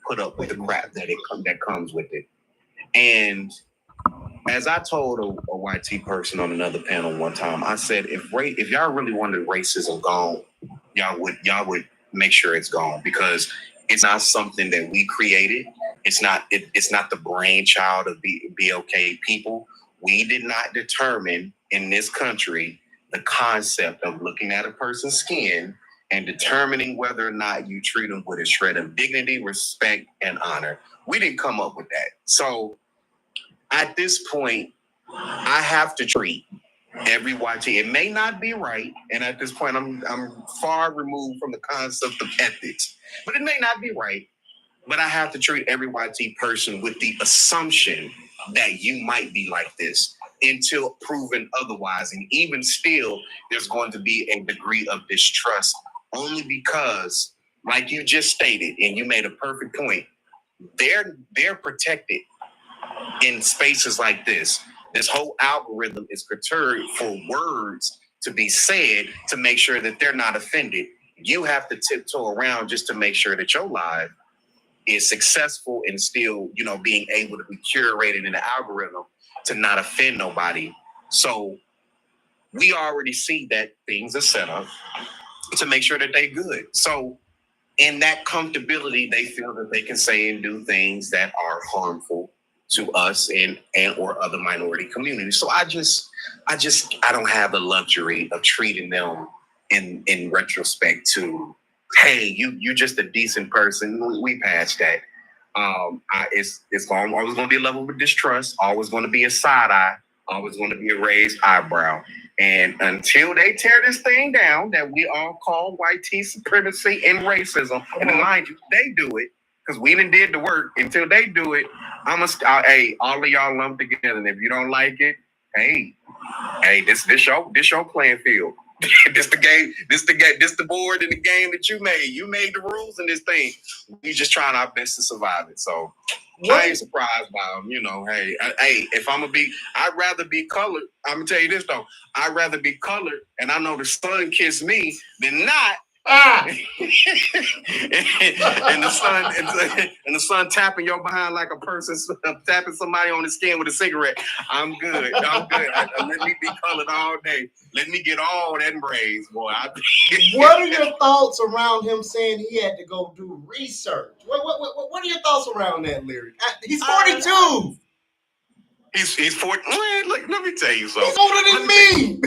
put up with the crap that comes with it. And as I told a YT person on another panel one time, I said, if y'all really wanted racism gone, y'all would make sure it's gone, because it's not something that we created. It's not the brainchild of BLK people. We did not determine in this country the concept of looking at a person's skin and determining whether or not you treat them with a shred of dignity, respect, and honor. We didn't come up with that. So at this point, I have to treat every YT. It may not be right, and at this point, I'm far removed from the concept of ethics, but it may not be right. But I have to treat every YT person with the assumption that you might be like this until proven otherwise. And even still, there's going to be a degree of distrust, only because, like you just stated, and you made a perfect point, they're protected in spaces like this. This whole algorithm is perturbed for words to be said to make sure that they're not offended. You have to tiptoe around just to make sure that your life is successful and still, being able to be curated in the algorithm to not offend nobody. So we already see that things are set up to make sure that they're good. So in that comfortability, they feel that they can say and do things that are harmful to us and or other minority communities. So I don't have the luxury of treating them in retrospect to, hey, you're just a decent person. We passed that. It's always going to be a level of distrust, always going to be a side eye, always going to be a raised eyebrow. And until they tear this thing down that we all call YT supremacy and racism, and mind you, they do it because we done did the work. Until they do it, hey, all of y'all lump together. And if you don't like it, hey, this your playing field. This the game. This the board in the game that you made. You made the rules in this thing. We just trying our best to survive it. So I ain't surprised by them. Hey, if I'd rather be colored. I'm gonna tell you this though. I'd rather be colored, and I know the sun kissed me than not. and the sun tapping your behind like a person tapping somebody on the skin with a cigarette. I'm good. Let me be colored all day. Let me get all that braids, boy. What are your thoughts around him saying he had to go do research? What are your thoughts around that, Larry? He's 42. He's 40. Look, let me tell you something. He's older than me.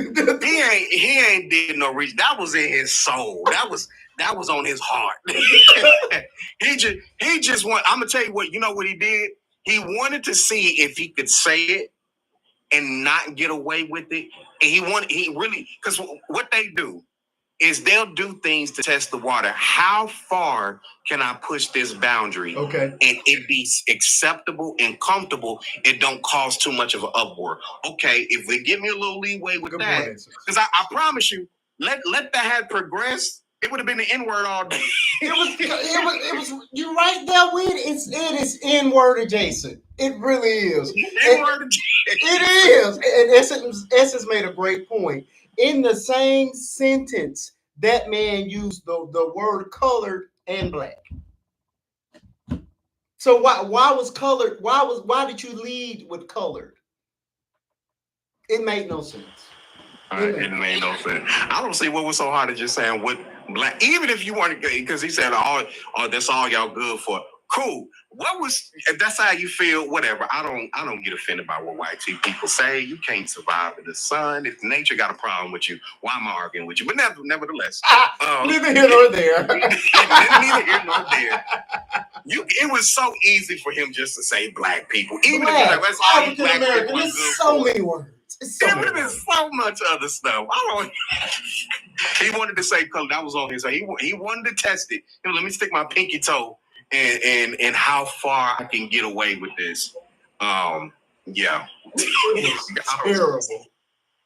He ain't did no research. That was in his soul. That was on his heart. he just want. I'm gonna tell you what. You know what he did? He wanted to see if he could say it and not get away with it. And he really, because what they do is they'll do things to test the water. How far can I push this boundary? Okay. And it be acceptable and comfortable. It don't cause too much of an uproar. Okay, if they give me a little leeway with that, because I promise you, let that have progressed, it would have been the N-word all day. It was. You're right there with it. It is N-word adjacent. It really is. N-word adjacent. It is. And Essence made a great point. In the same sentence, that man used the word colored and black. So why was colored? Why did you lead with colored? It made no sense. It made no sense. I don't see what was so hard to just saying what black. Even if you want to, because he said, "Oh, that's all y'all good for." Cool. If that's how you feel, whatever. I don't get offended by what white people say. You can't survive in the sun. If nature got a problem with you, why am I arguing with you? But nevertheless. Neither here nor there. Neither here nor there. It was so easy for him just to say black people. Even if that's all you black people was good so for. Many words. There would have been so much other stuff. He wanted to say color. That was on his. He wanted to test it. Let me stick my pinky toe and how far I can get away with this. Yeah. Terrible.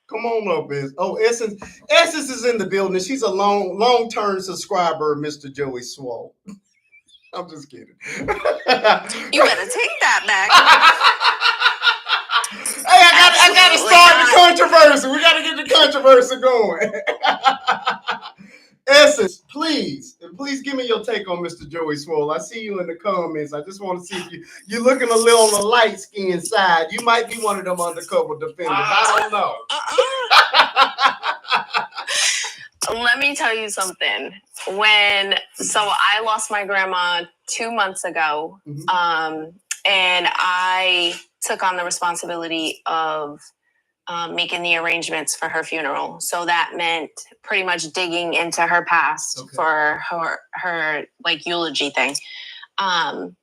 Come on up, Biz. Oh, Essence is in the building. She's a long-term subscriber of Mr. Joey Swoll. I'm just kidding. You better take that back. Hey, I gotta start the controversy. We gotta get the controversy going. Essence, please give me your take on Mr. Joey Swoll. I see you in the comments. I just want to see if you're looking a little on the light skin side. You might be one of them undercover defenders. I don't know. Let me tell you something. So I lost my grandma 2 months ago, and I took on the responsibility of making the arrangements for her funeral. So that meant pretty much digging into her past for her like eulogy thing. And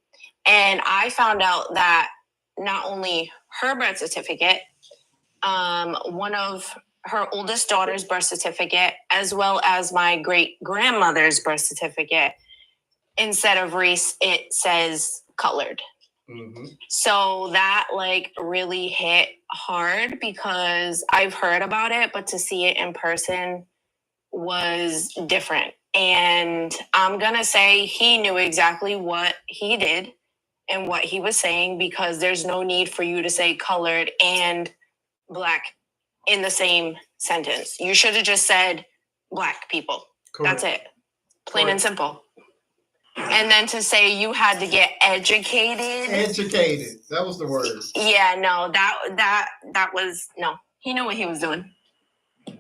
I found out that not only her birth certificate, one of her oldest daughter's birth certificate, as well as my great grandmother's birth certificate, instead of race, it says colored. Mm-hmm. So that like really hit hard because I've heard about it, but to see it in person was different. And I'm going to say he knew exactly what he did and what he was saying, because there's no need for you to say colored and Black in the same sentence. You should have just said Black people. Correct. That's it. Plain and simple. And then to say you had to get educated. Educated. That was the word. Yeah, no, that was, no. He knew what he was doing.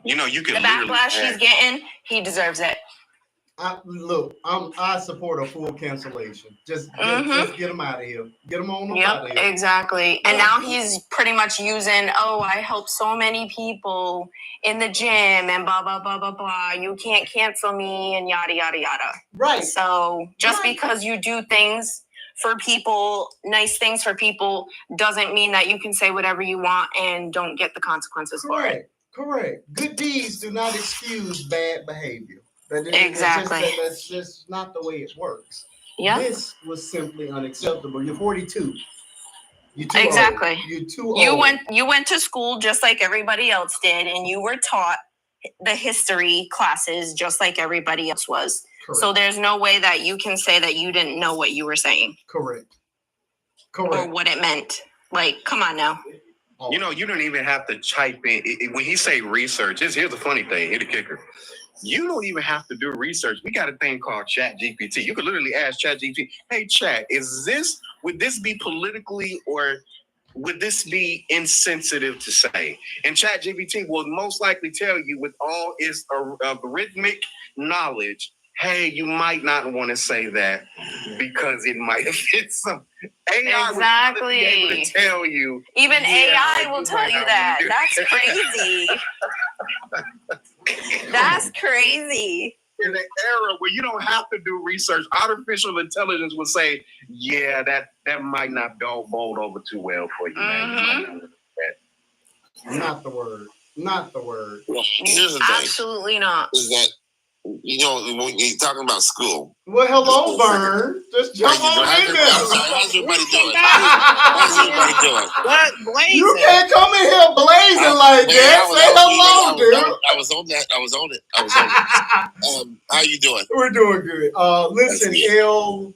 You know, you can the backlash he's getting, he deserves it. I support a full cancellation. Just get him out of here. Get him on out of here. Exactly. And now he's pretty much using, I help so many people in the gym and blah, blah, blah, blah, blah. You can't cancel me and yada, yada, yada. Right. So just because you do things for people, nice things for people, doesn't mean that you can say whatever you want and don't get the consequences for it. Correct. Good deeds do not excuse bad behavior. Exactly. That's just not the way it works. Yeah. This was simply unacceptable. You're 42. You're too exactly. old. You're too old. You went to school just like everybody else did, and you were taught the history classes just like everybody else was. Correct. So there's no way that you can say that you didn't know what you were saying. Correct. Or what it meant. Like, come on now. You know, you don't even have to type in. When he say research, here's the funny thing. Here's the kicker. You don't even have to do research. We got a thing called Chat GPT. You could literally ask Chat GPT, hey, Chat, would this be politically or would this be insensitive to say? And Chat GPT will most likely tell you with all its algorithmic knowledge, hey, you might not want to say that because it might offend some. AI exactly. Will be able to tell you. Even AI will tell you that. That's crazy. That's crazy. In an era where you don't have to do research, artificial intelligence will say, yeah, that might not go bold over too well for you, man. Not the word. Well, here's the thing. Absolutely not. Is that, you know, when you're talking about school. Well, hello, Vern. Just jump on in there. How's everybody doing? How's everybody doing? What? Blazing. You can't come in here blazing like that. Say hello, dude. I was on that. I was on it. How you doing? We're doing good. Listen, El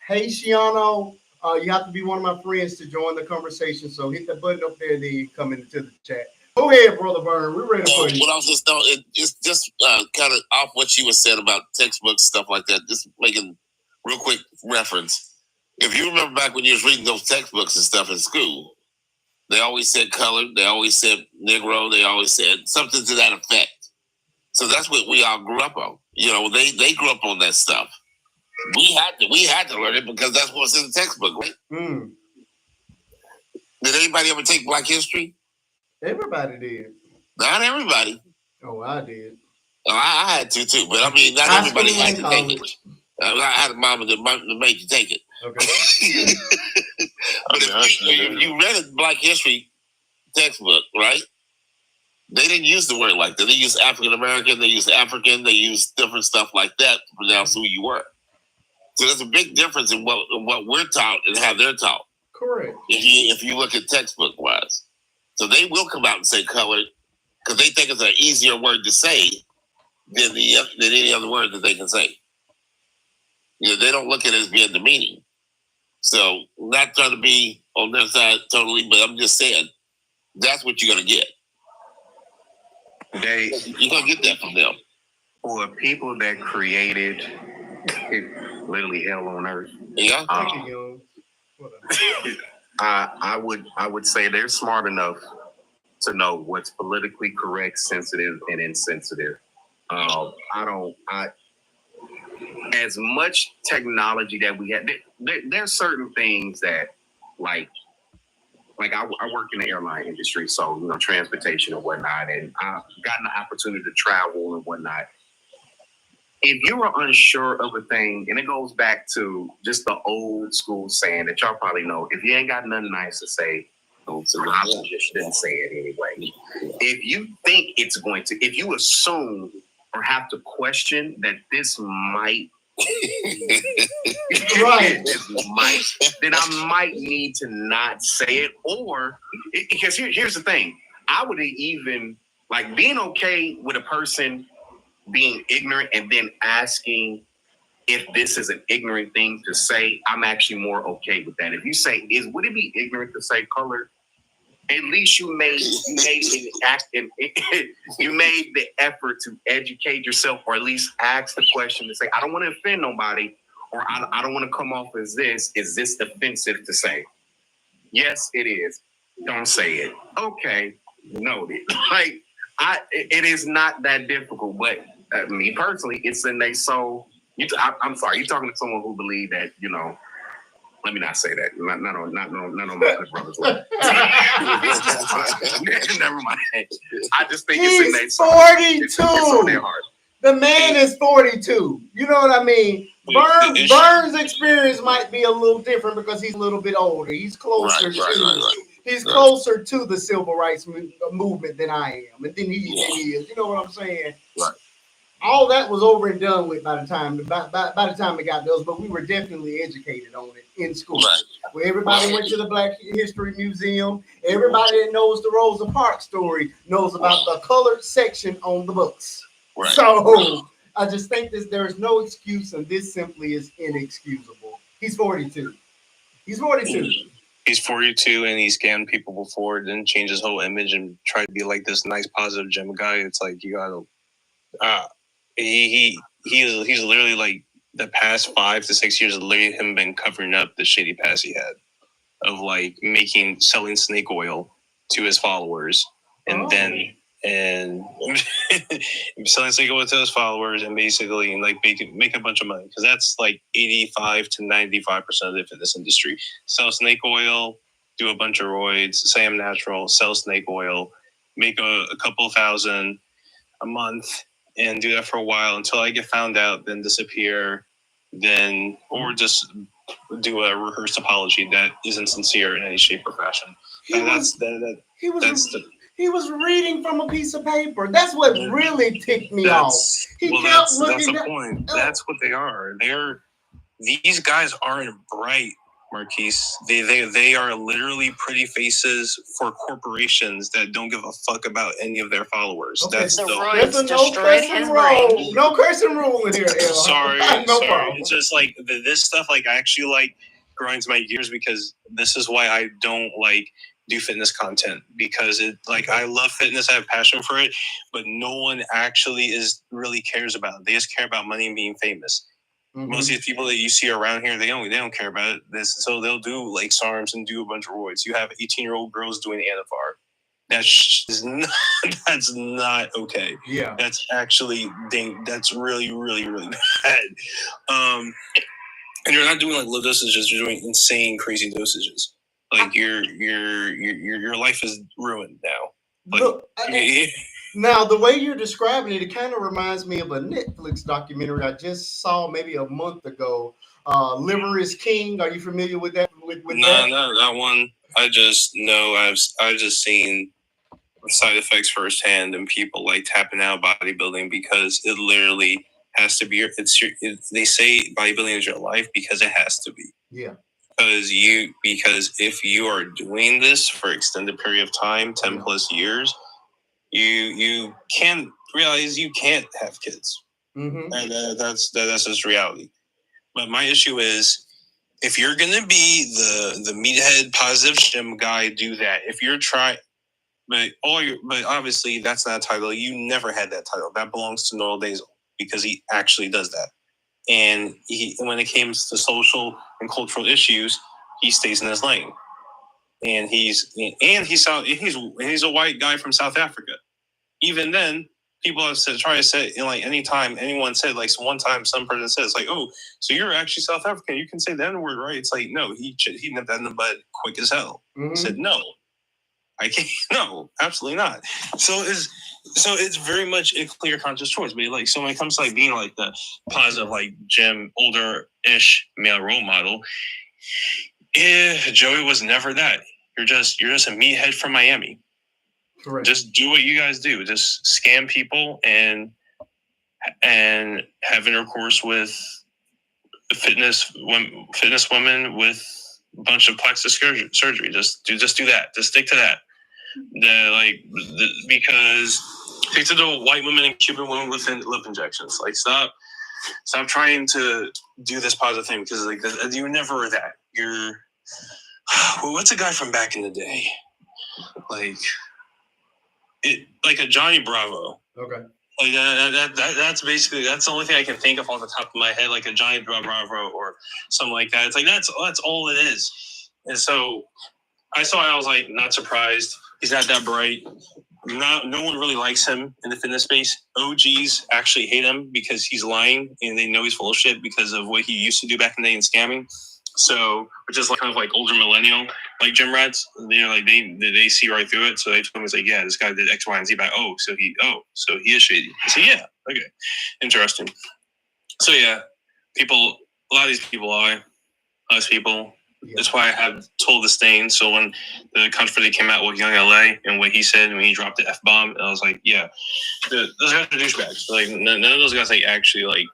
Haitiano, you have to be one of my friends to join the conversation. So hit the button up there, then you come into the chat. Go ahead, Brother Vern. We're ready for you. What I was just kind of off what you were saying about textbooks, stuff like that, just making real quick reference. If you remember back when you was reading those textbooks and stuff in school, they always said colored, they always said Negro, they always said something to that effect. So that's what we all grew up on. You know, they grew up on that stuff. We had to learn it because that's what's in the textbook, right? Mm. Did anybody ever take Black history? Everybody did. Not everybody. Oh, I did. Oh, I had to too, but I mean, not everybody had to take it. I had a mama that made you take it. Okay. But if you read a Black history textbook, right? They didn't use the word like that. They used African American, they used African, they used different stuff like that to pronounce who you were. So there's a big difference in what we're taught and how they're taught. Correct. If you look at textbook wise. So they will come out and say colored because they think it's an easier word to say than any other word that they can say. You know, they don't look at it as being demeaning. So not trying to be on their side totally, but I'm just saying that's what you're going to get. You're going to get that from them. For people that created literally hell on earth, Yeah. I would say they're smart enough to know what's politically correct, sensitive, and insensitive. As much technology that we have, there's certain things that, like I work in the airline industry, so transportation and whatnot, and I've gotten the opportunity to travel and whatnot. If you are unsure of a thing, and it goes back to just the old school saying that y'all probably know, if you ain't got nothing nice to say, I just shouldn't say it anyway. If you think it's going to, if you assume or have to question that this might, right, then I might need to not say it, or because here's the thing, I would even like being okay with a person being ignorant and then asking if this is an ignorant thing to say. I'm actually more okay with that. If you say, would it be ignorant to say color? At least you made the effort to educate yourself, or at least ask the question to say, I don't want to offend nobody, or I don't want to come off as this. Is this offensive to say? Yes, it is. Don't say it. Okay, noted. It is not that difficult, but me personally, it's in their soul. I'm sorry, you're talking to someone who believes that, let me not say that. Not on my good brother's level. Never mind. I just think it's in their soul. 42. It's on their heart. The man is 42. You know what I mean? Burns' experience might be a little different because he's a little bit older. He's closer He's closer to the civil rights movement than I am, and then he is. You know what I'm saying? Right. All that was over and done with by the time it got those, but we were definitely educated on it in school. Right. Where everybody went to the Black History Museum. Everybody that knows the Rosa Parks story knows about the colored section on the books. Right. So I just think there is no excuse, and this simply is inexcusable. He's 42. He's 42. He's 42 and he scammed people before, didn't change his whole image and tried to be like this nice, positive gym guy. It's like you gotta. He's literally like the past 5 to 6 years, literally him been covering up the shady past he had of like selling snake oil to his followers, and then selling snake oil to his followers, and basically like make a bunch of money, because that's like 85 to 95% of the fitness industry. Sell snake oil, do a bunch of roids, say I'm natural, sell snake oil, make a couple thousand a month, and do that for a while until I get found out, then disappear, or just do a rehearsed apology that isn't sincere in any shape or fashion. He was reading from a piece of paper. That's what really ticked me off. That's the point. That's what they are. These guys aren't bright, Marquise. They are literally pretty faces for corporations that don't give a fuck about any of their followers. Okay. That's no cursing rule in here. Sorry, no problem. It's just like this stuff. Like I actually like grinds my gears, because this is why I don't like do fitness content, because I love fitness, I have passion for it, but no one actually really cares about it. They just care about money and being famous. Mm-hmm. Most of the people that you see around here, they don't care about this, so they'll do like SARMs and do a bunch of roids. You have 18-year-old girls doing Anifar. That's not okay. Yeah, that's actually that's really, really, really bad. And you're not doing like low dosages; you're doing insane, crazy dosages. Like your life is ruined now. Look, now the way you're describing it kind of reminds me of a Netflix documentary I just saw maybe a month ago. Liver is King. Are you familiar with that? No, not that one. I just know I've just seen side effects firsthand, and people like tapping out bodybuilding because it literally has to be. They say bodybuilding is your life because it has to be. Yeah. Because if you are doing this for extended period of time, 10 plus years, you can't realize you can't have kids. Mm-hmm. And that's just reality. But my issue is, if you're gonna be the meathead positive gym guy, do that. If you're trying, but obviously that's not a title. You never had that title. That belongs to Noel Dazel. because he actually does that. And when it comes to social and cultural issues, he stays in his lane. And he's a white guy from South Africa. Even then, people have said, try to say, like, anytime anyone said, like, one time some person says, like, oh, so you're actually South African, you can say the N-word, right? It's like, no, he nipped that in the bud quick as hell. He said, no, I can't. No, absolutely not. So it's very much a clear conscious choice. But like, so when it comes to like being like the positive, like Jim, older-ish male role model, Joey was never that. You're just a meathead from Miami. Correct. Just do what you guys do. Just scam people and have intercourse with fitness women with a bunch of plastic surgery. Just do that. Just stick to that. Because stick to the white women and Cuban women with lip injections. Like, stop trying to do this positive thing, because like you're never that. You're what's a guy from back in the day? Like a Johnny Bravo. Okay. Like that's basically, that's the only thing I can think of off the top of my head, like a Johnny Bravo or something like that. It's like that's all it is. And so I saw it, I was like, not surprised. He's not that bright. No one really likes him in the fitness space. OGs actually hate him because he's lying and they know he's full of shit because of what he used to do back in the day in scamming. So, which is like kind of like older millennial, like gym rats, like they see right through it. So they told me, it's like, yeah, this guy did X, Y, and Z. So he is shady. I said, yeah, okay, interesting. So yeah, a lot of these people lie. Most people. Yeah. That's why I have total disdain. So when the controversy came out with Young LA and what he said when he dropped the F-bomb, I was like, yeah, those guys are douchebags. Like none of those guys like actually like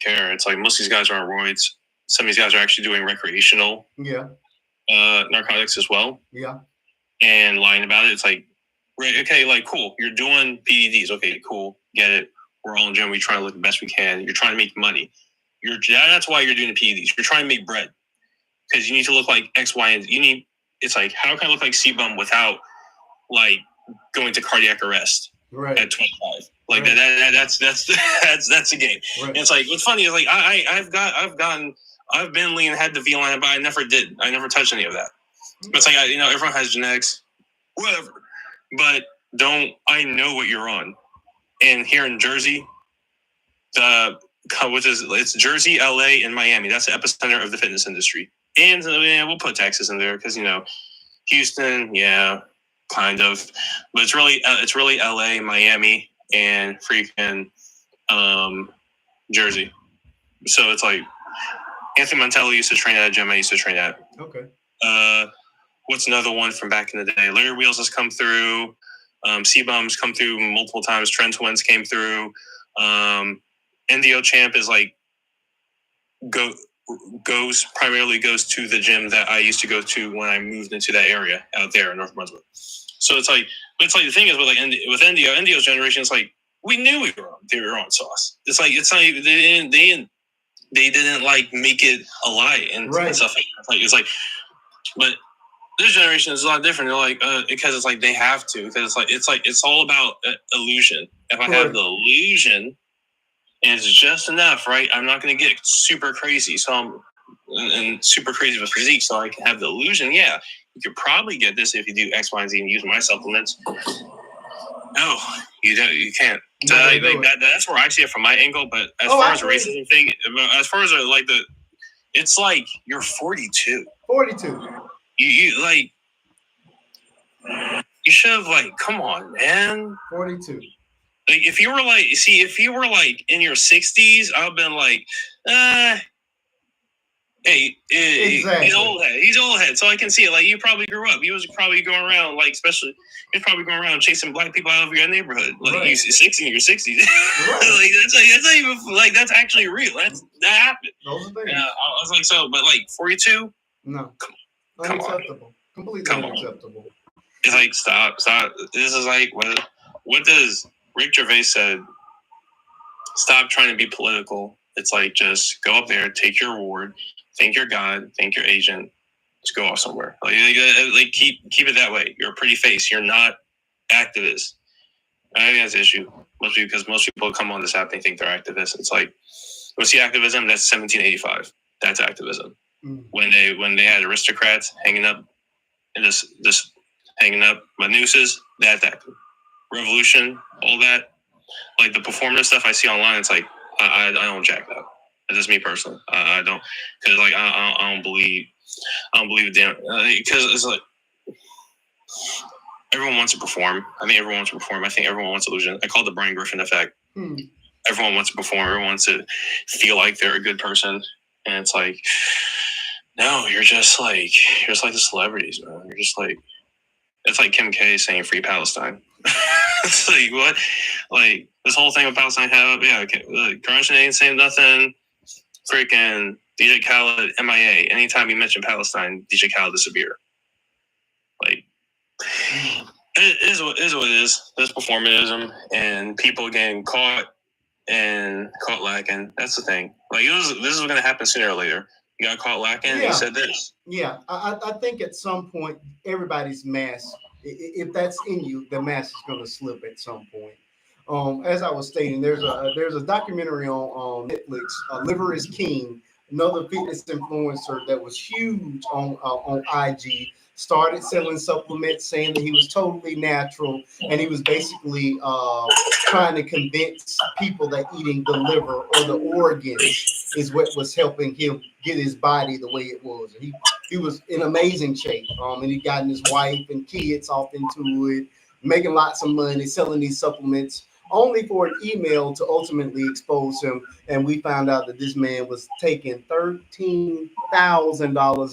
care. It's like most of these guys are on roids. Some of these guys are actually doing recreational narcotics as well. Yeah. And lying about it. It's like, okay, like, cool. You're doing PEDs. Okay, cool. Get it. We're all in gym. We try to look the best we can. You're trying to make money. That's why you're doing the PEDs. You're trying to make bread. Because you need to look like X, Y, and Z. It's like, how can I look like C-Bum without like going to cardiac arrest at 25? Like that's the game. Right. And it's like, what's funny is like I've been lean, had the V-line, but I never did. I never touched any of that. But it's like, everyone has genetics, whatever. But I know what you're on. And here in Jersey, it's Jersey, LA, and Miami. That's the epicenter of the fitness industry. And we'll put Texas in there because Houston, yeah, kind of, but it's really LA, Miami, and freaking Jersey. So it's like Anthony Montello used to train at a gym I used to train at. Okay. What's another one from back in the day? Larry Wheels has come through. C-Bum's come through multiple times. Trent Twins came through. NDO Champ is like primarily goes to the gym that I used to go to when I moved into that area out there in North Brunswick. So it's like the thing is with NDO's generation, it's like we knew they were on sauce. It's not even, they didn't like make it a lie and stuff like it's like, but this generation is a lot different. They're like because it's like they have to, because it's all about illusion. If I have the illusion, and it's just enough, right? I'm not going to get super crazy. So I'm super crazy with physique, so I can have the illusion. Yeah, you could probably get this if you do X, Y, and Z and use my supplements. No, you don't. You can't. That's where I see it from my angle. But as far as the racism thing, as far as it's like you're 42. 42. You like. You should have come on, man. 42. Like if you were in your 60s, I've been like, hey, exactly. He's old head, so I can see it. Like you probably grew up. You was probably going around especially you're probably going around chasing black people out of your neighborhood. Like you're 60 in your 60s. Right. that's not even that's actually real. That happened. Those are things. I was like, so, but 42? No. Come unacceptable. On. Completely unacceptable. It's like stop. This is like what does Rick Gervais said, stop trying to be political. It's like, just go up there, take your award, thank your God, thank your agent, just go off somewhere. Keep it that way. You're a pretty face. You're not activist. I think that's the issue. Mostly because most people come on this app, they think they're activists. It's like, when you see activism, that's 1785. That's activism. When they had aristocrats hanging up and just hanging up nooses, that's active. Revolution, all that, like the performative stuff I see online, it's like I don't jack that. That's just me personally. I don't, because like I don't believe it. Damn, because it's like everyone wants to perform. I think everyone wants to perform. I think everyone wants illusion. I call it the Brian Griffin effect. Everyone wants to perform. Everyone wants to feel like they're a good person, and it's like, no, you're just like the celebrities, man. You're just like, it's like Kim K saying "Free Palestine." It's like, what? Like, this whole thing with Palestine have, yeah, okay, Grunge ain't saying nothing. Freaking DJ Khaled, MIA. Anytime you mention Palestine, DJ Khaled disappear. Like, it is what it is. There's performatism and people getting caught lacking. That's the thing. Like, this is going to happen sooner or later. You got caught lacking, and you said this. Yeah, I think at some point, everybody's mask, if that's in you, the mask is going to slip at some point. As I was stating, there's a documentary on Netflix, Liver is King, another fitness influencer that was huge on IG, started selling supplements, saying that he was totally natural, and he was basically trying to convince people that eating the liver or the organs is what was helping him get his body the way it was. He was in amazing shape, and he gotten his wife and kids off into it, making lots of money, selling these supplements, only for an email to ultimately expose him. And we found out that this man was taking $13,000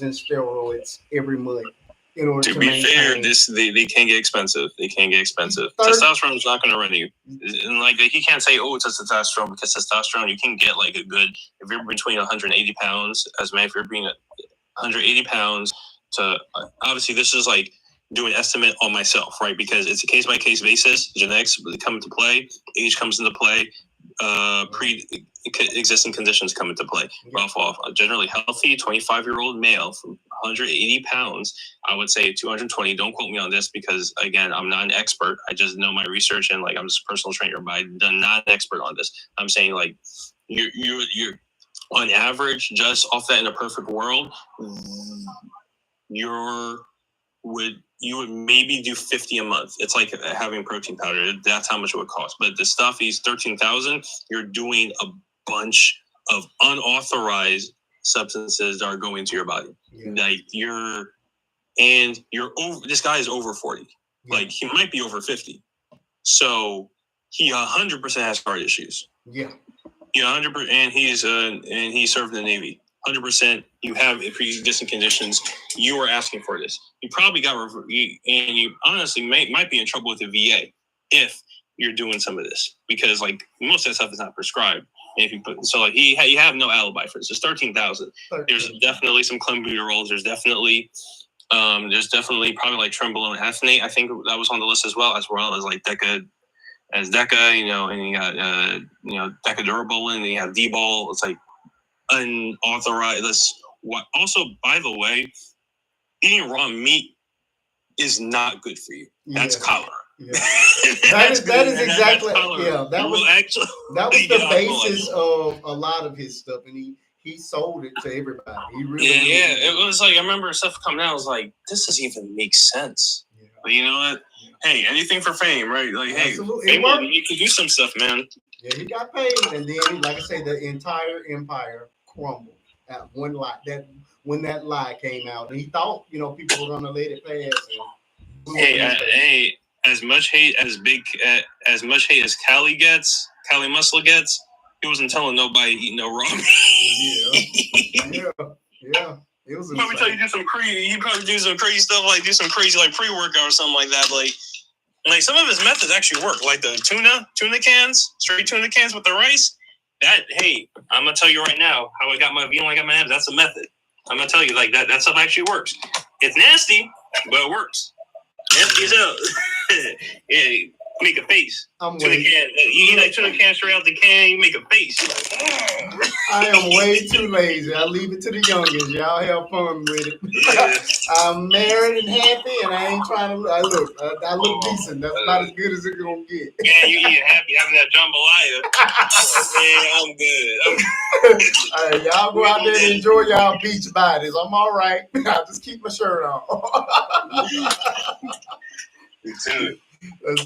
in steroids every month. In order to be fair, they can get expensive. Testosterone is not going to run you. And like he can't say, "Oh, it's a testosterone," because testosterone you can get like a good, if you're between 180 pounds as man, if you're being 180 pounds to obviously this is like doing an estimate on myself, right? Because it's a case by case basis. Genetics come into play, age comes into play, pre-existing conditions come into play. Rough off a generally healthy 25-year-old male from 180 pounds, I would say 220. Don't quote me on this because again, I'm not an expert. I just know my research and like I'm just a personal trainer, but I'm not an expert on this. I'm saying like you're on average, just off that in a perfect world, you would maybe do 50 a month. It's like having protein powder. That's how much it would cost. But the stuff is 13,000. You're doing a bunch of unauthorized substances that are going into your body. Like you're over. This guy is over 40. Like he might be over 50. So he 100% has heart issues. Yeah. 100%, and he served in the Navy. 100%, you have pre-existing conditions. You are asking for this. You probably got, and you honestly might be in trouble with the VA if you're doing some of this because like most of that stuff is not prescribed. And if you put you have no alibi for this. It's 13,000. There's definitely some clenbuterol. There's definitely probably like trenbolone ethynate. I think that was on the list as well as like Deca, and you got Decadurabolin, and you have D-ball. It's like unauthorized. Also, by the way, eating raw meat is not good for you. That's cholera. Yeah. that is exactly that was the basis of a lot of his stuff, and he sold it to everybody. He really it was like I remember stuff coming out. I was like, this doesn't even make sense. Yeah. But you know what? Hey, anything for fame, right? Like, absolutely. Hey, you can do some stuff, man. Yeah, he got paid, and then, like I say, the entire empire crumbled at one lie. When that lie came out, and he thought, people were gonna let it pass. As much hate as Cali Muscle gets, he wasn't telling nobody eat no raw meat. Yeah. It was probably tell you do some crazy. He probably do some crazy stuff, like do some crazy like pre-workout or something like that. Like some of his methods actually work, like the tuna cans, straight tuna cans with the rice. I'm gonna tell you right now how I got my abs. That's a method. I'm gonna tell you like that stuff actually works. It's nasty, but it works. Nasty as hell. make a face. I'm Tuna way. can. You eat like tuna can straight out the can. You make a face. You're like, I am way too lazy. I leave it to the youngest. Y'all have fun with it. yeah. I'm married and happy, and I ain't trying to. I look decent. That's about as good as it's gonna get. Yeah, you eat happy having that jambalaya. Yeah, I'm good. All right, y'all go out there and enjoy y'all beach bodies. I'm all right. I'll just keep my shirt on. That's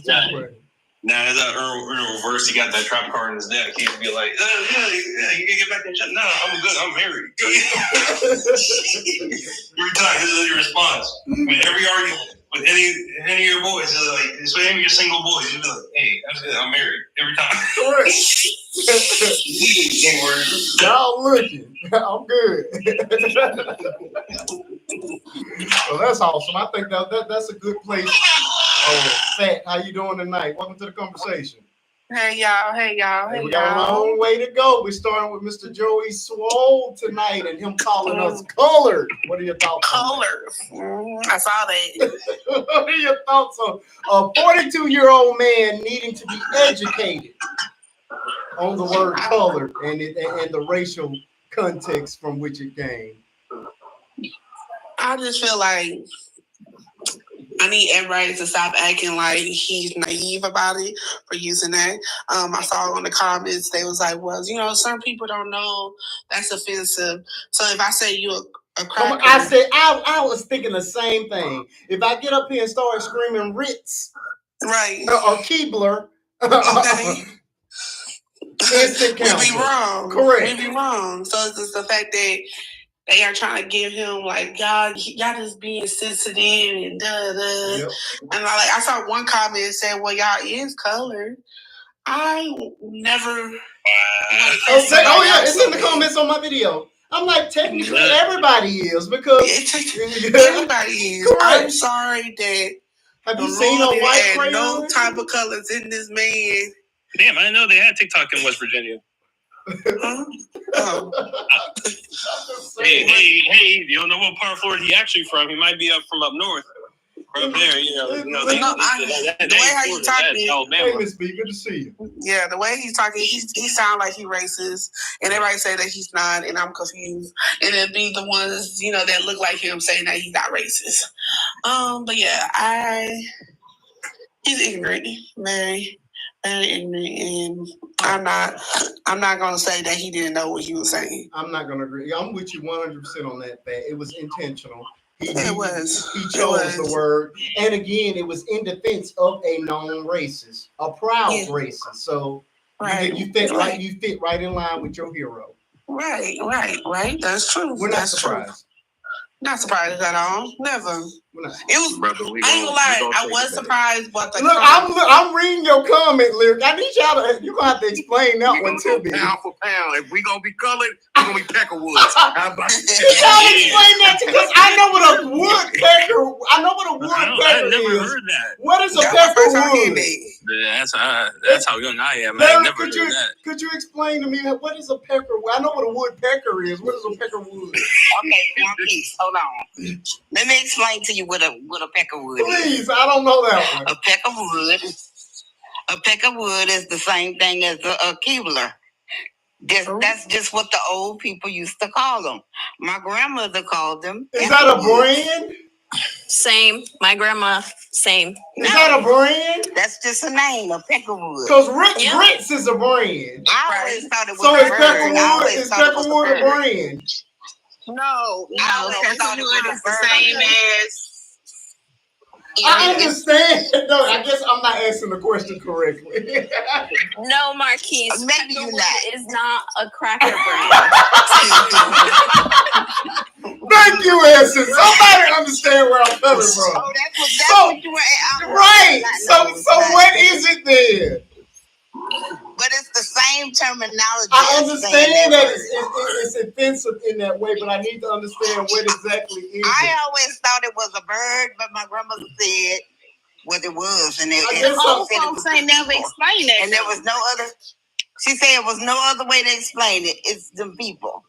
too funny. Now, in reverse, he got that trap card in his neck. He'd be like, yeah, you can get back in shut. No, I'm good. I'm married. Every time, this is your response. With every argument, with any of your boys, like, especially any of your single boys, you'd be like, hey, I'm good. I'm married. Every time. Correct. Y'all looking. I'm good. Well, that's awesome. I think that's a good place. Oh, Fat, how you doing tonight? Welcome to the conversation. Hey y'all. We got a long way to go. We're starting with Mr. Joey Swoll tonight and him calling us colored. What are your thoughts? Colors. I saw that. What are your thoughts on a 42-year-old man needing to be educated on the word colored and the racial context from which it came? I just feel like I need everybody to stop acting like he's naive about it for using that. I saw in the comments, they was like, well, some people don't know that's offensive. So if I say you a cracker. I said, I was thinking the same thing. If I get up here and start screaming Ritz right or Keebler, okay. instant We'd be wrong. Correct. We'd be wrong. So it's just the fact that they are trying to give him like y'all just being sensitive and da. Yep. And I saw one comment that said, "Well, y'all is colored." I never. Oh yeah, it's in the comments on my video. I'm like, technically everybody is because everybody is. Correct. I'm sorry that. Have you seen a white crayon? No type of colors in this man. Damn, I didn't know they had TikTok in West Virginia. Huh? Oh. Hey, you don't know what part of Florida he actually from. He might be from up north. From there, the way how you talking. Hey, Miss B, good to see you. Yeah, the way he's talking, he sounds like he racist, and everybody say that he's not, and I'm confused. And it'd be the ones that look like him saying that he's not racist. But yeah, he's ignorant, very ignorant, and I'm not gonna say that he didn't know what he was saying. I'm not gonna agree. I'm with you 100% on that. It was intentional. He chose the word, and again, it was in defense of a known racist, a proud racist. So you fit right. You fit right in line with your hero. Right. That's true. We're not surprised. Not surprised at all. Never. It was. Brother, I ain't gonna lie. I was surprised, but look, I'm reading your comment, Lyric. I need y'all to. You gonna have to explain that one to me. Pound for pound. If we gonna be colored, we gonna be Peckerwoods. How about you y'all explain that because I know what a woodpecker. I know what a woodpecker I never is. heard that. What is a peckerwood? That's how young I am. I never heard that. Could you explain to me what is a peckerwood? I know what a woodpecker is. What is a peckerwood? Okay, one piece. Hold on. Let me explain to you what a peckerwood is. Please, I don't know that one. A peckerwood is the same thing as a Keebler. That's just what the old people used to call them. My grandmother called them. Is that a brand? Same. My grandma, same. Is that a brand? That's just a name, a peckerwood. Because Ritz is a brand. I always thought it was so a bird. Is Peckerwood a brand? No, Peckerwood is the same as. I understand. No, I guess I'm not answering the question correctly. No, Marquise. Maybe you're not. Is not a cracker brand. Thank you, Essence. Somebody understand where I'm coming from. Oh, that's what you were at. Right. So what is it then? But it's the same terminology. I understand that it's offensive in that way, but I need to understand what exactly is it. I always thought it was a bird, but my grandmother said what it was, and old folks ain't never explained it. And there was no other. She said it was no other way to explain it. It's them people.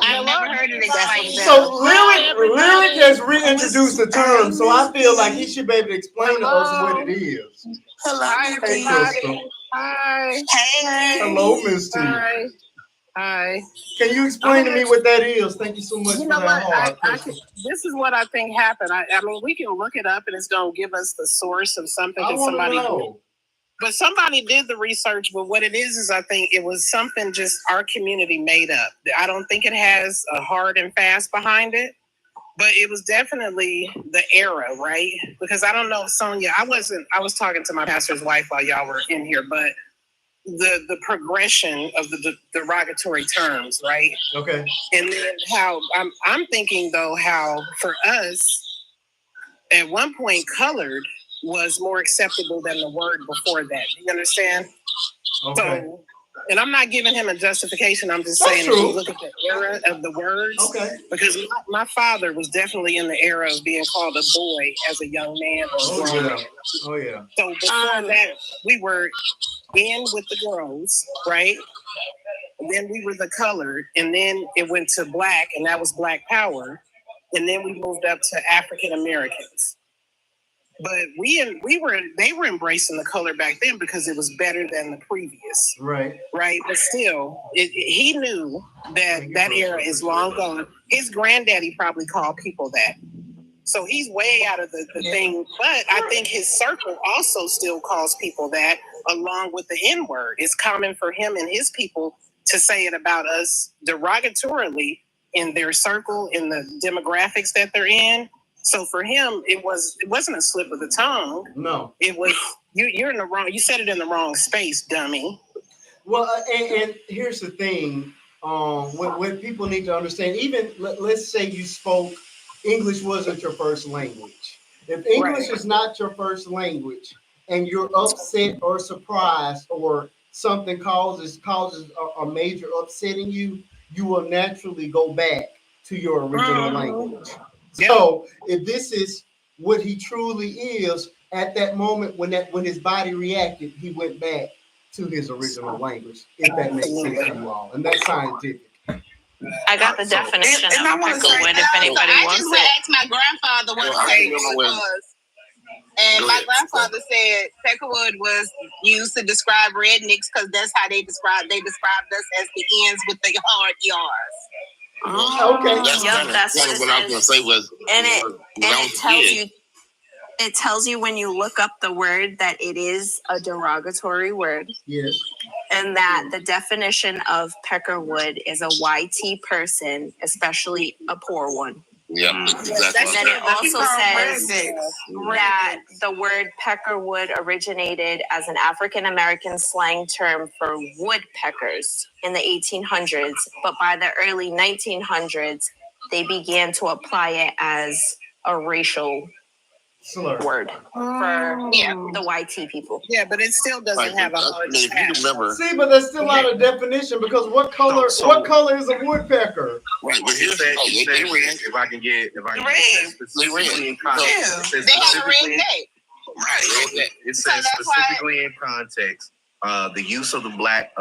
I never heard it explained. So Lyric just reintroduced the term, so I feel like he should be able to explain to us what it is. Hello, Hey, Crystal. Hi. Hey. Hello, Miss T. Hi. Hi. Can you explain to me what that is? Thank you so much You for know that what? hard, Crystal. This is what I think happened. I mean, we can look it up and it's going to give us the source of something I that want to somebody know. But somebody did the research. But what it is I think it was something just our community made up. I don't think it has a hard and fast behind it. But it was definitely the era, right? Because I don't know, Sonia, I was talking to my pastor's wife while y'all were in here, but the progression of the derogatory terms, right? Okay. And then how I'm thinking though, how for us at one point colored was more acceptable than the word before that. Do you understand? Okay. So, and I'm not giving him a justification. I'm just That's saying, true. if you look at the era of the words, Okay. because my father was definitely in the era of being called a boy as a young man or a grown man. Oh, yeah. So before that, we were in with the girls, right? And then we were the colored, and then it went to black, and that was Black Power. And then we moved up to African Americans. But they were embracing the color back then because it was better than the previous. Right. Right. But still, he knew that era is long gone. His granddaddy probably called people that. So he's way out of the thing. But I think his circle also still calls people that, along with the N-word. It's common for him and his people to say it about us derogatorily in their circle, in the demographics that they're in. So for him, it wasn't a slip of the tongue. No. It was you're in the wrong. You said it in the wrong space, dummy. Well, and here's the thing. What people need to understand, even let's say you spoke English wasn't your first language. If English is not your first language, and you're upset or surprised, or something causes a major upset in you, you will naturally go back to your original language. So if this is what he truly is at that moment when his body reacted, he went back to his original language, if that makes sense to you all. And that's scientific. I got the definition of Peckerwood if anybody wants I just asked my grandfather what Peckerwood was. And my grandfather said Peckerwood was used to describe rednecks because that's how they described us as the ends with the hard yards. Oh, okay. That's kind of what I was going to say was, it tells you when you look up the word that it is a derogatory word. Yes. And that the definition of Peckerwood is a YT person, especially a poor one. Yeah, exactly. And then it also says that the word Peckerwood originated as an African American slang term for woodpeckers in the 1800s, but by the early 1900s, they began to apply it as a racial word for the YT people. Yeah, but it still doesn't have a hard See, but there's still not a definition, because what color is a woodpecker? Right, but here's if I can get specifically in context. They have a red neck. Right. It says specifically in context, the use of black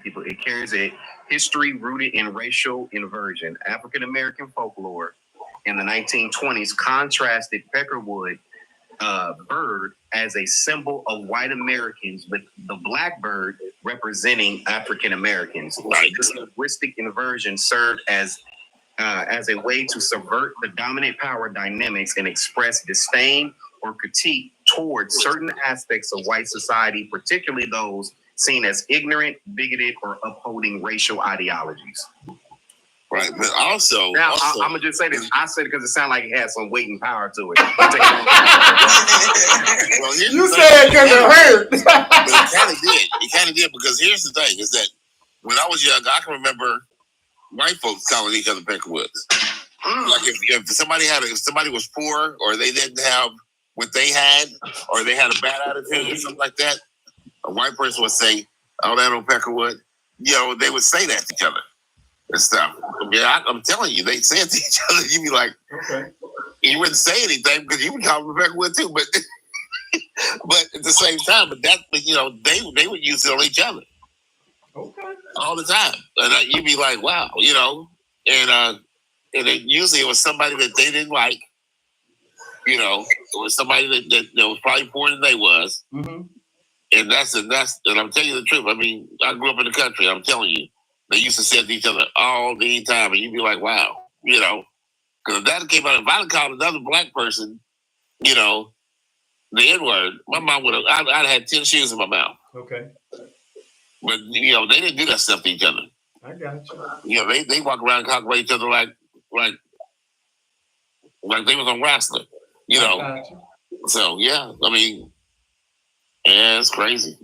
people. It carries a history rooted in racial inversion. African American folklore in the 1920s contrasted Peckerwood bird as a symbol of white Americans, with the black bird representing African Americans. Right. This linguistic inversion served as a way to subvert the dominant power dynamics and express disdain or critique towards certain aspects of white society, particularly those seen as ignorant, bigoted, or upholding racial ideologies. Right, but also... Now, I'm going to just say this. I said it because it sounded like it had some weight and power to it. You said it because it hurt. But it kind of did. It kind of did, because here's the thing, is that when I was young, I can remember white folks calling each other Peckerwoods. Like if somebody was poor, or they didn't have what they had, or they had a bad attitude or something like that, a white person would say, "Oh, that old Peckerwood." You know, they would say that to each other and stuff. Yeah, I'm telling you, they say it to each other. You'd be like, okay. You wouldn't say anything because you would call them Peckerwood too, but at the same time, they would use it on each other. Okay. All the time, and you'd be like, "Wow," and usually it was somebody that they didn't like, You know, it was somebody that was probably poorer than they was. Mm-hmm. And and I'm telling you the truth. I mean, I grew up in the country. I'm telling you, they used to say to each other all the time, and you'd be like, "Wow," you know. Because if that came out, if I'd called another black person, you know, the N word, my mom would have. I'd have had 10 shoes in my mouth. Okay. But you know, they didn't do that stuff to each other. I got you. You know, they walk around and talk about each other like they was on wrestling. You know. I got you. So yeah, I mean. Yeah, it's crazy.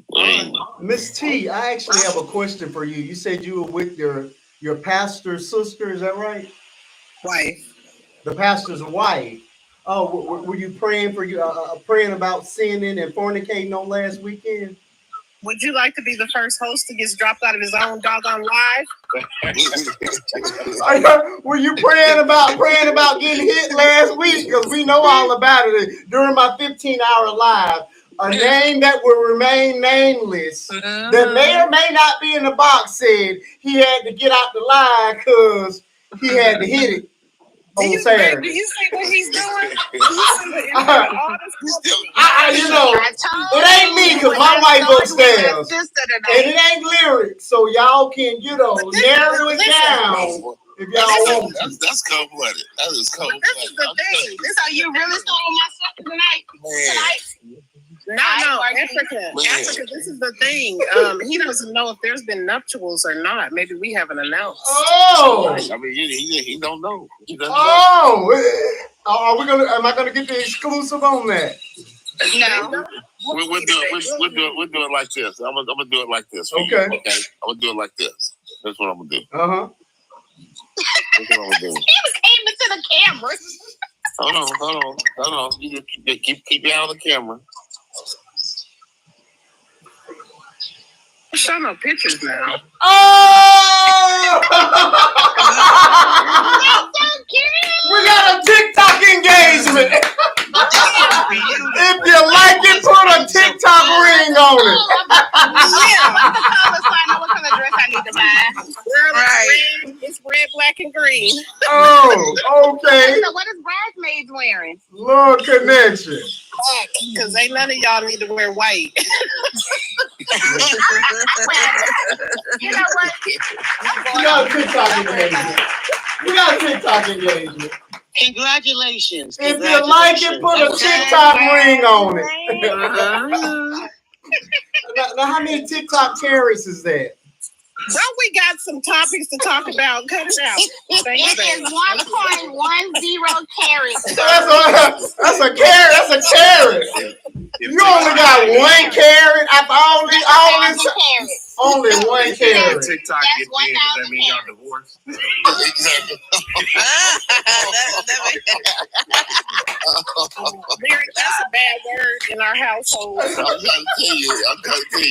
Miss T, I actually have a question for you. You said you were with your pastor's sister, is that right? Wife. The pastor's wife. Oh, were you praying for praying about sinning and fornicating on last weekend? Would you like to be the first host that gets dropped out of his own doggone live? Were you praying about getting hit last week? Because we know all about it during my 15-hour live. A name that will remain nameless, that may or may not be in the box, said he had to get out the line because he had to hit it on Saturday. Do you see what he's doing? It ain't me because my wife upstairs, and it ain't lyrics, so y'all can, narrow it down. If y'all want to. That's cold-blooded. That is cold-blooded. This is the thing. So you really stole my sister tonight? No, Africa, this is the thing. He doesn't know if there's been nuptials or not. Maybe we haven't announced. Oh! I mean, he don't know. He doesn't know. Am I gonna get the exclusive on that? No. We'll do it like this. I'm gonna do it like this. Okay. I'm gonna do it like this. That's what I'm gonna do. Uh-huh. That's what I'm gonna do. He came into the camera. Hold on. You just keep your eye on the camera. Show no pictures now. Oh! We got a TikTok engagement. If you like it, put a TikTok ring on it. What color dress I need to buy? Right. It's red, black, and green. Oh, okay. So what is bridesmaids wearing? Lord connection. Because ain't none of y'all need to wear white. You know what? We got a TikTok engagement. Congratulations. If you like it, put a TikTok ring on it. Now, how many TikTok terrorists is that? Well, we got some topics to talk about. Cut it out. It is 1.10 carats. That's a carrot. That's a carrot. You only got 1 carrot after all this. Only 1 carrot. TikTok get big, does that mean y'all divorced? That's a bad word in our household. I'm trying to tell you.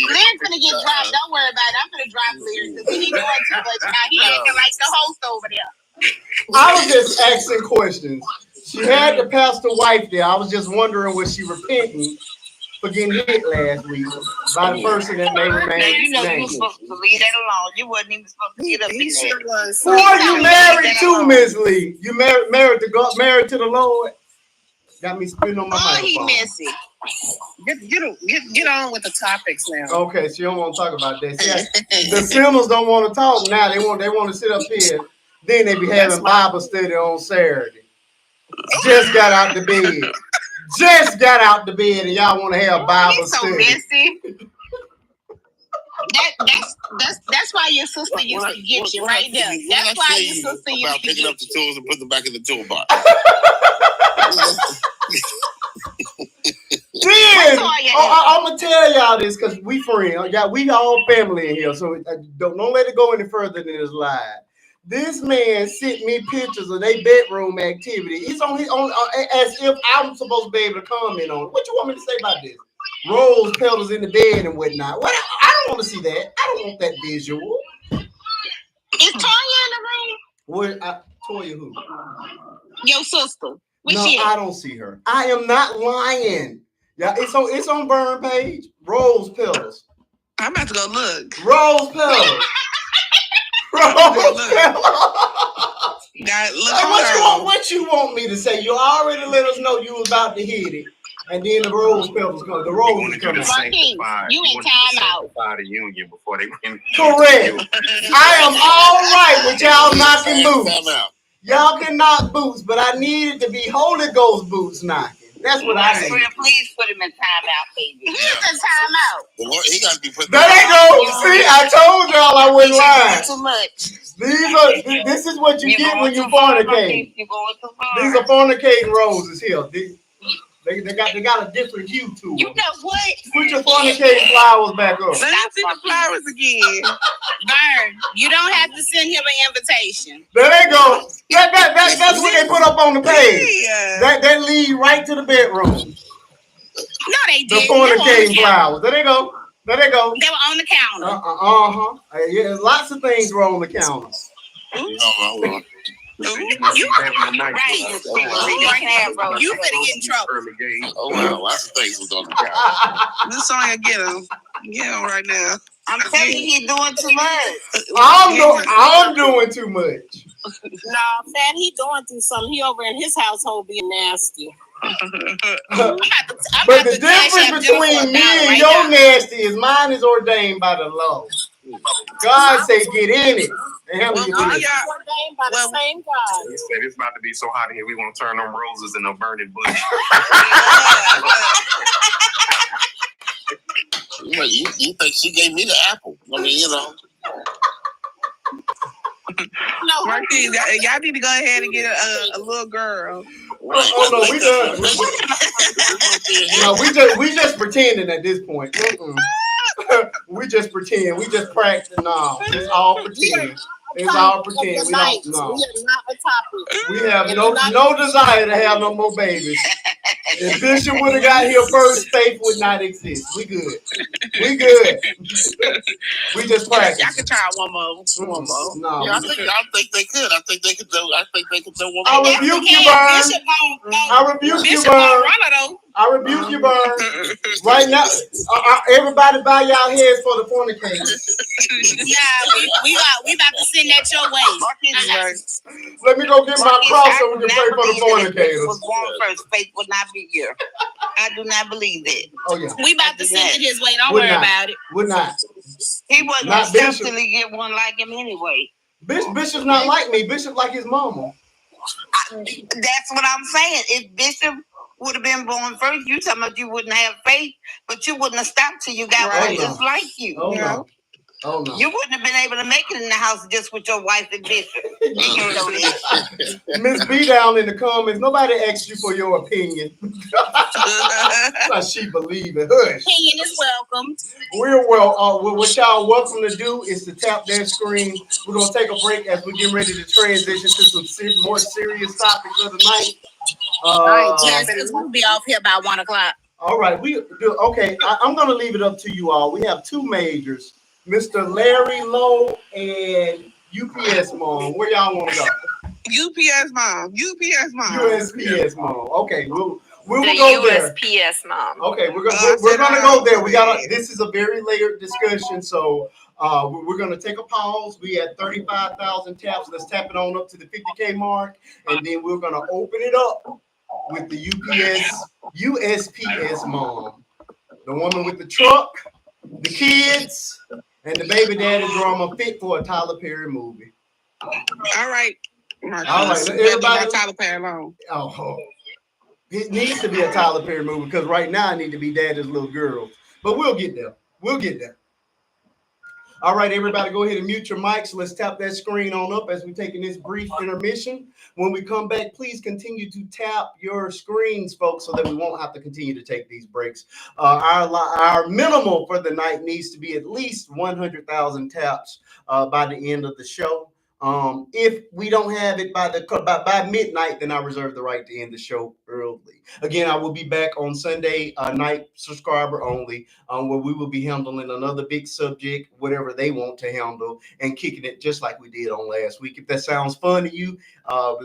Lynn's gonna get dropped. Don't worry about it. I'm gonna drop Lyric because he doing too much now. He acting like the host over there. I was just asking questions. She had the pastor wife there. I was just wondering, was she repenting for getting hit last week by the person that may remain named? You were supposed to leave that alone. You wasn't even supposed to get up in there. Who are you married to, Miss Lee? You married to God, married to the Lord? Got me spitting on my microphone. He messy. Get on with the topics now. Okay, so you don't want to talk about that. See, the Simmons don't want to talk now. They want to sit up here. Then they be having Bible study on Saturday. Just got out the bed. And y'all want to have Bible study. Messy. That's why your sister used to get you right there. That's why your sister used about to picking up the tools and putting them back in the toolbox. Then I'm gonna tell y'all this because we friends. We all family in here, so don't let it go any further than this live. This man sent me pictures of their bedroom activity. It's on his own, as if I'm supposed to be able to comment on it. What you want me to say about this? Rose petals in the bed and whatnot. What? I don't want to see that. I don't want that visual. Is Toya in the room? What? Toya who? Your sister. I don't see her. I am not lying. Yeah, it's on burn page. Rose petals. I'm about to go look. Rose petals. Rose petals. What you want me to say? You already let us know you was about to hit it. And then the rose petals come. The rose is coming. You in timeout. The union before they win. Correct. I am all right with y'all knocking boots. Y'all can knock boots, but I need it to be Holy Ghost boots knocking. That's what I need. Please put him in timeout, baby. He's in timeout. He got to be put. There they go. See, I told y'all I wouldn't lie. Too much. This is what you get when you fornicate. These are fornicating roses here. They got a different hue to them. You know what? Put your fornicating flowers back up. Let me see the flowers again. Vern, you don't have to send him an invitation. There they go. That's what they put up on the page. That lead right to the bedroom. No, they didn't. The fornicating flowers. There they go. There they go. They were on the counter. Yeah, lots of things were on the counter. You better get in trouble. Oh wow, lots of things was on the couch. This song get him right now. I'm telling you, he's doing too much. I'm doing too much. No, Fat, he going through something. He over in his household being nasty. But the difference between me and your nasty is mine is ordained by the law. God say get in it. And ordained by the same God. He said it's about to be so hot in here, we won't turn them roses in a burning bush. You think she gave me the apple? I mean, No, Marquise, y'all need to go ahead and get a little girl. Right. Oh no, we done. No, we just pretending at this point. We just pretend. We just practice. No, it's all pretend. It's all pretend. We don't. No. We have no desire to have no more babies. If Bishop would have got here first, faith would not exist. We good. We good. We just practice. Y'all can try one more. No. Yeah, I think they could. I think they could do one more. I rebuke you, Burn. I rebuke you, Burn. I rebuke you, Burn. Right now, everybody bow y'all heads for the fornicator. We about to send that your way. Let me go get my cross so we can pray for the fornicators. Was born first, faith would not be here. I do not believe that. Oh yeah. We about to send it his way. Don't worry about it. Would not. He wasn't acceptably get one like him anyway. Bishop's not like me. Bishop like his mama. That's what I'm saying. If Bishop would have been born first, you talking about you wouldn't have faith, but you wouldn't have stopped till you got one just like you. Oh no. Oh no. You wouldn't have been able to make it in the house just with your wife and Bishop. Miss B down in the comments. Nobody asked you for your opinion. She believe it. Hush. Opinion is welcome. We're what y'all welcome to do is to tap that screen. We're gonna take a break as we get ready to transition to some more serious topics of the night. Yes, because we'll be off here by 1 o'clock. All right, we do. Okay, I'm gonna leave it up to you all. We have two majors. Mr. Larry Lowe and UPS Mom. Where y'all want to go? UPS Mom. USPS Mom. Okay, we'll go there. USPS Mom. Okay, we're gonna go there. This is a very layered discussion, so we're gonna take a pause. We had 35,000 taps. Let's tap it on up to the 50K mark, and then we're gonna open it up with the USPS Mom, the woman with the truck, the kids. And the baby daddy drama fit for a Tyler Perry movie. All right. Everybody. Tyler Perry alone. Oh, it needs to be a Tyler Perry movie because right now I need to be daddy's little girl. But we'll get there. All right, everybody, go ahead and mute your mics. Let's tap that screen on up as we're taking this brief intermission. When we come back, please continue to tap your screens, folks, so that we won't have to continue to take these breaks. Our minimal for the night needs to be at least 100,000 taps by the end of the show. If we don't have it by midnight, then I reserve the right to end the show early. Again, I will be back on Sunday night, subscriber only, where we will be handling another big subject, whatever they want to handle, and kicking it just like we did on last week. If that sounds fun to you,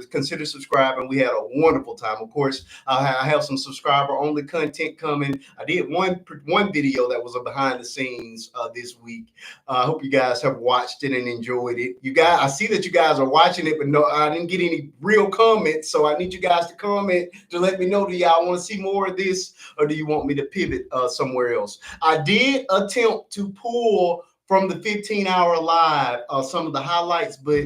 consider subscribing. We had a wonderful time. Of course, I have some subscriber only content coming. I did one video that was a behind the scenes this week. I hope you guys have watched it and enjoyed it. You guys, I see see that you guys are watching it, but no, I didn't get any real comments. So I need you guys to comment to let me know, do y'all want to see more of this, or do you want me to pivot somewhere else? I did attempt to pull from the 15-hour live some of the highlights, but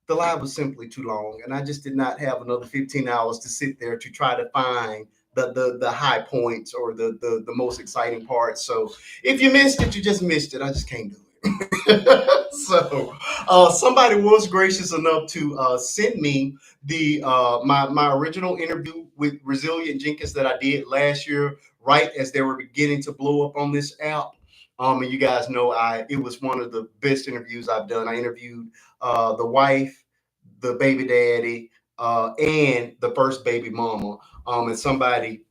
the live was simply too long, and I just did not have another 15 hours to sit there to try to find the high points or the most exciting parts. So if you missed it, you just missed it. I just can't do it. So somebody was gracious enough to send me the my original interview with Resilient Jenkins that I did last year, right as they were beginning to blow up on this app. And you guys know it was one of the best interviews I've done. I interviewed the wife, the baby daddy, and the first baby mama, and somebody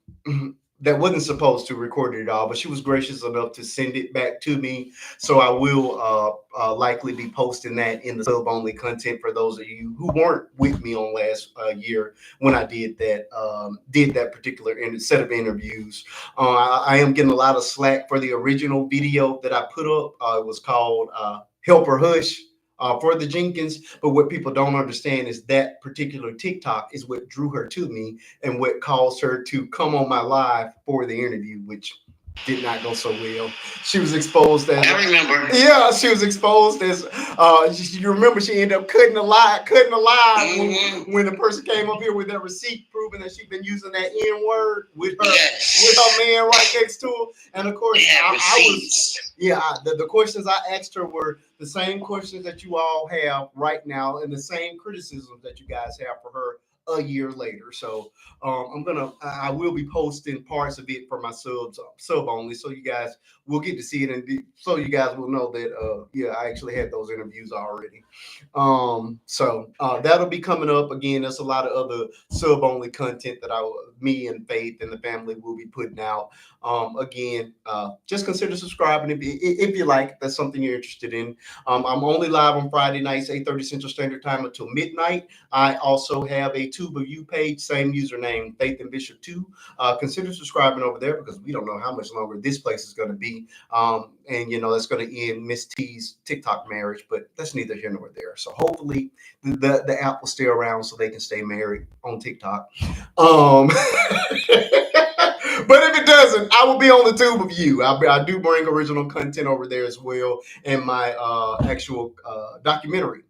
that wasn't supposed to record it all, but she was gracious enough to send it back to me. So I will likely be posting that in the sub only content for those of you who weren't with me on last year when I did that particular set of interviews. I am getting a lot of slack for the original video that I put up. It was called Help or Hush. For the Jenkins, but what people don't understand is that particular TikTok is what drew her to me and what caused her to come on my live for the interview, which did not go so well. She was exposed as she was exposed as you remember she ended up cutting the live when the person came up here with that receipt proving that she'd been using that N-word with her man right next to her. And of course the questions I asked her were the same questions that you all have right now and the same criticisms that you guys have for her a year later. So I will be posting parts of it for my sub only, so you guys will get to see it, and so you guys will know that I actually had those interviews already. So that'll be coming up again. There's a lot of other sub only content that me and Faith and the family will be putting out. Again, just consider subscribing if you like. If that's something you're interested in. I'm only live on Friday nights, 8:30 Central Standard Time until midnight. I also have a Tube of You page, same username, Faith and Bishop 2. Consider subscribing over there because we don't know how much longer this place is going to be. And that's going to end Miss T's TikTok marriage, but that's neither here nor there. So hopefully the app will stay around so they can stay married on TikTok. But if it doesn't, I will be on the Tube of You. I do bring original content over there as well, and my actual documentary,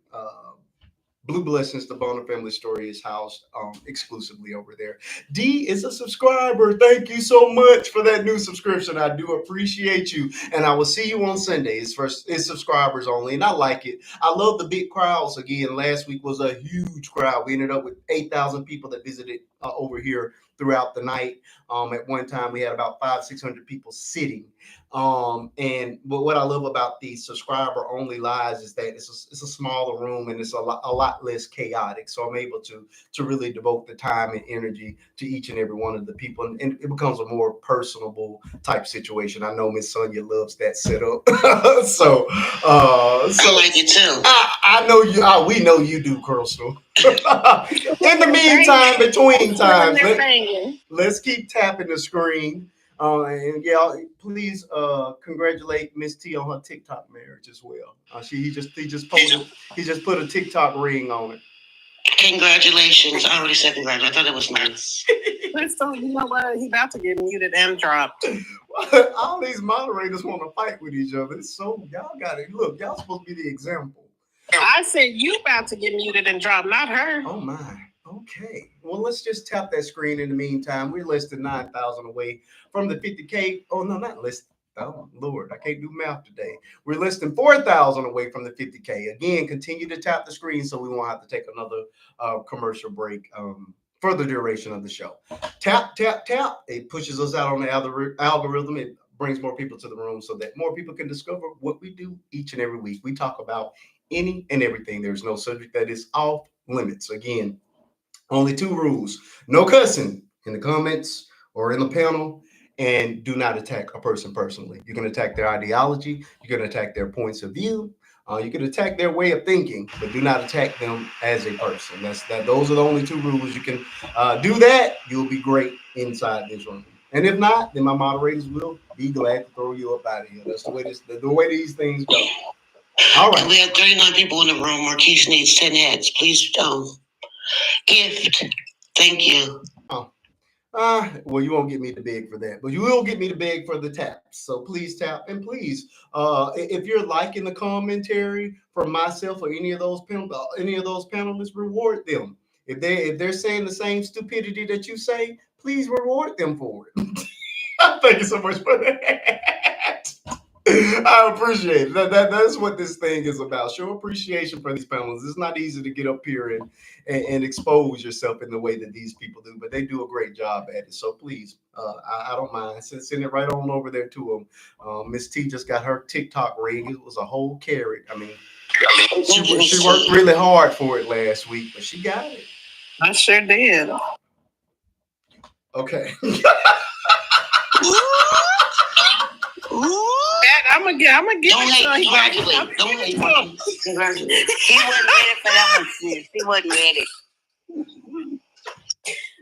Blue Blessings, the Bonner Family Story, is housed exclusively over there. D is a subscriber. Thank you so much for that new subscription. I do appreciate you. And I will see you on Sunday. It's subscribers only. And I like it. I love the big crowds. Again, last week was a huge crowd. We ended up with 8,000 people that visited over here throughout the night. At one time, we had about 500-600 people sitting. And what I love about these subscriber only lives is that it's a smaller room and it's a lot less chaotic. So I'm able to really devote the time and energy to each and every one of the people, and it becomes a more personable type situation. I know Miss Sonia loves that setup. so I like it too. I know you. We know you do, Crystal. In the meantime, between times, let's keep tapping the screen. And please congratulate Miss T on her TikTok marriage as well. He just put a TikTok ring on it. Congratulations! I already said congratulations. I thought it was nice. So you know what? He about to get muted and dropped. All these moderators want to fight with each other. So y'all got it. Look, y'all supposed to be the example. I said you about to get muted and dropped, not her. Oh my. Okay. Well, let's just tap that screen in the meantime. We're less than 9,000 away from the 50K. Oh, no, not less. Oh, Lord, I can't do math today. We're less than 4,000 away from the 50K. Again, continue to tap the screen so we won't have to take another commercial break for the duration of the show. Tap, tap, tap. It pushes us out on the algorithm. It brings more people to the room so that more people can discover what we do each and every week. We talk about any and everything. There's no subject that is off limits. Again, only 2 rules: no cussing in the comments or in the panel, and do not attack a person personally. You can attack their ideology, you can attack their points of view, you can attack their way of thinking, but do not attack them as a person. Those are the only 2 rules. You can do that, you'll be great inside this room. And if not, then my moderators will be glad to throw you up out of here. That's the way these things go. All right. And we have 39 people in the room. Marquise needs 10 heads. Please gift. Thank you. Oh. Well, you won't get me to beg for that, but you will get me to beg for the taps. So please tap, and please, if you're liking the commentary from myself or any of those panelists, reward them. If they're saying the same stupidity that you say, please reward them for it. Thank you so much for that. I appreciate it. That's what this thing is about. Show appreciation for these panelists. It's not easy to get up here and expose yourself in the way that these people do, but they do a great job at it. So please, I don't mind. Send it right on over there to them. Miss T just got her TikTok ring. It was a whole carrot. I mean, she worked really hard for it last week, but she got it. I sure did. Okay. I'm gonna get. Don't congratulate. Don't hate. Congratulate. He wasn't ready for that one, sis. He wasn't ready.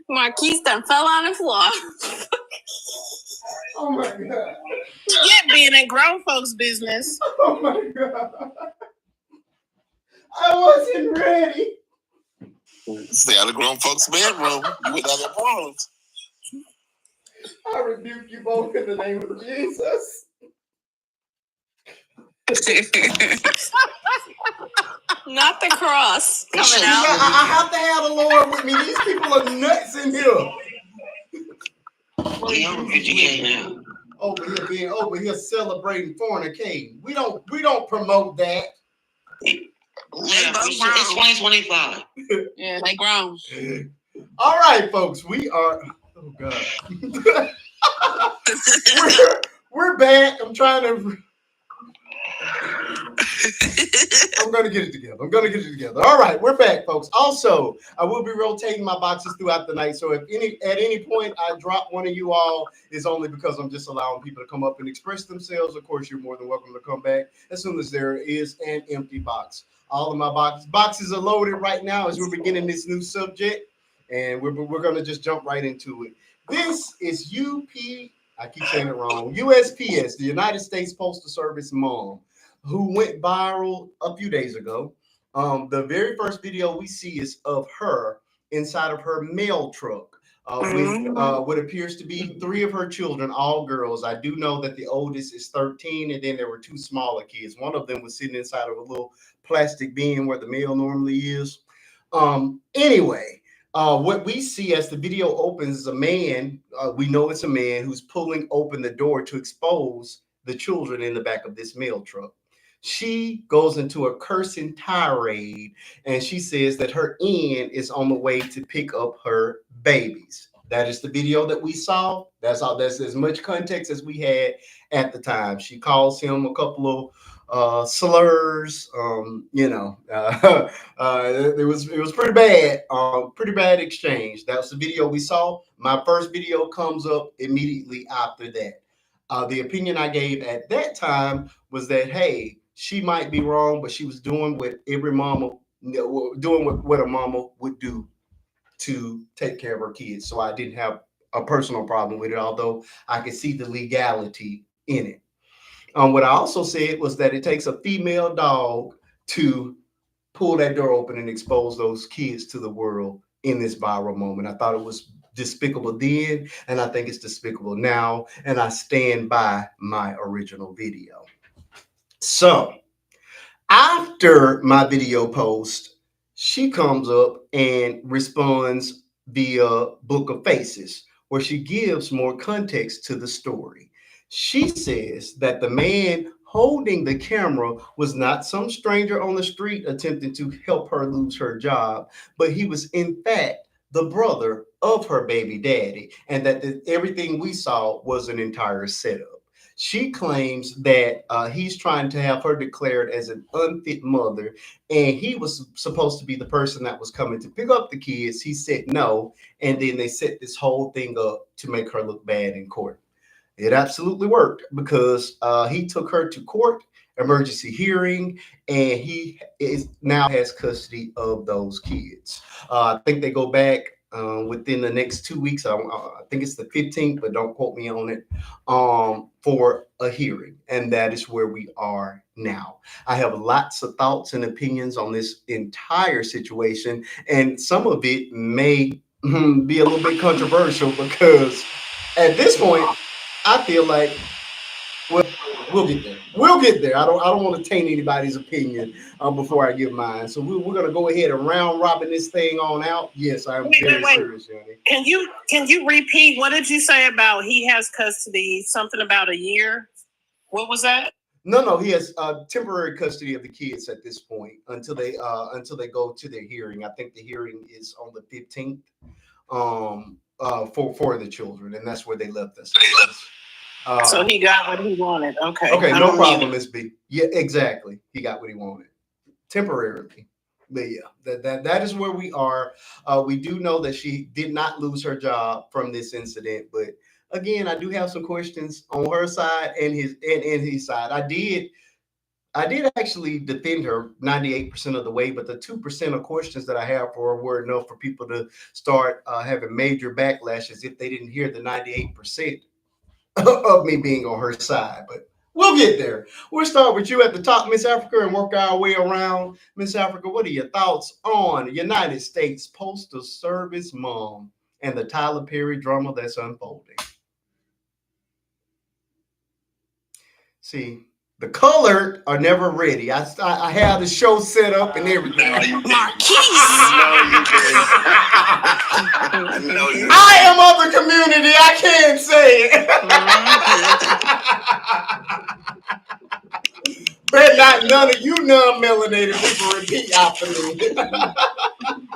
Marquise done fell on the floor. Oh my God. Yeah, being in grown folks' business. Oh my God. I wasn't ready. Stay out of grown folks' bedroom. You went out of problems. I rebuke you both in the name of Jesus. Not the cross coming out. out. I have to have the Lord with me. These people are nuts in here. Over here celebrating fornicating. We don't promote that. It's 2025. Yeah, they grown. All right, folks. We are. Oh God. we're back. I'm gonna get it together. All right, we're back, folks. Also, I will be rotating my boxes throughout the night. So if at any point I drop one of you all, it's only because I'm just allowing people to come up and express themselves. Of course, you're more than welcome to come back as soon as there is an empty box. All of my boxes are loaded right now as we're beginning this new subject, and we're gonna just jump right into it. This is I keep saying it wrong. USPS, the United States Postal Service mom, who went viral a few days ago. The very first video we see is of her inside of her mail truck with what appears to be 3 of her children, all girls. I do know that the oldest is 13, and then there were 2 smaller kids. One of them was sitting inside of a little plastic bin where the mail normally is. Anyway, what we see as the video opens is a man. We know it's a man who's pulling open the door to expose the children in the back of this mail truck. She goes into a cursing tirade, and she says that her end is on the way to pick up her babies. That is the video that we saw. That's as much context as we had at the time. She calls him a couple of slurs. It was pretty bad. Pretty bad exchange. That was the video we saw. My first video comes up immediately after that. The opinion I gave at that time was that, hey, she might be wrong, but she was doing what every mama, what a mama would do to take care of her kids. So I didn't have a personal problem with it, although I could see the legality in it. What I also said was that it takes a female dog to pull that door open and expose those kids to the world in this viral moment. I thought it was despicable then, and I think it's despicable now, and I stand by my original video. So after my video post, she comes up and responds via Book of Faces, where she gives more context to the story. She says that the man holding the camera was not some stranger on the street attempting to help her lose her job, but he was in fact the brother of her baby daddy, and that everything we saw was an entire setup. She claims that he's trying to have her declared as an unfit mother, and he was supposed to be the person that was coming to pick up the kids. He said no, and then they set this whole thing up to make her look bad in court. It absolutely worked because he took her to court, emergency hearing, and he now has custody of those kids. I think they go back within the next 2 weeks. I think it's the 15th, but don't quote me on it, for a hearing. And that is where we are now. I have lots of thoughts and opinions on this entire situation, and some of it may be a little bit controversial because at this point, I feel like, well, we'll get there. We'll get there. I don't want to taint anybody's opinion before I give mine. So we're gonna go ahead and round robin this thing on out. Yes, I'm very serious, Johnny. Can you repeat what did you say about he has custody? Something about a year. What was that? No, he has temporary custody of the kids at this point until they go to their hearing. I think the hearing is on the 15th for the children, and that's where they left us. So he got what he wanted. Okay. Okay, no problem, Miss B. Yeah, exactly. He got what he wanted temporarily. But yeah, that is where we are. We do know that she did not lose her job from this incident, but again, I do have some questions on her side and his side. I did actually defend her 98% of the way, but the 2% of questions that I have for her were enough for people to start having major backlashes if they didn't hear the 98% of me being on her side. But we'll get there. We'll start with you at the top, Miss Africa, and work our way around. Miss Africa, what are your thoughts on United States Postal Service mom and the Tyler Perry drama that's unfolding? See, the colored are never ready. I have the show set up and everything. No, you didn't. I am of the community. I can't say it. But not none of you non-melanated people repeat after me.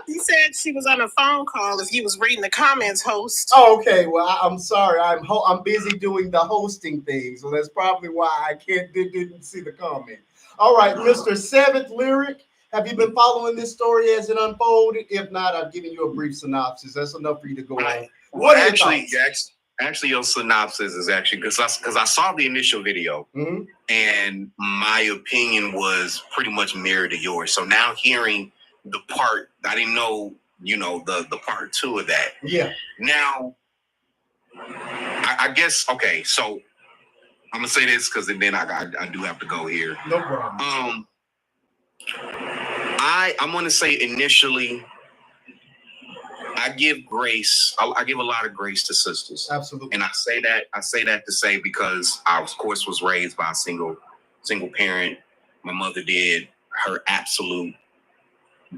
He said she was on a phone call if you was reading the comments, host. Oh, okay. Well, I'm sorry. I'm busy doing the hosting thing, so that's probably why I didn't see the comment. All right, Mr. Seventh Lyric, have you been following this story as it unfolded? If not, I've given you a brief synopsis. That's enough for you to go on. Well, actually, your synopsis is actually because I saw the initial video, and my opinion was pretty much mirrored to yours. So now hearing the part, I didn't know, the part 2 of that. Yeah. Now, I guess, okay, so I'm gonna say this because then I do have to go here. No problem. I'm gonna say initially, I give grace. I give a lot of grace to sisters. Absolutely. And I say that to say because I, of course, was raised by a single parent. My mother did her absolute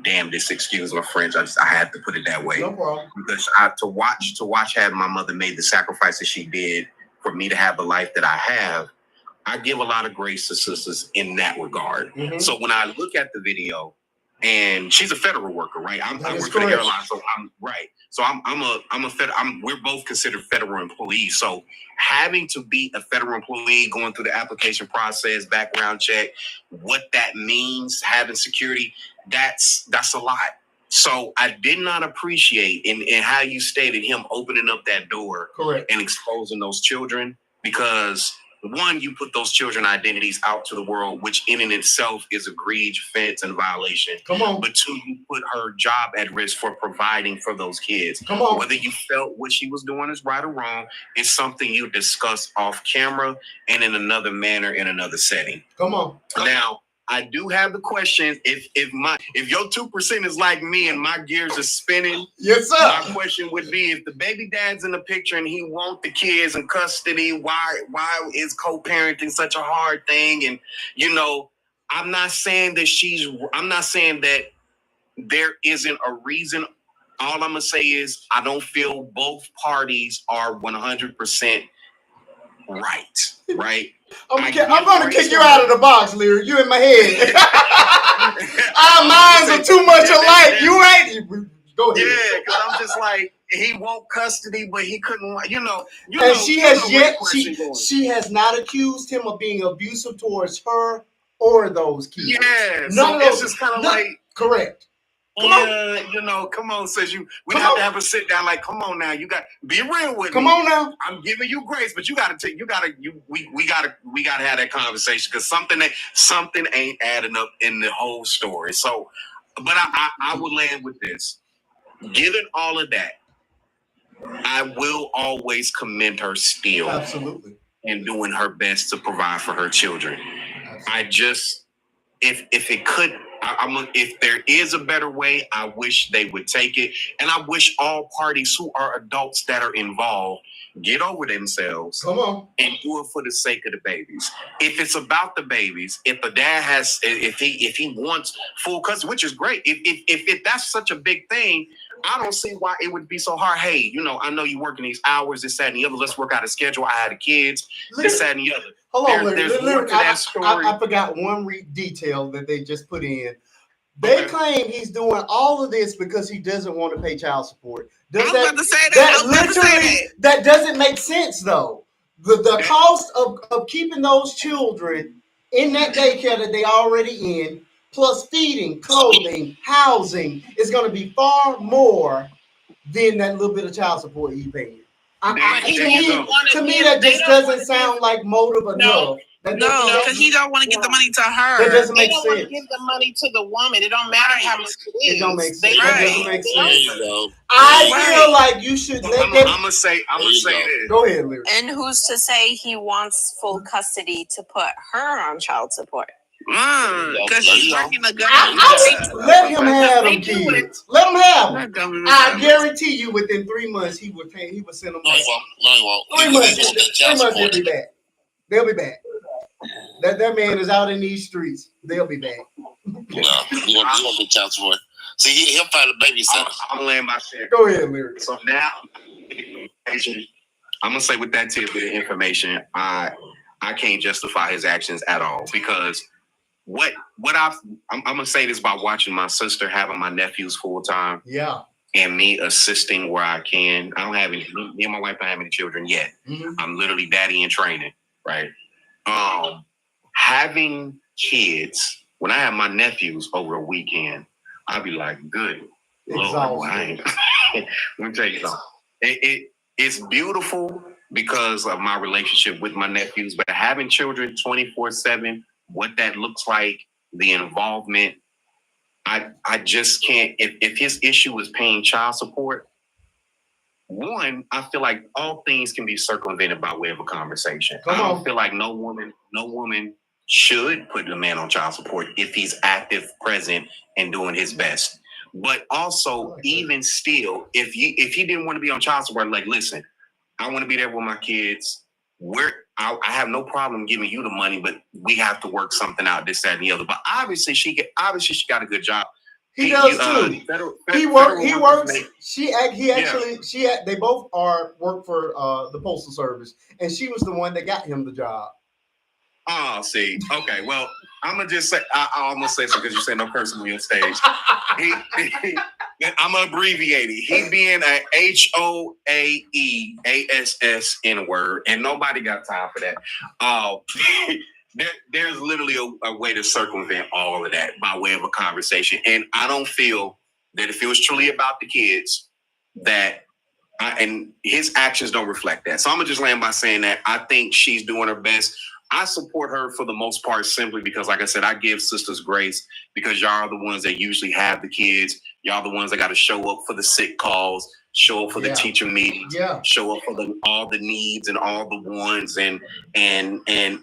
damnedest, excuse my French. I had to put it that way. No problem. Because to watch having my mother made the sacrifices she did for me to have the life that I have, I give a lot of grace to sisters in that regard. So when I look at the video, and she's a federal worker, right? I work for the airline, so I'm right. So we're both considered federal employees. So having to be a federal employee, going through the application process, background check, what that means, having security, that's a lot. So I did not appreciate in how you stated him opening up that door, correct, and exposing those children, because one, you put those children identities out to the world, which in and itself is a egregious offense and violation. Come on. But two, you put her job at risk for providing for those kids. Come on. Whether you felt what she was doing is right or wrong, it's something you discuss off camera and in another manner, in another setting. Come on. Now, I do have the question. If your 2% is like me and my gears are spinning, yes, sir. My question would be, if the baby dad's in the picture and he wants the kids in custody, why is co-parenting such a hard thing? And I'm not saying that there isn't a reason. All I'm gonna say is I don't feel both parties are 100% right. I'm going to kick you out of the box, Larry. You in my head. Our minds are too much alike. You ain't. Go ahead. Yeah, because I'm just like, he won't custody, but he couldn't, And she has not accused him of being abusive towards her or those kids. Yeah, so it's just kind of like. Correct. Come on, says you. We have to have a sit down. Like, come on now, you got be real with me. Come on now. I'm giving you grace, but we gotta have that conversation because something ain't adding up in the whole story. So, but I would land with this. given all of that, I will always commend her still. Absolutely. And doing her best to provide for her children. Absolutely. I just, if it could, if there is a better way, I wish they would take it. And I wish all parties who are adults that are involved get over themselves. Come on. And do it for the sake of the babies. If it's about the babies, if the dad has, if he wants full custody, which is great. If that's such a big thing, I don't see why it would be so hard. Hey, I know you working these hours, this, that, and the other. Let's work out a schedule. I had the kids, this, that, and the other. Hold on, there's more to that story. I forgot one detail that they just put in. They claim he's doing all of this because he doesn't want to pay child support. That doesn't make sense, though. The cost of keeping those children in that daycare that they already in, plus feeding, clothing, housing, is going to be far more than that little bit of child support he paid. To me, that just doesn't sound like motive enough. No, because he don't want to give the money to her. That doesn't make sense. They don't want to give the money to the woman. It don't matter how much it is. It don't make sense. That doesn't make sense. I feel like you should let them. I'm gonna say this. Go ahead, Larry. And who's to say he wants full custody to put her on child support? Because she's working a good. Let him have them kids. Let him have them. I guarantee you, within 3 months, he would send them back. No, 3 months. 3 months, they'll be back. They'll be back. That man is out in these streets. They'll be back. No, you won't get child support. See, he'll find a babysitter. I'm laying my shit. Go ahead, Larry. So now, I'm gonna say with that tidbit of information, I can't justify his actions at all because I'm gonna say this by watching my sister having my nephews full time. Yeah. And me assisting where I can. I don't have any. Me and my wife don't have any children yet. Mm-hmm. I'm literally daddy in training, right? Having kids, when I have my nephews over a weekend, I'll be like, good. Lord, let me tell you something. It's beautiful because of my relationship with my nephews, but having children 24/7, what that looks like, the involvement, I just can't. If his issue is paying child support, one, I feel like all things can be circumvented by way of a conversation. I don't feel like no woman should put the man on child support if he's active, present, and doing his best. But also, even still, if he didn't want to be on child support, like, listen, I want to be there with my kids. I have no problem giving you the money, but we have to work something out, this, that, and the other. But obviously, she got a good job. He does too. He works. They both work for the Postal Service, and she was the one that got him the job. Oh, see, okay. Well, I'm gonna just say I almost say so because you said no cursing on your stage. I'm gonna abbreviate it. He being a HOAEASS N-word, and nobody got time for that. There's literally a way to circumvent all of that by way of a conversation. And I don't feel that if it was truly about the kids, and his actions don't reflect that. So I'm going to just land by saying that I think she's doing her best. I support her for the most part simply because, like I said, I give sisters grace because y'all are the ones that usually have the kids. Y'all the ones that got to show up for the sick calls, show up for the teacher meetings, show up for all the needs and all the wants and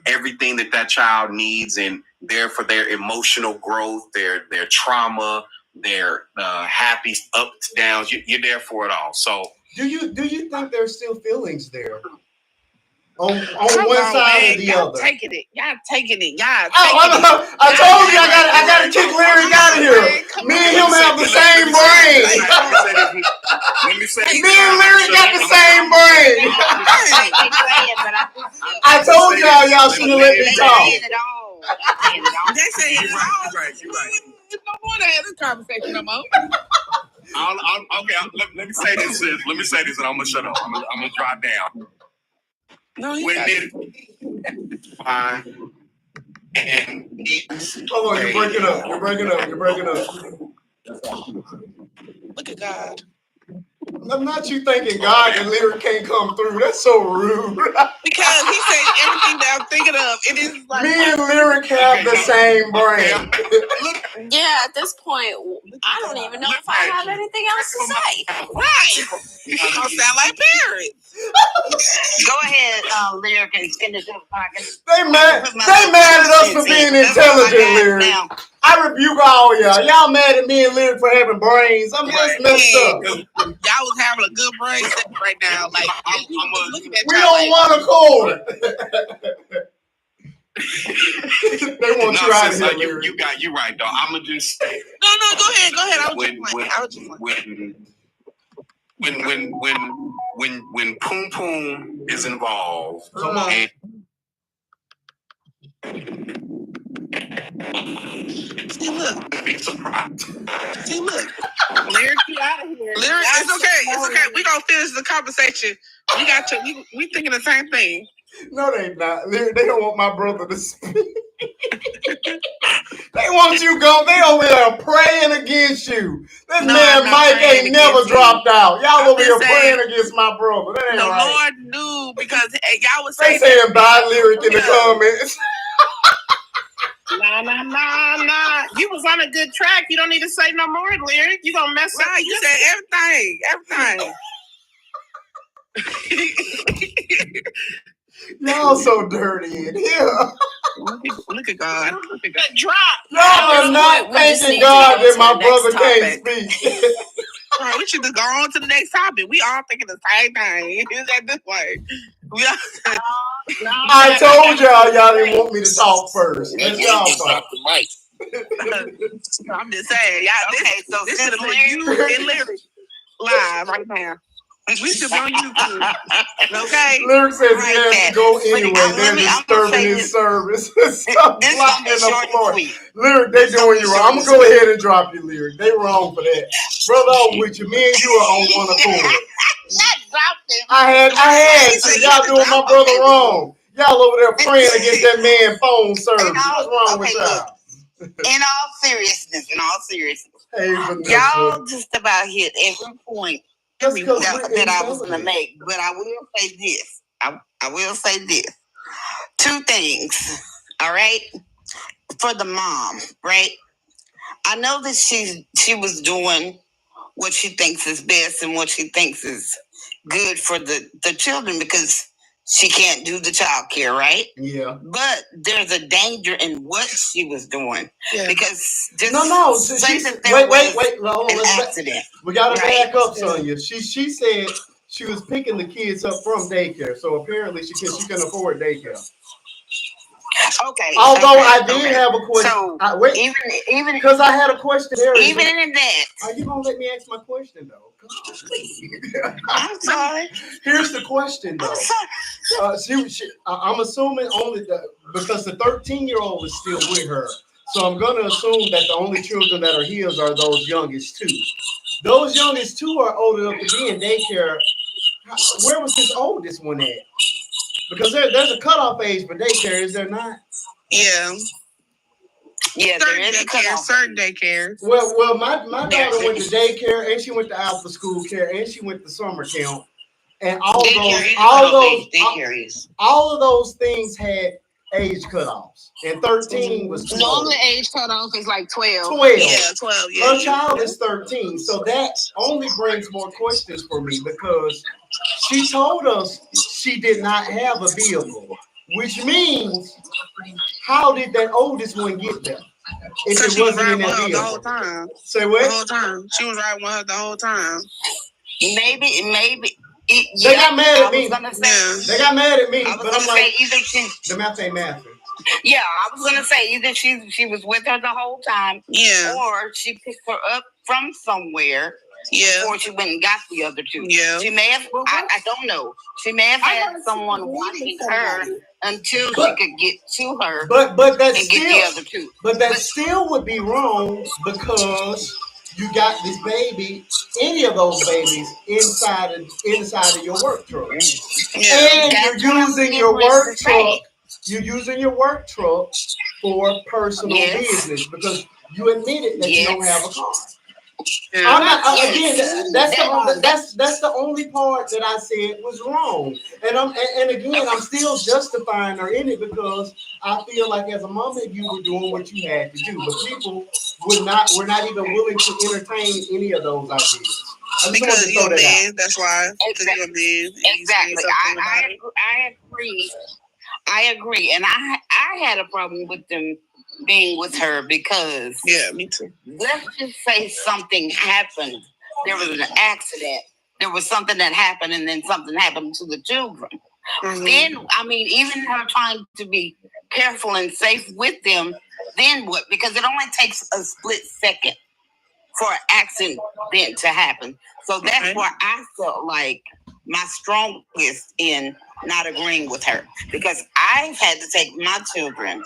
everything that child needs, and there for their emotional growth, their trauma, their happy ups, downs. You're there for it all. So do you think there's still feelings there? On one side or the other. Y'all taking it. I told you I gotta kick Larry out of here. Me and him have the same brain. Me and Larry got the same brain. I told y'all shouldn't have let me talk. They say it's wrong. You're right. You don't want to have this conversation no more. Let me say this, sis. Let me say this, and I'm gonna shut up. I'm gonna drive down. No, when did fine. And hold on, you're breaking up. You're breaking up. Look at God. I'm not you thinking God and Lyric can't come through. That's so rude. Because he said everything that I'm thinking of. It is like me and Lyric have the same brain. Yeah, at this point, I don't even know if I have anything else to say. Right. You don't sound like parents. Go ahead, Lyric, and finish up talking. They mad at us for being intelligent, Lyric. Now. I rebuke all y'all. Y'all mad at me and Lyric for having brains. I'm just messed up. Y'all was having a good brain right now. Like I'm looking at we on one accord. They want you out of here. You got you right, though. I'ma just No, go ahead. I when Poom Poom is involved, See, look. Be surprised. See, look. Lyric, you out of here. Lyric, it's okay. We gonna finish the conversation. We got you. We thinking the same thing. No, they not. Lyric, they don't want my brother to speak. They want you go. They over there praying against you. This man Mike ain't never dropped out. Y'all over here praying against my brother. That ain't right. Lord knew because y'all was saying bad Lyric in the comments. Nah. You was on a good track. You don't need to say no more, Lyric. You gonna mess up. You said everything. Y'all so dirty in here. Look at God. Drop. Y'all are not thanking God that my brother can't speak. Right, we should just go on to the next topic. We all thinking the same thing. Is that this way? I told y'all didn't want me to talk first. Let's y'all talk. I'm just saying, y'all. So this is you and Lyric live right now. We should be on YouTube. Okay. Lyric says he has to go anyway. They're disturbing his service. Stop blocking the floor. Lyric, they doing you wrong. I'm gonna go ahead and drop you, Lyric. They wrong for that. Brother, I'm with you. Me and you are on one accord. I had to. Y'all doing my brother wrong. Y'all over there praying against that man phone service. What's wrong with y'all? In all seriousness, y'all just about hit every point that I was going to make. But I will say this. I will say this. Two things, all right? For the mom, right? I know that she was doing what she thinks is best and what she thinks is good for the children because she can't do the child care, right? Yeah. But there's a danger in what she was doing. Yeah. Because wait, hold on, an accident. We gotta back up, Sonia. She said she was picking the kids up from daycare, so apparently she can afford daycare. Okay. Although I did have a question. So even because I had a question there. Even in that. Are you gonna let me ask my question though? I'm sorry. Here's the question though. I'm assuming only because the 13-year-old is still with her. So I'm gonna assume that the only children that are his are those youngest two. Those youngest two are old enough to be in daycare. Where was this oldest one at? Because there's a cutoff age for daycare, is there not? Yeah. Yeah, there is certain daycare. Well, my daughter went to daycare and she went to after school care and she went to summer camp. And all of those things had age cutoffs. And 13 was 12. Normally age cutoff is like 12. 12. Yeah, 12. Yeah. Her child is 13. So that only brings more questions for me because she told us she did not have a vehicle, which means how did that oldest one get there? If it wasn't in that vehicle. The whole time. Say what? The whole time. She was riding with her the whole time. Maybe. They got mad at me. They got mad at me. I was gonna say either she. The math ain't math. Yeah, I was gonna say either she was with her the whole time. Yeah. Or she picked her up from somewhere. Yeah. Or she went and got the other two. Yeah. She may have. I don't know. She may have had someone watching her until she could get to her. But that's still. Get the other two. But that still would be wrong because you got this baby, any of those babies, inside of your work truck, and you're using your work truck. You're using your work truck for personal business because you admitted that you don't have a car. I'm not, again, that's the only part that I said was wrong. And again, I'm still justifying her in it because I feel like as a mama, you were doing what you had to do, but people were not even willing to entertain any of those ideas. Because you're a man, that's why. Because you're a man. Exactly. I agree. I agree. And I had a problem with them being with her because me too. Let's just say something happened. There was an accident. There was something that happened, and then something happened to the children. Mm-hmm. Then, I mean, even her trying to be careful and safe with them, then what? Because it only takes a split second for an accident to happen. So that's why I felt like my strongest in not agreeing with her, because I've had to take my children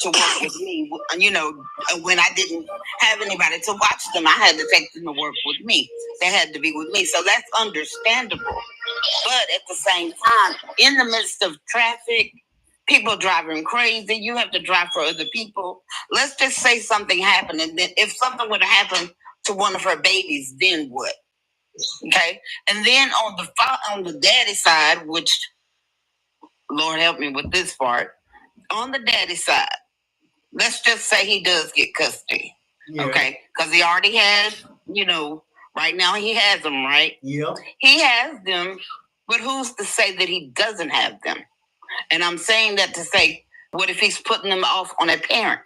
to work with me. You know, when I didn't have anybody to watch them, I had to take them to work with me. They had to be with me. So that's understandable. But at the same time, in the midst of traffic, people driving crazy, you have to drive for other people. Let's just say something happened, and then if something would have happened to one of her babies, then what? Okay, and then on the daddy side, which Lord help me with this part, on the daddy side, let's just say he does get custody, okay, because he already has, you know, right now he has them, right? Yep, he has them, but who's to say that he doesn't have them? And I'm saying that to say, what if he's putting them off on a parent?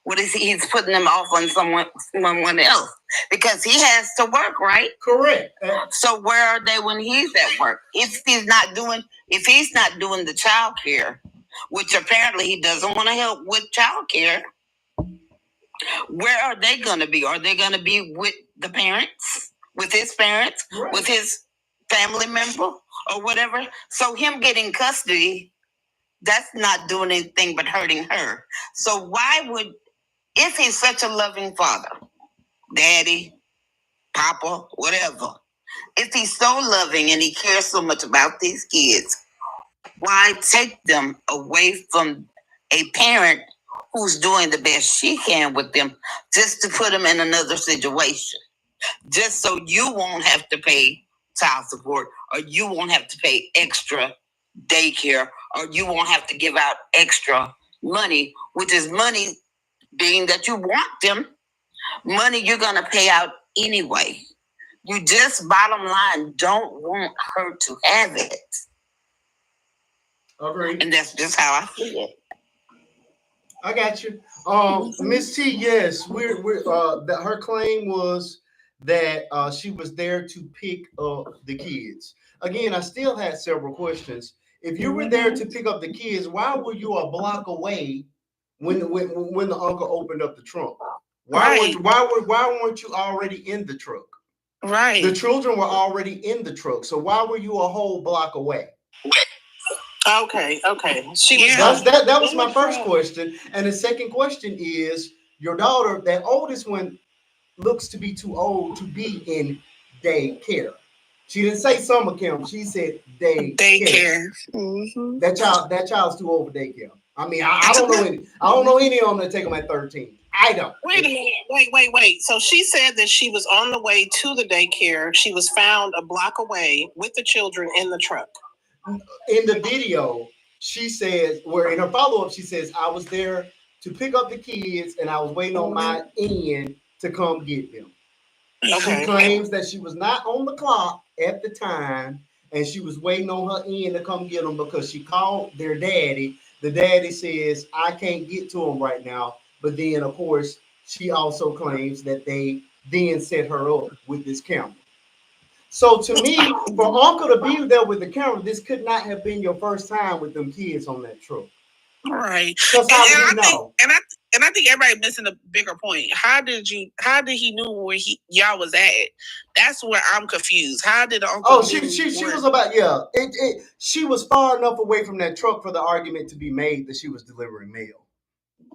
What if he's putting them off on someone else? Because he has to work, right? Correct. So where are they when he's at work? If he's not doing the child care, which apparently he doesn't want to help with child care, where are they going to be? Are they going to be with the parents, with his parents, right, with his family member or whatever? So him getting custody, that's not doing anything but hurting her. So why would, if he's such a loving father, daddy, papa, whatever, if he's so loving and he cares so much about these kids, why take them away from a parent who's doing the best she can with them just to put them in another situation? Just so you won't have to pay child support, or you won't have to pay extra daycare, or you won't have to give out extra money, which is money, being that you want them, money you're going to pay out anyway. You just, bottom line, don't want her to have it. Agreed. And that's just how I see it. I got you. Miss T, yes, we're that her claim was that she was there to pick up the kids. Again, I still had several questions. If you were there to pick up the kids, why were you a block away when the uncle opened up the trunk? Why weren't you already in the truck? Right. The children were already in the truck, so why were you a whole block away? Okay. That was my first question. And the second question is, your daughter, that oldest one, looks to be too old to be in daycare. She didn't say summer camp. She said daycare. Mm-hmm. That child's too old for daycare. I mean, I don't know any. I don't know any of them that take them at 13. I don't. Wait a minute. Wait. So she said that she was on the way to the daycare. She was found a block away with the children in the truck. In the video, she says, where in her follow-up, she says, I was there to pick up the kids and I was waiting on my end to come get them. Okay. She claims that she was not on the clock at the time and she was waiting on her end to come get them because she called their daddy. The daddy says, I can't get to them right now. But then, of course, she also claims that they then set her up with this camera. So to me, for Uncle to be there with the camera, this could not have been your first time with them kids on that truck. Right. Because I think everybody missing a bigger point. How did he know where y'all was at? That's where I'm confused. How did the uncle? Oh, she was about she was far enough away from that truck for the argument to be made that she was delivering mail.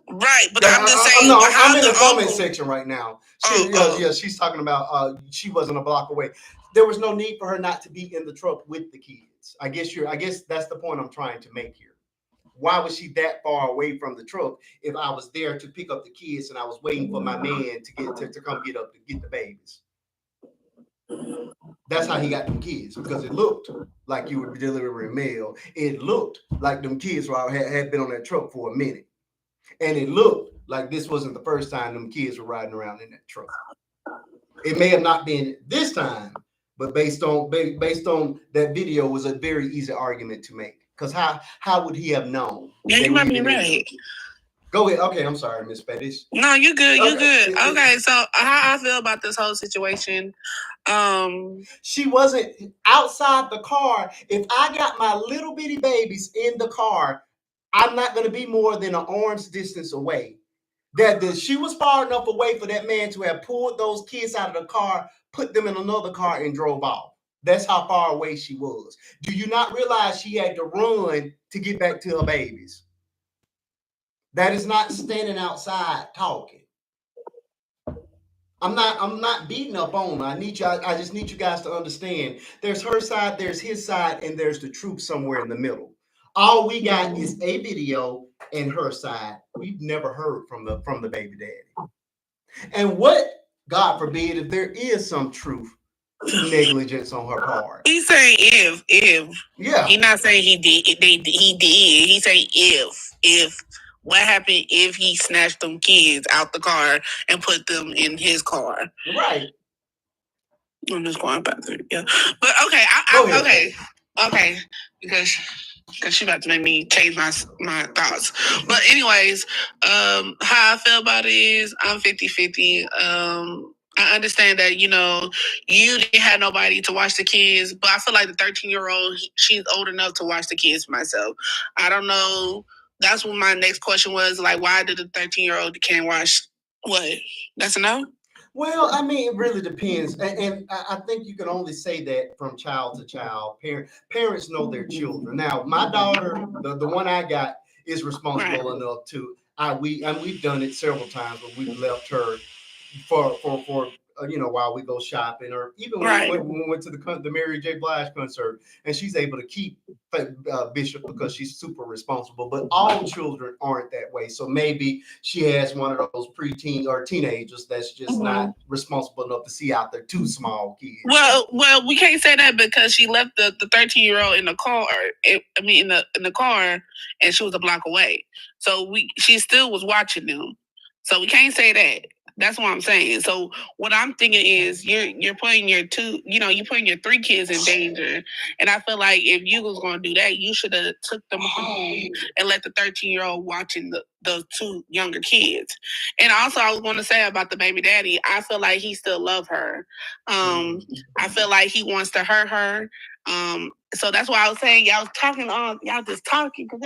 Right, but I'm just saying. No, I'm in the comment section right now. She's talking about she wasn't a block away. There was no need for her not to be in the truck with the kids. I guess that's the point I'm trying to make here. why was she that far away from the truck if I was there to pick up the kids and I was waiting for my man to come get the babies? That's how he got them kids, because it looked like you were delivering mail. It looked like them kids had been on that truck for a minute. And it looked like this wasn't the first time them kids were riding around in that truck. It may have not been this time, but based on that video was a very easy argument to make. Because how would he have known? Yeah, you might be right. Go ahead. Okay, I'm sorry, Miss Fetish. No, you good. You good. Okay, so how I feel about this whole situation. She wasn't outside the car. If I got my little bitty babies in the car, I'm not going to be more than an arm's distance away. That she was far enough away for that man to have pulled those kids out of the car, put them in another car, and drove off. That's how far away she was. Do you not realize she had to run to get back to her babies? That is not standing outside talking. I'm not beating up on her. I just need you guys to understand. There's her side, there's his side, and there's the truth somewhere in the middle. All we got is a video and her side. We've never heard from the baby daddy. And what, God forbid, if there is some truth to negligence on her part? He's saying if. Yeah. He's not saying he did. He did. He's saying if. What happened if he snatched them kids out the car and put them in his car? Right. I'm just going back there. Yeah. But okay. Okay. Because she about to make me change my thoughts. But anyways, how I feel about it is I'm 50-50. I understand that, you didn't have nobody to watch the kids, but I feel like the 13-year-old, she's old enough to watch the kids myself. I don't know. That's what my next question was, like, why did the 13-year-old can't watch what? That's a no? Well, I mean, it really depends. And I think you can only say that from child to child. Parents know their children. Now, my daughter, the one I got, is responsible enough to, we've done it several times where we've left her for while we go shopping, or even when we went to the Mary J. Blige concert, and she's able to keep Bishop because she's super responsible. But all children aren't that way. So maybe she has one of those preteen or teenagers that's just not responsible enough to see out their two small kids. Well, we can't say that because she left the 13-year-old in the car. In the car, and she was a block away. So she still was watching them. So we can't say that. That's what I'm saying. So what I'm thinking is you're putting you're putting your 3 kids in danger. And I feel like if you was going to do that, you should have took them home and let the 13-year-old watching those 2 younger kids. And also I was going to say about the baby daddy, I feel like he still loves her. I feel like he wants to hurt her. So that's why I was saying y'all just talking because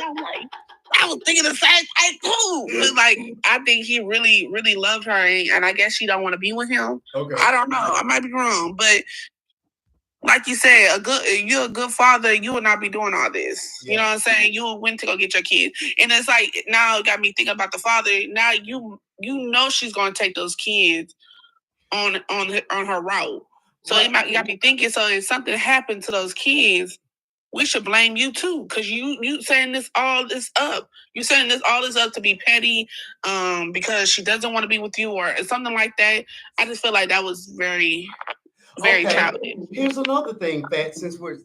I was thinking the same thing too. But I think he really, really loved her, and I guess she don't want to be with him. Okay. I don't know. I might be wrong, but like you said, you're a good father. You would not be doing all this. Yeah. You know what I'm saying? You went to go get your kids, and it's now it got me thinking about the father. Now you she's gonna take those kids on her route. So it got me thinking. So if something happened to those kids, we should blame you too, because you saying all this up. You saying all this up to be petty, because she doesn't want to be with you or something like that. I just feel like that was very, very childish. Here's another thing, Fat.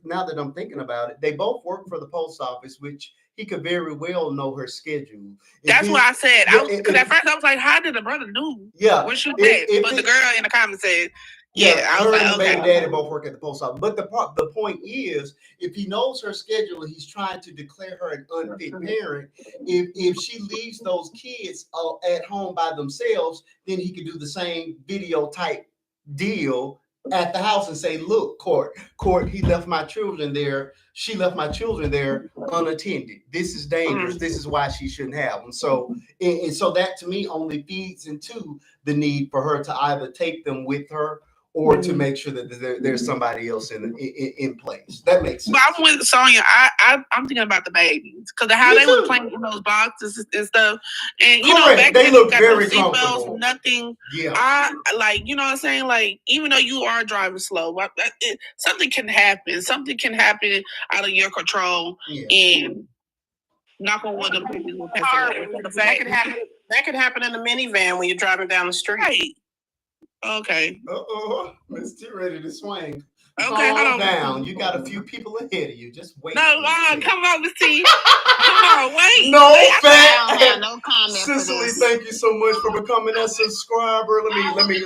Now that I'm thinking about it, they both work for the post office, which he could very well know her schedule. That's what I said. Because at first I was like, how did the brother know? Yeah, what she did? But the girl in the comments said. Yeah, her and the baby daddy both work at the post office. But the point is, if he knows her schedule, he's trying to declare her an unfit parent. If she leaves those kids at home by themselves, then he could do the same video type deal at the house and say, look, court, he left my children there. She left my children there unattended. This is dangerous. This is why she shouldn't have them. So, and so that to me only feeds into the need for her to either take them with her or to make sure that there's somebody else in place. That makes sense. But I'm with Sonya. I'm thinking about the babies because how they were playing in those boxes and stuff. And back they then, look very comfortable. Nothing. Yeah. You know what I'm saying? Even though you are driving slow, something can happen. Something can happen out of your control. Yeah. knock on wood, them people will pass Or away. that could happen. That could happen in a minivan when you're driving down the street. Right. Okay. Miss T ready to swing. Okay, hold Calm on. down. You got a few people ahead of you. Just wait. No, come on, Miss T. Come on, wait. No, wait, fat. No comment. Cicely, thank you so much for becoming a subscriber. Let me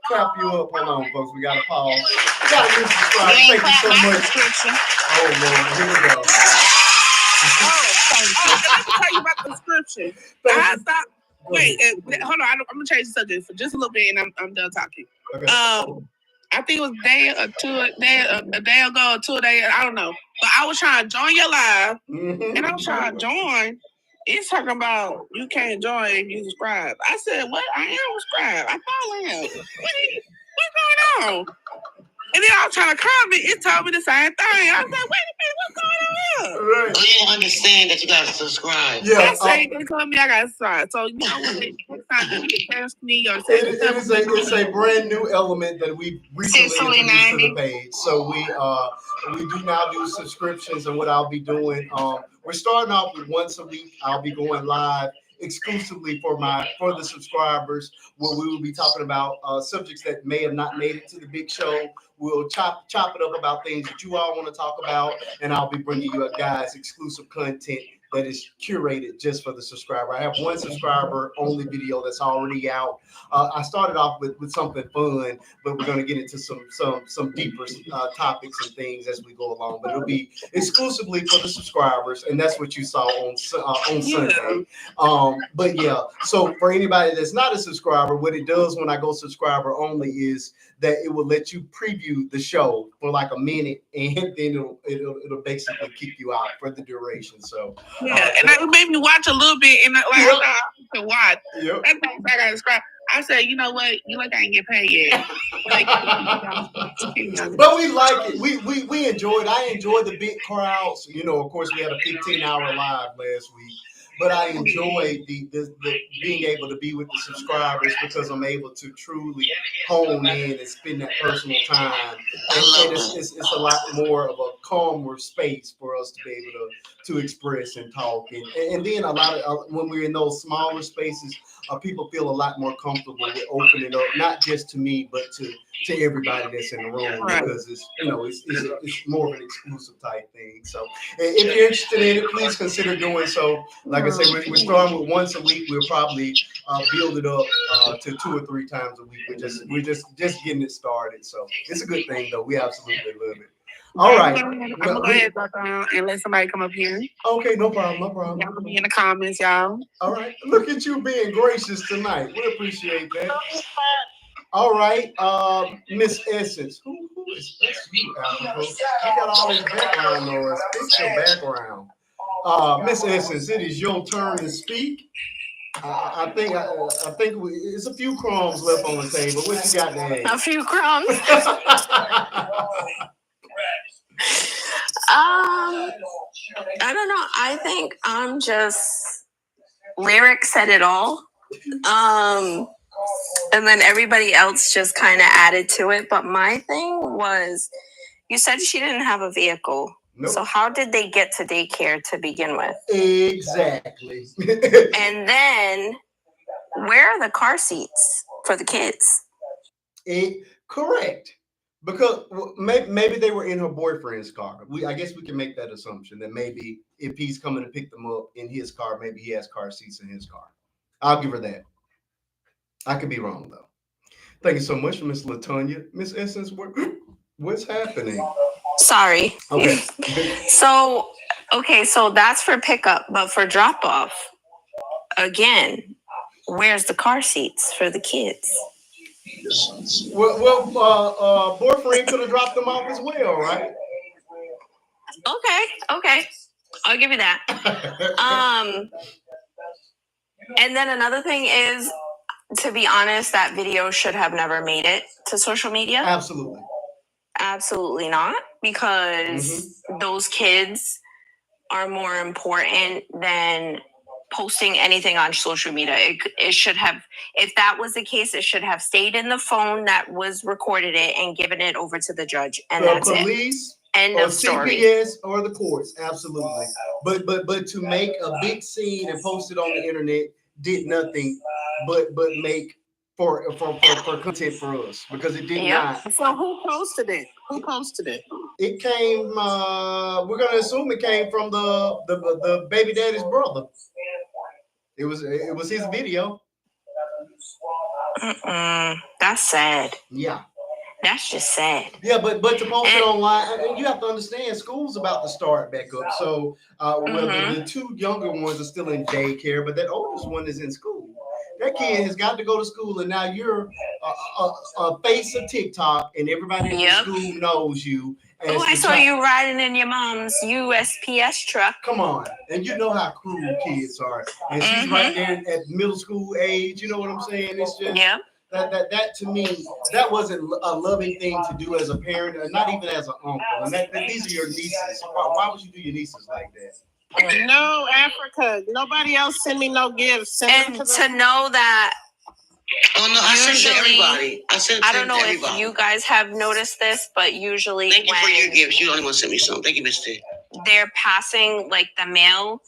clap you up. Hold on, folks. We gotta pause. We got a new subscriber. Thank you so much. Oh Lord, here we go. Let me tell you about the subscription. I thought. Wait, hold on. I'm gonna change the subject for just a little bit, and I'm done talking. Okay. I think it was a day ago or 2 days. I don't know. But I was trying to join your live, and I was trying to join. It's talking about you can't join if you subscribe. I said, "What? I am subscribed. I follow him. What's going on?" And then I was trying to comment. It told me the same thing. I was like, "Wait a minute, what's going on here?" Right. I didn't understand that you gotta subscribe. Yeah. I say they told me I got to subscribe. So you know what? Next time you can ask me or say It's a brand new element that we recently introduced to the page. So we do now do subscriptions, and what I'll be doing, we're starting off with once a week. I'll be going live exclusively for the subscribers, where we will be talking about subjects that may have not made it to the big show. We'll chop it up about things that you all want to talk about, and I'll be bringing you guys exclusive content that is curated just for the subscriber. I have one subscriber only video that's already out. I started off with something fun, but we're going to get into some deeper topics and things as we go along. But it'll be exclusively for the subscribers, and that's what you saw on Sunday. But yeah, so for anybody that's not a subscriber, what it does when I go subscriber only is that it will let you preview the show for like a minute, and then it'll basically kick you out for the duration. So yeah, and it made me watch a little bit, and like I thought I could watch. Yep. That's why I got subscribe. I said, you know what? You like I ain't get paid yet. But we like it. We enjoyed. I enjoyed the big crowds. You know, of course, we had a 15-hour live last week. But I enjoy the being able to be with the subscribers, because I'm able to truly hone in and spend that personal time. And it's a lot more of a calmer space for us to be able to express and talk. And then a lot of when we're in those smaller spaces, people feel a lot more comfortable with opening up, not just to me, but to everybody that's in the room, because it's more of an exclusive type thing. So if you're interested in it, please consider doing so. Like I say, we're starting with once a week. We'll probably build it up to 2 or 3 times a week. We're just getting it started. So it's a good thing, though. We absolutely love it. All right. I'm gonna go ahead and let somebody come up here. Okay, no problem. Y'all can be in the comments, y'all. All right. Look at you being gracious tonight. We appreciate that. All right, Miss Essence. Who is that's you, Alpha? You got all this background noise. Fix your background. Miss Essence, it is your turn to speak. I think it's a few crumbs left on the table. What you got there? A few crumbs. I don't know. I think I'm just Lyric said it all. And then everybody else just kind of added to it. But my thing was, you said she didn't have a vehicle. Nope. So how did they get to daycare to begin with? Exactly. And then where are the car seats for the kids? Correct. Because maybe they were in her boyfriend's car. I guess we can make that assumption that maybe if he's coming to pick them up in his car, maybe he has car seats in his car. I'll give her that. I could be wrong, though. Thank you so much, Miss LaTonya. Miss Essence, what's happening? Sorry. Okay. So that's for pickup, but for drop off, again, where's the car seats for the kids? Well, boyfriend could have dropped them off as well, right? Okay. I'll give you that. And then another thing is, to be honest, that video should have never made it to social media. Absolutely not, because those kids are more important than posting anything on social media. It should have, if that was the case, it should have stayed in the phone that was recorded it and given it over to the judge. And that's police? End of story. CPS or the courts, absolutely. But to make a big scene and post it on the internet did nothing but make for content for us, because it did not. So who posted it? Who posted it? It came. We're gonna assume it came from the baby daddy's brother. It was his video. That's sad. Yeah. That's just sad. Yeah, but to post it online, and you have to understand, school's about to start back up. So, the two younger ones are still in daycare, but that oldest one is in school. That kid has got to go to school, and now you're a face of TikTok, and everybody in the school knows you. Oh, I saw you riding in your mom's USPS truck. Come on, and you know how cruel kids are, and she's right there at middle school age. You know what I'm saying? It's just that to me, that wasn't a loving thing to do as a parent, and not even as an uncle. And these are your nieces. Why would you do your nieces like that? No, Africa. Nobody else send me no gifts. And to know that. Oh no, I sent to everybody. I don't know if you guys have noticed this, but usually thank you for your gifts. You only want to send me some. Thank you, Mister. They're passing like the mail.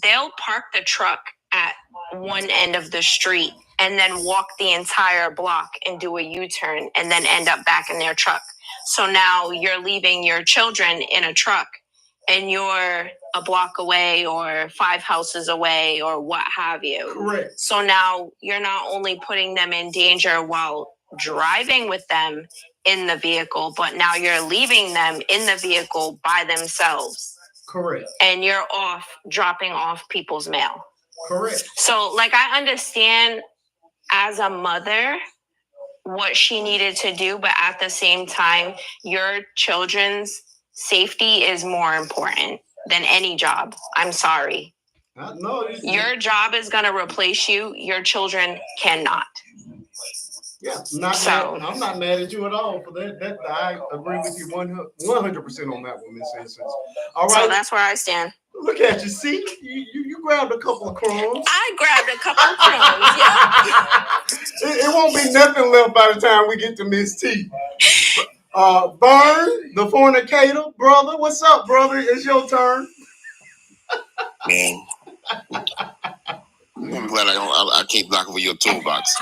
They'll park the truck at one end of the street and then walk the entire block and do a U-turn and then end up back in their truck. So now you're leaving your children in a truck and you're a block away or 5 houses away or what have you. Correct. So now you're not only putting them in danger while driving with them in the vehicle, but now you're leaving them in the vehicle by themselves. Correct. And you're dropping off people's mail. Correct. So like I understand as a mother what she needed to do, but at the same time, your children's safety is more important than any job. I'm sorry. No, your job is going to replace you. Your children cannot. Yeah, I'm not mad at you at all for that. I agree with you 100% on that one, Miss Essence. All right. So that's where I stand. Look at you. See, you grabbed a couple of crumbs. I grabbed a couple of crumbs, yeah. It won't be nothing left by the time we get to Miss T. Burn, the fornicator, brother. What's up, brother? It's your turn. Man. I'm glad I can't knock over your toolbox.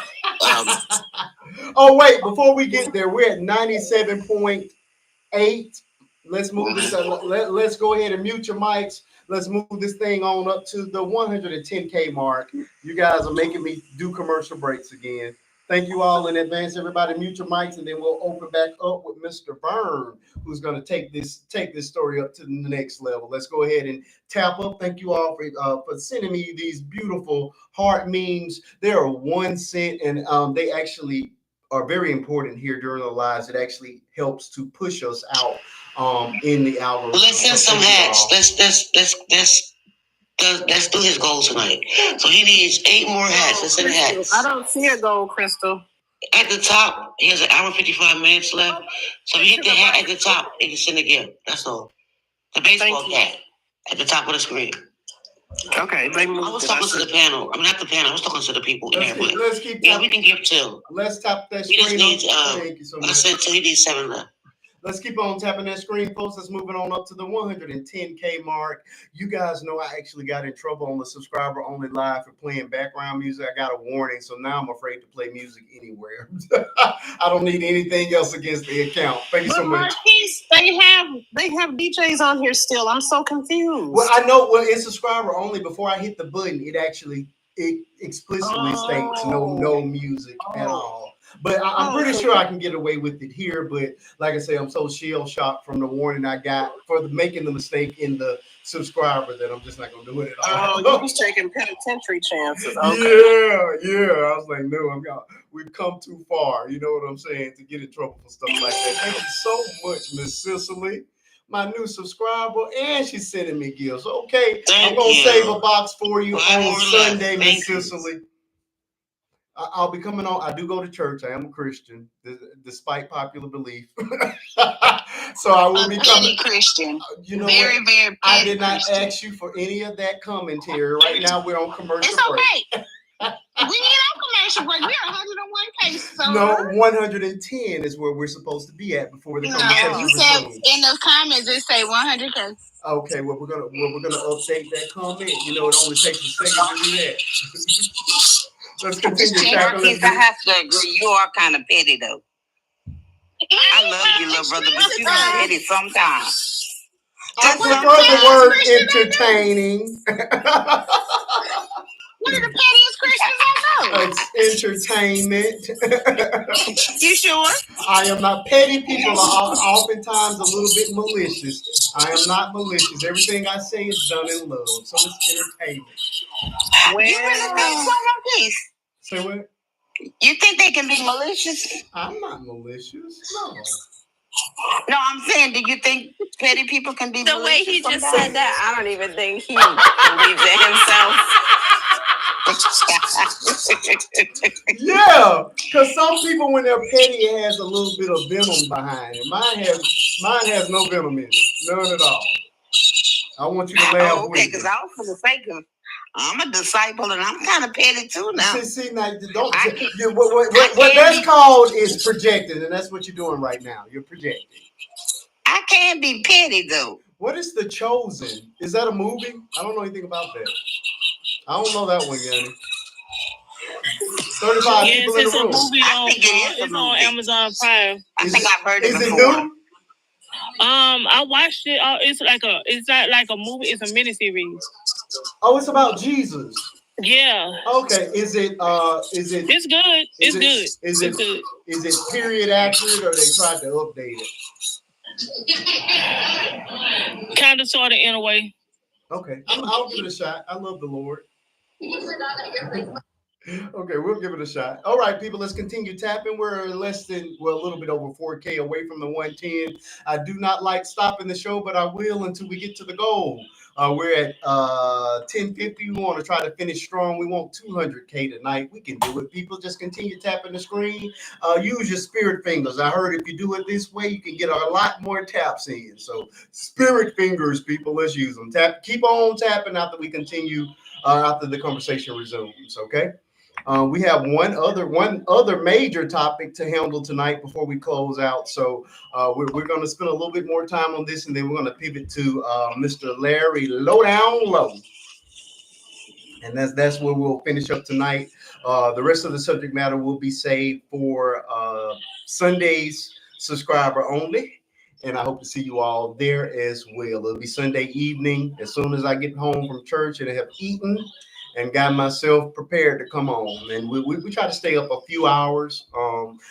Oh, wait. Before we get there, we're at 97.8. Let's move this. Let's go ahead and mute your mics. Let's move this thing on up to the 110K mark. You guys are making me do commercial breaks again. Thank you all in advance. Everybody mute your mics, and then we'll open back up with Mr. Byrne, who's going to take this story up to the next level. Let's go ahead and tap up. Thank you all for sending me these beautiful heart memes. They are 1 cent, and they actually are very important here during our lives. It actually helps to push us out in the algorithm. Let's send some hats. Let's do his goal tonight. So he needs 8 more hats. Let's send hats. I don't see a goal, Crystal. At the top, he has an hour and 55 minutes left. So if you hit the hat at the top, you can send a gift. That's all. The baseball hat at the top of the screen. Okay. I was talking to the panel. I mean, not the panel. I was talking to the people in there. Let's keep. Yeah, we can give 2. Let's tap that He screen. just needs. Thank you so much. I said 2. He needs 7 left. Let's keep on tapping that screen, folks. Let's moving on up to the 110K mark. You guys know I actually got in trouble on the subscriber only live for playing background music. I got a warning, so now I'm afraid to play music anywhere. I don't need anything else against the account. Thank you so much. Marquise, they have DJs on here still. I'm so confused. Well, I know. Well, it's subscriber only. Before I hit the button, it explicitly states no music at all. But I'm pretty sure I can get away with it here. But like I say, I'm so shell shocked from the warning I got for making the mistake in the subscriber that I'm just not going to do it at all. Oh, you was taking penitentiary chances. Okay. Yeah. I was like, no, we've come too far. You know what I'm saying? To get in trouble for stuff like that. Thank you so much, Miss Cicely, my new subscriber, and she's sending me gifts. Okay, I'm going to save a box for you on Sunday, Miss Cicely. I'll be coming on. I do go to church. I am a Christian, despite popular belief. So I will be coming. Christian. You know very, what? very. I did not ask you for any of that commentary. Right now, we're on commercial break. It's okay. We need our commercial break. We are 101 cases. So no, 110 is where we're supposed to be at before the conversation you said resumes. in the comments it say 100 cases. Okay, well we're gonna update that comment. You know, it only takes a second to do that. Let's continue. Marquise, I have to agree. You are kind of petty, though. I love you, little brother, but you be petty sometimes. I prefer the word entertaining. One of the pettiest Christians I know. It's entertainment. You sure? I am not petty. People are oftentimes a little bit malicious. I am not malicious. Everything I say is done in love, so it's entertainment. Well, you really think so, Marquise? Say what? You think they can be malicious? I'm not malicious. No. No, I'm saying, do you think petty people can be malicious? The way he just sometimes? said that, I don't even think he believes it himself. Yeah, because some people, when they're petty, it has a little bit of venom behind it. Mine has no venom in it, none at all. I want you to laugh. Okay, because I was for the sake of, I'm a disciple and I'm kind of petty too now. See, now what that's called is projecting, and that's what you're doing right now. You're projecting. I can't be petty though. What is The Chosen? Is that a movie? I don't know anything about that. I don't know that one, Yanni. 35 people in the room. Movie it's on Amazon Prime. I think I've heard it before. Is it new? I watched it. It's not like a movie. It's a miniseries. Oh, it's about Jesus. Yeah. Okay. Is it? It's good. It's good. Is it good? Is it period accurate, or they tried to update it? Kind of, sort of, in a way. Okay, I'll give it a shot. I love the Lord. Okay, we'll give it a shot. All right, people, let's continue tapping. We're a little bit over 4K away from the 110. I do not like stopping the show, but I will until we get to the goal. We're at 1050. We want to try to finish strong. We want 200K tonight. We can do it, people. Just continue tapping the screen. Use your spirit fingers. I heard if you do it this way, you can get a lot more taps in. So spirit fingers, people, let's use them. Keep on tapping after we continue, after the conversation resumes, okay? We have one other major topic to handle tonight before we close out. So we're going to spend a little bit more time on this, and then we're going to pivot to Mr. Larry Lowe. And that's where we'll finish up tonight. The rest of the subject matter will be saved for Sunday's subscriber only. And I hope to see you all there as well. It'll be Sunday evening as soon as I get home from church and have eaten and got myself prepared to come on. And we try to stay up a few hours,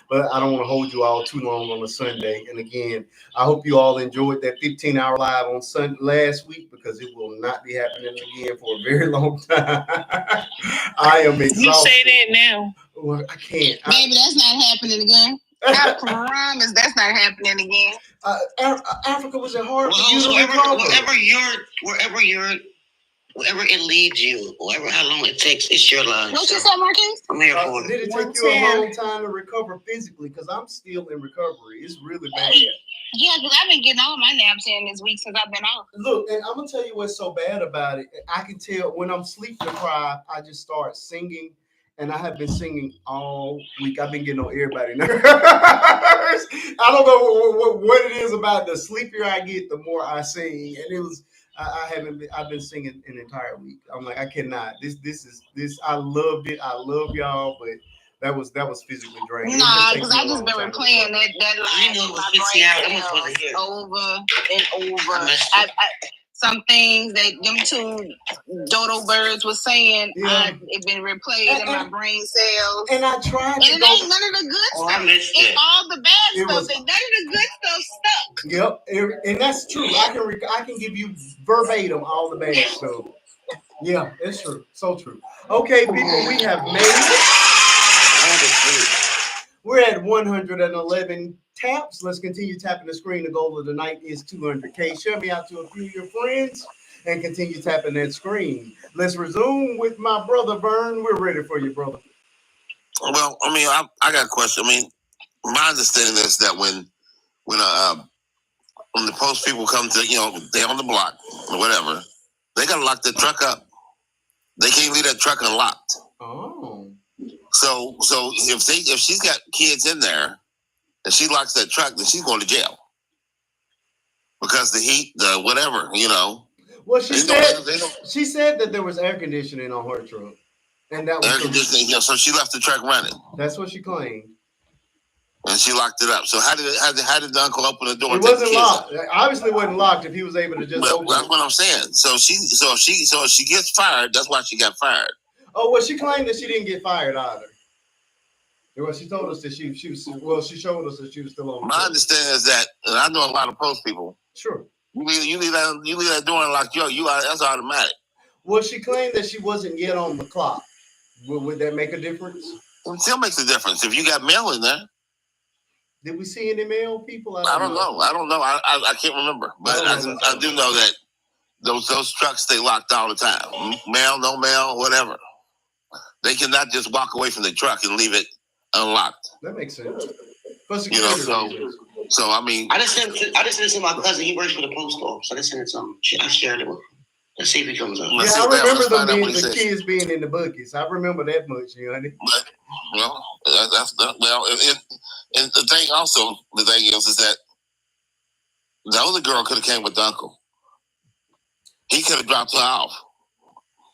but I don't want to hold you all too long on a Sunday. And again, I hope you all enjoyed that 15-hour live on Sunday last week, because it will not be happening again for a very long time. I am exhausted. You say that now. Well, I can't. Baby, that's not happening again. I promise that's not happening again. Africa was it hard for you to recover? Wherever it leads you, how long it takes, it's your life. What you say, Marquise? I'm here for it. Did it take you a long time to recover physically? Because I'm still in recovery. It's really bad. Yeah, because I've been getting all my naps in this week since I've been off. Look, and I'm going to tell you what's so bad about it. I can tell when I'm sleep deprived, I just start singing. And I have been singing all week. I've been getting on everybody's nerves. I don't know what it is about. The sleepier I get, the more I sing. And it was, I've been singing an entire week. I'm like, I cannot. This. I loved it. I love y'all, but that was physically draining. Nah, because I just been replaying that line in my brain over and over. Some things that them two dodo birds was saying, it been replayed in my brain cells. And I tried. And it ain't none of the good stuff. It's all the bad stuff. And none of the good stuff stuck. Yep, and that's true. I can give you verbatim all the bad stuff. Yeah, it's true. So true. Okay, people, we have made it. We're at 111 taps. Let's continue tapping the screen. The goal of the night is 200K. Share me out to a few of your friends and continue tapping that screen. Let's resume with my brother Vern. We're ready for you, brother. Well, I mean, I got a question. I mean, my understanding is that when the post people come to, they're on the block or whatever, they got to lock their truck up. They can't leave that truck unlocked. Oh. So So if she's got kids in there and she locks that truck, then she's going to jail because the heat, the whatever, you know. Well, she said that there was air conditioning on her truck, and that was air conditioning. Yeah, so she left the truck running. That's what she claimed. And she locked it up. So how did the uncle open the door? It wasn't locked. It obviously wasn't locked. If he was able to just open that's what I'm saying. So if she gets fired, that's why she got fired. Oh, well, she claimed that she didn't get fired either. Well, she told us that she showed us that she was still on. My understanding is that, and I know a lot of post people. Sure. You leave that door unlocked. That's automatic. Well, she claimed that she wasn't yet on the clock. Would that make a difference? It still makes a difference if you got mail in there. Did we see any mail people? I don't know. I can't remember, but I do know that those trucks stay locked all the time. Mail, no mail, whatever. They cannot just walk away from the truck and leave it unlocked. That makes sense. You know, so I mean, I just sent it to my cousin. He works for the post office, so I just sent it to him. I shared it with him. Let's see if he comes up. Yeah, I remember the kids being in the buggies. I remember that much, honey. But, well, and the thing is that the other girl could have came with the uncle. He could have dropped her off.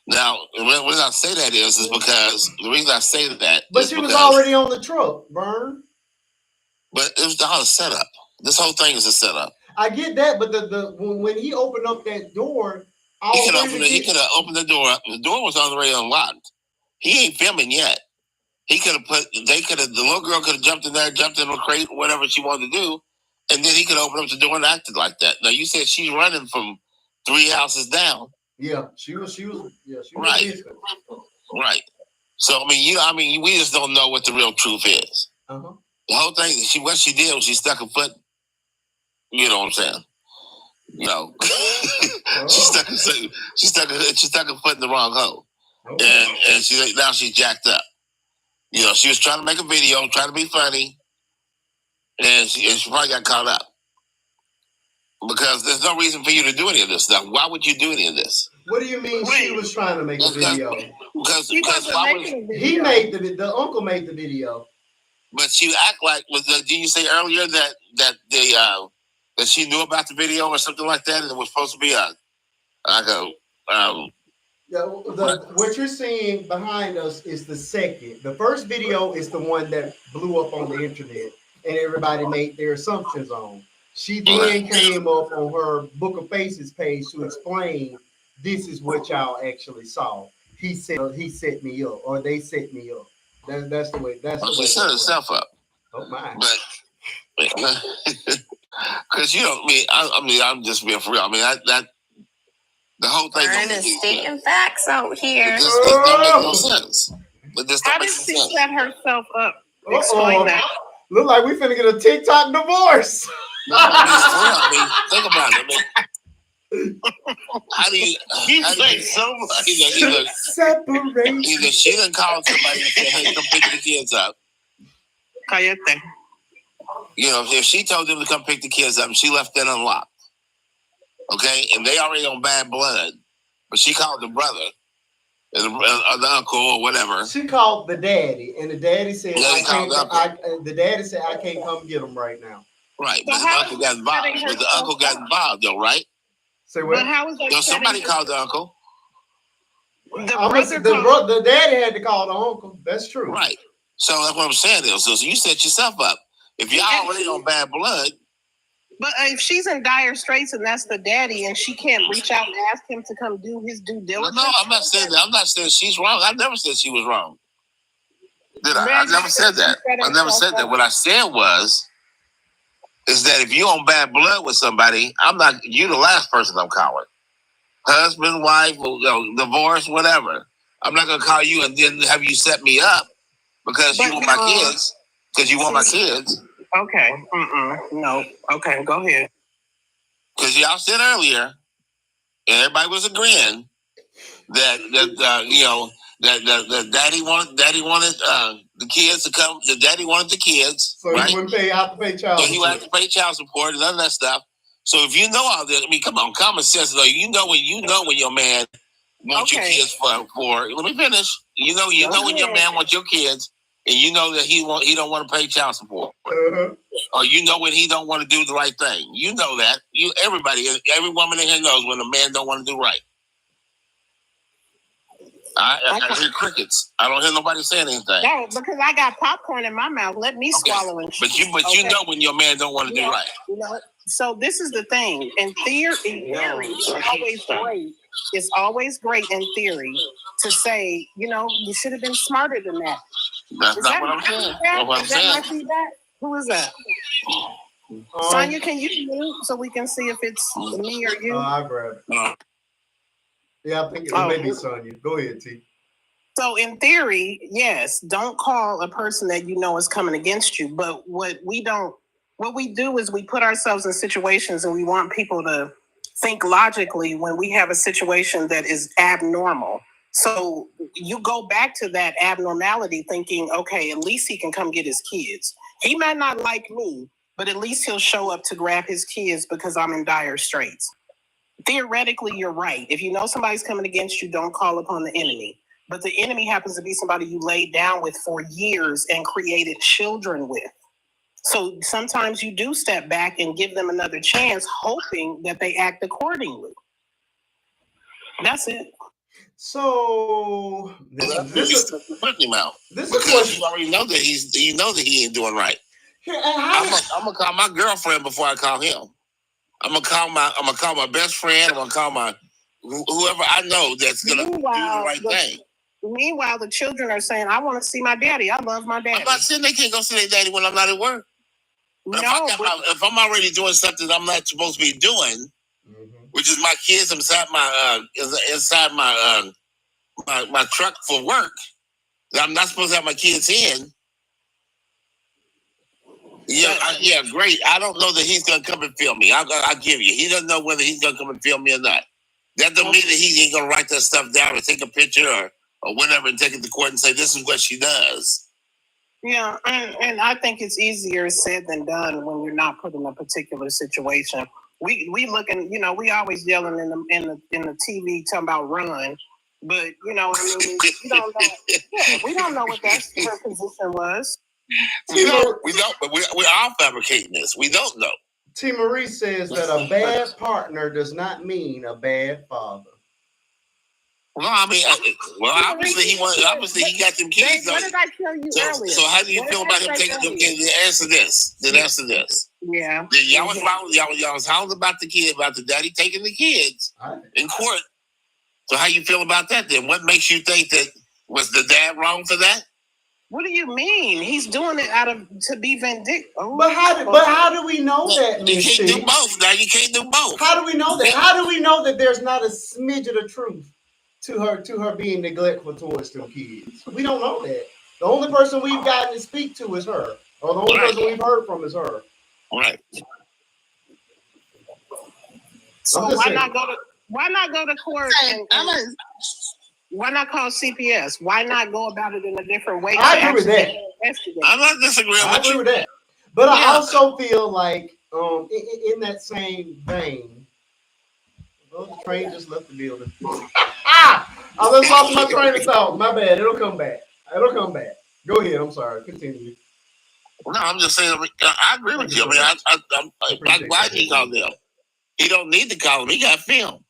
Now, the reason I say that is because the reason I say that. But she was already on the truck, Vern. But it was all a setup. This whole thing is a setup. I get that, but when he opened up that door. He could have opened the door up. The door was already unlocked. He ain't filming yet. The little girl could have jumped in there, jumped in a crate, whatever she wanted to do, and then he could open up the door and acted like that. Now you said she's running from 3 houses down. Yeah, she was right. Right. So we just don't know what the real truth is. Uh-huh. The whole thing, what she did was she stuck a foot. You know what I'm saying? No, she stuck a foot in the wrong hole, and now she's jacked up. You know, she was trying to make a video, trying to be funny, and she probably got caught up because there's no reason for you to do any of this stuff. Why would you do any of this? What do you mean she was trying to make a video? Because the uncle made the video, but she act like did you say earlier that she knew about the video or something like that, and it was supposed to be what you're seeing behind us is the second. The first video is the one that blew up on the internet, and everybody made their assumptions on. She then came up on her Book of Faces page to explain this is what y'all actually saw. He set me up, or they set me up. That's the way. She set herself up. Oh my! But because I'm just being for real. I mean that the whole thing. Vern is stating facts out here. This don't make no sense. How did she set herself up? Explain that. Look like we finna get a TikTok divorce. Think about it. How do you say so much? Either she done called somebody and said, "Hey, come pick the kids up." You know, if she told them to come pick the kids up and she left that unlocked, okay, and they already on bad blood, but she called the brother or the uncle or whatever. She called the daddy, and the daddy said, the daddy said, I can't come get him right now. Right, but the uncle got involved. But the uncle got involved, though, right? Say what? But how is that? Somebody called the uncle. The daddy had to call the uncle. That's true. Right. So that's what I'm saying is, so you set yourself up. If y'all already on bad blood. But if she's in dire straits and that's the daddy and she can't reach out and ask him to come do his due diligence. No, I'm not saying that. I'm not saying she's wrong. I never said she was wrong. Did I? I never said that. I never said that. What I said is that if you're on bad blood with somebody, you're the last person I'm calling. Husband, wife, divorce, whatever. I'm not going to call you and then have you set me up because you want my kids. Because you want my kids. Okay. No. Okay, go ahead. Because y'all said earlier, and everybody was agreeing that daddy wanted the kids to come. The daddy wanted the kids. So right? He wouldn't have to pay child support. So he would have to pay child support and none of that stuff. So if you know all this, I mean, come on, common sense though. You know when your man wants your kids for. Let me finish. You know when your man wants your kids and you know that he don't want to pay child support, or you know when he don't want to do the right thing. You know that. Every woman in here knows when a man don't want to do right. I hear crickets. I don't hear nobody saying anything. No, because I got popcorn in my mouth. Let me swallow and chew. You know when your man don't want to do right. You know, so this is the thing. In theory, it's always great. It's always great in theory to say, you should have been smarter than that. That's not what I'm saying. That's what I'm saying. My feedback? Who is that? Sonya, can you mute so we can see if it's me or you? I grab it. Yeah, I think it may be Sonya. Go ahead, T. So in theory, yes, don't call a person that you know is coming against you. But what we do is we put ourselves in situations and we want people to think logically when we have a situation that is abnormal. So you go back to that abnormality thinking, okay, at least he can come get his kids. He might not like me, but at least he'll show up to grab his kids because I'm in dire straits. Theoretically, you're right. If you know somebody's coming against you, don't call upon the enemy. But the enemy happens to be somebody you laid down with for years and created children with. So sometimes you do step back and give them another chance, hoping that they act accordingly. That's it. So this is because you already know that he ain't doing right. I'm gonna call my girlfriend before I call him. I'm gonna call my best friend. I'm gonna call my whoever I know that's gonna do the right thing. Meanwhile, the children are saying, "I want to see my daddy. I love my daddy." I'm not saying they can't go see their daddy when I'm not at work. If I'm already doing something I'm not supposed to be doing, which is my kids inside my truck for work, that I'm not supposed to have my kids in. Yeah, great. I don't know that he's gonna come and film me. I'll give you. He doesn't know whether he's gonna come and film me or not. That doesn't mean that he ain't gonna write that stuff down or take a picture or whatever and take it to court and say this is what she does. Yeah, and I think it's easier said than done when you're not put in a particular situation. We looking, we always yelling in the TV talking about run, but we don't know. Yeah, we don't know what her position was. We don't, but we're all fabricating this. We don't know. T. Marie says that a bad partner does not mean a bad father. Well, I mean, obviously he got them kids. What did I tell you earlier? So how do you feel about him taking them kids? Answer this. Yeah. Y'all was hounding about the kid, about the daddy taking the kids in court. So how you feel about that then? What makes you think that was the dad wrong for that? What do you mean? He's doing it to be vindictive. But how do we know that? You can't do both. Now you can't do both. How do we know that? How do we know that there's not a smidget of truth to her being neglectful towards them kids? We don't know that. The only person we've gotten to speak to is her, or the only person we've heard from is her. Right. So why not go to court? Why not call CPS? Why not go about it in a different way? I agree with that. I'm not disagreeing with you. I agree with that. But I also feel like in that same vein, the train just left the building. I just lost my train of thought. My bad. It'll come back. Go ahead. I'm sorry. Continue. No, I'm just saying. I agree with you. I mean, I'm glad he called them. He don't need to call them. He got film.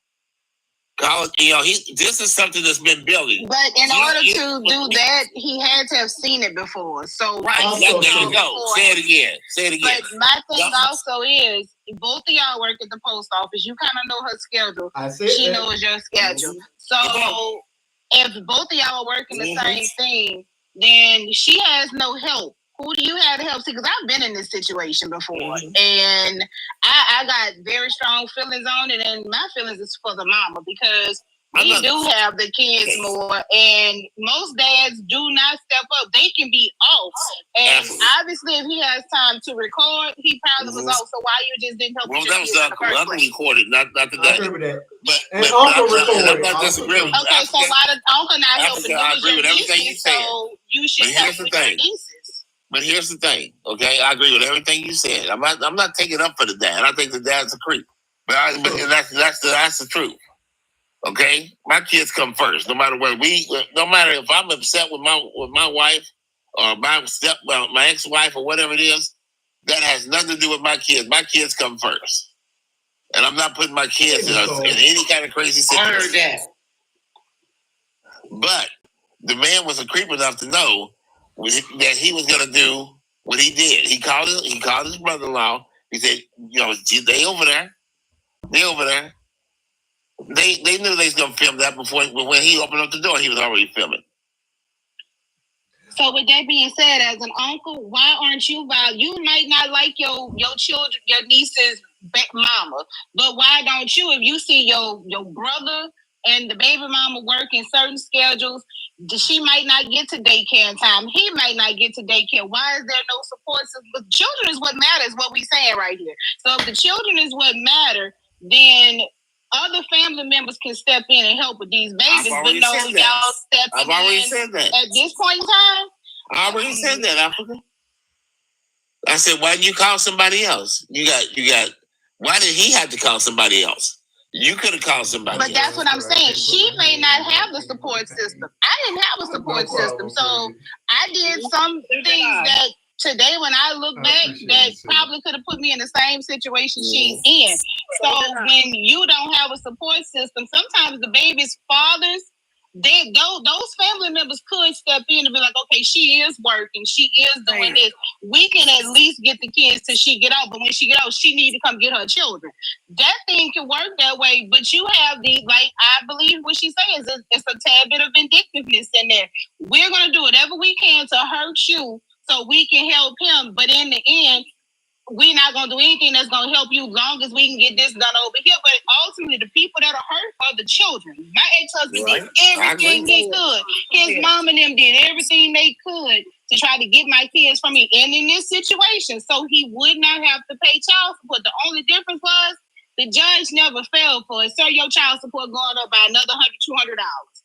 This is something that's been building. But in order to do that, he had to have seen it before. So right, there you go. Say it again. But my thing also is, both of y'all work at the post office. You kind of know her schedule. She knows your schedule. So if both of y'all are working the same thing, then she has no help. Who do you have to help? See, because I've been in this situation before, and I got very strong feelings on it, and my feelings is for the mama because we do have the kids more, and most dads do not step up. They can be off, and obviously, if he has time to record, he probably was off. So why you just didn't help? Well, that was not recorded, not the I agree with that. But Uncle recorded. I'm not disagreeing. Okay, so why does Uncle not helping? I agree with everything you said. So you should help with your nieces. But here's the thing, okay? I agree with everything you said. I'm not taking up for the dad. I think the dad's a creep. But that's the truth. Okay? My kids come first. No matter if I'm upset with my wife or my ex-wife or whatever it is, that has nothing to do with my kids. My kids come first. And I'm not putting my kids in any kind of crazy situation. I heard that. But the man was a creep enough to know that he was going to do what he did. He called his brother-in-law. He said, they over there. They over there. They knew they was going to film that before, but when he opened up the door, he was already filming. So with that being said, as an uncle, why aren't you you might not like your children, your niece's mama, but why don't you, if you see your brother and the baby mama working certain schedules, she might not get to daycare in time. He might not get to daycare. Why is there no support system? But children is what matters, what we're saying right here. So if the children is what matter, then other family members can step in and help with these babies. But no, y'all stepping in. I've already said that. At this point in time? I already said that, Africa. I said, why didn't you call somebody else? You got. Why did he have to call somebody else? You could have called somebody else. But that's what I'm saying. She may not have the support system. I didn't have a support system. So I did some things that today when I look back that probably could have put me in the same situation she's in. So when you don't have a support system, sometimes the baby's fathers, those family members could step in and be like, okay, she is working, she is doing this. We can at least get the kids till she get out, but when she get out, she need to come get her children. That thing can work that way, but you have I believe what she's saying is it's a tad bit of vindictiveness in there. We're gonna do whatever we can to hurt you so we can help him, but in the end, we're not going to do anything that's going to help you long as we can get this done over here. But ultimately, the people that are hurt are the children. My ex-husband did everything he could. His mom and them did everything they could to try to get my kids from me. And in this situation, so he would not have to pay child support. The only difference was the judge never fell for it. Sir, your child support going up by another $100, $200.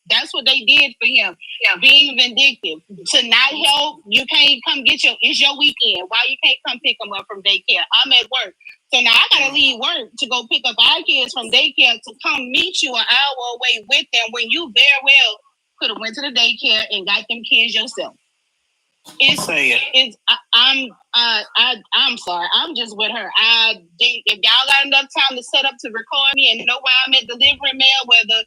That's what they did for him. Yeah. Being vindictive. To not help, you can't come it's your weekend. Why you can't come pick them up from daycare? I'm at work. So now I gotta leave work to go pick up our kids from daycare to come meet you an hour away with them when you very well could have went to the daycare and got them kids yourself. I'm sorry. I'm just with her. If y'all got enough time to set up to record me and know why I'm at delivering mail, whether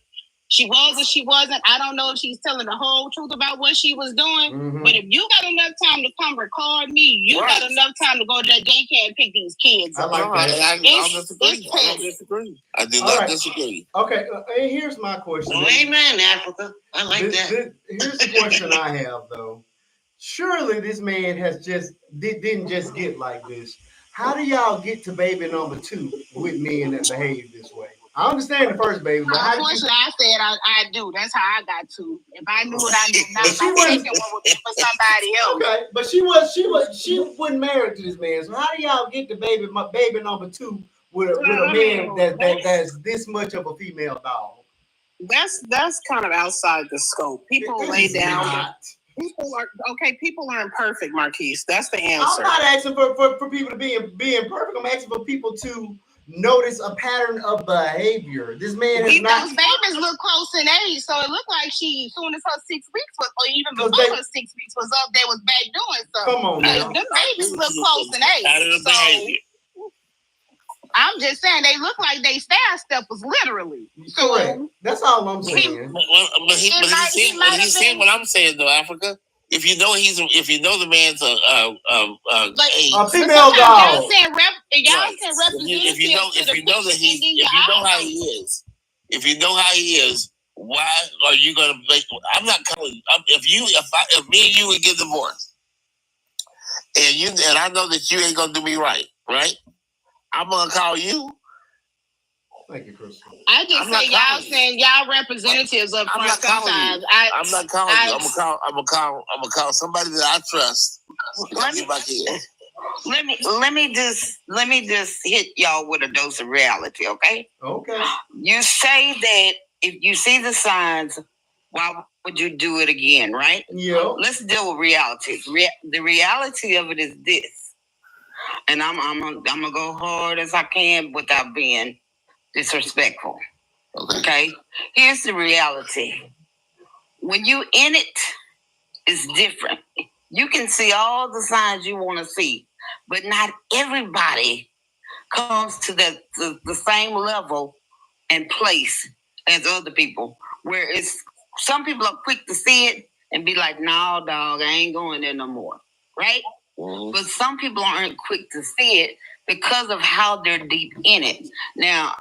she was or she wasn't, I don't know if she's telling the whole truth about what she was doing. Mm-hmm. But if you got enough time to come record me, you got enough time to go to that daycare and pick these kids up. I disagree. I do not disagree. Okay, and here's my question. Well, amen, Africa. I like that. Here's the question I have, though. Surely this man didn't just get like this. How do y'all get to baby number 2 with men that behave this way? I understand the first baby, but unfortunately, I said I do. That's how I got to. If I knew what I knew, now my second one would be for somebody else. Okay, but she wasn't married to this man. So how do y'all get the baby number 2 with a man that's this much of a female dog? That's kind of outside the scope. People lay down. People aren't perfect, Marquise. That's the answer. I'm not asking for people to being perfect. I'm asking for people to notice a pattern of behavior. This man is not. Those babies look close in age, so it looked like she, as soon as her 6 weeks was, or even before her 6 weeks was up, they was back doing something. Come on, man. Them babies look close in age. So, I'm just saying they look like they steppers, literally. Correct. That's all I'm saying. He's saying what I'm saying, though, Africa. If you know the man's a female dog. Y'all saying representative. If you know how he is, why are you gonna make? I'm not calling. If me and you would get divorced, and I know that you ain't gonna do me right, I'm gonna call you. Thank you, Chris. I just say y'all saying y'all representatives up front sometimes. I'm not calling you. I'm gonna call somebody that I trust. Let me just hit y'all with a dose of reality, okay? Okay. You say that if you see the signs, why would you do it again, right? Yeah. Let's deal with reality. The reality of it is this, and I'm gonna go hard as I can without being disrespectful. Okay. Here's the reality. When you in it, it's different. You can see all the signs you want to see, but not everybody comes to the same level and place as other people. Where it's some people are quick to see it and be like, "No, dog, I ain't going there no more." Right? Mm-hmm. But some people aren't quick to see it because of how they're deep in it. Now,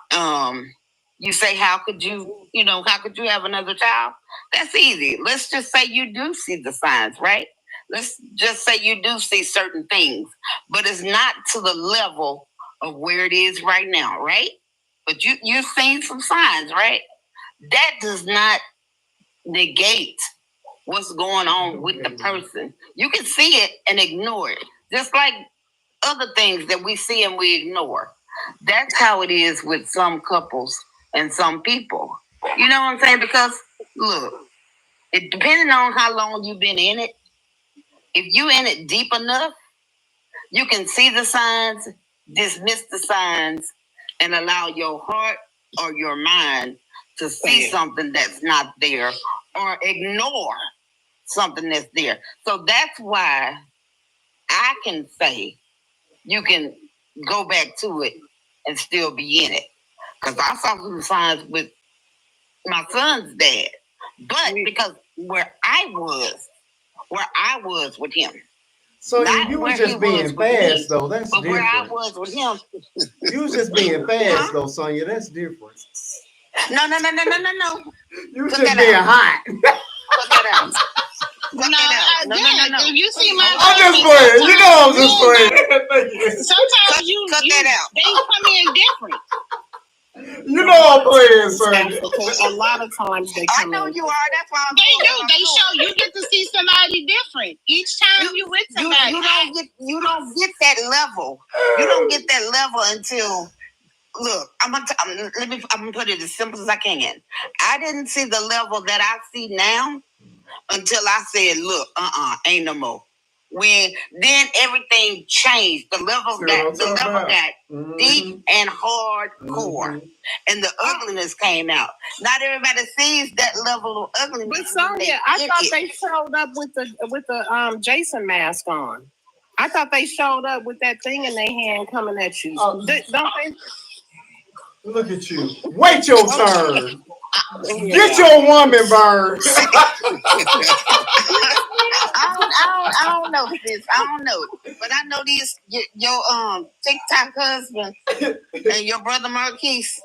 you say, how could you have another child? That's easy. Let's just say you do see the signs, right? Let's just say you do see certain things, but it's not to the level of where it is right now, right? But you've seen some signs, right? That does not negate what's going on with the person. You can see it and ignore it, just like other things that we see and we ignore. That's how it is with some couples and some people. You know what I'm saying? Because look, it depending on how long you've been in it, if you in it deep enough, you can see the signs, dismiss the signs, and allow your heart or your mind to see something that's not there or ignore something that's there. So that's why I can say you can go back to it and still be in it. Because I saw some signs with my son's dad. But because where I was with him. So you were just being fast, though. That's different. Where I was with him. You was just being fast, though, Sonia. That's different. No. You was just being hot. Cut that out. No. If you see my, I'm just playing. You know I'm just playing. Sometimes cut that out. They come in different. You know I'm playing, Sonia. A lot of times they come. I know you are. That's why They do. They show you get to see somebody different each time you with somebody. You don't get that level. You don't get that level until. Look, I'm gonna put it as simple as I can. I didn't see the level that I see now until I said, "Look, ain't no more." When then everything changed. The level got deep and hardcore, and the ugliness came out. Not everybody sees that level of ugliness. But Sonia, I thought they showed up with the Jason mask on. I thought they showed up with that thing in their hand coming at you. Don't they? Look at you. Wait your turn. Get your woman, Bird. I don't know this. I don't know. But I know these your TikTok husband and your brother Marquise.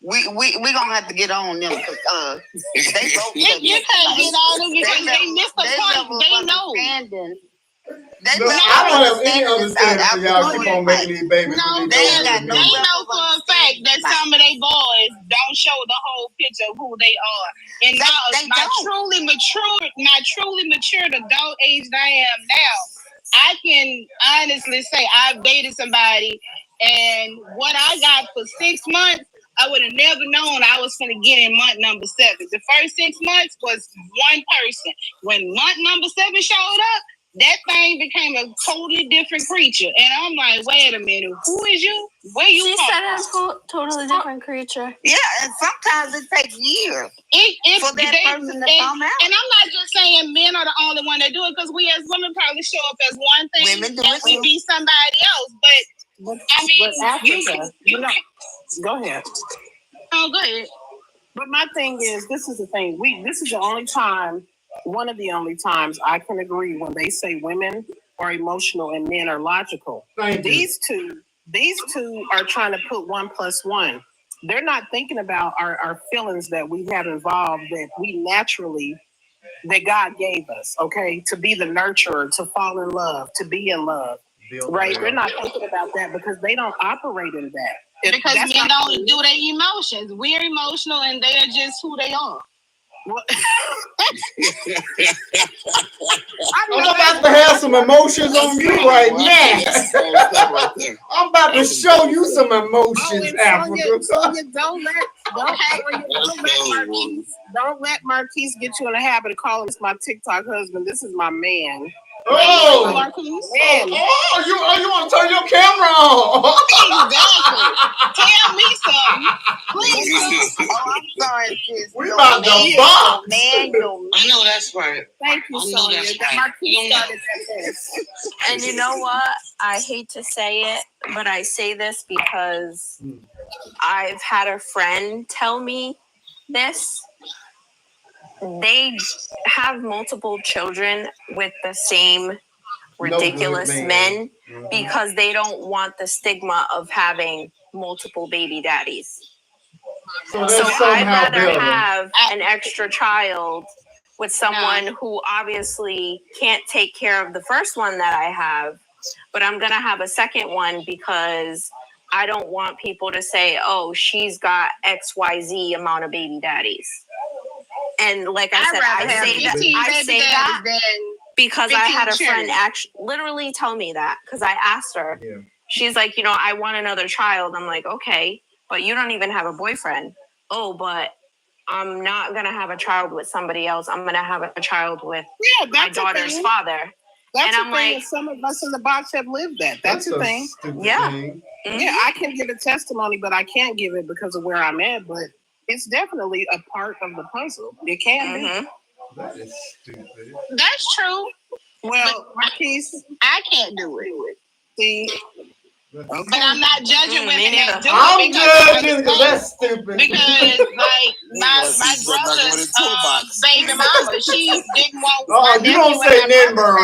We gonna have to get on them because they both. You can't get on them because they missed the point. They know. I don't have any understanding for y'all keep on making these babies. No, they know for a fact that some of their boys don't show the whole picture of who they are. And my truly matured adult age that I am now, I can honestly say I've dated somebody, and what I got for 6 months, I would have never known I was going to get in month number 7. The first 6 months was one person. When month number 7 showed up, that thing became a totally different creature. And I'm like, wait a minute, who is you? Where you from? She said a totally different creature. Yeah, and sometimes it takes years for that person to come out. And I'm not just saying men are the only one that do it, because we as women probably show up as one thing and we be somebody else. But I mean, go ahead. Oh, go ahead. But my thing is, this is the thing. This is the only time, one of the only times I can agree when they say women are emotional and men are logical. These two are trying to put 1 + 1. They're not thinking about our feelings that we have involved, that we naturally, that God gave us, okay? To be the nurturer, to fall in love, to be in love, right? They're not thinking about that because they don't operate in that. Because men don't do their emotions. We're emotional and they are just who they are. I'm about to have some emotions on you right now. I'm about to show you some emotions, Africa. Sonia, don't let Marquise get you in the habit of calling this my TikTok husband. This is my man. Oh, Marquise. You want to turn your camera on? Exactly. Tell me something. Please. I'm sorry, sis. We about to box. I know that's right. Thank you, I know Sonia. that's That right. Marquise started that mess. And you know what? I hate to say it, but I say this because I've had a friend tell me this. They have multiple children with the same ridiculous men because they don't want the stigma of having multiple baby daddies. So I'd rather have an extra child with someone who obviously can't take care of the first one that I have, but I'm going to have a second one because I don't want people to say, oh, she's got XYZ amount of baby daddies. And like I said, I say that because I had a friend actually literally tell me that because I asked her. Yeah. She's like, I want another child. I'm like, okay, but you don't even have a boyfriend. Oh, but I'm not going to have a child with somebody else. I'm going to have a child with my daughter's father. That's and I'm like, some of us in the box have lived that. That's the thing. Yeah. Thing. Mm-hmm. Yeah, I can give a testimony, but I can't give it because of where I'm at. But it's definitely a part of the puzzle. It can be. That is stupid. That's true. Well, Marquise, I can't do it. See? Okay. But I'm not judging women that do it. I'm judging because that's stupid. Because like my brother's baby mama, she didn't want. Oh, you don't say nothing, bro.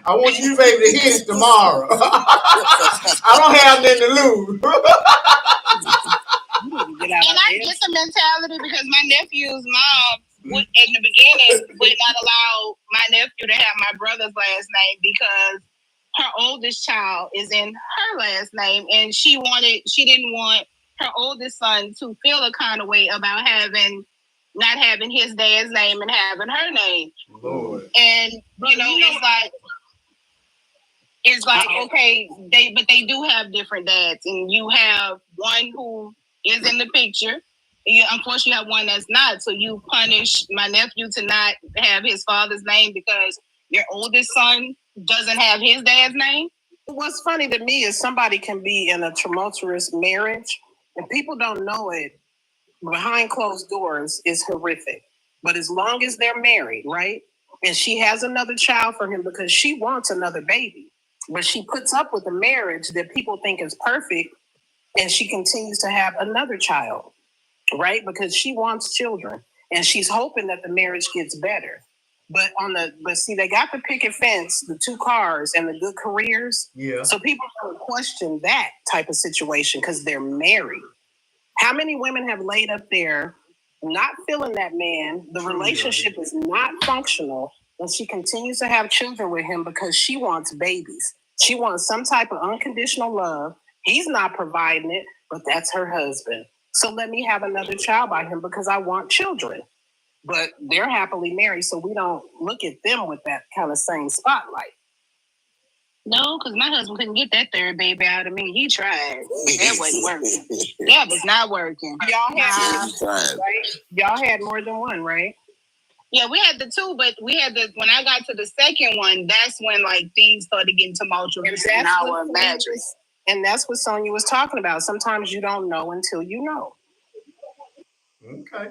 I want you, baby, to hit it tomorrow. I don't have nothing to lose. And I get the mentality because my nephew's mom would, in the beginning, would not allow my nephew to have my brother's last name because her oldest child is in her last name, and she didn't want her oldest son to feel a kind of way about not having his dad's name and having her name. Lord. And it's like okay, they do have different dads, and you have one who is in the picture. Unfortunately, you have one that's not. So you punish my nephew to not have his father's name because your oldest son doesn't have his dad's name. What's funny to me is somebody can be in a tumultuous marriage and people don't know it. Behind closed doors is horrific. But as long as they're married, right? And she has another child for him because she wants another baby. But she puts up with a marriage that people think is perfect and she continues to have another child, right? Because she wants children and she's hoping that the marriage gets better. But see, they got the picket fence, the 2 cars, and the good careers. Yeah. So people don't question that type of situation because they're married. How many women have laid up there not feeling that man? The relationship is not functional, and she continues to have children with him because she wants babies. She wants some type of unconditional love. He's not providing it, but that's her husband. So let me have another child by him because I want children. But they're happily married, so we don't look at them with that kind of same spotlight. No, because my husband couldn't get that third baby out of me. He tried. That wasn't working. That was not working. Y'all had more than one, right? Yeah, we had the 2, but we had when I got to the second one, that's when like things started getting tumultuous in our marriage. And that's what Sonia was talking about. Sometimes you don't know until you know. Okay.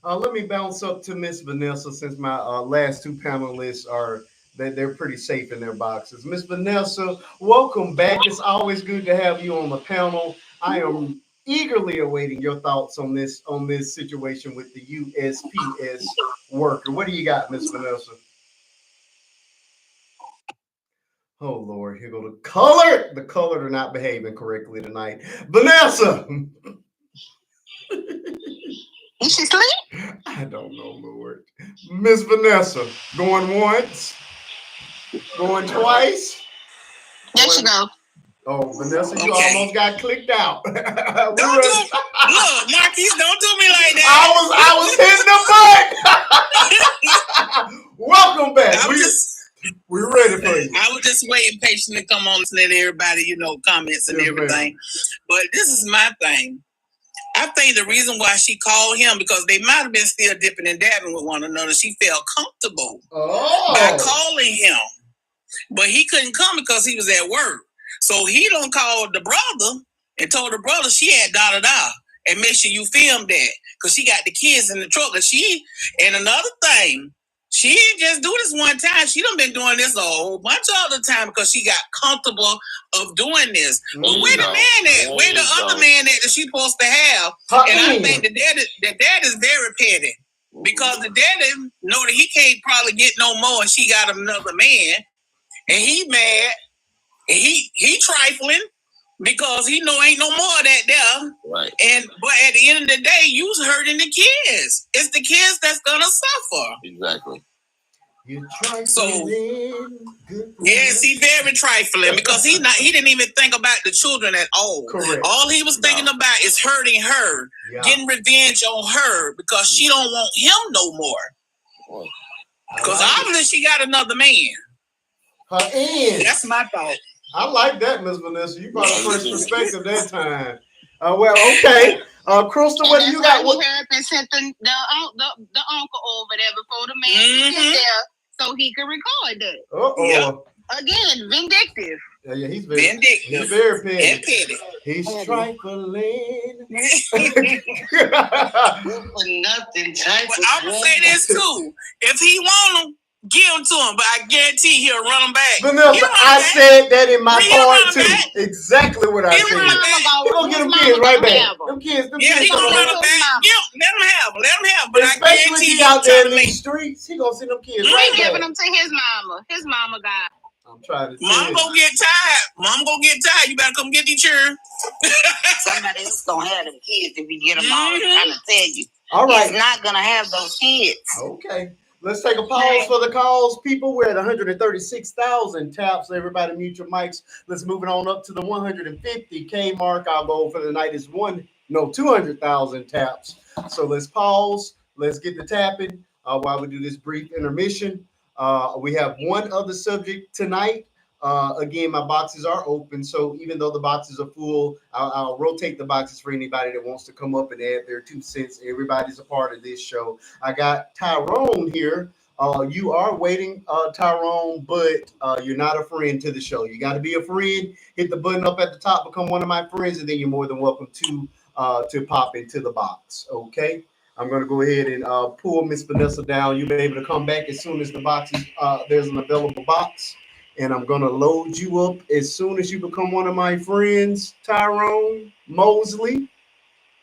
Let me bounce up to Miss Vanessa since my last 2 panelists they're pretty safe in their boxes. Miss Vanessa, welcome back. It's always good to have you on the panel. I am eagerly awaiting your thoughts on this situation with the USPS worker. What do you got, Miss Vanessa? Oh Lord, here go the color. The colored are not behaving correctly tonight. Vanessa. Is she asleep? I don't know, Lord. Miss Vanessa, going once, going twice. There she go. Oh, Vanessa, you almost got clicked out. Look, Marquise, don't do me like that. I was hitting the button. Welcome back. We're ready for you. I was just waiting patiently to come on and let everybody, comments and everything. But this is my thing. I think the reason why she called him because they might have been still dipping and dabbing with one another. She felt comfortable by calling him. but he couldn't come because he was at work. So he don't call the brother and told the brother she had da-da-da. And make sure you film that. Because she got the kids in the truck. And another thing, she didn't just do this one time. She done been doing this a whole bunch of other time because she got comfortable of doing this. Well, where the man at? Where the other man at that she supposed to have? And I think the dad is very petty. Because the daddy know that he can't probably get no more and she got another man. And he mad. And he trifling. Because he know ain't no more of that there. Right. But at the end of the day, you's hurting the kids. It's the kids that's gonna suffer. Exactly. You're trifling. So yes, he very trifling because he didn't even think about the children at all. Correct. All he was thinking about is hurting her, getting revenge on her because she don't want him no more. Because obviously she got another man. Her end. That's my thought. I like that, Miss Vanessa. You brought a fresh perspective that time. Well, okay. Crystal, what do you got? He heard and sent the uncle over there before the man get there so he could record that. Uh-oh. Again, vindictive. Yeah, he's very vindictive. He's very petty. He's trifling. Nothing. But I would say this too. If he want him, give him to him, but I guarantee he'll run him back. Vanessa, I said that in my part too. Exactly what I said. He's gonna get them kids right back. Them kids he gonna run them back. Let him have them. But especially I guarantee he out there in these streets, he gonna send them kids right back. Giving them to his mama. His mama got. I'm trying to. Mom gonna get tired. You better come get these children. Somebody else gonna have them kids if you get them all. I'm trying to tell you. All right. He's not gonna have those kids. Okay. Let's take a pause for the calls, people. We're at 136,000 taps. Everybody mute your mics. Let's move it on up to the 150K mark. Our goal for the night is 200,000 taps. So let's pause. Let's get the tapping while we do this brief intermission. We have one other subject tonight. Again, my boxes are open, so even though the boxes are full, I'll rotate the boxes for anybody that wants to come up and add their 2 cents. Everybody's a part of this show. I got Tyrone here. You are waiting, Tyrone, but you're not a friend to the show. You got to be a friend. Hit the button up at the top, become one of my friends, and then you're more than welcome to pop into the box. Okay. I'm going to go ahead and pull Miss Vanessa down. You'll be able to come back as soon as the boxes, there's an available box. And I'm going to load you up as soon as you become one of my friends, Tyrone Mosley.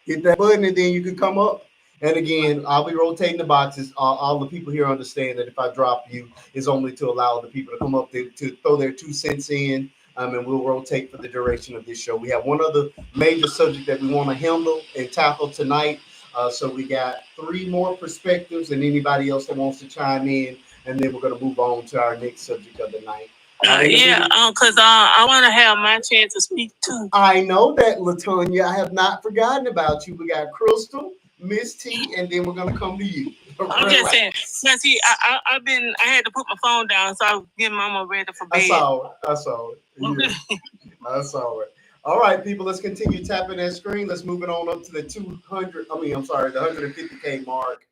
Hit that button and then you can come up. And again, I'll be rotating the boxes. All the people here understand that if I drop you, it's only to allow the people to come up to throw their 2 cents in. And we'll rotate for the duration of this show. We have one other major subject that we want to handle and tackle tonight. So we got 3 more perspectives and anybody else that wants to chime in. And then we're going to move on to our next subject of the night. Because I want to have my chance to speak too. I know that, LaTonya. I have not forgotten about you. We got Crystal, Miss T, and then we're going to come to you. I'm just saying. Now, see, I had to put my phone down, so I was getting Mama ready for bed. I saw it. Yeah. I saw it. All right, people, let's continue tapping that screen. Let's move it on up to the 150K mark.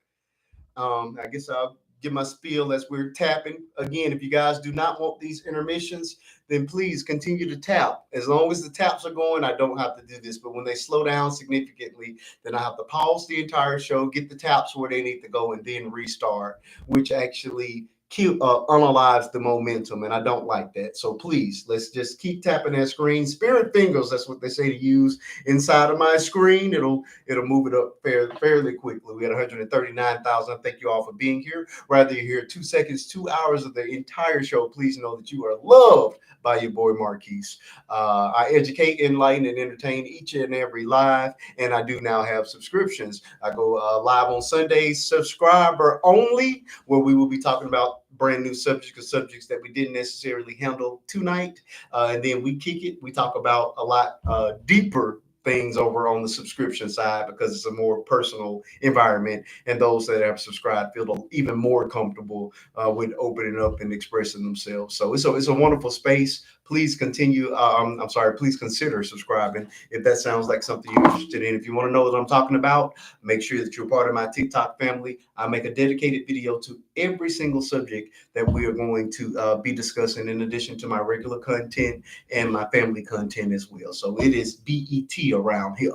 I guess I'll give my spiel as we're tapping. Again, if you guys do not want these intermissions, then please continue to tap. As long as the taps are going, I don't have to do this. But when they slow down significantly, then I have to pause the entire show, get the taps where they need to go, and then restart, which actually unalives the momentum, and I don't like that. So please, let's just keep tapping that screen. Spirit fingers, that's what they say to use inside of my screen. It'll move it up fairly quickly. We had 139,000. Thank you all for being here. Whether you're here 2 seconds, 2 hours of the entire show, please know that you are loved by your boy Marquise. I educate, enlighten, and entertain each and every live, and I do now have subscriptions. I go live on Sundays, subscriber only, where we will be talking about brand new subjects that we didn't necessarily handle tonight, and then we kick it. We talk about a lot deeper things over on the subscription side because it's a more personal environment, and those that have subscribed feel even more comfortable with opening up and expressing themselves. So it's a wonderful space. please please consider subscribing if that sounds like something you're interested in. If you want to know what I'm talking about, make sure that you're part of my TikTok family. I make a dedicated video to every single subject that we are going to be discussing, in addition to my regular content and my family content as well. So it is BET around here.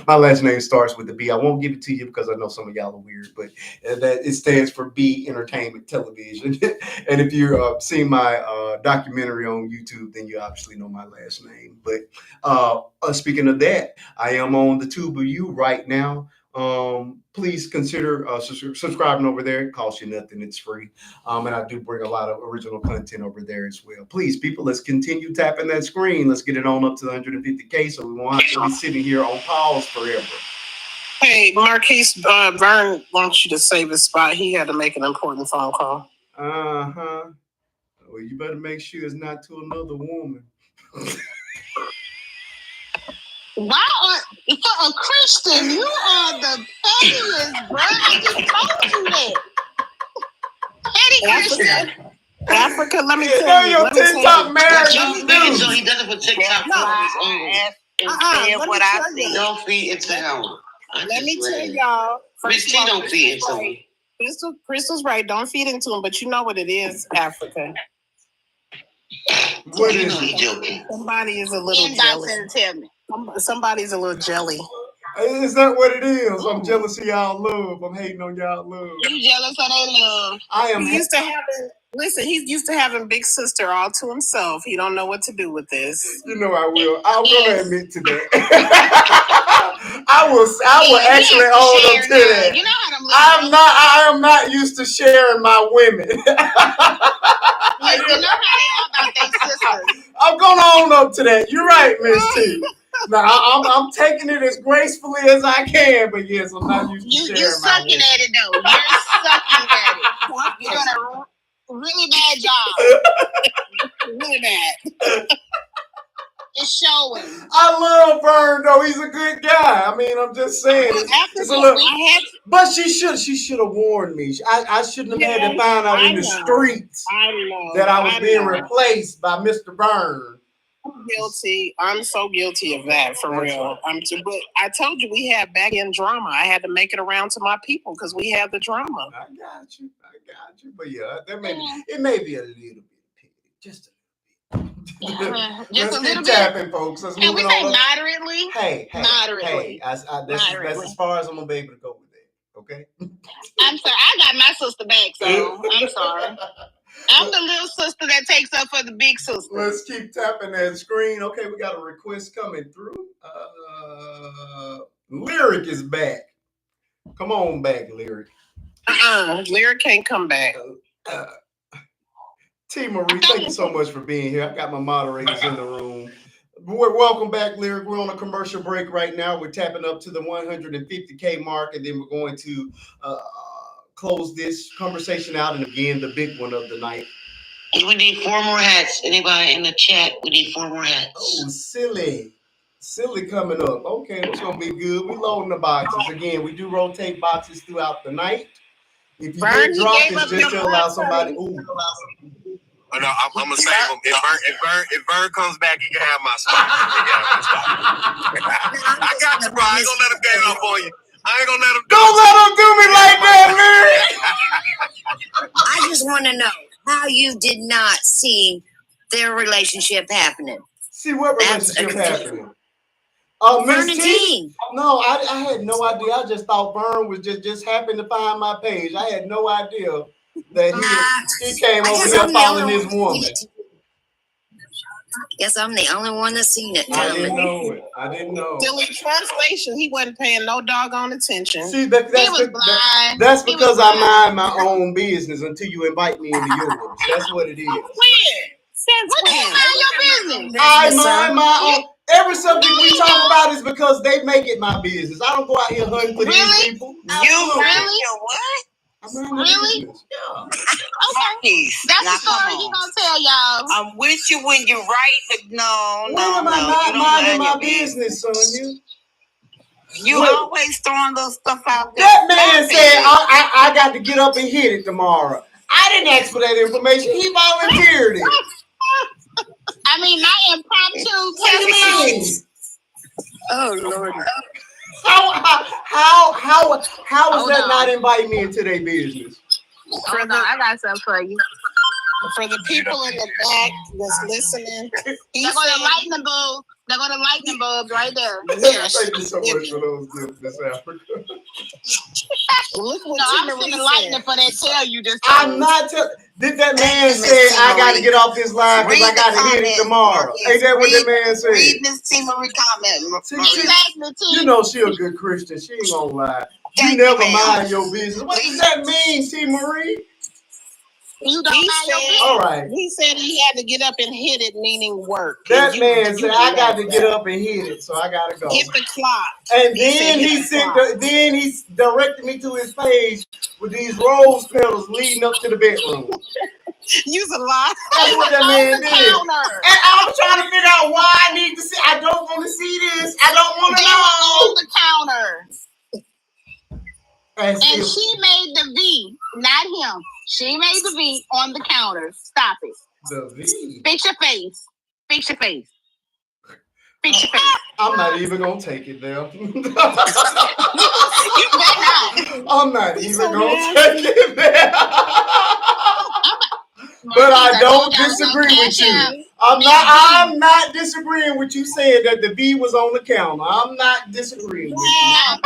My last name starts with the B. I won't give it to you because I know some of y'all are weird, but that it stands for B Entertainment Television. And if you're seeing my documentary on YouTube, then you obviously know my last name. But speaking of that, I am on the Tube of You right now. Please consider subscribing over there. It costs you nothing. It's free. And I do bring a lot of original content over there as well. Please, people, let's continue tapping that screen. Let's get it on up to 150K so we won't have to be sitting here on pause forever. Hey, Marquise, Vern wants you to save his spot. He had to make an important phone call. Uh-huh. Well, you better make sure it's not to another woman. Why for a Christian, you are the pettiest, bro. I just told you that. Petty Christian. Africa, let me tell you. Your TikTok marriage. So he does it for TikTok. What I see. Don't feed into him. Let me tell y'all. Miss T don't feed into him. Crystal's right. Don't feed into him, but you know what it is, Africa. What is it? Joking. Somebody is a little jelly. Tell me. Somebody's a little jelly. Is that what it is? I'm jealous of y'all love. I'm hating on y'all love. You jealous of their love? I am. He used to having big sister all to himself. He don't know what to do with this. You know I will. I'm gonna admit to that. I will actually own up to that. You know how to I am not used to sharing my women. You know how they are about their sisters. I'm gonna own up to that. You're right, Miss T. Now I'm taking it as gracefully as I can, but yes, I'm not used to sharing my women. You're sucking at it though. You're sucking at it. You're doing a really bad job. Really bad. It's showing. I love Vern though. He's a good guy. I mean, I'm just saying. It's a little, but she should have warned me. I shouldn't have had to find out in the streets that I was being replaced by Mr. Vern. I'm guilty. I'm so guilty of that, for real. But I told you we had back end drama. I had to make it around to my people because we had the drama. I got you. But yeah, it may be a little bit petty. Just a little bit. Just a little bit. Tapping, folks. Let's Can we move say on. moderately? Hey, moderately. That's as far as I'm gonna be able to go with it. Okay. I'm sorry. I got my sister back, so I'm sorry. I'm the little sister that takes up for the big sister. Let's keep tapping that screen. Okay, we got a request coming through. Lyric is back. Come on back, Lyric. Lyric can't come back. T. Marie, thank you so much for being here. I got my moderators in the room. Welcome back, Lyric. We're on a commercial break right now. We're tapping up to the 150K mark, and then we're going to close this conversation out. And again, the big one of the night. We need 4 more hats. Anybody in the chat? We need 4 more hats. Oh, silly coming up. Okay, that's gonna be good. We loading the boxes again. We do rotate boxes throughout the night. If you get dropped, it's just to allow somebody. Ooh. Oh, no, I'm gonna save him. If Vern comes back, he can have my spot. I got you, bro. I ain't gonna let him get up on you. I ain't gonna let him. Don't let him do me like that, Lyric. I just want to know how you did not see their relationship happening. See what relationship happening? Miss T? No, I had no idea. I just thought Vern was just happened to find my page. I had no idea that he came over here following his woman. Guess I'm the only one that's seen it. I didn't know. Still in translation, he wasn't paying no doggone attention. See, that's because I mind my own business until you invite me into yours. That's what it is. What the hell is your business? I mind my own. Every subject we talk about is because they make it my business. I don't go out here hunting for these people. You really? What? Really? Yeah. Okay. That's the story you gonna tell y'all. I'm with you when you're right, but no. When am I not minding my business, Sonya? You always throwing little stuff out there. That man said I got to get up and hit it tomorrow. I didn't ask for that information. He volunteered it. I mean, not impromptu. What do you mean? Oh Lord. How is that not inviting me into their business? Hold on, I got something for you. For the people in the back that's listening, They're going to lighten the bulb. They're going to lighten the bulbs right there. Yes. Thank you so much for those gifts, Miss Africa. Look what No, I'm Tina sitting Marie lightning said. for that tail you just I'm not telling. Did that man say I got to get off this live because I got to hit it tomorrow? Ain't that what the man said? Read Miss T. Marie comment. You know she a good Christian. She ain't gonna lie. You never mind your business. What does that mean, T. Marie? You don't mind your business. All right. He said he had to get up and hit it, meaning work. That man said I got to get up and hit it, so I gotta go. Hit the clock. And then then he directed me to his page with these rose petals leading up to the bedroom. Use a lot. That's what that man did. And I was trying to figure out why I need to see. I don't want to see this. I don't want to know. On the counter. And she made the V, not him. She made the V on the counter. Stop it. The V. Fix your face. Fix your face. Fix your face. I'm not even gonna take it there. You better not. I'm not even gonna take it there. But I don't disagree with you. I'm not disagreeing with you saying that the V was on the counter. I'm not disagreeing with you.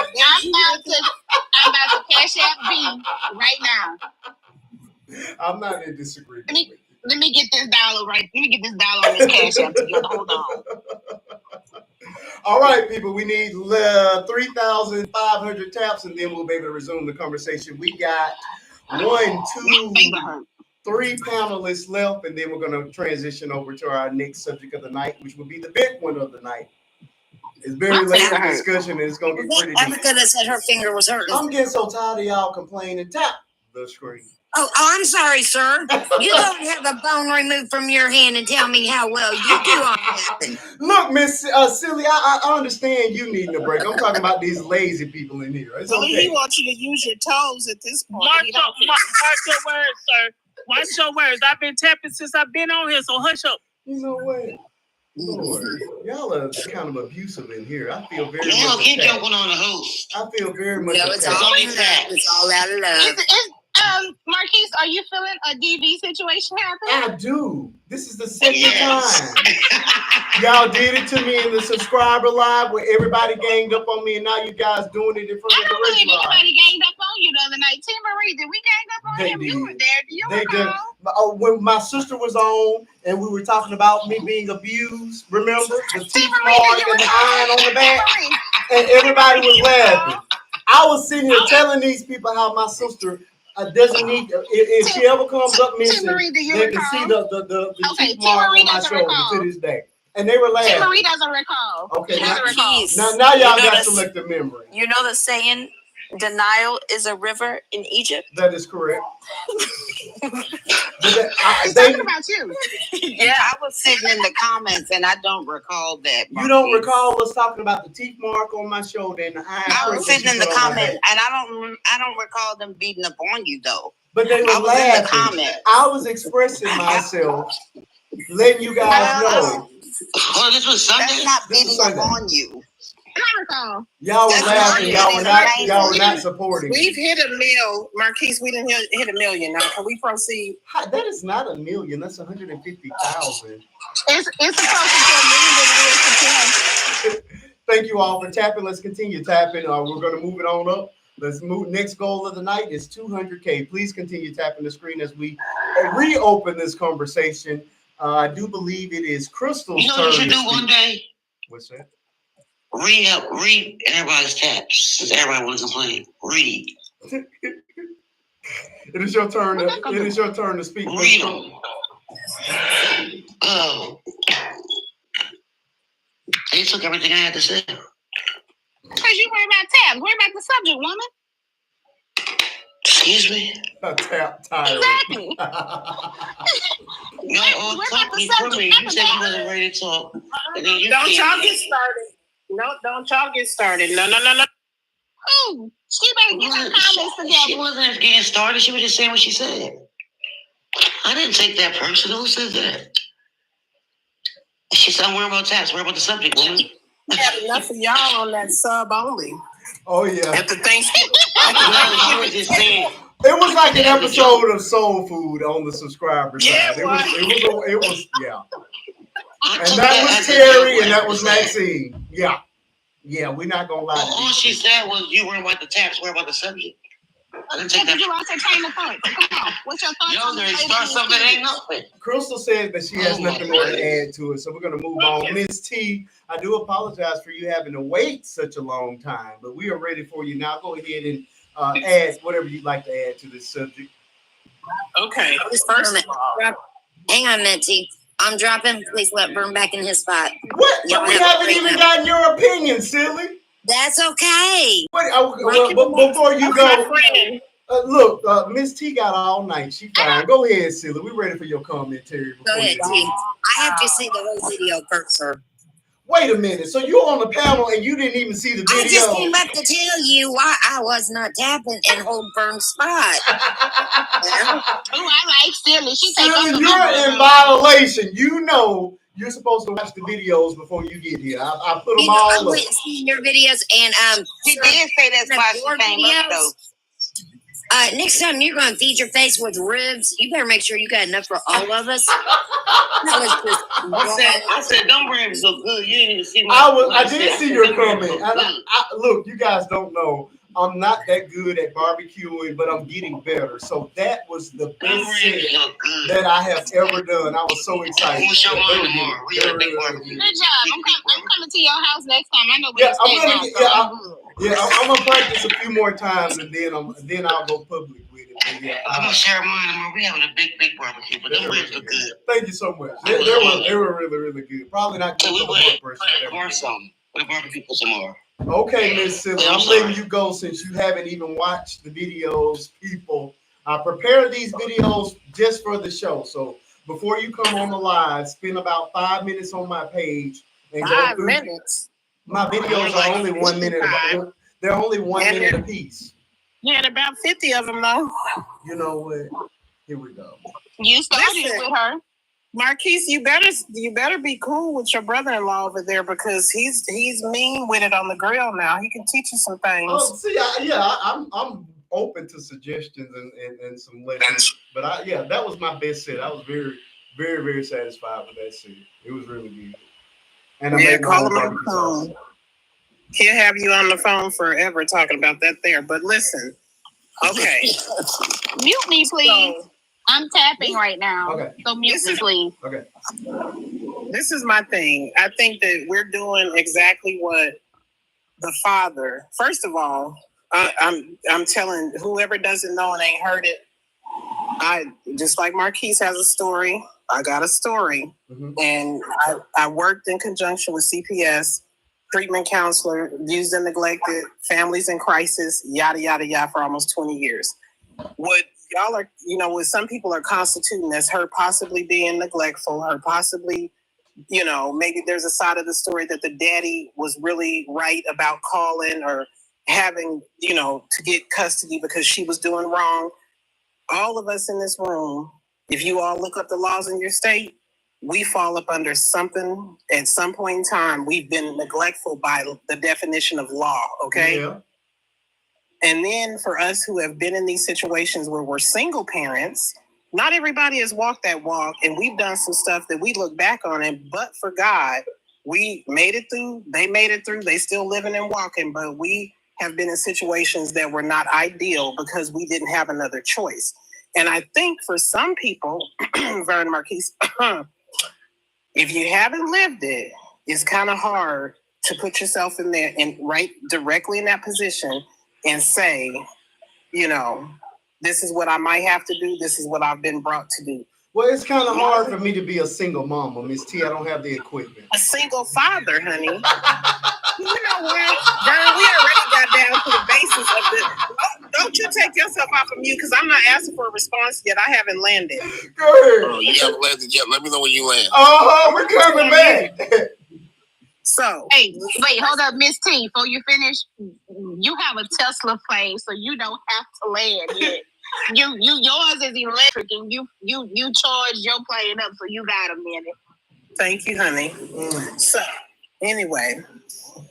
I'm about to cash out V right now. I'm not in disagreement. Let me get this dollar right. Let me get this dollar on this cash app together. Hold on. All right, people. We need 3,500 taps, and then we'll be able to resume the conversation. We got 3 panelists left, and then we're going to transition over to our next subject of the night, which will be the big one of the night. It's very late in discussion, and it's going to be pretty deep. Africa that said her finger was hurting. I'm getting so tired of y'all complaining. Tap the screen. Oh, I'm sorry, sir. You don't have a bone removed from your hand and tell me how well you do on that. Look, Miss Silly, I understand you needing a break. I'm talking about these lazy people in here. It's okay. He wants you to use your toes at this point. Watch your words, sir. Watch your words. I've been tapping since I've been on here, so hush up. You know what? Lord, y'all are kind of abusive in here. I feel very much No, keep joking on the host. I feel very much it's all out of love. Marquise, are you feeling a DV situation happening? I do. This is the second time. Y'all did it to me in the subscriber live where everybody ganged up on me, and now you guys doing it in front of the I don't believe live. anybody ganged up on you the other night. T. Marie, did we gang up on him? You were there. Do you recall? When my sister was on and we were talking about me being abused, remember? The teeth mark and the iron on the back? And everybody was laughing. I was sitting here telling these people how my sister doesn't need, if she ever comes up missing, they can see the teeth mark on my shoulder to this day. And they were laughing. T. Marie doesn't recall. Okay, now y'all got selective memory. You know the saying, denial is a river in Egypt? That is correct. Talking about you. Yeah, I was sitting in the comments and I don't recall that. You don't recall us talking about the teeth mark on my shoulder and the iron? I was sitting in the comments and I don't recall them beating up on you though. But they were laughing. I was expressing myself, letting you guys know. Oh, this was Sunday. That's not beating up on you. Y'all were laughing. Y'all were not supporting. We've hit $1 million, Marquise. We didn't hit $1 million. Now, can we proceed? That is not $1 million. That's 150,000. It's supposed to be $1 million. Thank you all for tapping. Let's continue tapping. We're going to move it on up. Let's move. Next goal of the night is 200K. Please continue tapping the screen as we reopen this conversation. I do believe it is Crystal's turn. You know what you should do one day? What's that? Read everybody's taps since everybody wants to complain. Read. It is your turn. It is your turn to speak. Read them. Oh, they took everything I had to say. Because you worry about tabs. Worry about the subject, woman. Excuse me? A tap tire. Exactly. You talk before me. You said you wasn't ready to talk. And then you don't y'all get started. No, don't y'all get started. No. Oh, she better get her comments together. She wasn't getting started. She was just saying what she said. I didn't take that personal. Who said that? She said, "I'm worried about tax. Worry about the subject, woman." We had enough of y'all on that sub only. Oh yeah. At the Thanksgiving. It was like an episode of Soul Food on the subscriber side. It was yeah. And that was Terry and that was Maxine. Yeah. Yeah, we're not gonna lie. All she said was, "You worry about the tax. Worry about the subject." I didn't take that. You lost your train of thought. Come on. What's your thoughts on the start something that ain't nothing. Crystal said that she has nothing more to add to it, so we're going to move on. Miss T, I do apologize for you having to wait such a long time, but we are ready for you now. Go ahead and add whatever you'd like to add to this subject. Okay. First of all, hang on a minute, T. I'm dropping. Please let Vern back in his spot. What? We haven't even gotten your opinion, silly. That's okay. Before you go, look, Miss T got all night. She fine. Go ahead, silly. We ready for your commentary. Go ahead, T. I have to see the whole video first, sir. Wait a minute. So you're on the panel and you didn't even see the video? I just came up to tell you why I was not tapping and hold Vern's spot. Oh, I like silly. She Silly, you're in violation. You know you're supposed to watch the videos before you get here. I put them all up. I went and seen your videos, and she did say that's why she came up though. Next time you're going to feed your face with ribs, you better make sure you got enough for all of us. I said, "Them ribs look good." You didn't even see my. I did see your comment. Look, you guys don't know. I'm not that good at barbecuing, but I'm getting better. So that was the best set that I have ever done. I was so excited. Good job. I'm coming to your house next time. I know where I'm gonna practice a few more times, and then I'll go public with it. But yeah, I'm gonna share mine. We're having a big barbecue, but them ribs are good. Thank you so much. They were really, really good. Probably not good for the person. Or something. We'll barbecue for some more. Okay, Miss Silly, I'm letting you go since you haven't even watched the videos, people. I prepared these videos just for the show. So before you come on the live, spend about 5 minutes on my page. And 5 minutes? My videos are only 1 minute. They're only 1 minute apiece. You had about 50 of them, though. You know what? Here we go. You started with her. Marquise, you better be cool with your brother-in-law over there because he's mean with it on the grill now. He can teach you some things. Oh, see, I'm open to suggestions and some lessons. But that was my best set. I was very, very, very satisfied with that set. It was really good. And call him on the phone. He'll have you on the phone forever talking about that there. But listen, okay. Mute me, please. So, I'm tapping right now. Okay. So mute me, please. Okay. This is my thing. I think that we're doing exactly what the father. First of all, I'm telling whoever doesn't know and ain't heard it. I just like Marquise has a story. I got a story, and I worked in conjunction with CPS, treatment counselor, abused and neglected, families in crisis, yada yada yada, for almost 20 years. What y'all are, what some people are constituting as her possibly being neglectful, her possibly, maybe there's a side of the story that the daddy was really right about calling or having, to get custody because she was doing wrong. All of us in this room, if you all look up the laws in your state, we fall up under something at some point in time. We've been neglectful by the definition of law, okay? Yeah. And then for us who have been in these situations where we're single parents, not everybody has walked that walk, and we've done some stuff that we look back on it, but for God, we made it through, they made it through, they still living and walking, but we have been in situations that were not ideal because we didn't have another choice. And I think for some people, Vern, Marquise, if you haven't lived it, it's kind of hard to put yourself in there and right directly in that position and say, this is what I might have to do. This is what I've been brought to do. Well, it's kind of hard for me to be a single mama, Miss T. I don't have the equipment. A single father, honey. You know what, Vern, we already got down to the basis of this. Don't you take yourself off of mute because I'm not asking for a response yet. I haven't landed. Go ahead. Oh, you haven't landed yet. Let me know when you land. We're coming back. So, hey, wait, hold up, Miss T. Before you finish, you have a Tesla plane, so you don't have to land yet. Yours is electric, and you charge your plane up, so you got a minute. Thank you, honey. So, anyway,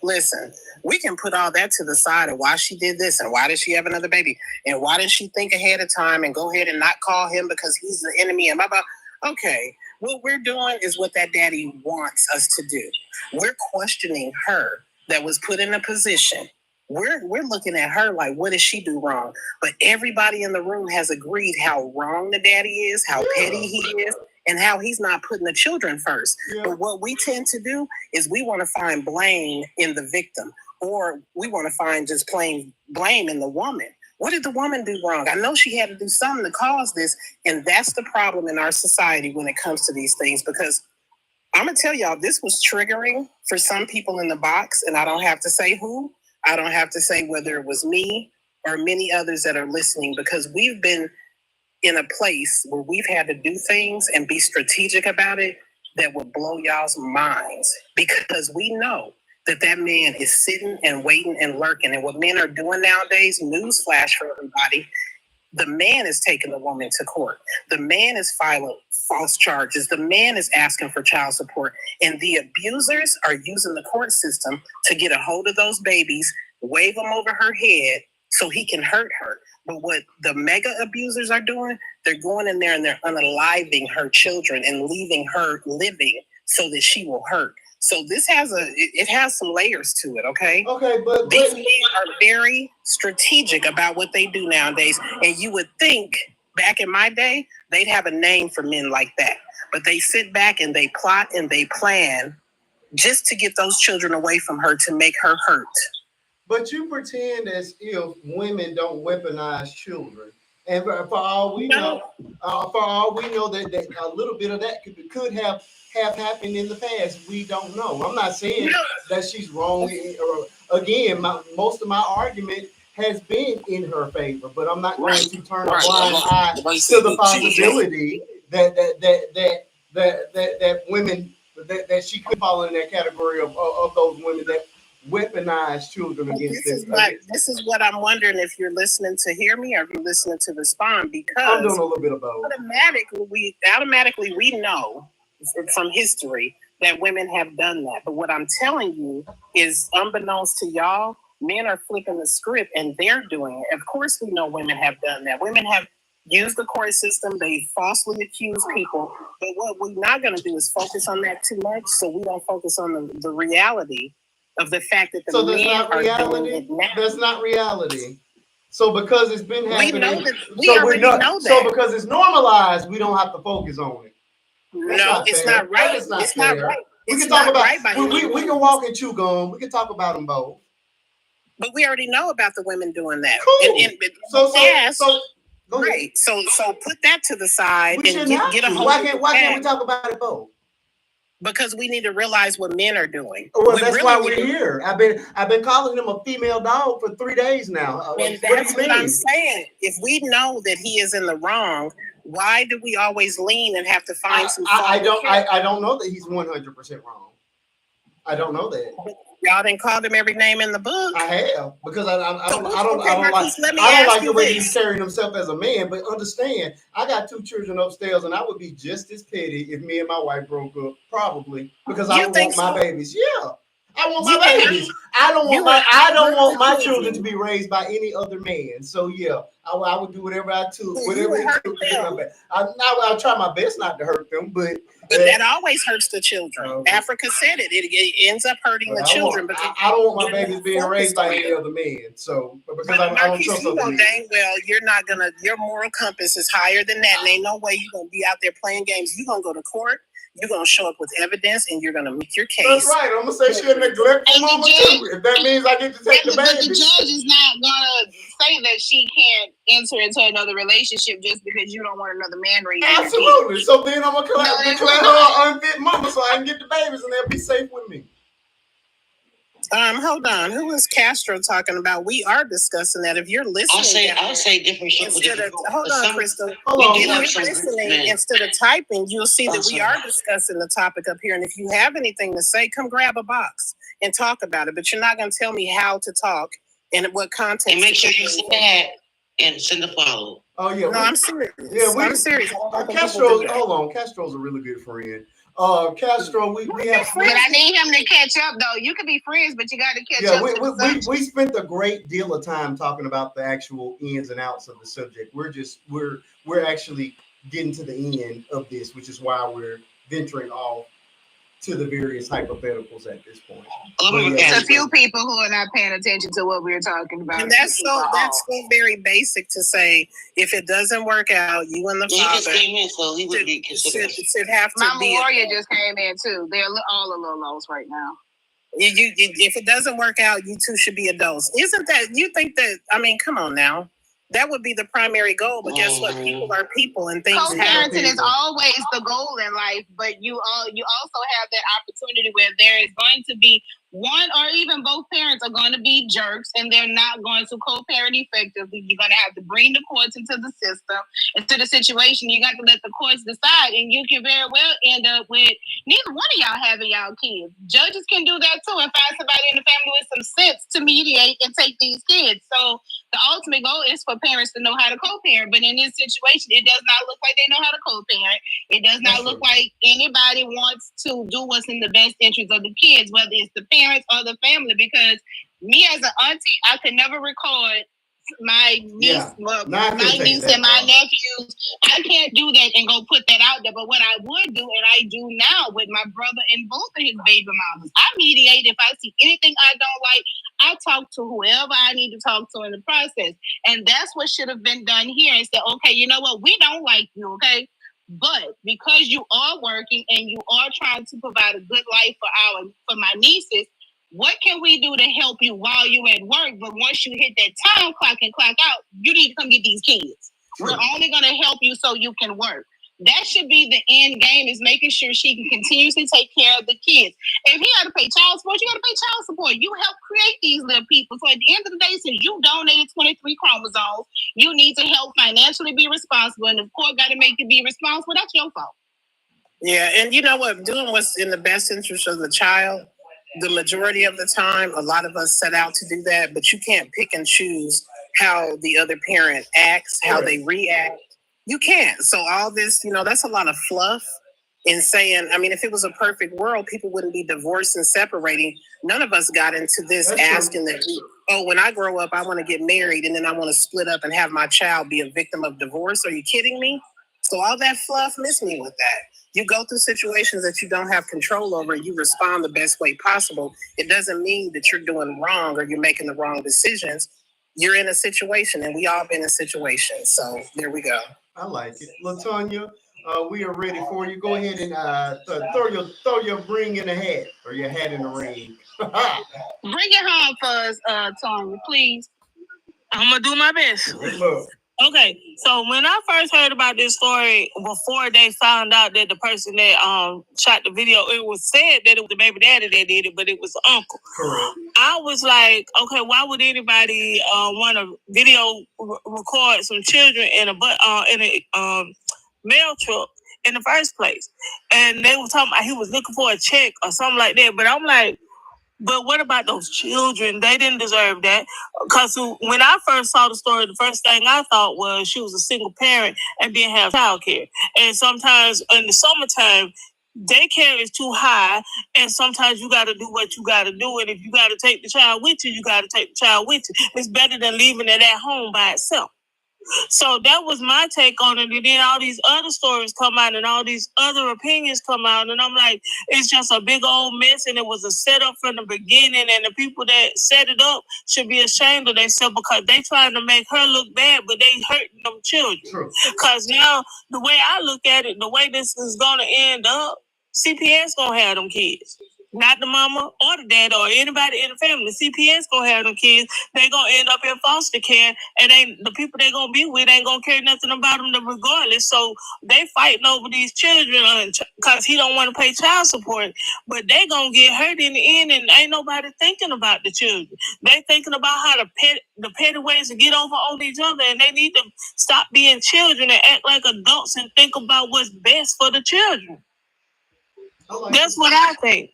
listen, we can put all that to the side of why she did this and why did she have another baby and why didn't she think ahead of time and go ahead and not call him because he's the enemy and blah, blah. Okay, what we're doing is what that daddy wants us to do. We're questioning her that was put in a position. We're looking at her like, what did she do wrong? But everybody in the room has agreed how wrong the daddy is, how petty he is, and how he's not putting the children first. Yeah. But what we tend to do is we want to find blame in the victim, or we want to find just plain blame in the woman. What did the woman do wrong? I know she had to do something to cause this, and that's the problem in our society when it comes to these things, because I'm going to tell y'all, this was triggering for some people in the box, and I don't have to say who. I don't have to say whether it was me or many others that are listening, because we've been in a place where we've had to do things and be strategic about it that would blow y'all's minds, because we know that that man is sitting and waiting and lurking. And what men are doing nowadays, newsflash for everybody, the man is taking the woman to court. The man is filing false charges. The man is asking for child support. And the abusers are using the court system to get a hold of those babies, wave them over her head so he can hurt her. But what the mega abusers are doing, they're going in there and they're unaliving her children and leaving her living so that she will hurt. So this has it has some layers to it, okay? Okay, but these men are very strategic about what they do nowadays. And you would think back in my day, they'd have a name for men like that. But they sit back and they plot and they plan just to get those children away from her, to make her hurt. But you pretend as if women don't weaponize children. And for all we know, that a little bit of that could have happened in the past. We don't know. I'm not saying that she's wrong. Again, most of my argument has been in her favor, but I'm not going to turn a blind eye to the possibility that women that she could fall in that category of those women that weaponize children against this. This is what I'm wondering, if you're listening to hear me or if you're listening to respond, because I'm doing a little bit of both. Automatically we know from history that women have done that. But what I'm telling you is, unbeknownst to y'all, men are flipping the script and they're doing it. Of course we know women have done that. Women have used the court system. They falsely accuse people. But what we're not going to do is focus on that too much, so we don't focus on the reality of the fact that the men are doing it now. That's not reality. So because it's been happening, we already know that. So because it's normalized, we don't have to focus on it. It's not right. It's not right. We can talk about we can walk and chew gum. We can talk about them both. But we already know about the women doing that. Cool. So put that to the side and get a hold. Why can't we talk about it both? Because we need to realize what men are doing. Well, that's why we're here. I've been calling him a female dog for 3 days now. And that's what I'm saying. If we know that he is in the wrong, why do we always lean and have to find some? I don't know that he's 100% wrong. I don't know that. Y'all didn't call him every name in the book. I have, because I don't like the way he's carrying himself as a man. But understand, I got 2 children upstairs, and I would be just as petty if me and my wife broke up, probably, because I would want my babies. Yeah, I want my babies. I don't want my children to be raised by any other man. So yeah, I would do whatever I took, whatever it took to get my back. I'll try my best not to hurt them, but that always hurts the children. Africa said it. It ends up hurting the children. I don't want my babies being raised by any other man. So because I don't trust other men. Dang well, you're not gonna. Your moral compass is higher than that, and ain't no way you're gonna be out there playing games. You're gonna go to court. You're going to show up with evidence and you're going to make your case. That's right. I'm going to say she's a neglectful mama too. If that means I get to take the baby. But the judge is not going to say that she can't enter into another relationship just because you don't want another man raising. Absolutely. So then I'm going to declare her an unfit mama so I can get the babies and they'll be safe with me. Hold on. Who is Castro talking about? We are discussing that. If you're listening, I'll say different shit. Hold on, Crystal. If you're listening instead of typing, you'll see that we are discussing the topic up here. And if you have anything to say, come grab a box and talk about it. But you're not going to tell me how to talk and what context. And make sure you say that and send a follow. Oh yeah. No, I'm serious. Yeah, I'm serious. Castro's a really good friend. Castro, we have. But I need him to catch up, though. You can be friends, but you got to catch up. We spent a great deal of time talking about the actual ins and outs of the subject. We're actually getting to the end of this, which is why we're venturing off to the various hypotheticals at this point. It's a few people who are not paying attention to what we're talking about. And that's so very basic to say. If it doesn't work out, you and the father came in, so he would be should have to Mama be. Warrior just came in too. They're all a little lost right now. If it doesn't work out, you two should be adults. Isn't that, you think that, I mean, come on now. That would be the primary goal, but guess what? People are people and things happen. Co-parenting is always the goal in life, but you also have that opportunity where there is going to be one or even both parents are going to be jerks and they're not going to co-parent effectively. You're going to have to bring the courts into the system, into the situation. You got to let the courts decide, and you can very well end up with neither one of y'all having y'all kids. Judges can do that too and find somebody in the family with some sense to mediate and take these kids. So the ultimate goal is for parents to know how to co-parent. But in this situation, it does not look like they know how to co-parent. It does not look like anybody wants to do what's in the best interest of the kids, whether it's the parents or the family. Because me as an auntie, I could never record my niece, my niece and my nephews. I can't do that and go put that out there. But what I would do, and I do now with my brother and both of his baby mamas, I mediate. If I see anything I don't like, I talk to whoever I need to talk to in the process. And that's what should have been done here. And said, okay, you know what? We don't like you, okay? But because you are working and you are trying to provide a good life for my nieces, what can we do to help you while you're at work? But once you hit that time clock and clock out, you need to come get these kids. True. We're only going to help you so you can work. That should be the end game, is making sure she can continuously take care of the kids. If he had to pay child support, you got to pay child support. You help create these little people. So at the end of the day, since you donated 23 chromosomes, you need to help financially be responsible. And the court got to make you be responsible. That's your fault. Yeah, and you know what? Doing what's in the best interest of the child, the majority of the time, a lot of us set out to do that, but you can't pick and choose how the other parent acts, how they react. You can't. So all this, that's a lot of fluff in saying, I mean, if it was a perfect world, people wouldn't be divorced and separating. None of us got into this asking that, when I grow up, I want to get married and then I want to split up and have my child be a victim of divorce. Are you kidding me? So all that fluff, miss me with that. You go through situations that you don't have control over, you respond the best way possible. It doesn't mean that you're doing wrong or you're making the wrong decisions. You're in a situation, and we all been in situations. So there we go. I like it. LaTonya, we are ready for you. Go ahead and throw your ring in the hat, or your hat in the ring. Bring it home for us, Tonya, please. I'm going to do my best. Okay, so when I first heard about this story, before they found out that the person that shot the video, it was said that it was the baby daddy that did it, but it was the uncle. Correct. I was like, okay, why would anybody want to record some children in a mail truck in the first place? And they were talking about he was looking for a check or something like that. But I'm like, but what about those children? They didn't deserve that. Because when I first saw the story, the first thing I thought was she was a single parent and didn't have childcare. And sometimes in the summertime, daycare is too high, and sometimes you got to do what you got to do. And if you got to take the child with you, you got to take the child with you. It's better than leaving it at home by itself. So that was my take on it. And then all these other stories come out and all these other opinions come out. And I'm like, it's just a big old mess. And it was a setup from the beginning. And the people that set it up should be ashamed of themselves, because they trying to make her look bad, but they hurting them children. Because now, the way I look at it, the way this is going to end up, CPS going to have them kids. Not the mama or the dad or anybody in the family. CPS gonna have them kids. They gonna end up in foster care, and the people they gonna be with ain't gonna care nothing about them regardless. So they fighting over these children because he don't want to pay child support, but they gonna get hurt in the end, and ain't nobody thinking about the children. They thinking about how the petty ways to get over on each other, and they need to stop being children and act like adults and think about what's best for the children. That's what I think.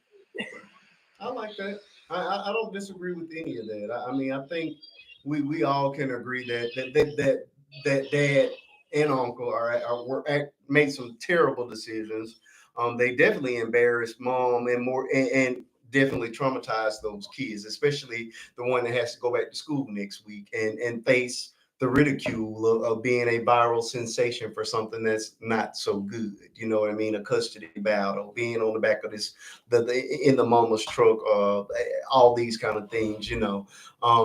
I like that. I don't disagree with any of that. I mean, I think we all can agree that dad and uncle made some terrible decisions. They definitely embarrassed mom and definitely traumatized those kids, especially the one that has to go back to school next week and face the ridicule of being a viral sensation for something that's not so good. You know what I mean? A custody battle, being on the back of in the mama's truck, all these kind of things, you know.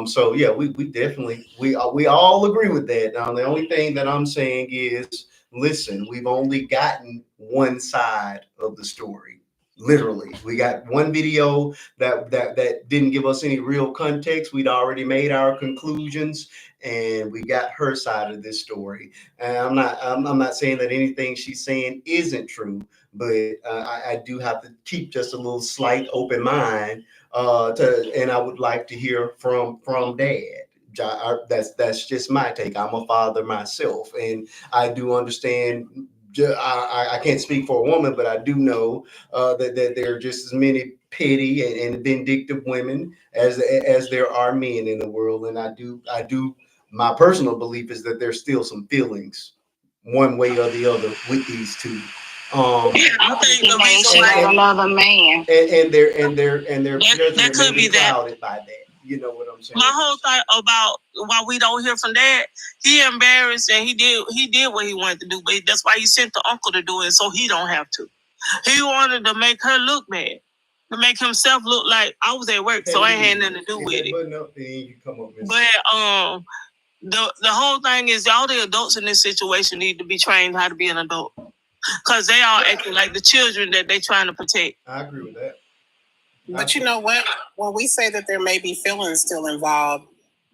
So yeah, we definitely, we all agree with that. Now, the only thing that I'm saying is, listen, we've only gotten one side of the story. Literally, we got one video that didn't give us any real context. We'd already made our conclusions, and we got her side of this story. And I'm not saying that anything she's saying isn't true, but I do have to keep just a little slight open mind. And I would like to hear from Dad. That's just my take. I'm a father myself, and I do understand. I can't speak for a woman, but I do know that there are just as many petty and vindictive women as there are men in the world, and I do. My personal belief is that there's still some feelings, one way or the other, with these two. I think the reason why another man. And their judgment that could may be that. clouded by that. You know what I'm saying? My whole thing about why we don't hear from Dad, he embarrassed and he did what he wanted to do, but that's why he sent the uncle to do it so he don't have to. He wanted to make her look bad, to make himself look like I was at work, so I ain't had nothing to do with it. But the whole thing is all the adults in this situation need to be trained how to be an adult, because they are acting like the children that they trying to protect. I agree with that. But you know what? When we say that there may be feelings still involved,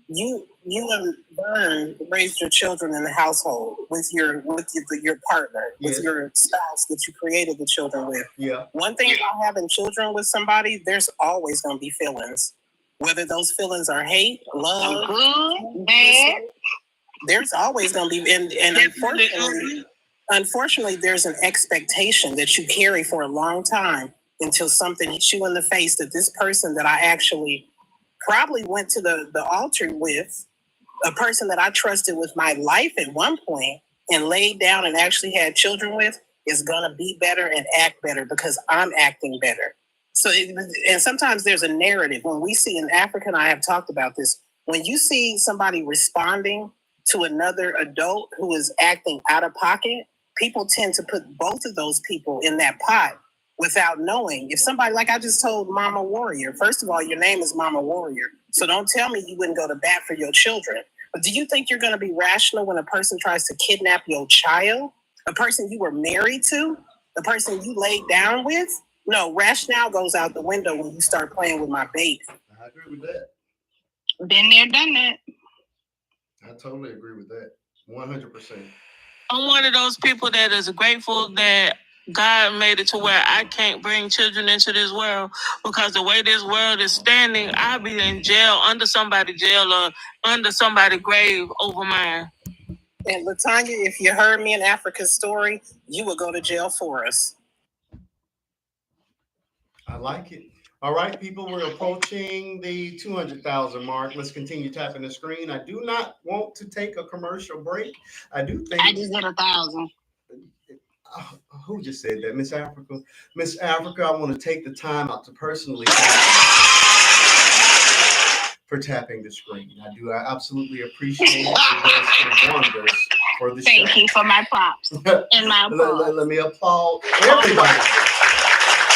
you and Vern raised your children in the household with your partner, with your spouse that you created the children with. Yeah. One thing about having children with somebody, there's always going to be feelings. Whether those feelings are hate, love, good, bad, there's always going to be. And unfortunately, there's an expectation that you carry for a long time until something hits you in the face that this person that I actually probably went to the altar with, a person that I trusted with my life at one point and laid down and actually had children with, is going to be better and act better because I'm acting better. So, and sometimes there's a narrative. When we see in Africa, and I have talked about this, when you see somebody responding to another adult who is acting out of pocket, people tend to put both of those people in that pot without knowing. If somebody, like I just told Mama Warrior, first of all, your name is Mama Warrior. So don't tell me you wouldn't go to bat for your children. But do you think you're going to be rational when a person tries to kidnap your child? A person you were married to? The person you laid down with? No, rationale goes out the window when you start playing with my baby. I agree with that. Been there, done that. I totally agree with that. 100%. I'm one of those people that is grateful that God made it to where I can't bring children into this world, because the way this world is standing, I'll be in jail, under somebody's jail or under somebody's grave over mine. And Latanya, if you heard me in Africa's story, you would go to jail for us. I like it. All right, people, we're approaching the 200,000 mark. Let's continue tapping the screen. I do not want to take a commercial break. I do think I just did 1,000. Who just said that? Miss Africa? Miss Africa, I want to take the time out to personally for tapping the screen. I absolutely appreciate it. It does wonders for the show. Thank you for my props and my applause. Let me applaud everybody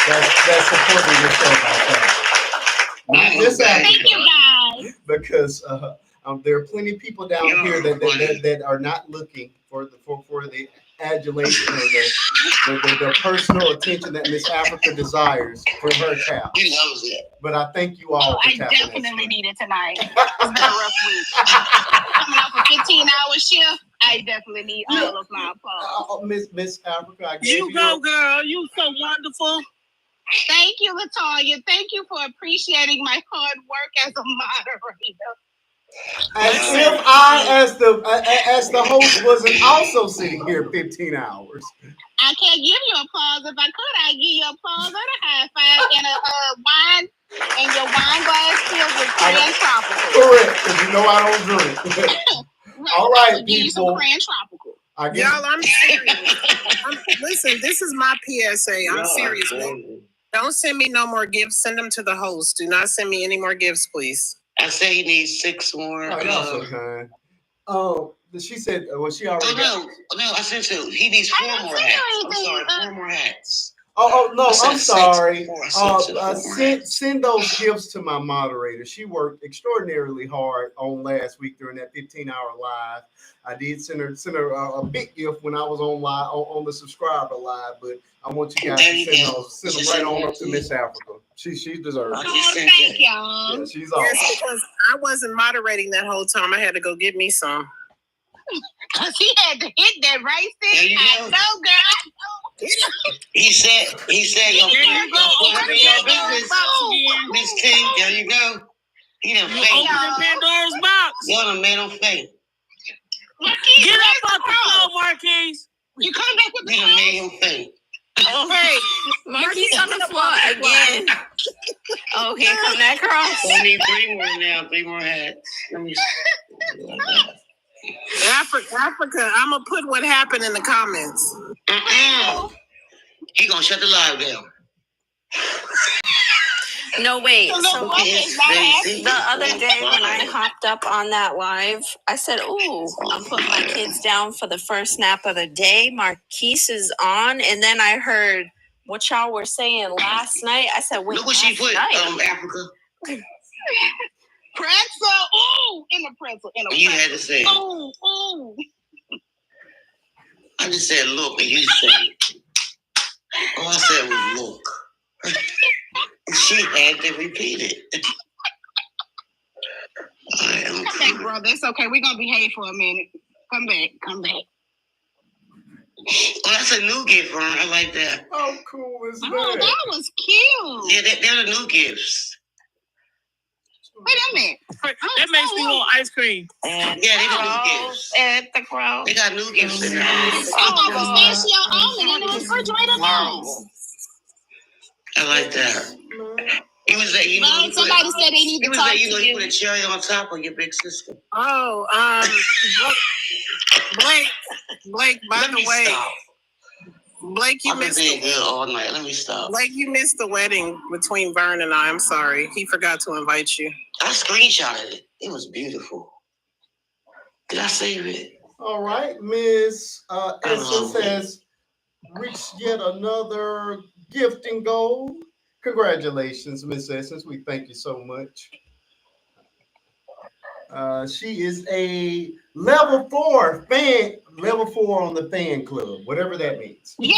that's supporting the show by tapping. Not just Africa. Thank you, guys. Because there are plenty of people down here that are not looking for the adulation or the personal attention that Miss Africa desires for her tap. He knows it. But I thank you all for I tapping. definitely need it tonight. It's been a rough week. Coming off a 15-hour shift, I definitely need all of my applause. Miss Africa, I gave You go, girl. You so wonderful. Thank you, Latoya. Thank you for appreciating my hard work as a moderator. As if I, as the host, wasn't also sitting here 15 hours. I can't give you applause. If I could, I'd give you applause and a high five and a wine, and your wine glass filled with Cran Tropical. Correct, because you know I don't drink. Right. All right, I'll give you some people. Cran Tropical. Y'all, I'm serious. Listen, this is my PSA. I'm serious. Don't send me no more gifts. Send them to the host. Do not send me any more gifts, please. I say he needs 6 more. Oh, y'all so kind. Oh, she said, well, she already. No, I said so. He needs 4 more hats. I'm sorry, 4 more hats. Oh no, I'm sorry. 4 Send those gifts to my moderator. She worked extraordinarily hard on last week during that 15-hour live. I did send her a big gift when I was on live on the subscriber live, but I want you guys to send them right on up to Miss Africa. She deserves it. Thank y'all. Yeah, she's awesome. Yes, because I wasn't moderating that whole time. I had to go get me some. Cause he had to hit that right there. I know, girl. He said, your business, Miss T. There you go. He done faint. Open Pandora's box. Y'all done made him faint. Get up off the floor, Marquise. You come back with You done made him faint. Oh, hey, Marquise on the floor again. Oh, here come that cross. So we need 3 more now. 3 more hats. Let me Africa, I'm gonna put what happened in the comments. He gonna shut the live down. No, wait. So the other day when I hopped up on that live, I said, ooh, I'm putting my kids down for the first nap of the day. Marquise is on. And then I heard what y'all were saying last night. I said, wait, look what she put, Africa. pretzel. Ooh, in the pretzel. You had to say. Ooh. I just said look, and you said. All I said was look. She had to repeat it. Come back, bro. That's okay. We're gonna behave for a minute. Come back. Oh, that's a new gift for her. I like that. How cool is that? Oh, that was cute. Yeah, they're the new gifts. Wait a minute. That makes me want ice cream. Yeah, they got new gifts. At the cross. They got new gifts in there. Oh, pistachio almond in the refrigerator now. I like that. He was like, somebody said they need to talk to you. You put a cherry on top of your big sister. Oh, Blake, by the way, stop. Blake, you missed all night. Let me stop. Blake, you missed the wedding between Vern and I. I'm sorry. He forgot to invite you. I screenshotted it. It was beautiful. Did I save it? All right, Miss Essence has reached yet another gifting goal. Congratulations, Miss Essence. We thank you so much. She is a level 4 fan, level 4 on the fan club, whatever that means. Yeah.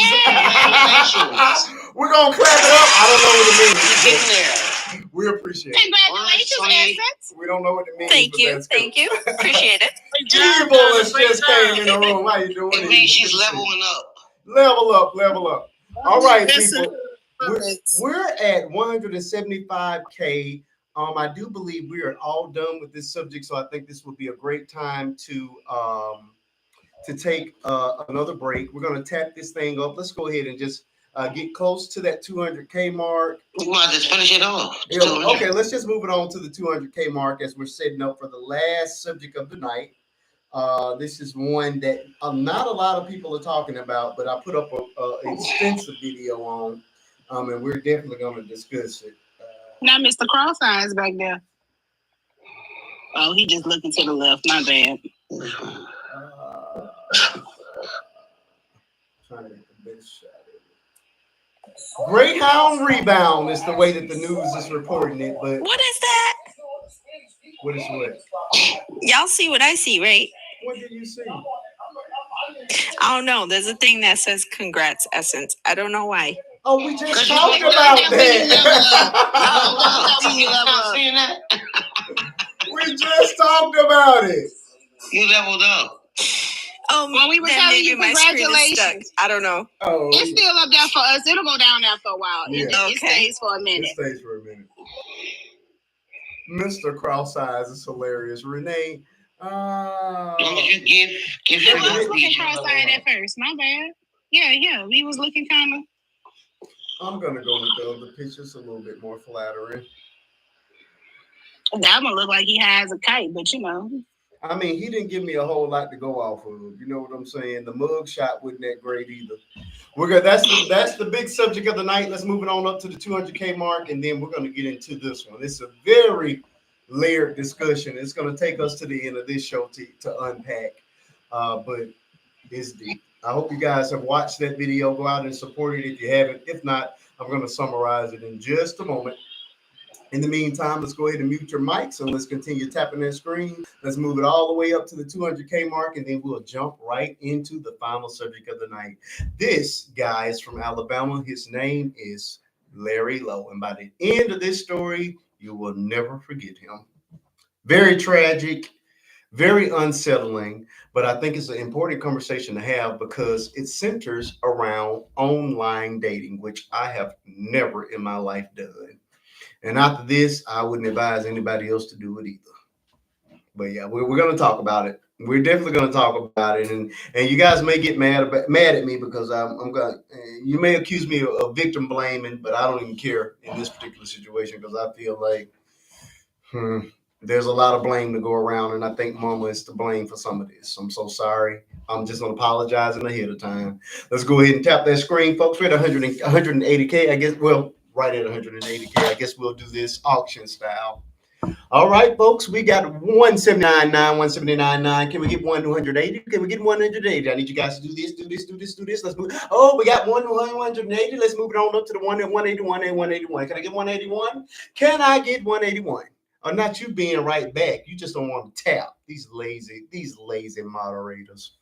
We're gonna clap it up. I don't know what it means. Get there. We appreciate it. Congratulations, Essence. We don't know what it means. Thank you. Appreciate it. Evil has just came in the room. How you doing? It means she's leveling up. Level up. All right, people. We're at 175K. I do believe we are all done with this subject, so I think this would be a great time to take another break. We're going to tap this thing up. Let's go ahead and just get close to that 200K mark. We might just finish it off. Okay, let's just move it on to the 200K mark as we're setting up for the last subject of the night. This is one that not a lot of people are talking about, but I put up an extensive video on, and we're definitely going to discuss it. Now, Mr. Cross Eyes back there. Oh, he just looking to the left. My bad. Trying to get the best shot. Greyhound rebound is the way that the news is reporting it. But what is that? What is what? Y'all see what I see, right? What did you see? I don't know. There's a thing that says "Congrats, Essence." I don't know why. Oh, we just talked about that. We just talked about it. You leveled up. Oh, well, we were telling you congratulations. I don't know. Oh, it's still up there for us. It'll go down there for a while. Yeah. It stays for a minute. It stays for a minute. Mr. Cross Eyes is hilarious. Renee. You give I was looking cross-eyed at first. My bad. Yeah. He was looking kind of. I'm gonna go with the other pictures a little bit more flattering. That one look like he has a kite, but you know. I mean, he didn't give me a whole lot to go off of. You know what I'm saying? The mug shot wasn't that great either. We're good. That's the big subject of the night. Let's move it on up to the 200K mark, and then we're going to get into this one. It's a very layered discussion. It's going to take us to the end of this show to unpack, but it's deep. I hope you guys have watched that video. Go out and support it if you haven't. If not, I'm going to summarize it in just a moment. In the meantime, let's go ahead and mute your mics and let's continue tapping that screen. Let's move it all the way up to the 200K mark, and then we'll jump right into the final subject of the night. This guy is from Alabama. His name is Larry Lowe. And by the end of this story, you will never forget him. Very tragic, very unsettling, but I think it's an important conversation to have because it centers around online dating, which I have never in my life done. And after this, I wouldn't advise anybody else to do it either. But yeah, we're going to talk about it. We're definitely going to talk about it, and you guys may get mad at me because I'm going. You may accuse me of victim blaming, but I don't even care in this particular situation because I feel like there's a lot of blame to go around, and I think Mama is to blame for some of this. I'm so sorry. I'm just going to apologize ahead of time. Let's go ahead and tap that screen, folks. We're at 180K, I guess. Well, right at 180K. I guess we'll do this auction style. All right, folks, we got 179.9, 179.9. Can we get 180? Can we get 180? I need you guys to do this, do this, do this, do this. Let's move. Oh, we got 180. Let's move it on up to the 181 and 181. Can I get 181? Can I get 181? Or not you being right back. You just don't want to tap. These lazy moderators.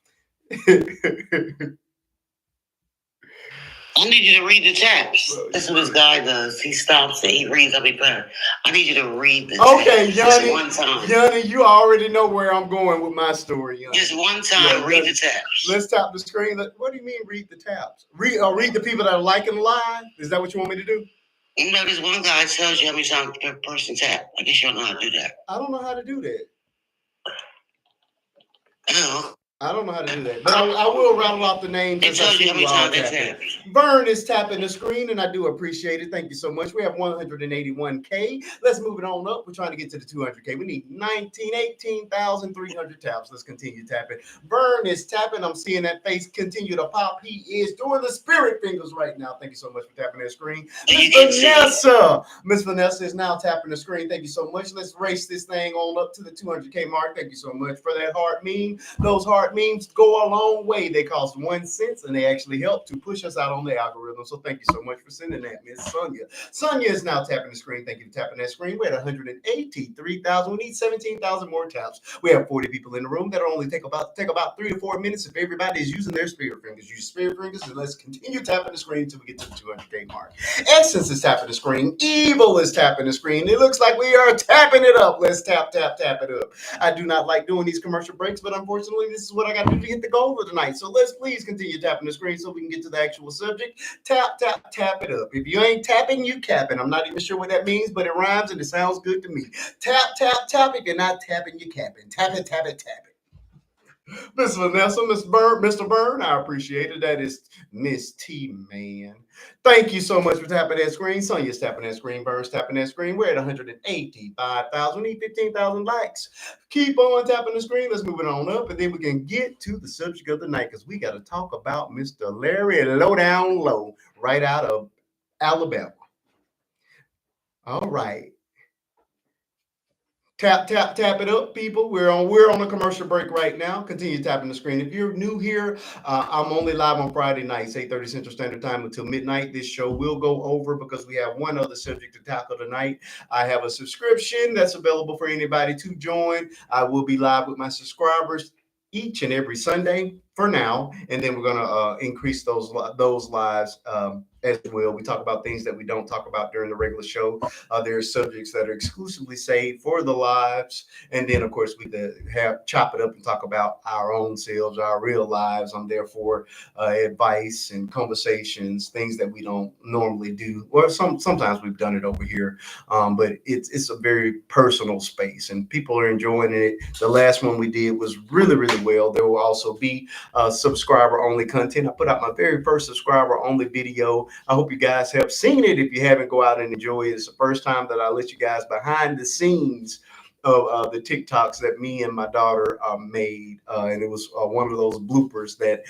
I need you to read the taps. That's what this guy does. He stops and he reads up his phone. I need you to read the taps. Okay, Yanni, one time. Yanni, you already know where I'm going with my story. Yanni. Just one time, read the taps. Let's tap the screen. What do you mean read the taps? Read the people that are liking live? Is that what you want me to do? You know, this one guy tells you how many times per person tap. I guess you don't know how to do that. I don't know how to do that. Oh. I don't know how to do that, but I will rattle off the names. It tells you how many times they tap. Vern is tapping the screen, and I do appreciate it. Thank you so much. We have 181K. Let's move it on up. We're trying to get to the 200K. We need 18,300 taps. Let's continue tapping. Vern is tapping. I'm seeing that face continue to pop. He is doing the spirit fingers right now. Thank you so much for tapping that screen. Miss Vanessa is now tapping the screen. Thank you so much. Let's race this thing on up to the 200K mark. Thank you so much for that heart meme. Those heart memes go a long way. They cost 1 cent and they actually help to push us out on the algorithm. So thank you so much for sending that, Miss Sonia. Sonia is now tapping the screen. Thank you for tapping that screen. We're at 183,000. We need 17,000 more taps. We have 40 people in the room. That'll only take about 3 to 4 minutes if everybody is using their spirit fingers. Use spirit fingers, and let's continue tapping the screen until we get to the 200K mark. Essence is tapping the screen. Evil is tapping the screen. It looks like we are tapping it up. Let's tap it up. I do not like doing these commercial breaks, but unfortunately, this is what I got to do to get the goal of the night. So let's please continue tapping the screen so we can get to the actual subject. Tap it up. If you ain't tapping, you capping. I'm not even sure what that means, but it rhymes and it sounds good to me. Tap. If you're not tapping, you capping. Tap it. Miss Vanessa, Mr. Byrne, I appreciate it. That is Miss T, man. Thank you so much for tapping that screen. Sonia's tapping that screen. Byrne's tapping that screen. We're at 185,000. We need 15,000 likes. Keep on tapping the screen. Let's move it on up, and then we can get to the subject of the night because we got to talk about Mr. Larry Lowe right out of Alabama. All right. Tap it up, people. We're on a commercial break right now. Continue tapping the screen. If you're new here, I'm only live on Friday nights, 8:30 Central Standard Time until midnight. This show will go over because we have one other subject to tackle tonight. I have a subscription that's available for anybody to join. I will be live with my subscribers each and every Sunday for now, and then we're going to increase those lives as well. We talk about things that we don't talk about during the regular show. There are subjects that are exclusively saved for the lives, and then of course we chop it up and talk about our own selves, our real lives. I'm there for advice and conversations, things that we don't normally do, or sometimes we've done it over here, but it's a very personal space, and people are enjoying it. The last one we did was really well. There will also be subscriber only content. I put out my very first subscriber only video. I hope you guys have seen it. If you haven't, go out and enjoy it. It's the first time that I let you guys behind the scenes of the TikToks that me and my daughter made, and it was one of those bloopers that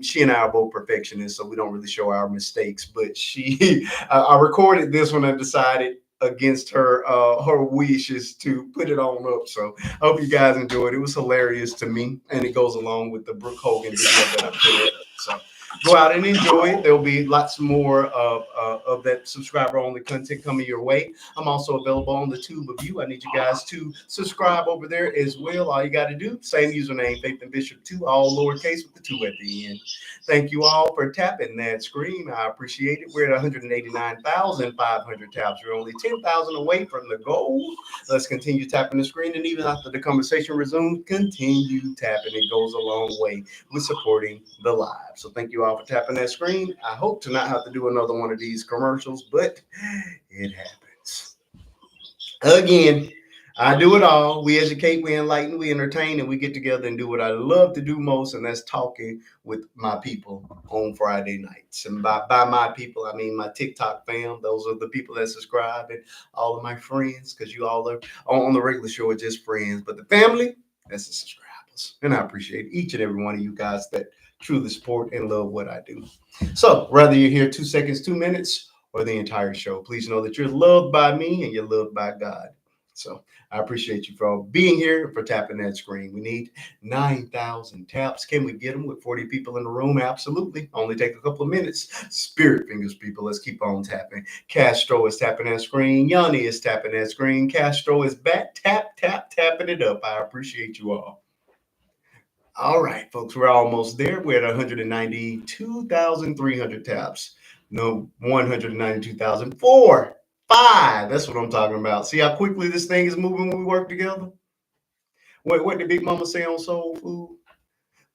she and I are both perfectionists, so we don't really show our mistakes. But I recorded this one and decided against her wishes to put it on up. So I hope you guys enjoyed it. It was hilarious to me, and it goes along with the Brooke Hogan video that I put up. So go out and enjoy it. There'll be lots more of that subscriber-only content coming your way. I'm also available on the Tube of You. I need you guys to subscribe over there as well. All you got to do, same username, Faith and Bishop 2, all lowercase with the 2 at the end. Thank you all for tapping that screen. I appreciate it. We're at 189,500 taps. We're only 10,000 away from the goal. Let's continue tapping the screen, and even after the conversation resumes, continue tapping. It goes a long way with supporting the live. So thank you all for tapping that screen. I hope to not have to do another one of these commercials, but it happens. Again, I do it all. We educate, we enlighten, we entertain, and we get together and do what I love to do most, and that's talking with my people on Friday nights. And by my people, I mean my TikTok fam. Those are the people that subscribe, and all of my friends, because you all are on the regular show are just friends. But the family, that's the subscribers. And I appreciate each and every one of you guys that truly support and love what I do. So whether you're here 2 seconds, 2 minutes, or the entire show, please know that you're loved by me and you're loved by God. So I appreciate you for being here and for tapping that screen. We need 9,000 taps. Can we get them with 40 people in the room? Absolutely. Only take a couple of minutes. Spirit fingers, people. Let's keep on tapping. Castro is tapping that screen. Yanni is tapping that screen. Castro is back. Tapping it up. I appreciate you all. All right, folks, we're almost there. We're at 192,300 taps. No, 192,004. 5. That's what I'm talking about. See how quickly this thing is moving when we work together? What did Big Mama say on Soul Food?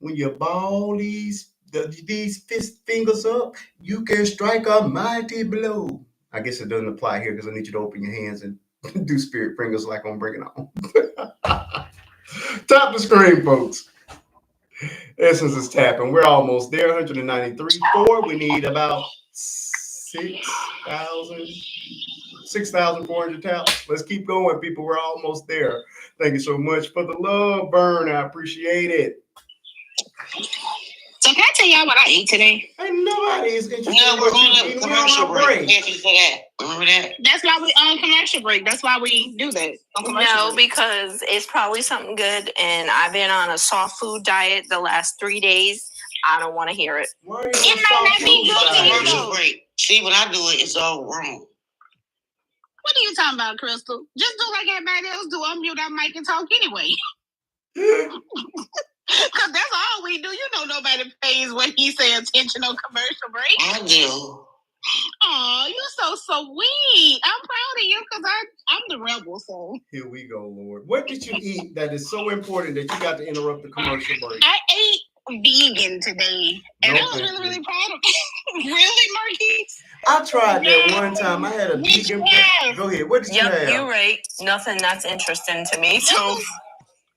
When you ball these fist fingers up, you can strike a mighty blow. I guess it doesn't apply here because I need you to open your hands and do spirit fingers like I'm bringing on. Tap the screen, folks. Essence is tapping. We're almost there. 193.4. We need about 6,400 taps. Let's keep going, people. We're almost there. Thank you so much for the love, Burn. I appreciate it. So can I tell y'all what I ate today? Ain't nobody is interested Yeah, in we're what you on eat. a We're commercial on our break. Can't you say that? Remember that? That's why we on commercial break. That's why we do that. On commercial No, break. because it's probably something good, and I've been on a soft food diet the last 3 days. I don't want to hear it. Why are you It might not be good for you, Commercial though. break. See, when I do it, it's all wrong. What are you talking about, Crystal? Just do like everybody else do. Unmute that mic and talk anyway. Because that's all we do. You know nobody pays when he say attention on commercial break. I do. Oh, you're so sweet. I'm proud of you because I'm the rebel, so. Here we go, Lord. What did you eat that is so important that you got to interrupt the commercial break? I ate vegan today, and I was really, really proud of it. Really, Marquise? I tried that one time. I had a vegan. Go ahead. What did you have? Yep, you're right. Nothing that's interesting to me. So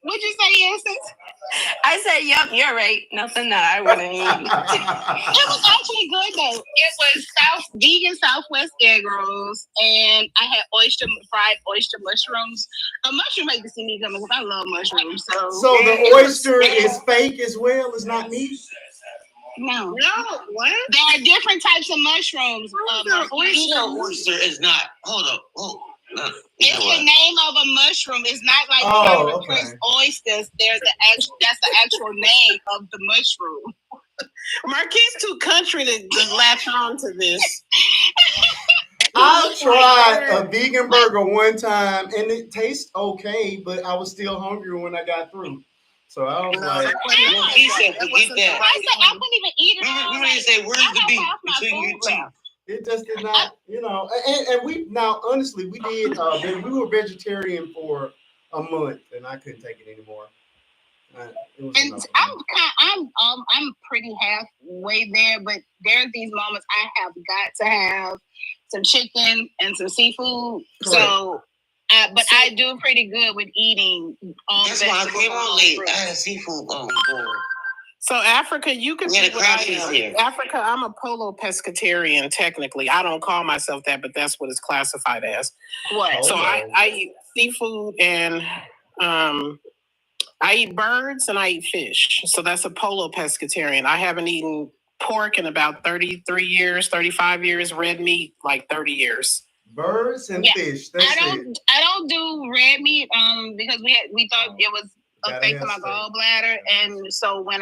What'd you say, Essence? I said, yep, you're right. Nothing that I wouldn't eat. It was actually good though. It was vegan Southwest egg rolls, and I had fried oyster mushrooms. A mushroom hate to see me coming because I love mushrooms. So the oyster is fake as well. It's not meat. No. What? There are different types of mushrooms. Oyster is not. Hold up. Oh. No, it's the name of a mushroom. It's not like Prince oysters. That's the actual name of the mushroom. Marquise too country to latch on to this. I tried a vegan burger one time and it tastes okay, but I was still hungry when I got through. So I was like, he said, forget that. I couldn't even eat it. We didn't say, where's the beef between your teeth? It just did not, and we now honestly we did we were vegetarian for a month and I couldn't take it anymore. I'm pretty halfway there, but there's these moments I have got to have some chicken and some seafood. Correct. So I do pretty good with eating. That's why I came on late. I had seafood on board. So Africa, you can see what I am. Africa, I'm a polo pescatarian technically. I don't call myself that, but that's what it's classified as. What? So I eat seafood and I eat birds and I eat fish. So that's a polo pescatarian. I haven't eaten pork in about 33 years, 35 years, red meat, like 30 years. Birds and fish. That's it. I don't do red meat because we thought it was affecting my gallbladder, and so when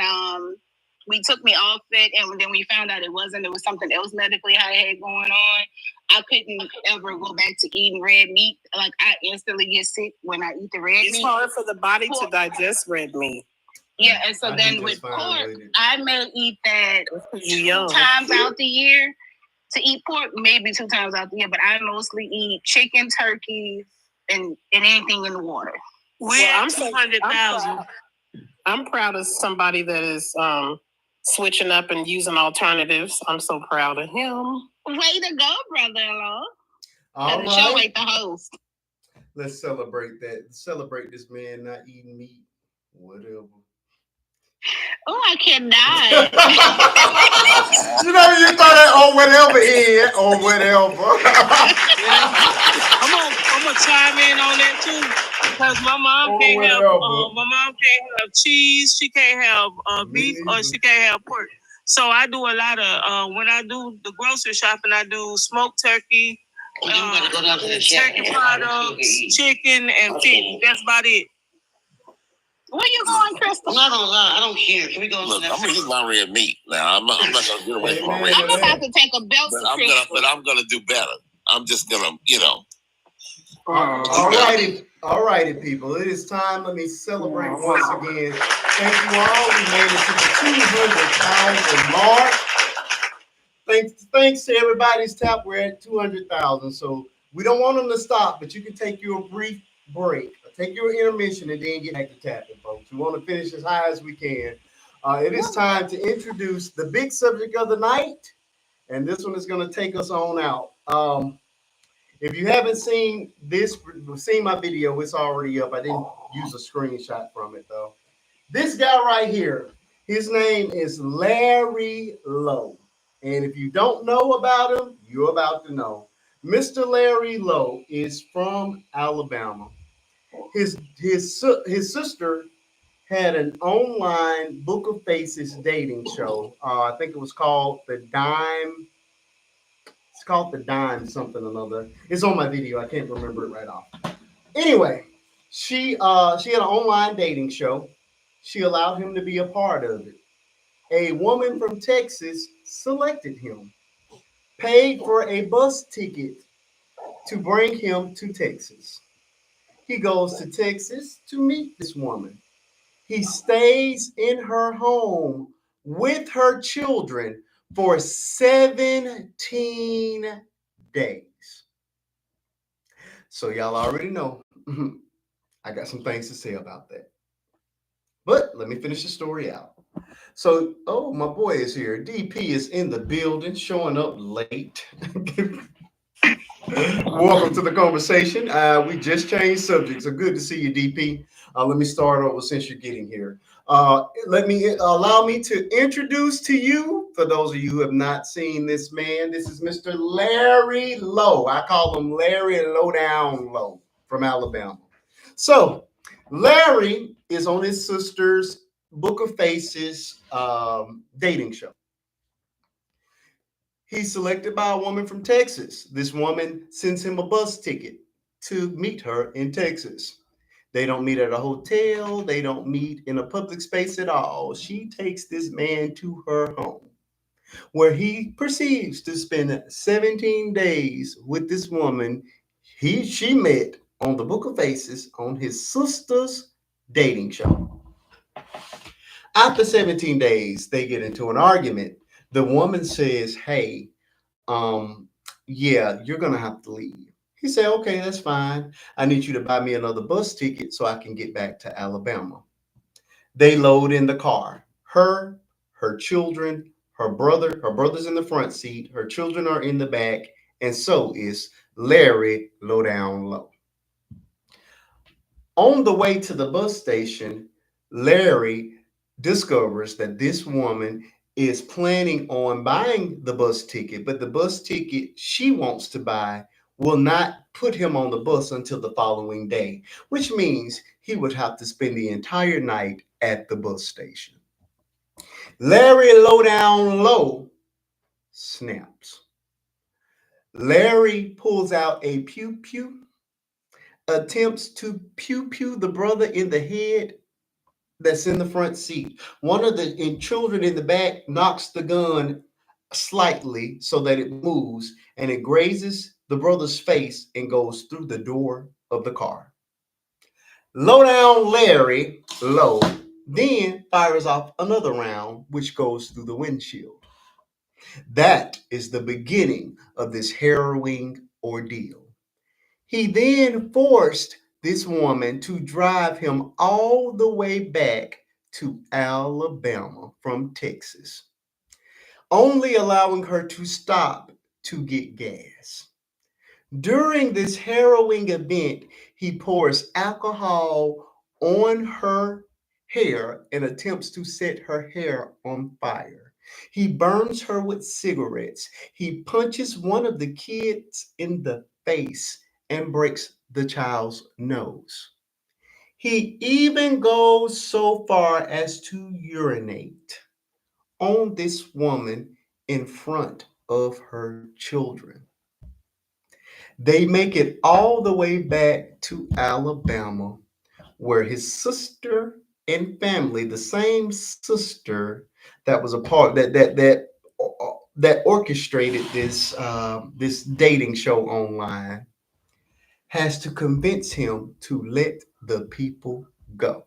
we took me off it, and then we found out it wasn't. It was something else medically I had going on. I couldn't ever go back to eating red meat. Like I instantly get sick when I eat the red meat. It's hard for the body to digest red meat. Yeah, and so then with pork, I may eat that 2 times out the year. To eat pork, maybe 2 times out the year, but I mostly eat chicken, turkey, and anything in the water. I'm 200,000. I'm proud of somebody that is switching up and using alternatives. I'm so proud of him. Way to go, brother-in-law. All right. Show ain't the host. Let's celebrate that. Celebrate this man not eating meat. Whatever. Oh, I cannot. You know, you thought that, oh, whatever is, or whatever. I'm gonna chime in on that too, because my mom can't have cheese, she can't have beef, or she can't have pork. So I do a lot of when I do the grocery shopping, I do smoked turkey, turkey products, chicken, and fish. That's about it. Where you going, Crystal? I'm not gonna lie, I don't care. Can we go? Look, I'm gonna eat my red meat now. I'm not gonna get away from my red meat. I'm about to take a belt to Crystal. But I'm gonna do better. I'm just gonna, All righty, people. It is time. Let me celebrate once again. Thank you all. We made it to the 200,000 mark. Thanks to everybody's tap. We're at 200,000. So we don't want them to stop, but you can take you a brief break. Take your intermission and then get back to tapping, folks. We want to finish as high as we can. It is time to introduce the big subject of the night, and this one is going to take us on out. If you haven't seen my video, it's already up. I didn't use a screenshot from it, though. This guy right here, his name is Larry Lowe. And if you don't know about him, you're about to know. Mr. Larry Lowe is from Alabama. His sister had an online Book of Faces dating show. I think it was called The Dime. It's called The Dime something or another. It's on my video. I can't remember it right off. Anyway, she had an online dating show. She allowed him to be a part of it. A woman from Texas selected him, paid for a bus ticket to bring him to Texas. He goes to Texas to meet this woman. He stays in her home with her children for 17 days. So y'all already know I got some things to say about that. But let me finish the story out. So, my boy is here. DP is in the building, showing up late. Welcome to the conversation. We just changed subjects. So good to see you, DP. Let me start over since you're getting here. Allow me to introduce to you, for those of you who have not seen this man, this is Mr. Larry Lowe. I call him Larry Lowdown Lowe from Alabama. So Larry is on his sister's Book of Faces dating show. He's selected by a woman from Texas. This woman sends him a bus ticket to meet her in Texas. They don't meet at a hotel. They don't meet in a public space at all. She takes this man to her home, where he proceeds to spend 17 days with this woman she met on the Book of Faces on his sister's dating show. After 17 days, they get into an argument. The woman says, hey, you're going to have to leave. He said, okay, that's fine. I need you to buy me another bus ticket so I can get back to Alabama. They load in the car. Her children, her brother's in the front seat. Her children are in the back. And so is Larry Lowdown Lowe. On the way to the bus station, Larry discovers that this woman is planning on buying the bus ticket, but the bus ticket she wants to buy will not put him on the bus until the following day, which means he would have to spend the entire night at the bus station. Larry Lowdown Lowe snaps. Larry pulls out a pew pew, attempts to pew pew the brother in the head that's in the front seat. One of the children in the back knocks the gun slightly so that it moves and it grazes the brother's face and goes through the door of the car. Lowdown Larry Lowe then fires off another round which goes through the windshield. That is the beginning of this harrowing ordeal. He then forced this woman to drive him all the way back to Alabama from Texas, only allowing her to stop to get gas. During this harrowing event, he pours alcohol on her hair and attempts to set her hair on fire. He burns her with cigarettes. He punches one of the kids in the face and breaks the child's nose. He even goes so far as to urinate on this woman in front of her children. They make it all the way back to Alabama, where his sister and family, the same sister that was a part that orchestrated this dating show online, has to convince him to let the people go.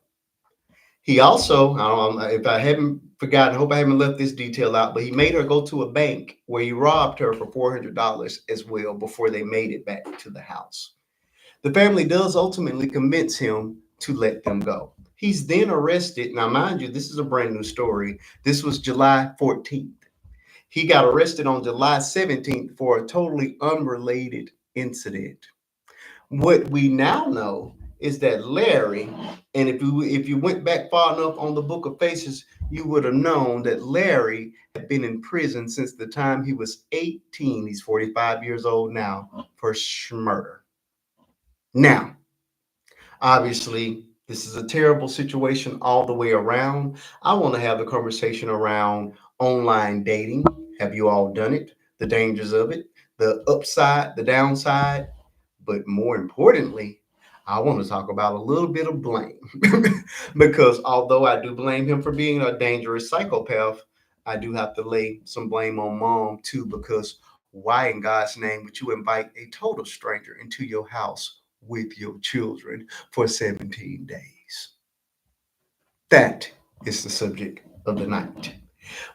He also, I don't know if I haven't forgotten, I hope I haven't left this detail out, but he made her go to a bank where he robbed her for $400 as well before they made it back to the house. The family does ultimately convince him to let them go. He's then arrested. Now, mind you, this is a brand new story. This was July 14th. He got arrested on July 17th for a totally unrelated incident. What we now know is that Larry, and if you went back far enough on the Book of Faces, you would have known that Larry had been in prison since the time he was 18. He's 45 years old now for murder. Now, obviously, this is a terrible situation all the way around. I want to have the conversation around online dating. Have you all done it? The dangers of it, the upside, the downside, but more importantly, I want to talk about a little bit of blame because although I do blame him for being a dangerous psychopath, I do have to lay some blame on mom too, because why in God's name would you invite a total stranger into your house with your children for 17 days? That is the subject of the night.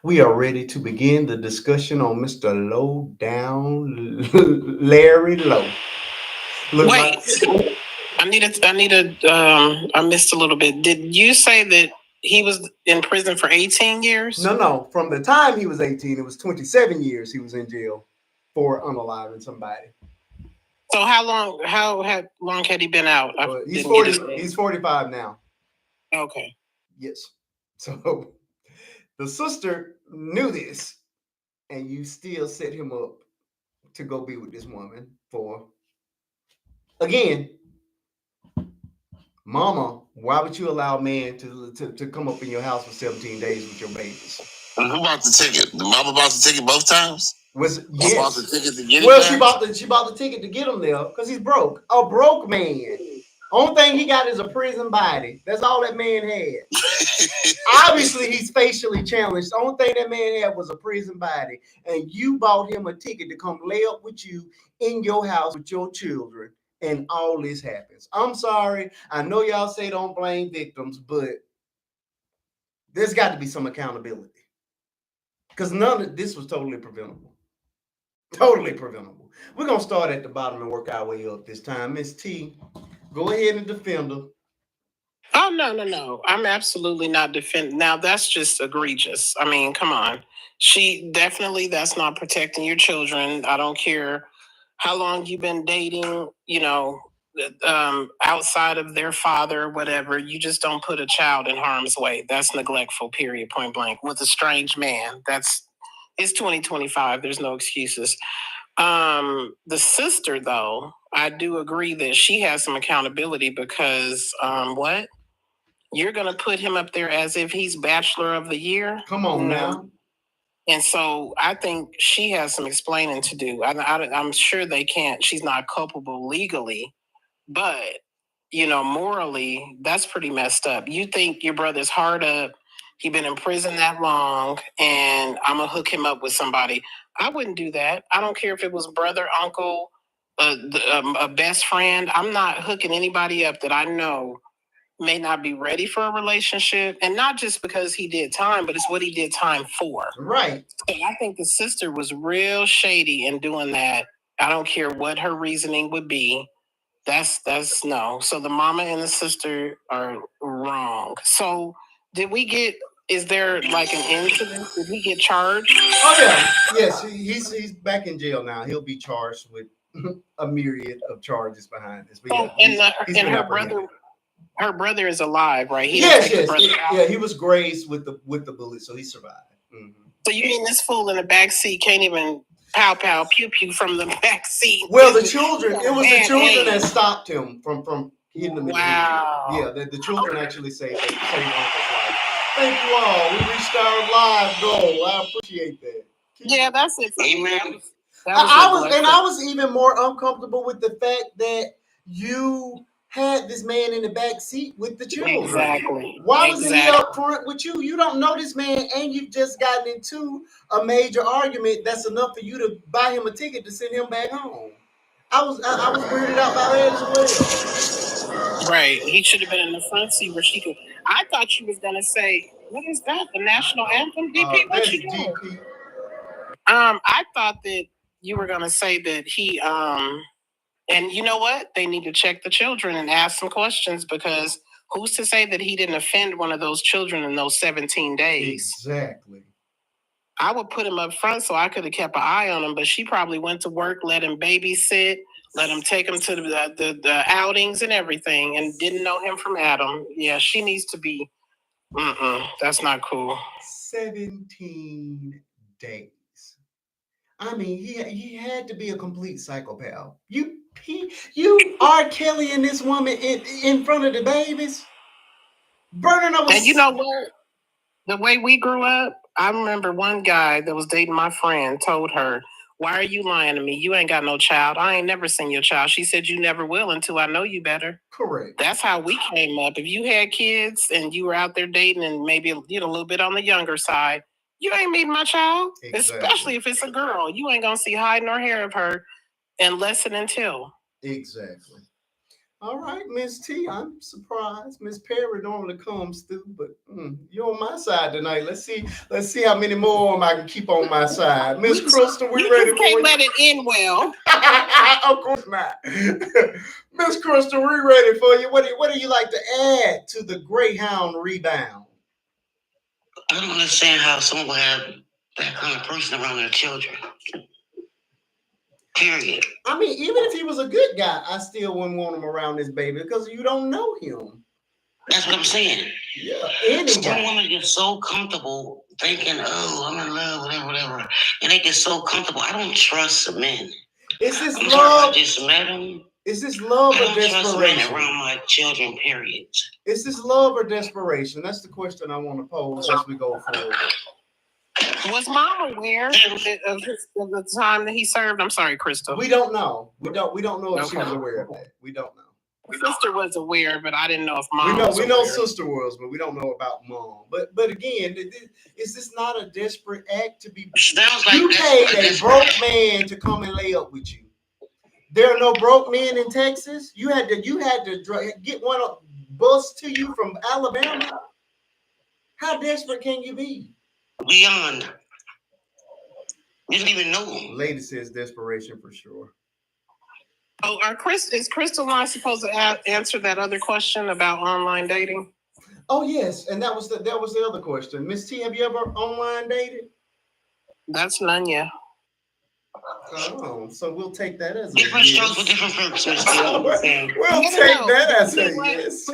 We are ready to begin the discussion on Mr. Low Down Larry Lowe. Wait, I missed a little bit. Did you say that he was in prison for 18 years? No. From the time he was 18, it was 27 years he was in jail for unaliving somebody. So how long had he been out? He's 40. He's 45 now. Okay. Yes. So the sister knew this, and you still set him up to go be with this woman for, again, mama, why would you allow a man to come up in your house for 17 days with your babies? And who bought the ticket? The mama bought the ticket both times? Yes. Bought the ticket to get him well, there? she bought the ticket to get him there because he's broke. A broke man. Only thing he got is a prison body. That's all that man had. Obviously, he's facially challenged. The only thing that man had was a prison body. And you bought him a ticket to come lay up with you in your house with your children. And all this happens. I'm sorry. I know y'all say don't blame victims, but there's got to be some accountability. Because none of this was totally preventable. Totally preventable. We're going to start at the bottom and work our way up this time. Miss T, go ahead and defend her. Oh, no. I'm absolutely not defending. Now, that's just egregious. I mean, come on. That's not protecting your children. I don't care how long you've been dating, outside of their father, whatever. You just don't put a child in harm's way. That's neglectful, period, point blank. With a strange man. It's 2025. There's no excuses. The sister, though, I do agree that she has some accountability because what? You're gonna put him up there as if he's Bachelor of the Year? Come on now. And so I think she has some explaining to do. I'm sure they can't. She's not culpable legally, but morally, that's pretty messed up. You think your brother's hard up, he been in prison that long, and I'm gonna hook him up with somebody. I wouldn't do that. I don't care if it was brother, uncle, a best friend. I'm not hooking anybody up that I know may not be ready for a relationship, and not just because he did time, but it's what he did time for. Right. So I think the sister was real shady in doing that. I don't care what her reasoning would be. That's no. So the mama and the sister are wrong. So is there like an end to this? Did he get charged? Oh yeah. Yes, he's back in jail now. He'll be charged with a myriad of charges behind this. But yeah, and her brother is alive, right? Yes. He was grazed with the bullet, so he survived. Mm-hmm. So you mean this fool in the back seat can't even pow pew pew from the back seat? Well, it was the children that stopped him from hitting him. Wow. In the head. Yeah, the children actually saved Uncle's life. Thank you all. We reached our live goal. I appreciate that. Yeah, that's it. Amen. I was even more uncomfortable with the fact that you had this man in the back seat with the children. Exactly. Why wasn't he up front with you? You don't know this man, and you've just gotten into a major argument that's enough for you to buy him a ticket to send him back home. I was weirded out by that as well. Right. He should have been in the front seat where she could. I thought she was gonna say, "What is that? The national anthem?" DP, what you doing? DP. I thought that you were gonna say that he and you know what? They need to check the children and ask some questions, because who's to say that he didn't offend one of those children in those 17 days? Exactly. I would put him up front so I could have kept an eye on him, but she probably went to work, let him babysit, let him take him to the outings and everything, and didn't know him from Adam. Yeah, she needs to be, that's not cool. 17 days. I mean, he had to be a complete psychopath. You R. Kelly and this woman in front of the babies, burning up. And you know what? The way we grew up, I remember one guy that was dating my friend told her, "Why are you lying to me? You ain't got no child. I ain't never seen your child." She said, "You never will until I know you better." Correct. That's how we came up. If you had kids and you were out there dating and maybe a little bit on the younger side, you ain't meeting my child. Exactly. Especially if it's a girl. You ain't gonna see hide nor hair of her unless and until. Exactly. All right, Miss T, I'm surprised. Miss Perry normally comes through, but you're on my side tonight. Let's see how many more of them I can keep on my side. Miss Crystal, we ready for you? Can't let it end well. Of course not. Miss Crystal, we ready for you. What do you like to add to the Greyhound rebound? I don't understand how someone will have that kind of person around their children. Period. I mean, even if he was a good guy, I still wouldn't want him around this baby because you don't know him. That's what I'm saying. Yeah. Some women get so comfortable thinking, "Oh, I'm in love, whatever," and they get so comfortable. I don't trust men. Is this love? Sorry, I just met them. Is this love or desperation? I don't trust men around my children. Period. Is this love or desperation? That's the question I want to pose as we go forward. Was Mom aware of the time that he served? I'm sorry, Crystal. We don't know. We don't know if she was aware of that. We don't know. Sister was aware, but I didn't know if Mom was aware. We know Sister was, but we don't know about Mom. But again, is this not a desperate act to be? Sounds like you paid a broke man to come and lay up with you. There are no broke men in Texas. You had to get one bus to you from Alabama. How desperate can you be? Beyond. You didn't even know him. Lady says desperation for sure. Oh, is Crystal not supposed to answer that other question about online dating? Oh yes, and that was the other question. Miss T, have you ever online dated? That's none yet. Oh, so we'll take that as different strokes for different folks. We'll take that as a yes.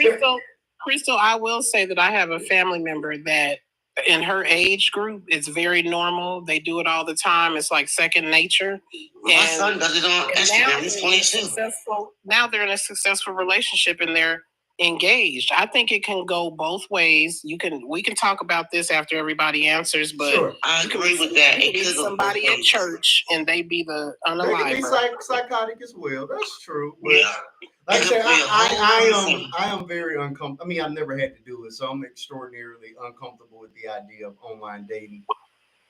Crystal, I will say that I have a family member that in her age group, it's very normal. They do it all the time. It's like second nature. My son does it on Instagram. He's 22. Now they're in a successful relationship and they're engaged. I think it can go both ways. We can talk about this after everybody answers, but sure. I agree with that. It could go somebody at church and they be the unaliver. They can be psychotic as well. That's true. But yeah. Like I said, I am very uncomfortable. I mean, I've never had to do it, so I'm extraordinarily uncomfortable with the idea of online dating.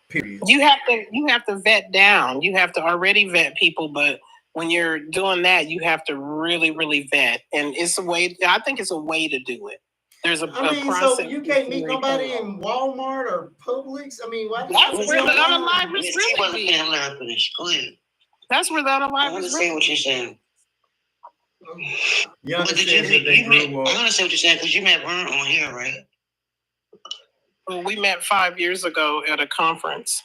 Period. You have to vet down. You have to already vet people, but when you're doing that, you have to really, really vet. And it's a way. I think it's a way to do it. There's a process. So you can't meet nobody in Walmart or Publix. I mean, why? That's where the unalivers really be. Go ahead. That's where the unalivers. I understand what you're saying. You understand that they grew up. I understand what you're saying because you met Vern on here, right? Well, we met 5 years ago at a conference.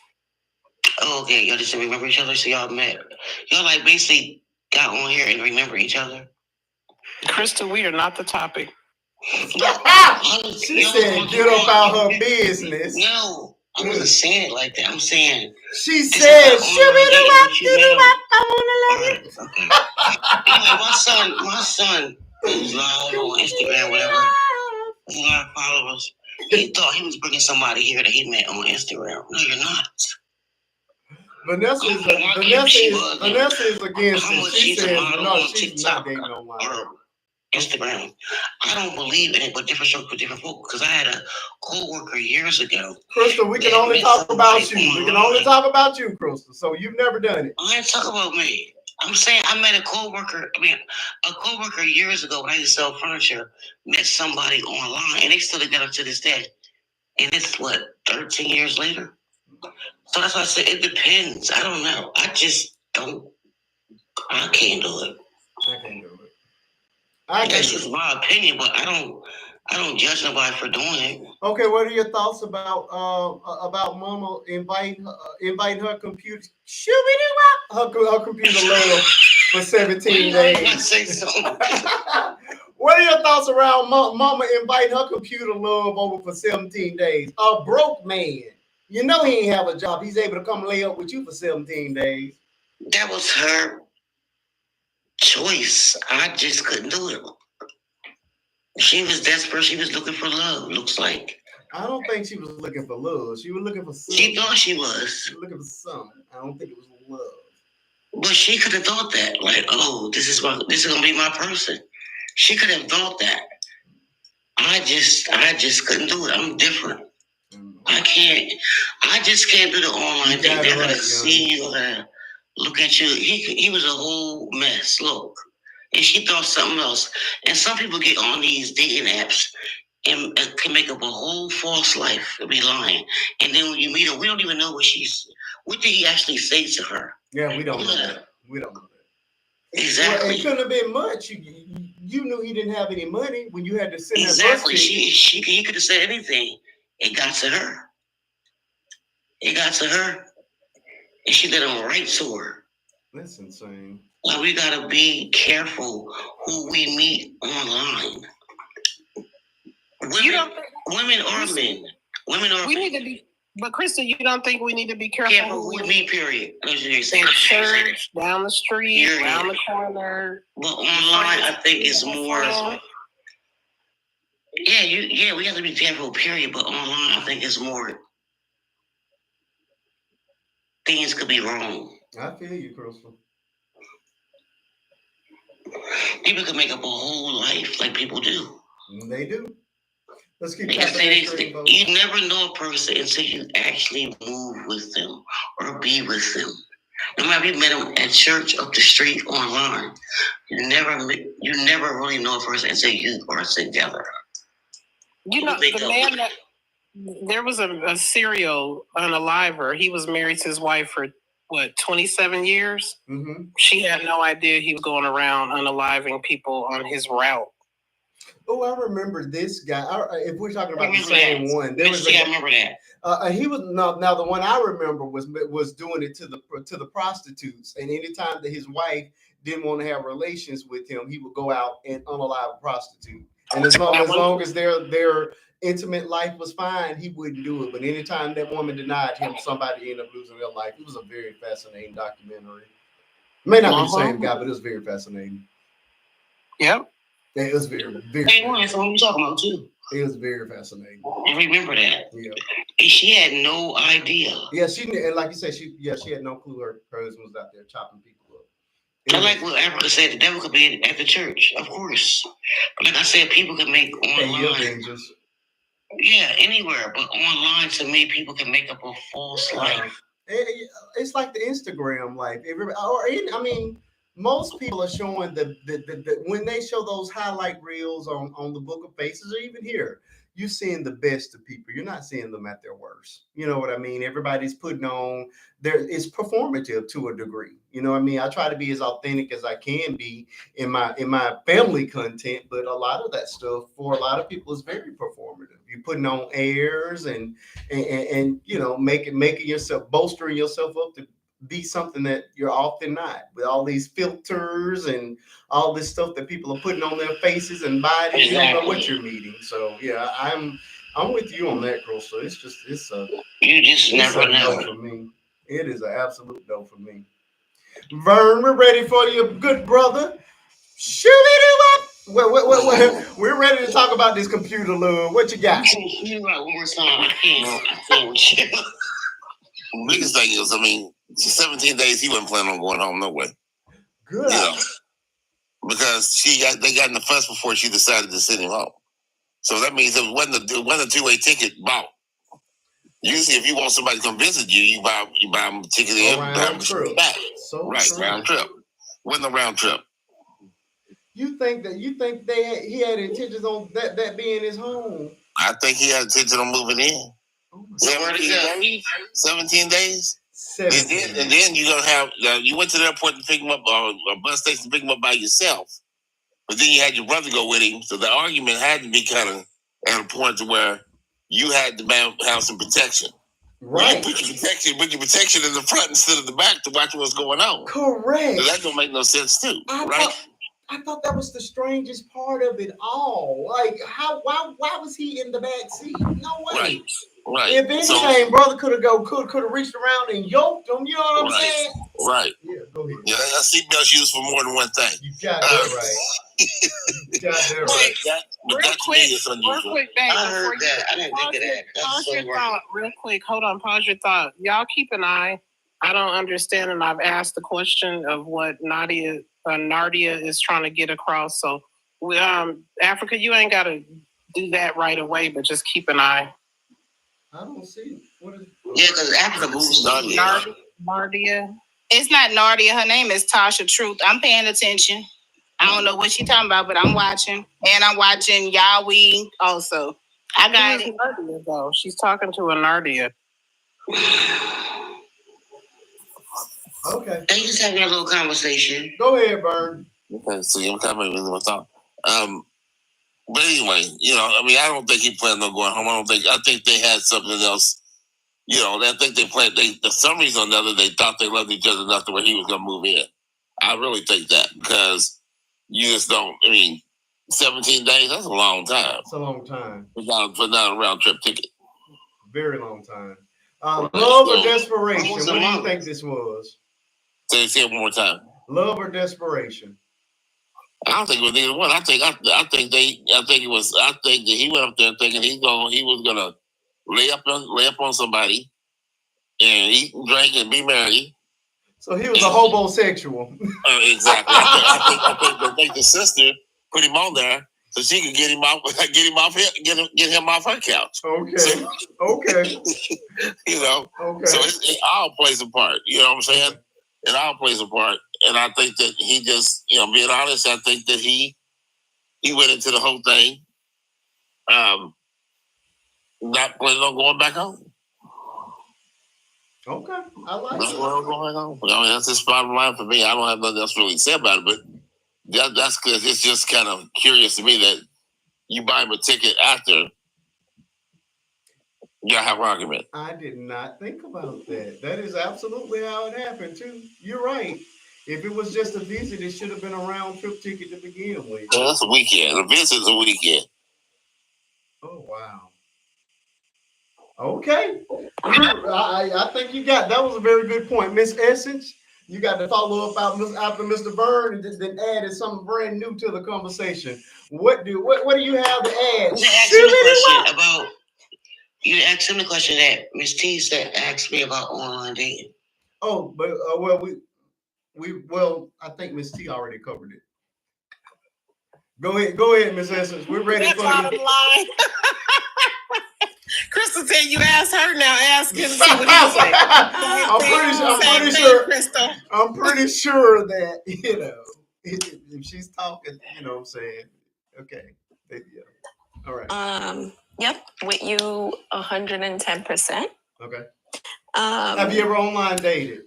Oh, okay. Y'all just remember each other, so y'all met. Y'all like basically got on here and remember each other. Krista, we are not the topic. She said, "Get up out her business." No, I wasn't saying it like that. I'm saying she said, I want to love it. Okay. Anyway, my son goes live on Instagram, whatever. There's a lot of followers. He thought he was bringing somebody here that he met on Instagram. No, you're not. Vanessa is against it. She says no, she's not dating online. Instagram. I don't believe in it, but different strokes for different folks. Because I had a co-worker years ago. Crystal, we can only talk about you. We can only talk about you, Crystal. So you've never done it. I ain't talking about me. I'm saying I met a co-worker years ago when I used to sell furniture, met somebody online, and they still together to this day. And it's 13 years later? So that's why I said it depends. I don't know. I can't do it. That's just my opinion, but I don't judge nobody for doing it. Okay, what are your thoughts about Mama inviting her computer? Her computer Lowe for 17 days. Say something. What are your thoughts around Mama inviting her computer Love over for 17 days? A broke man. You know he ain't have a job. He's able to come lay up with you for 17 days. That was her choice. I just couldn't do it. She was desperate. She was looking for love, looks like. I don't think she was looking for love. She was looking for something. She thought she was. She was looking for something. I don't think it was love. But she could have thought that. Like, oh, this is going to be my person. She could have thought that. I just couldn't do it. I'm different. I just can't do the online thing. They're going to see you, look at you. He was a whole mess. Look. And she thought something else. And some people get on these dating apps and can make up a whole false life and be lying. And then when you meet her, we don't even know what did he actually say to her? Yeah, we don't know that. We don't know that. Exactly. Well, it couldn't have been much. You knew he didn't have any money when you had to send exactly. He could have said anything. It got to her. And she let him right to her. That's insane. Well, we gotta be careful who we meet online. Women or men. We need to be, but Krista, you don't think we need to be careful who we meet? Period. In church, down the street, around the corner. But online, I think it's more. Yeah, we have to be careful. Period. But online, I think it's more. Things could be wrong. I feel you, Crystal. People can make up a whole life like people do. They do. Let's keep you never know a person until you actually move with them or be with them. No matter if you met them at church, up the street, online, you never really know a person until you are together. You know, the man that there was a serial unaliver. He was married to his wife for 27 years? Mm-hmm. She had no idea he was going around unaliving people on his route. Oh, I remember this guy. If we're talking about the same one, there was I remember that. He was now the one I remember was doing it to the prostitutes, and anytime that his wife didn't want to have relations with him, he would go out and unalive a prostitute. And as long as their intimate life was fine, he wouldn't do it. But anytime that woman denied him, somebody ended up losing their life. It was a very fascinating documentary. May not be the same guy, but it was very fascinating. Yep. It was very, very. That's what I'm talking about too. It was very fascinating. I remember that. Yeah. She had no idea. Yeah, and like you said, she had no clue her husband was out there chopping people up. I like what Africa said. The devil could be at the church, of course. But like I said, people can make online. Yeah, anywhere, but online to me, people can make up a false life. It's like the Instagram life. Most people are showing the when they show those highlight reels on the Book of Faces, or even here, you're seeing the best of people. You're not seeing them at their worst. You know what I mean? Everybody's putting on it's performative to a degree. You know what I mean? I try to be as authentic as I can be in my family content, but a lot of that stuff for a lot of people is very performative. You're putting on airs and you know, making yourself, bolstering yourself up to be something that you're often not, with all these filters and all this stuff that people are putting on their faces and bodies. You don't know what you're meeting. So yeah, I'm with you on that, Crystal. You just never know. For me, it is an absolute no for me. Vern, we're ready for you, good brother. Shoot it up. We're ready to talk about this computer, Lowe. What you got? You right, one more time. I can't with you. The biggest thing is, 17 days he wasn't planning on going home no way. Good. You know, because they got in the fuss before she decided to send him home. So that means it wasn't a two-way ticket bought. Usually, if you want somebody to come visit you, you buy them a ticket in, buy them a ticket back. Round trip. Wasn't a round trip. You think he had intentions on that being his home? I think he had intention on moving in. 17 days. And then you're gonna have you went to the airport to pick him up, or a bus station to pick him up by yourself. But then you had your brother go with him, so the argument had to be kind of at a point to where you had to have some protection. Right. Put your protection in the front instead of the back to watch what's going on. Correct. So that don't make no sense too, right? I thought that was the strangest part of it all. Like, why was he in the back seat? No way. Right. If anything, brother could have reached around and yoked him. You know what I'm saying? Right. Yeah, go ahead. Yeah, that seatbelt's used for more than one thing. You got that right. You got that right. Real quick, thing. I heard that. I didn't think of that. Pause your thought real quick. Hold on. Pause your thought. Y'all keep an eye. I don't understand, and I've asked the question of what Nardia is trying to get across. So, Africa, you ain't got to do that right away, but just keep an eye. I don't see it. Yeah, because Africa moves Nardia. It's not Nardia. Her name is Tasha Truth. I'm paying attention. I don't know what she's talking about, but I'm watching. And I'm watching Yahweh also. I got it. Nardia, though. She's talking to a Nardia. Okay. They just having a little conversation. Go ahead, Bird. Okay, so you're coming with my thought. But anyway, I don't think he planned on going home. I think they had something else. I think they planned. For some reason or another, they thought they loved each other enough to where he was going to move in. I really think that, because you just don't. 17 days, that's a long time. It's a long time. For not a round trip ticket. Very long time. Love or desperation? What do you think this was? Say it one more time. Love or desperation? I don't think it was either one. I think that he went up there thinking he was gonna lay up on somebody and eat and drink and be married. So he was a homosexual. Exactly. I think the sister put him on there so she could get him off her couch. Okay. So, okay. Okay. So it all plays a part. You know what I'm saying? It all plays a part. And I think that he just, being honest, I think that he went into the whole thing not planning on going back home. Okay, I like it. Going home. That's just bottom line for me. I don't have nothing else really to say about it, but that's because it's just kind of curious to me that you buy him a ticket after y'all have an argument. I did not think about that. That is absolutely how it happened, too. You're right. If it was just a visit, it should have been a round trip ticket to begin with. Yeah, that's a weekend. A visit's a weekend. Oh wow. Okay. I think you got that was a very good point, Miss Essence. You got to follow up after Mr. Byrne and then added something brand new to the conversation. What do you have to add? You asked him the question that Miss T said asked me about online dating. Oh, but I think Miss T already covered it. Go ahead, Miss Essence. We're ready for bottom line. Crystal said you asked her now. Ask him to see what he say. I'm pretty sure that if she's talking, you know what I'm saying. Okay. Yeah. All right. Yep, with you 110%. Okay. Have you ever online dated?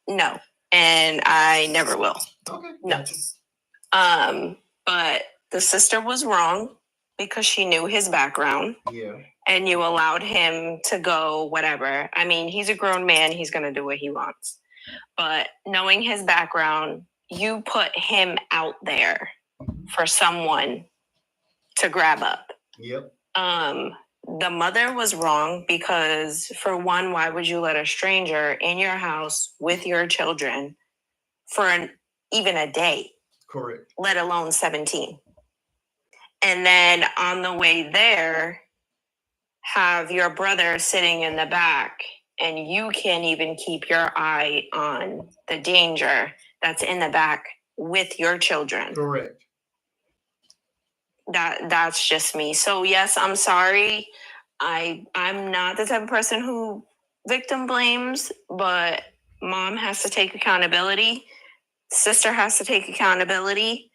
No, and I never will. Okay. No. But the sister was wrong because she knew his background. Yeah. And you allowed him to go whatever. I mean, he's a grown man. He's going to do what he wants. But knowing his background, you put him out there for someone to grab up. Yep. The mother was wrong because, for one, why would you let a stranger in your house with your children for even a day? Correct. Let alone 17. And then on the way there, have your brother sitting in the back and you can't even keep your eye on the danger that's in the back with your children. Correct. That's just me. So yes, I'm sorry. I'm not the type of person who victim blames, but mom has to take accountability. Sister has to take accountability.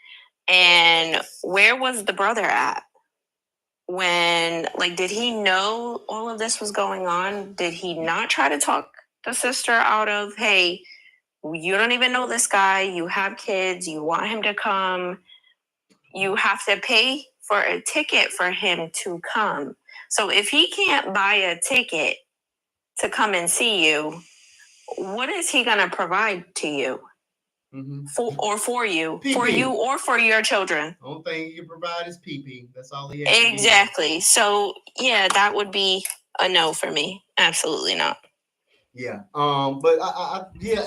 And where was the brother at? When, did he know all of this was going on? Did he not try to talk the sister out of, hey, you don't even know this guy, you have kids, you want him to come, you have to pay for a ticket for him to come. So if he can't buy a ticket to come and see you, what is he going to provide to you? Mm-hmm. For you PP. For you or for your children? The only thing you can provide is PP. That's all he has. Exactly. So yeah, that would be a no for me. Absolutely not. Yeah. But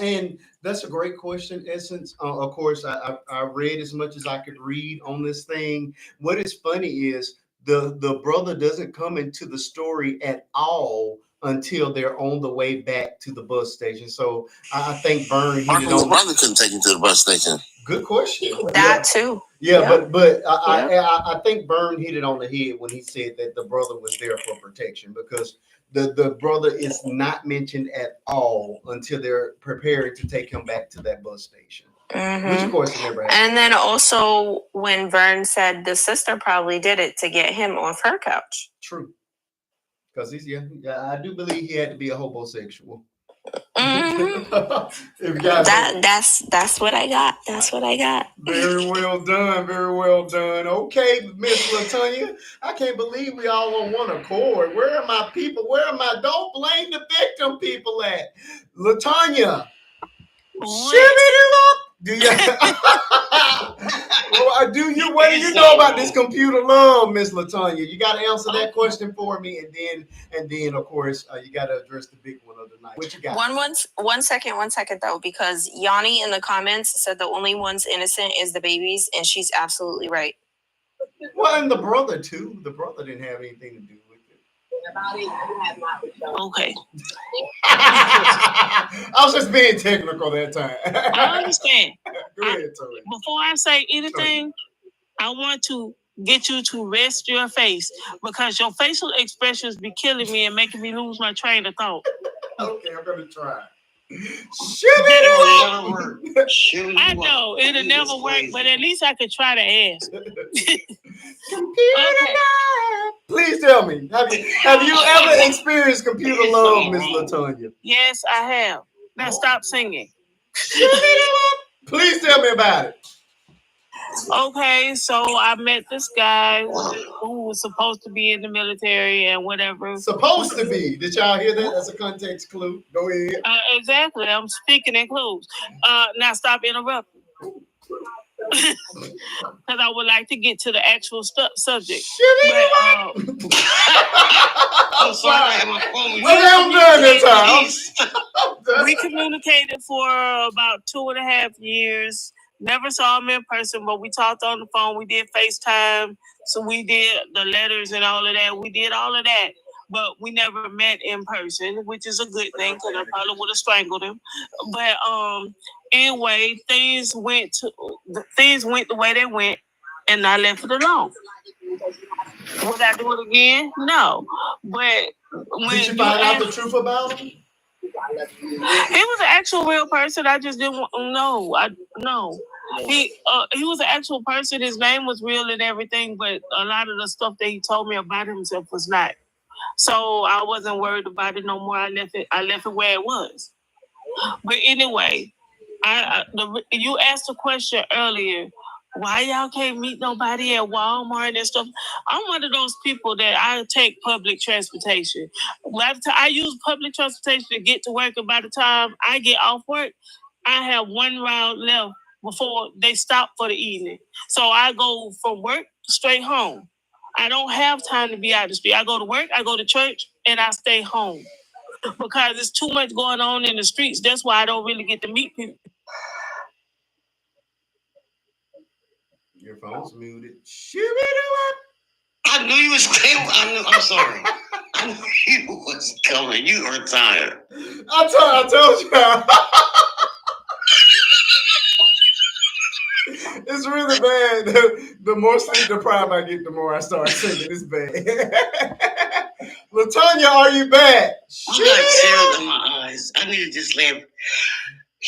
and that's a great question, Essence. Of course, I read as much as I could read on this thing. What is funny is the brother doesn't come into the story at all until they're on the way back to the bus station. So I think Vern hit it on. The brother couldn't take him to the bus station. Good question. That too. Yeah, but I think Vern hit it on the head when he said that the brother was there for protection, because the brother is not mentioned at all until they're preparing to take him back to that bus station. Mm-hmm. Which of course never happened. And then also when Vern said the sister probably did it to get him off her couch. True. Because I do believe he had to be a homosexual. Mm-hmm. That's what I got. That's what I got. Very well done. Very well done. Okay, Miss LaTanya, I can't believe we all on one accord. Where are my people? Where are my don't blame the victim people at? LaTanya, what do you know about this computer love, Miss LaTanya? You got to answer that question for me, and then of course you got to address the big one of the night. What you got? One second though, because Yanni in the comments said the only ones innocent is the babies, and she's absolutely right. Well, and the brother too. The brother didn't have anything to do with it. Okay. I was just being technical that time. I understand. Go ahead, Tori. Before I say anything, I want to get you to rest your face, because your facial expressions be killing me and making me lose my train of thought. Okay, I'm gonna try. I know it'll never work, but at least I could try to ask. Okay. Please tell me, have you ever experienced computer love, Miss LaTanya? Yes, I have. Now stop singing. Please tell me about it. Okay, so I met this guy who was supposed to be in the military and whatever. Supposed to be. Did y'all hear that? That's a context clue. Go ahead. Exactly. I'm speaking in clues. Now stop interrupting. Because I would like to get to the actual subject. I'm sorry, I have my phone. Okay, I'm done this time. We communicated for about 2.5 years. Never saw him in person, but we talked on the phone. We did FaceTime. So we did the letters and all of that. We did all of that. But we never met in person, which is a good thing because I probably would have strangled him. But anyway, things went the way they went, and I left it alone. Would I do it again? No. But when did you find out the truth about him? He was an actual real person. I just didn't know. He was an actual person. His name was real and everything, but a lot of the stuff that he told me about himself was not. So I wasn't worried about it no more. I left it where it was. But anyway, you asked a question earlier. Why y'all can't meet nobody at Walmart and stuff? I'm one of those people that I take public transportation. By the time I use public transportation to get to work, and by the time I get off work, I have one route left before they stop for the evening. So I go from work straight home. I don't have time to be out the street. I go to work, I go to church, and I stay home. Because there's too much going on in the streets. That's why I don't really get to meet people. Your phone's muted. I knew you was coming. I'm sorry. I knew you was coming. You are tired. I told you. It's really bad. The more sleep deprived I get, the more I start singing. It's bad. LaTonya, are you back? I got tears in my eyes. I need to just laugh.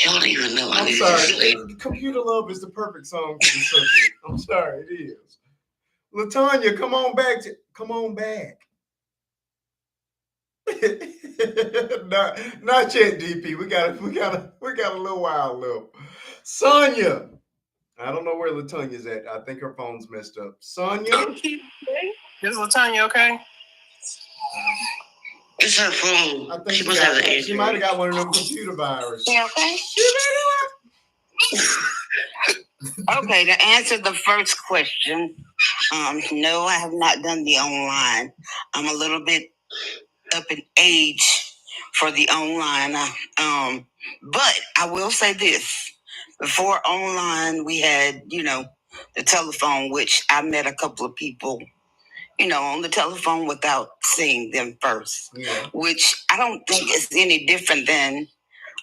Y'all don't even know. I'm sorry. Computer Love is the perfect song for the subject. I'm sorry, it is. LaTonya, come on back. Come on back. not yet, DP. We got a little while left. Sonia. I don't know where LaTonya's at. I think her phone's messed up. Sonia? Is LaTonya okay? It's her phone. I think she might have got one of them computer viruses. You okay? Okay, to answer the first question, no, I have not done the online. I'm a little bit up in age for the online. But I will say this. Before online, we had, the telephone, which I met a couple of people, on the telephone without seeing them first, which I don't think is any different than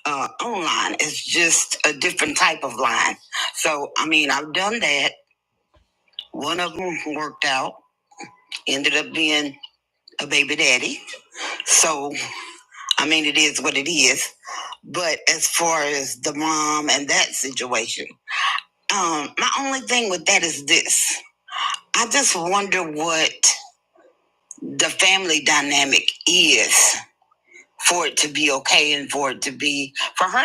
online. It's just a different type of line. So, I've done that. One of them worked out, ended up being a baby daddy. So, it is what it is. But as far as the mom and that situation, my only thing with that is this. I just wonder what the family dynamic is for it to be okay and for her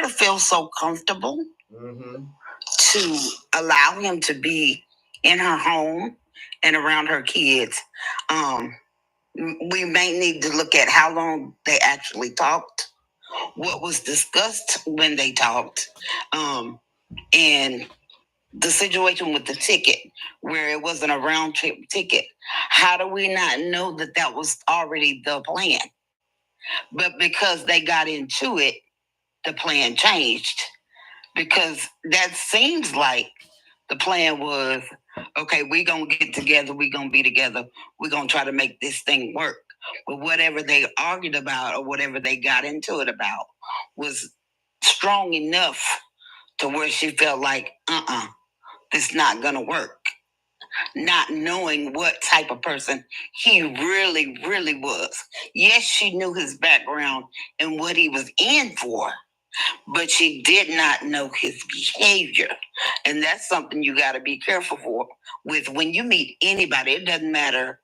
to feel so comfortable to allow him to be in her home and around her kids. We may need to look at how long they actually talked, what was discussed when they talked, and the situation with the ticket, where it wasn't a round trip ticket. How do we not know that was already the plan? But because they got into it, the plan changed. Because that seems like the plan was, okay, we're going to get together, we're going to be together, we're going to try to make this thing work. But whatever they argued about or whatever they got into it about was strong enough to where she felt like, this not going to work. Not knowing what type of person he really, really was. Yes, she knew his background and what he was in for, but she did not know his behavior. And that's something you got to be careful with when you meet anybody. It doesn't matter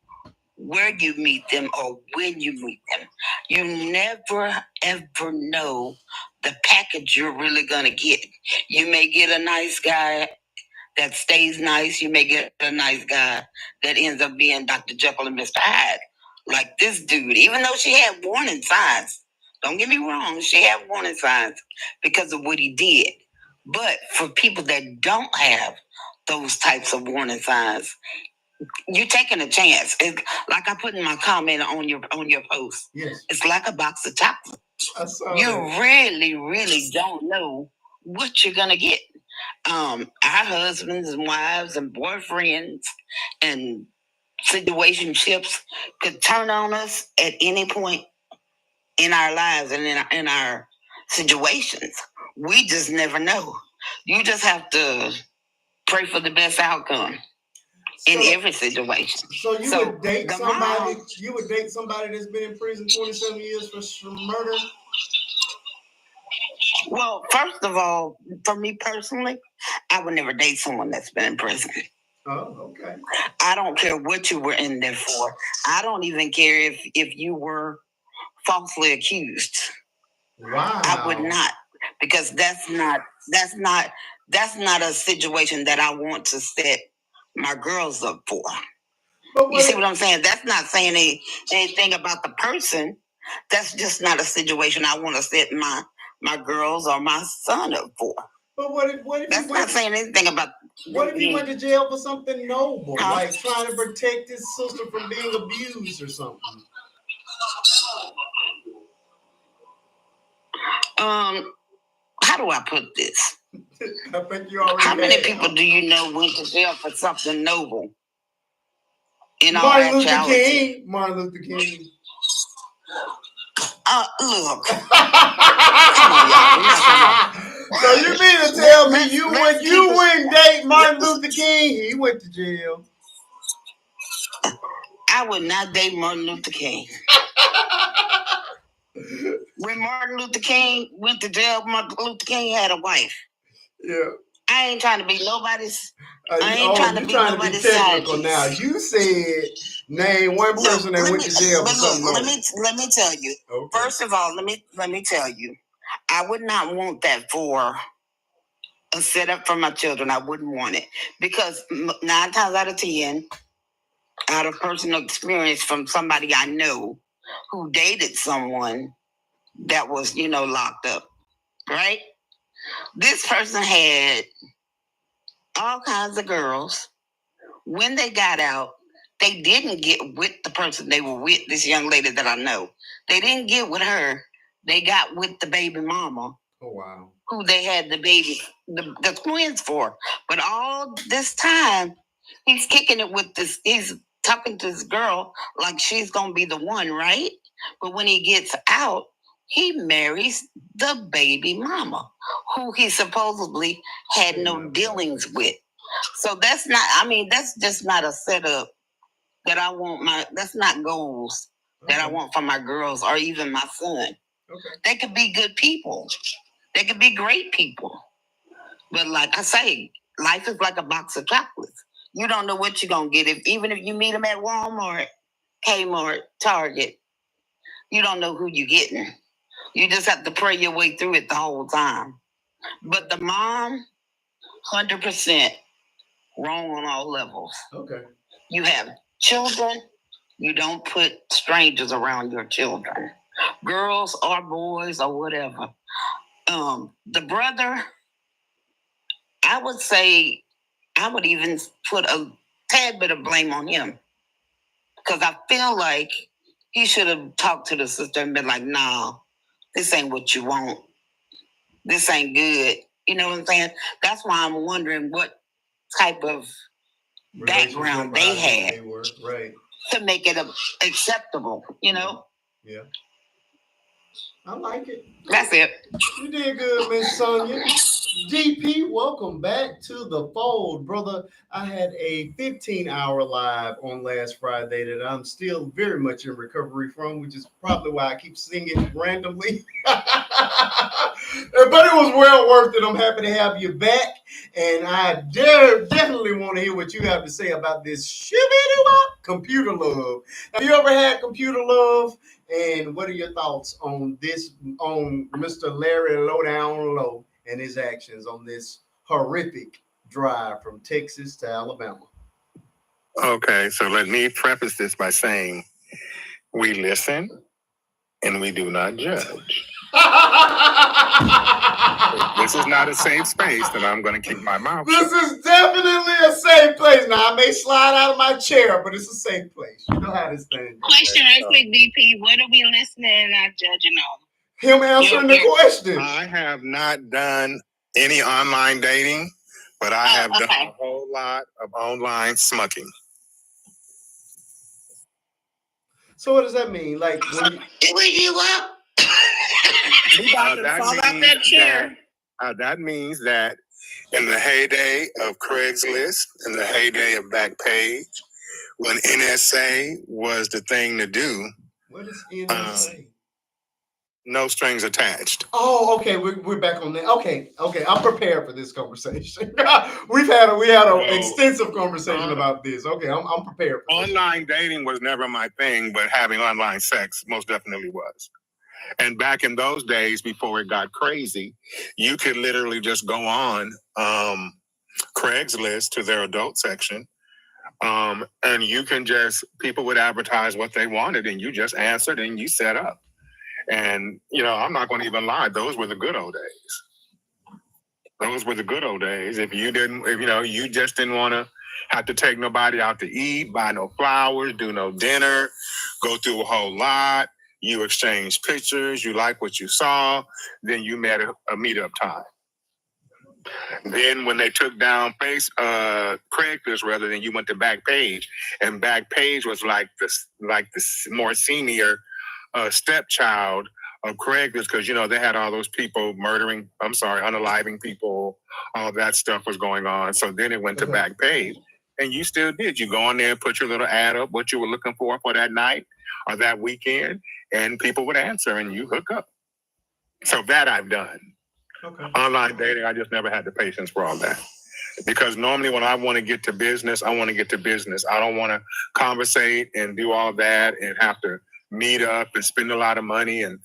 where you meet them or when you meet them. You never, ever know the package you're really going to get. You may get a nice guy that stays nice. You may get a nice guy that ends up being Dr. Jekyll and Mr. Hyde. Like this dude, even though she had warning signs. Don't get me wrong, she had warning signs because of what he did. But for people that don't have those types of warning signs, you're taking a chance. It's like I put in my comment on your post. Yes. It's like a box of chocolates. You really, really don't know what you're gonna get. Our husbands and wives and boyfriends and situationships could turn on us at any point in our lives and in our situations. We just never know. You just have to pray for the best outcome in every situation. So you would date somebody? You would date somebody that's been in prison 27 years for murder? Well, first of all, for me personally, I would never date someone that's been in prison. Oh, okay. I don't care what you were in there for. I don't even care if you were falsely accused. Wow. I would not, because that's not a situation that I want to set my girls up for. You see what I'm saying? That's not saying anything about the person. That's just not a situation I want to set my girls or my son up for. But what if that's not saying anything about. What if he went to jail for something noble, like trying to protect his sister from being abused or something? How do I put this? I think you already. How many people do you know went to jail for something noble? In Martin Luther King. Martin Luther King. Look. So you mean to tell me you wouldn't date Martin Luther King? He went to jail. I would not date Martin Luther King. When Martin Luther King went to jail, Martin Luther King had a wife. Yeah. I ain't trying to be nobody's. You're trying to be technical now. You said name one person that went to jail for something. Let me tell you. Okay. First of all, let me tell you. I would not want that for a setup for my children. I wouldn't want it because 9 times out of 10, out of personal experience from somebody I know who dated someone that was, locked up, right? This person had all kinds of girls. When they got out, they didn't get with the person they were with, this young lady that I know. They didn't get with her. They got with the baby mama. Oh, wow. Who they had the baby, the twins for. But all this time, he's kicking it with this, he's talking to this girl like she's going to be the one, right? But when he gets out, he marries the baby mama, who he supposedly had no dealings with. So that's just not a setup that I want that's not goals that I want for my girls or even my son. Okay. They could be good people. They could be great people. But like I say, life is like a box of chocolates. You don't know what you're going to get. Even if you meet them at Walmart, Kmart, Target, you don't know who you're getting. You just have to pray your way through it the whole time. But the mom, 100% wrong on all levels. Okay. You have children. You don't put strangers around your children. Girls or boys or whatever. The brother, I would say, I would even put a tad bit of blame on him. Because I feel like he should have talked to the sister and been like, nah, this ain't what you want. This ain't good. You know what I'm saying? That's why I'm wondering what type of background they had right. to make it acceptable, Yeah. I like it. That's it. You did good, Miss Sonia. DP, welcome back to the fold, brother. I had a 15-hour live on last Friday that I'm still very much in recovery from, which is probably why I keep singing randomly. But it was well worth it. I'm happy to have you back. And I definitely want to hear what you have to say about this computer love. Have you ever had computer love? And what are your thoughts on Mr. Larry Lowe and his actions on this horrific drive from Texas to Alabama? Okay, so let me preface this by saying we listen and we do not judge. This is not a safe space that I'm going to keep my mouth This shut. is definitely a safe place. Now, I may slide out of my chair, but it's a safe place. You know how this thing is. Question real quick, BP. What are we listening and not judging on? Him answering the question. I have not done any online dating, but I have done a whole lot of online smucking. So what does that mean? Like when you up? We about to fall out that chair. That means that in the heyday of Craigslist, in the heyday of Backpage, when NSA was the thing to do. What is NSA? No strings attached. Oh, okay. We're back on that. Okay. I'm prepared for this conversation. we had an extensive conversation about this. Okay, I'm prepared. Online dating was never my thing, but having online sex most definitely was. And back in those days, before it got crazy, you could literally just go on Craigslist to their adult section, and you can people would advertise what they wanted, and you just answered and you set up. And, I'm not going to even lie. Those were the good old days. Those were the good old days. If you just didn't want to have to take nobody out to eat, buy no flowers, do no dinner, go through a whole lot. You exchange pictures. You like what you saw. Then you met a meetup time. Then when they took down Craigslist, rather than you went to Backpage, and Backpage was like the more senior stepchild of Craigslist, because they had all those people unaliving people, all that stuff was going on. So then it went to Backpage, and you still did. You go on there and put your little ad up, what you were looking for that night or that weekend, and people would answer, and you hook up. So that I've done. Okay. Online dating, I just never had the patience for all that. Because normally when I want to get to business, I want to get to business. I don't want to conversate and do all that and have to meet up and spend a lot of money and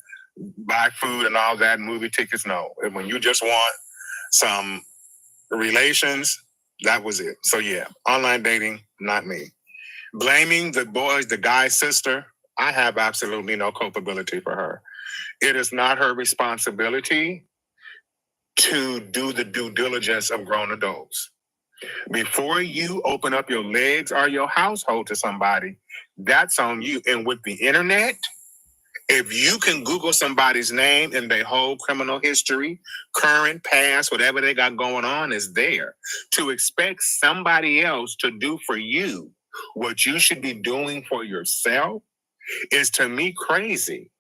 buy food and all that, movie tickets. No. When you just want some relations, that was it. So yeah, online dating, not me. Blaming the guy's sister, I have absolutely no culpability for her. It is not her responsibility to do the due diligence of grown adults. Before you open up your legs or your household to somebody, that's on you. And with the internet, if you can Google somebody's name and their whole criminal history, current, past, whatever they got going on is there. To expect somebody else to do for you what you should be doing for yourself is, to me, crazy.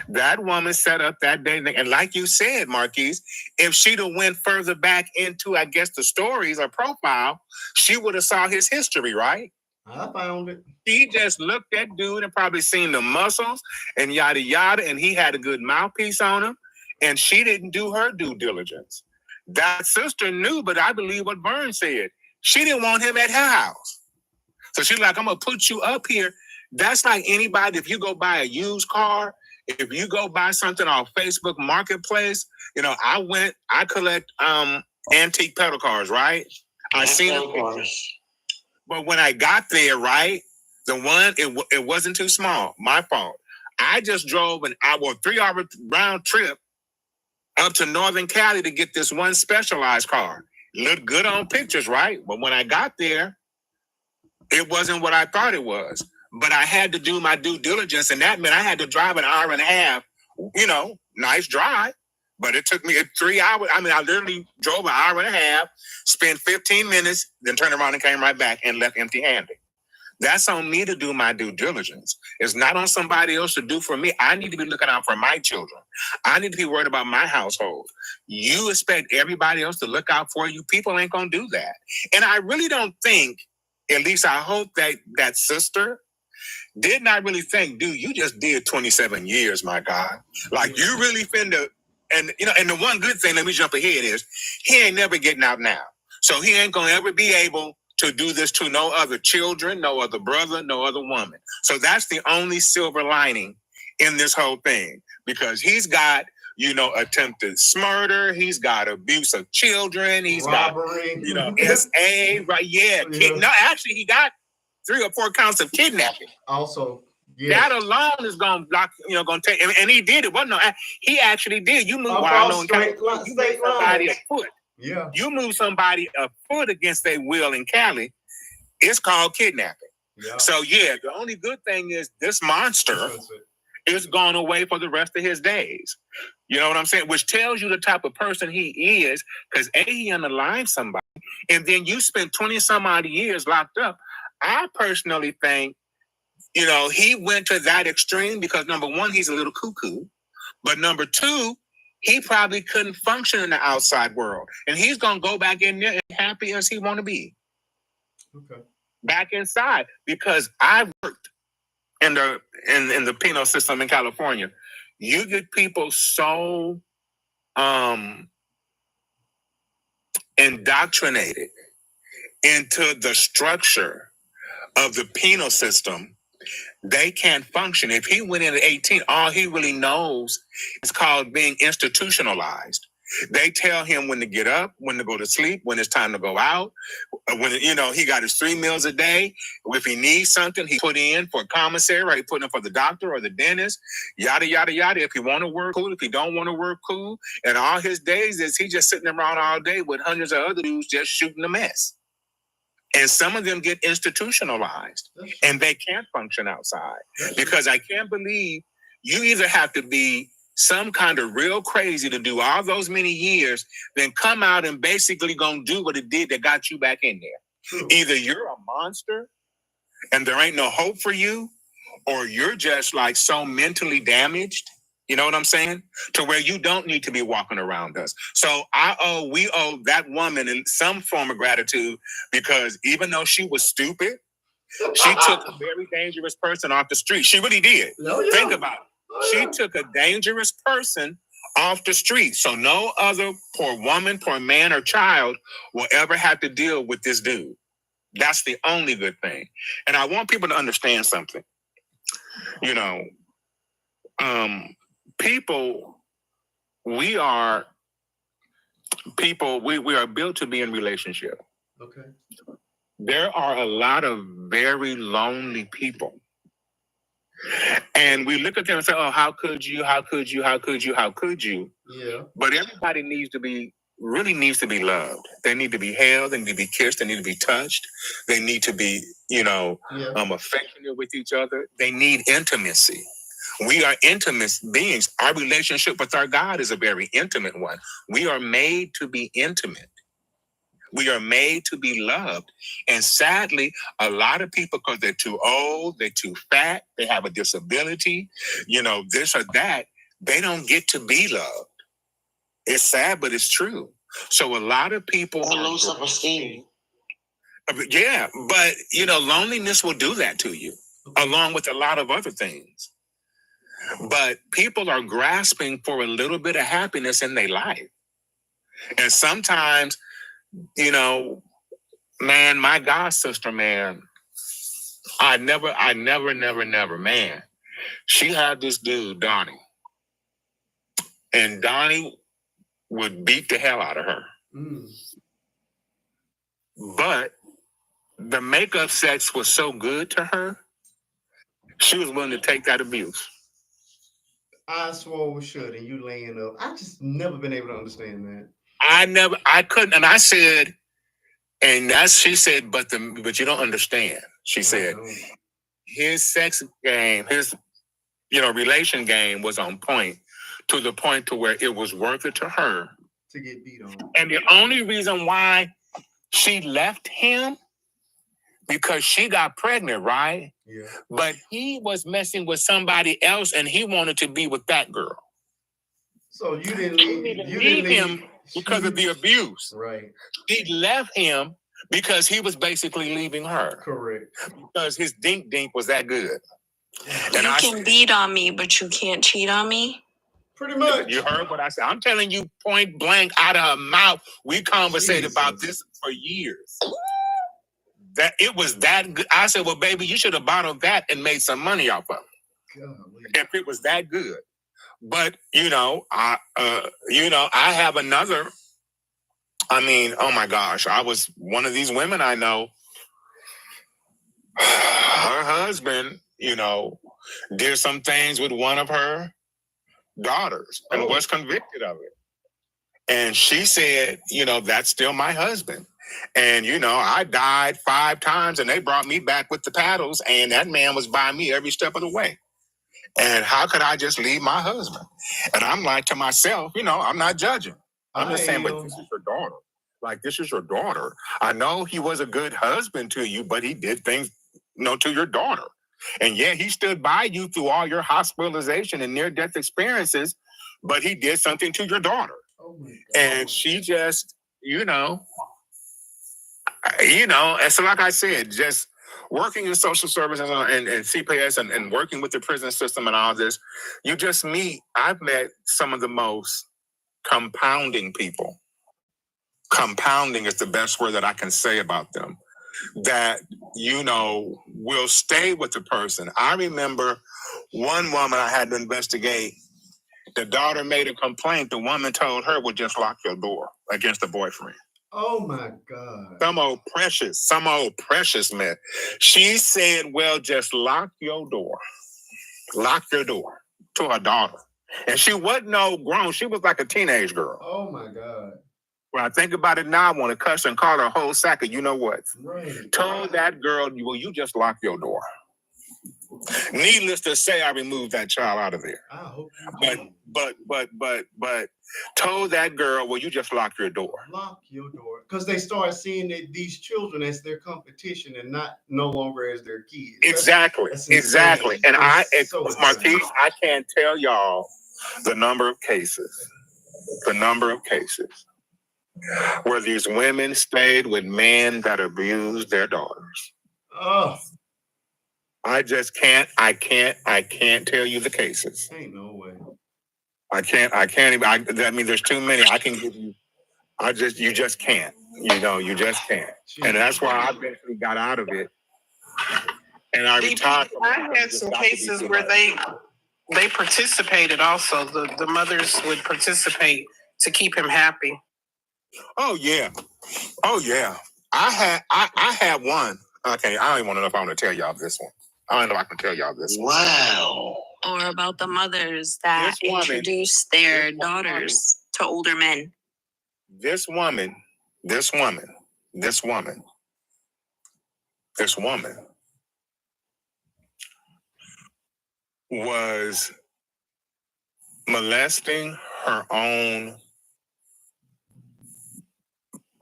That woman set up that day. And like you said, Marquise, if she'd have went further back into, I guess, the stories or profile, she would have saw his history, right? I found it. She just looked at dude and probably seen the muscles and yada, yada. And he had a good mouthpiece on him. And she didn't do her due diligence. That sister knew, but I believe what Vern said. She didn't want him at her house. So she's like, I'm going to put you up here. That's like anybody, if you go buy a used car, if you go buy something on Facebook Marketplace, I collect antique pedal cars, right? I seen them. But when I got there, right, it wasn't too small. My fault. I just drove an 3-hour round trip up to Northern Cali to get this one Specialized car. Looked good on pictures, right? But when I got there, it wasn't what I thought it was. But I had to do my due diligence, and that meant I had to drive an hour and a half, nice drive. But it took me 3 hours. I literally drove an hour and a half, spent 15 minutes, then turned around and came right back and left empty-handed. That's on me to do my due diligence. It's not on somebody else to do for me. I need to be looking out for my children. I need to be worried about my household. You expect everybody else to look out for you. People ain't going to do that. And I really don't think, at least I hope that sister did not really think, dude, you just did 27 years, my God. Like, you really finna, and the one good thing, let me jump ahead, is he ain't never getting out now. So he ain't gonna ever be able to do this to no other children, no other brother, no other woman. So that's the only silver lining in this whole thing, because he's got attempted murder. He's got abuse of children. He's robbery. got, SA, right? Yeah. No, actually, he got 3 or 4 counts of kidnapping. Also, yeah. That alone is going to block, going to take, and he did it. Well, no, he actually did. You move somebody afoot. Yeah. You move somebody afoot against their will in Cali, it's called kidnapping. Yeah. So, yeah, the only good thing is this monster is gone away for the rest of his days. You know what I'm saying? Which tells you the type of person he is, because he unalived somebody, and then you spent 20 some odd years locked up. I personally think, he went to that extreme because number one, he's a little cuckoo, but number two, he probably couldn't function in the outside world, and he's gonna go back in there as happy as he want to be. Okay. Back inside, because I worked in the penal system in California. You get people so indoctrinated into the structure of the penal system, they can't function. If he went in at 18, all he really knows is called being institutionalized. They tell him when to get up, when to go to sleep, when it's time to go out. When he got his 3 meals a day. If he needs something, he put in for commissary, or he put in for the doctor or the dentist. Yada yada yada. If he want to work, cool. If he don't want to work, cool. And all his days is he just sitting around all day with hundreds of other dudes just shooting a mess. And some of them get institutionalized, and they can't function outside because I can't believe you either have to be some kind of real crazy to do all those many years, then come out and basically gonna do what it did that got you back in there. Either you're a monster and there ain't no hope for you, or you're just like so mentally damaged, you know what I'm saying? To where you don't need to be walking around us. So we owe that woman in some form of gratitude, because even though she was stupid, she took a very dangerous person off the street. She really did. Think about it. She took a dangerous person off the street. So no other poor woman, poor man, or child will ever have to deal with this dude. That's the only good thing. And I want people to understand something. People, we are built to be in relationship. Okay. There are a lot of very lonely people. And we look at them and say, oh, how could you? How could you? How could you? How could you? Yeah. But everybody really needs to be loved. They need to be held. They need to be kissed. They need to be touched. They need to be, affectionate with each other. They need intimacy. We are intimate beings. Our relationship with our God is a very intimate one. We are made to be intimate. We are made to be loved. And sadly, a lot of people, because they're too old, they're too fat, they have a disability, this or that, they don't get to be loved. It's sad, but it's true. So a lot of people low self-esteem. Yeah, but loneliness will do that to you, along with a lot of other things. But people are grasping for a little bit of happiness in their life. And sometimes, man, my god sister, man, I never, man. She had this dude, Donnie. And Donnie would beat the hell out of her. Mm. But the makeup sex was so good to her, she was willing to take that abuse. I Swoll should, and you laying up. I just never been able to understand that. I couldn't, and I said, she said, but you don't understand. She said, his sex game, his, relation game was on point, to the point to where it was worth it to her to get beat on. And the only reason why she left him, because she got pregnant, right? Yeah. But he was messing with somebody else, and he wanted to be with that girl. So you didn't leave him because of the abuse. Right. He left him because he was basically leaving her. Correct. Because his dink was that good. You can beat on me, but you can't cheat on me. Pretty much. You heard what I said. I'm telling you point blank out of her mouth. We conversated about this for years. That it was that good. I said, well, baby, you should have bottled that and made some money off of it. If it was that good. But I have another. I mean, oh my gosh, I was one of these women I know. Her husband, did some things with one of her daughters and was convicted of it. And she said, that's still my husband. And, I died 5 times and they brought me back with the paddles and that man was by me every step of the way. And how could I just leave my husband? And I'm like to myself, I'm not judging. I'm just saying, but this is your daughter. Like, this is your daughter. I know he was a good husband to you, but he did things, to your daughter. And yeah, he stood by you through all your hospitalization and near-death experiences, but he did something to your daughter. And she just, and so like I said, just working in social services and CPS and working with the prison system and all this, I've met some of the most compounding people. Compounding is the best word that I can say about them. That, will stay with the person. I remember one woman I had to investigate. The daughter made a complaint. The woman told her, well, just lock your door against the boyfriend. Oh my God. Some old precious man. She said, well, just lock your door. Lock your door to her daughter. And she wasn't no grown. She was like a teenage girl. Oh my God. When I think about it now, I want to cuss and call her a whole sack of what. Right. Told that girl, well, you just lock your door. Needless to say, I removed that child out of there. I hope but told that girl, well, you just lock your door. Lock your door. Because they start seeing these children as their competition and no longer as their kids. Exactly. Exactly. And Marquise, I can't tell y'all the number of cases where these women stayed with men that abused their daughters. Oh. I just can't. I can't tell you the cases. Ain't no way. I can't even. There's too many. I can give you. You just can't. You just can't. And that's why I eventually got out of it. And I retired. I had some cases where they participated also. The mothers would participate to keep him happy. Oh yeah. I had one. Okay, I don't even want to know if I want to tell y'all this one. I don't know if I can tell y'all this one. Wow. Or about the mothers that introduced their daughters to older men. This woman was molesting her own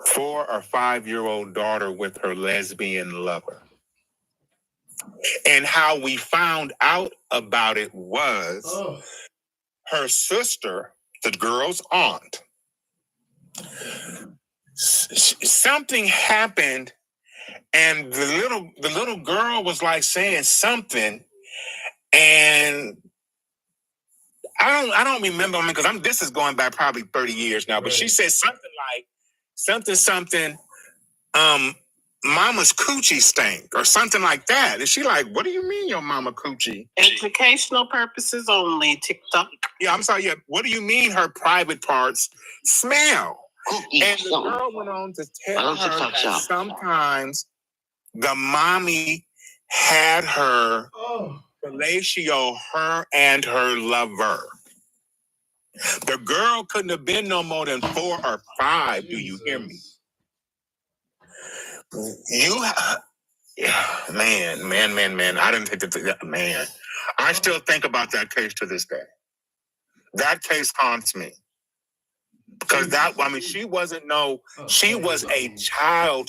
4 or 5-year-old daughter with her lesbian lover. And how we found out about it was her sister, the girl's aunt. Something happened, and the little girl was like saying something, and I don't remember because this is going back probably 30 years now. But she said something like something. Mama's coochie stink or something like that. And she like, what do you mean your mama coochie? Educational purposes only, TikTok. Yeah, I'm sorry. Yeah, what do you mean her private parts smell? And the girl went on to tell her that sometimes the mommy had her fellatio her and her lover. The girl couldn't have been no more than 4 or 5. Do you hear me? Man. I didn't think that, man. I still think about that case to this day. That case haunts me. Because she wasn't she was a child.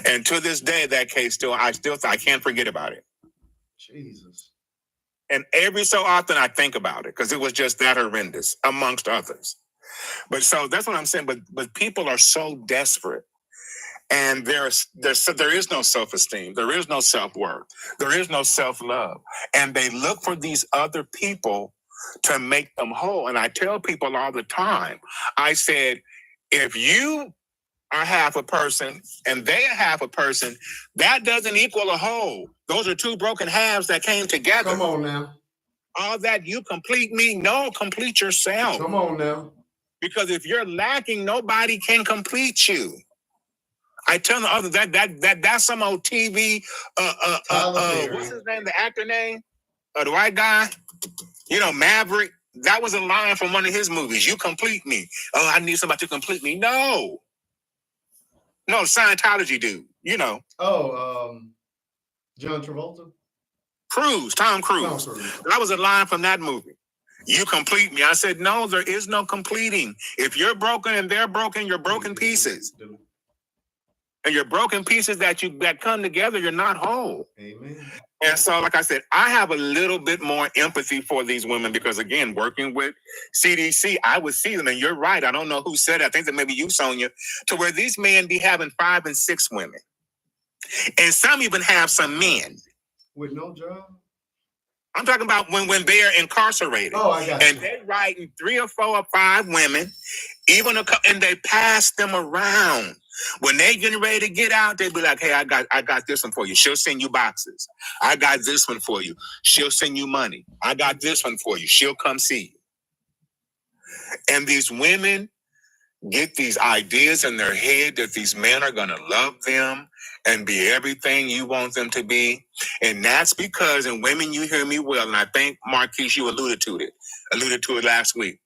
And to this day, that case I can't forget about it. Jesus. And every so often I think about it because it was just that horrendous, amongst others. But so that's what I'm saying. But people are so desperate, and there is no self-esteem, there is no self-worth, there is no self-love, and they look for these other people to make them whole. And I tell people all the time, I said, if you are half a person and they are half a person, that doesn't equal a whole. Those are two broken halves that came together. Come on now. All that you complete me, no, complete yourself. Come on now. Because if you're lacking, nobody can complete you. I tell the other that's some old TV. What's his name? The actor name? The white guy. Maverick. That was a line from one of his movies. You complete me. Oh, I need somebody to complete me. No, Scientology dude. John Travolta. Tom Cruise. That was a line from that movie. You complete me. I said, no, there is no completing. If you're broken and they're broken, you're broken pieces. And you're broken pieces that come together, you're not whole. Amen. And so, like I said, I have a little bit more empathy for these women because, again, working with CDC, I would see them. And you're right. I don't know who said it. I think that maybe you, Sonia, to where these men be having 5 and 6 women. And some even have some men. With no job? I'm talking about when they're incarcerated. Oh, I got you. And they're writing 3 or 4 or 5 women, and they pass them around. When they getting ready to get out, they be like, hey, I got this one for you. She'll send you boxes. I got this one for you. She'll send you money. I got this one for you. She'll come see you. And these women get these ideas in their head that these men are going to love them and be everything you want them to be. And that's because, and women, you hear me well, and I think, Marquise, you alluded to it last week.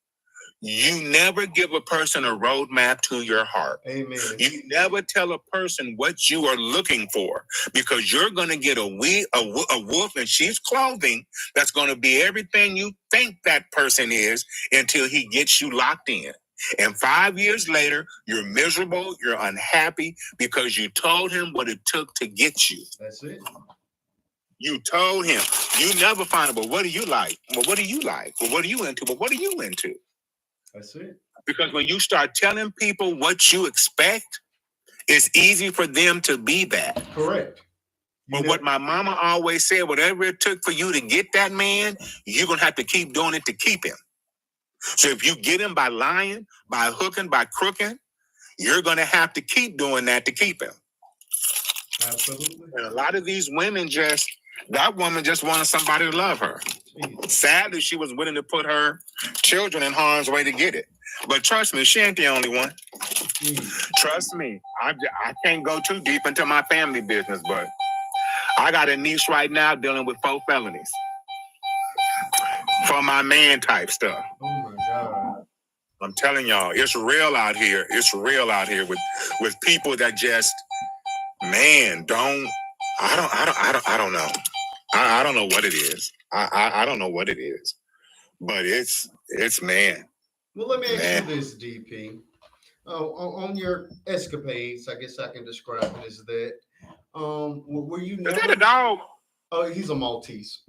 You never give a person a roadmap to your heart. Amen. You never tell a person what you are looking for because you're going to get a wolf in sheep's clothing that's going to be everything you think that person is until he gets you locked in. And 5 years later, you're miserable, you're unhappy because you told him what it took to get you. That's it. You told him. You never find out, but what do you like? Well, what do you like? Well, what are you into? But what are you into? That's it. Because when you start telling people what you expect, it's easy for them to be that. Correct. But what my mama always said, whatever it took for you to get that man, you're going to have to keep doing it to keep him. So if you get him by lying, by hooking, by crooking, you're going to have to keep doing that to keep him. Absolutely. And a lot of these women that woman just wanted somebody to love her. Sadly, she was willing to put her children in harm's way to get it. But trust me, she ain't the only one. Trust me, I can't go too deep into my family business, but I got a niece right now dealing with 4 felonies for my man type stuff. Oh my God. I'm telling y'all, it's real out here. It's real out here with people that just, man, I don't know. I don't know what it is. I don't know what it is, but it's man. Well, let me ask you this, DP. On your escapades, I guess I can describe it as that. Were you? Is that a dog? Oh, he's a Maltese.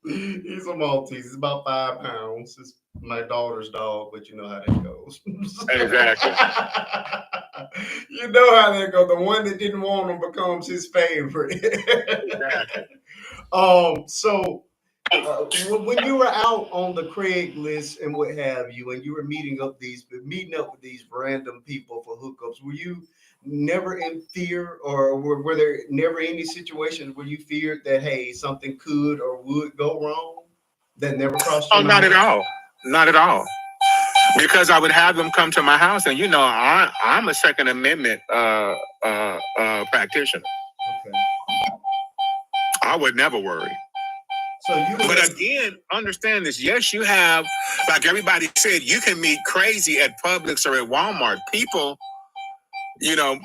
He's a Maltese. He's about 5 pounds. It's my daughter's dog, but you know how that goes. Exactly. You know how that goes. The one that didn't want him becomes his favorite. Exactly. So when you were out on the Craigslist and what have you, and you were meeting up with these random people for hookups, were you never in fear, or were there never any situations where you feared that, hey, something could or would go wrong? That never crossed your mind? Not at all. Not at all. Because I would have them come to my house, and I'm a Second Amendment practitioner. Okay. I would never worry. But again, understand this. Yes, you have, like everybody said, you can meet crazy at Publix or at Walmart. People, the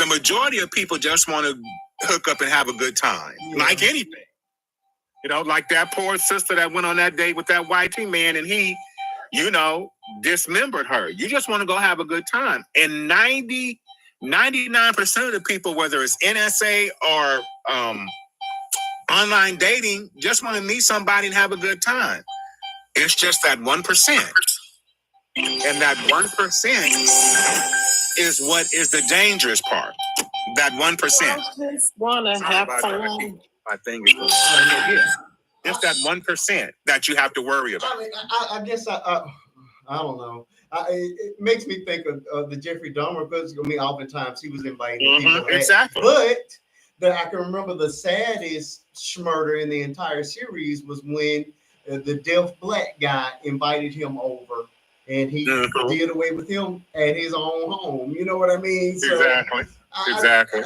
majority of people just want to hook up and have a good time, like anything. Like that poor sister that went on that date with that YT man, and he, dismembered her. You just want to go have a good time. And 99% of the people, whether it's NSA or online dating, just want to meet somebody and have a good time. It's just that 1%. And that 1% is what is the dangerous part. That 1%. I just want to have fun. My thing is, it's that 1% that you have to worry about. I mean, I guess I don't know. It makes me think of the Jeffrey Dahmer because oftentimes he was inviting people. Exactly. But I can remember the saddest murder in the entire series was when the deaf black guy invited him over, and he did away with him at his own home. You know what I mean? So, Exactly.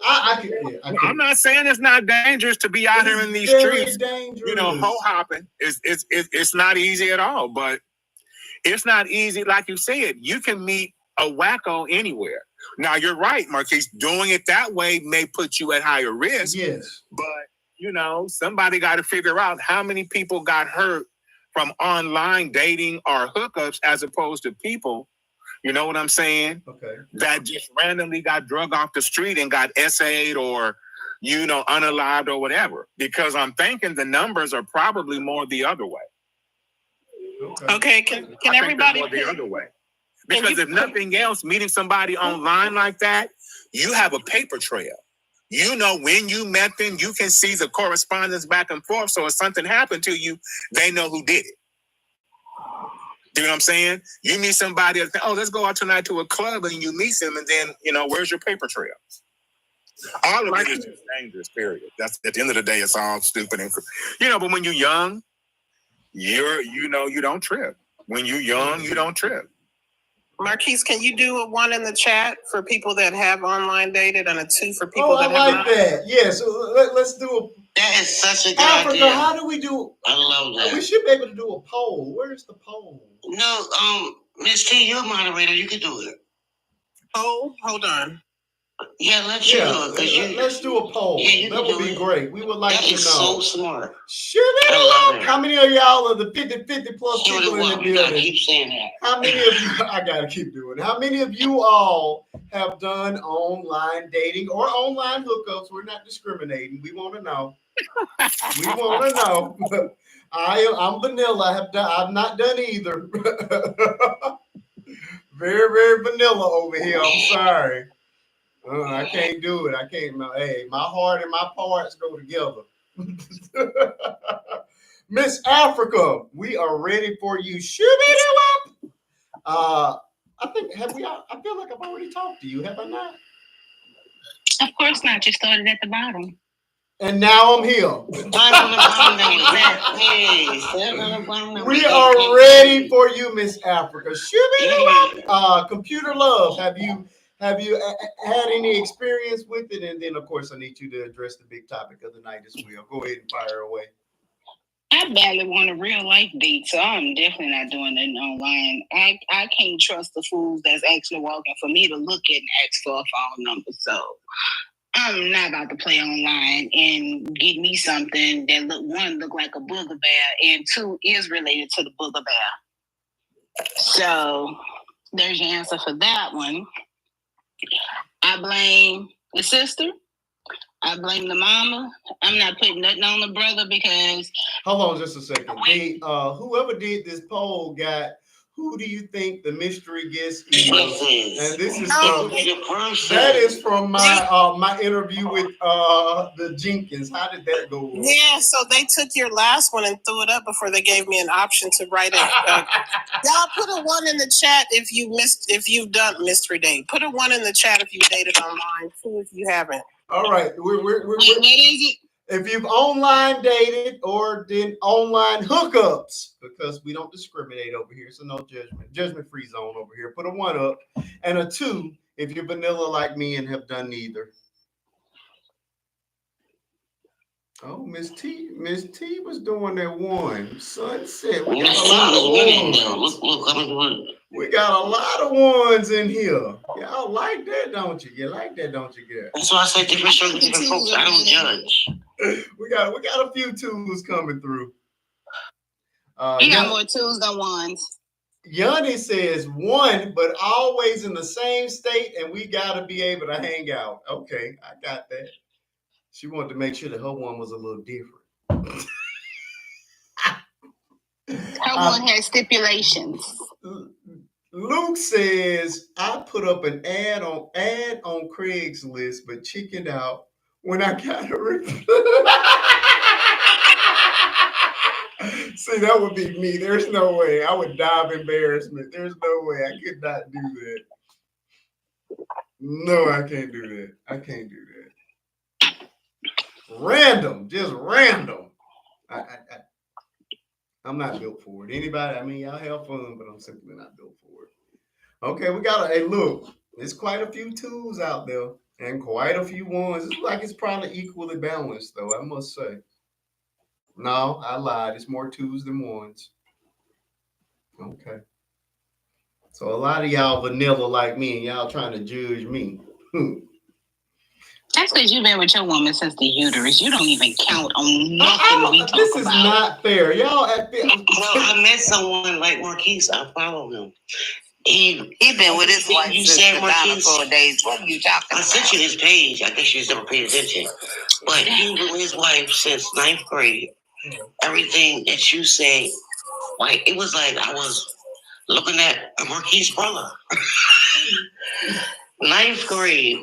I'm not saying it's not dangerous to be out here in these streets. Dangerous. You know, hoe hopping it's not easy at all. But it's not easy, like you said. You can meet a wacko anywhere. Now you're right, Marquise. Doing it that way may put you at higher risk. Yes, but you know, somebody got to figure out how many people got hurt from online dating or hookups as opposed to people. You know what I'm saying? Okay. That just randomly got drug off the street and got SA'd or, you know, unalived or whatever. Because I'm thinking the numbers are probably more the other way. Okay. Can everybody more the other way? Because if nothing else, meeting somebody online like that, you have a paper trail. You know when you met them, you can see the correspondence back and forth. So if something happened to you, they know who did it. You know what I'm saying? You meet somebody, let's go out tonight to a club, and you meet them, and then, you know, where's your paper trail? All of it is just dangerous, period. That's at the end of the day, it's all stupid. And, you know, but when you're young, you don't trip. When you're young, you don't trip. Marquise, can you do a 1 in the chat for people that have online dated and a 2 for people that have not? That. Yeah, so let's do a... That is such a good Africa, idea. how do we do... I love that. We should be able to do a poll. Where's the poll? No, Miss T, you're a moderator. You can do it. Oh, hold on. Yeah, let's do it. Let's do a poll. Yeah, that would be great. We would like to know. That is so smart. How many of y'all are the 50 plus people in the building? I keep saying that. How many of you? I gotta keep doing it. How many of you all have done online dating or online hookups? We're not discriminating. We want to know. We want to know. I'm vanilla. I've not done either. Very, very vanilla over here. I'm sorry. I can't do it. I can't. Hey, my heart and my parts go together. Miss Africa, we are ready for you. I think I feel like I've already talked to you. Have I not? Of course not. You started at the bottom. And now I'm here. We are ready for you, Miss Africa. Computer love. Have you had any experience with it? And then, of course, I need you to address the big topic of the night as well. Go ahead and fire away. I badly want a real life date, so I'm definitely not doing it online. I can't trust the fools that's actually walking for me to look at and ask for a phone number. So I'm not about to play online and get me something that look like a booger bear, and 2 is related to the booger bear. So there's your answer for that one. I blame the sister. I blame the mama. I'm not putting nothing on the brother because... Hold on just a second. Whoever did this poll got... Who do you think the mystery guest is? And this is that is from my interview with the Jenkins. How did that go? Yeah, so they took your last one and threw it up before they gave me an option to write it. Y'all put a 1 in the chat if you've done mystery date. Put a 1 in the chat if you dated online. 2 if you haven't. All right, what is it? If you've online dated or did online hookups, because we don't discriminate over here, so no judgment-free zone over here. Put a 1 up, and a 2 if you're vanilla like me and have done neither. Oh, Miss T was doing that 1. Sunset. We got a lot of 1s. We got a lot of 1s in here. Y'all like that, don't you? You like that, don't you, girl? That's why I say different folks. I don't judge. We got a few 2s coming through. You got more 2s than 1s. Yanni says 1, but always in the same state, and we got to be able to hang out. Okay, I got that. She wanted to make sure that her 1 was a little different. Her 1 had stipulations. Luke says, I put up an ad on Craigslist, but chickened out when I got a reply. See, that would be me. There's no way. I would die of embarrassment. There's no way. I could not do that. No, I can't do that. I can't do that. Random. Just random. I'm not built for it. Anybody? I mean, y'all have fun, but I'm simply not built for it. Okay, we got hey, look. There's quite a few twos out there and quite a few ones. It's like it's probably equally balanced, though, I must say. No, I lied. It's more twos than ones. Okay. So a lot of y'all vanilla like me and y'all trying to judge me. That's because you've been with your woman since the uterus. You don't even count on nothing we talk about. This is not fair. Y'all Well, I met someone like Marquise. I follow him. He been with his wife you since said the Marquise. dinosaur days. What are you talking about? I sent you his page. I guess you just never paid attention. But he been with his wife since 9th grade. Everything that you say, like it was like I was looking at a Marquise brother. 9th grade,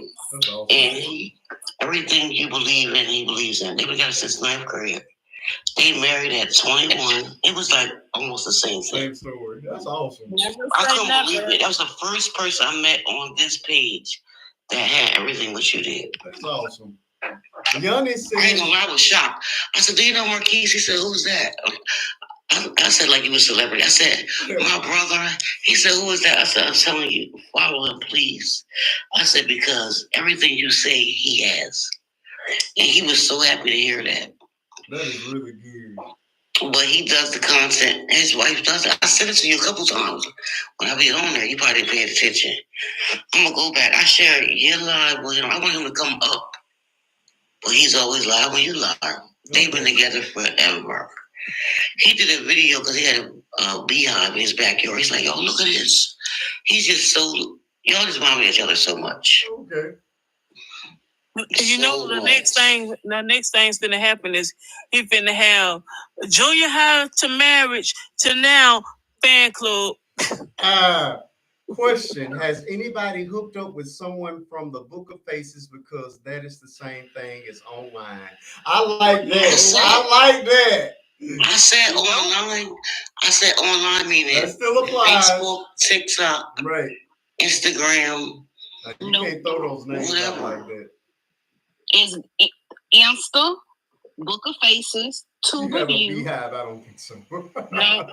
and everything you believe in, he believes in. They've been together since 9th grade. They married at 21. It was like almost the same thing. Same story. That's awesome. I couldn't believe it. That was the first person I met on this page that had everything what you did. That's awesome. Giannis said, I ain't gonna lie, I was shocked. I said, do you know Marquise? He said, who's that? I said, like he was a celebrity. I said, my brother. He said, who is that? I said, I'm telling you, follow him, please. I said, because everything you say, he has. And he was so happy to hear that. That is really good. But he does the content. His wife does it. I said it to you a couple times. When I be on there, you probably didn't pay attention. I'm going to go back. I share your live with him. I want him to come up. But he's always live when you live. They've been together forever. He did a video because he had a beehive in his backyard. He's like, yo, look at this. He's just so, y'all just remind me of each other so much. Okay. You know, the next thing's gonna happen is he finna have junior high to marriage to now fan club. Question: has anybody hooked up with someone from the Book of Faces, because that is the same thing as online? I like that. I like that. I said online. I said online meaning that still applies. Facebook, TikTok, right? Instagram. You can't throw those names out like that. Is Insta, Book of Faces, Tube of You. Beehive, I don't think so. No.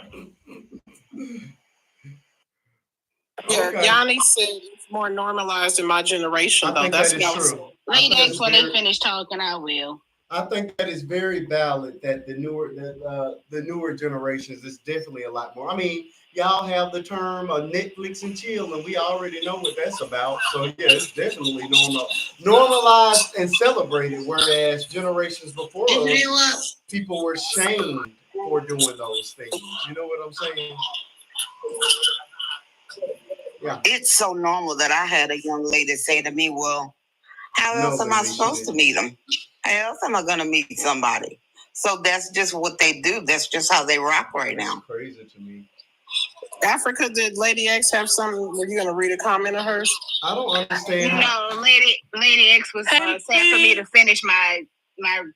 Yeah, okay. Yanni said it's more normalized in my generation, though. That's that is true. Wait, that's when they finish talking. I will. I think that is very valid. That the newer generations is definitely a lot more. I mean, y'all have the term Netflix and chill, and we already know what that's about. So yeah, it's definitely normalized and celebrated. Whereas generations before us, people were shamed for doing those things. You know what I'm saying? Yeah. It's so normal that I had a young lady say to me, well, how else am I supposed to meet them? How else am I going to meet somebody? So that's just what they do. That's just how they rock right now. That's crazy to me. Africa, did Lady X have something? Were you going to read a comment of hers? I don't understand. No, Lady X was saying for me to finish my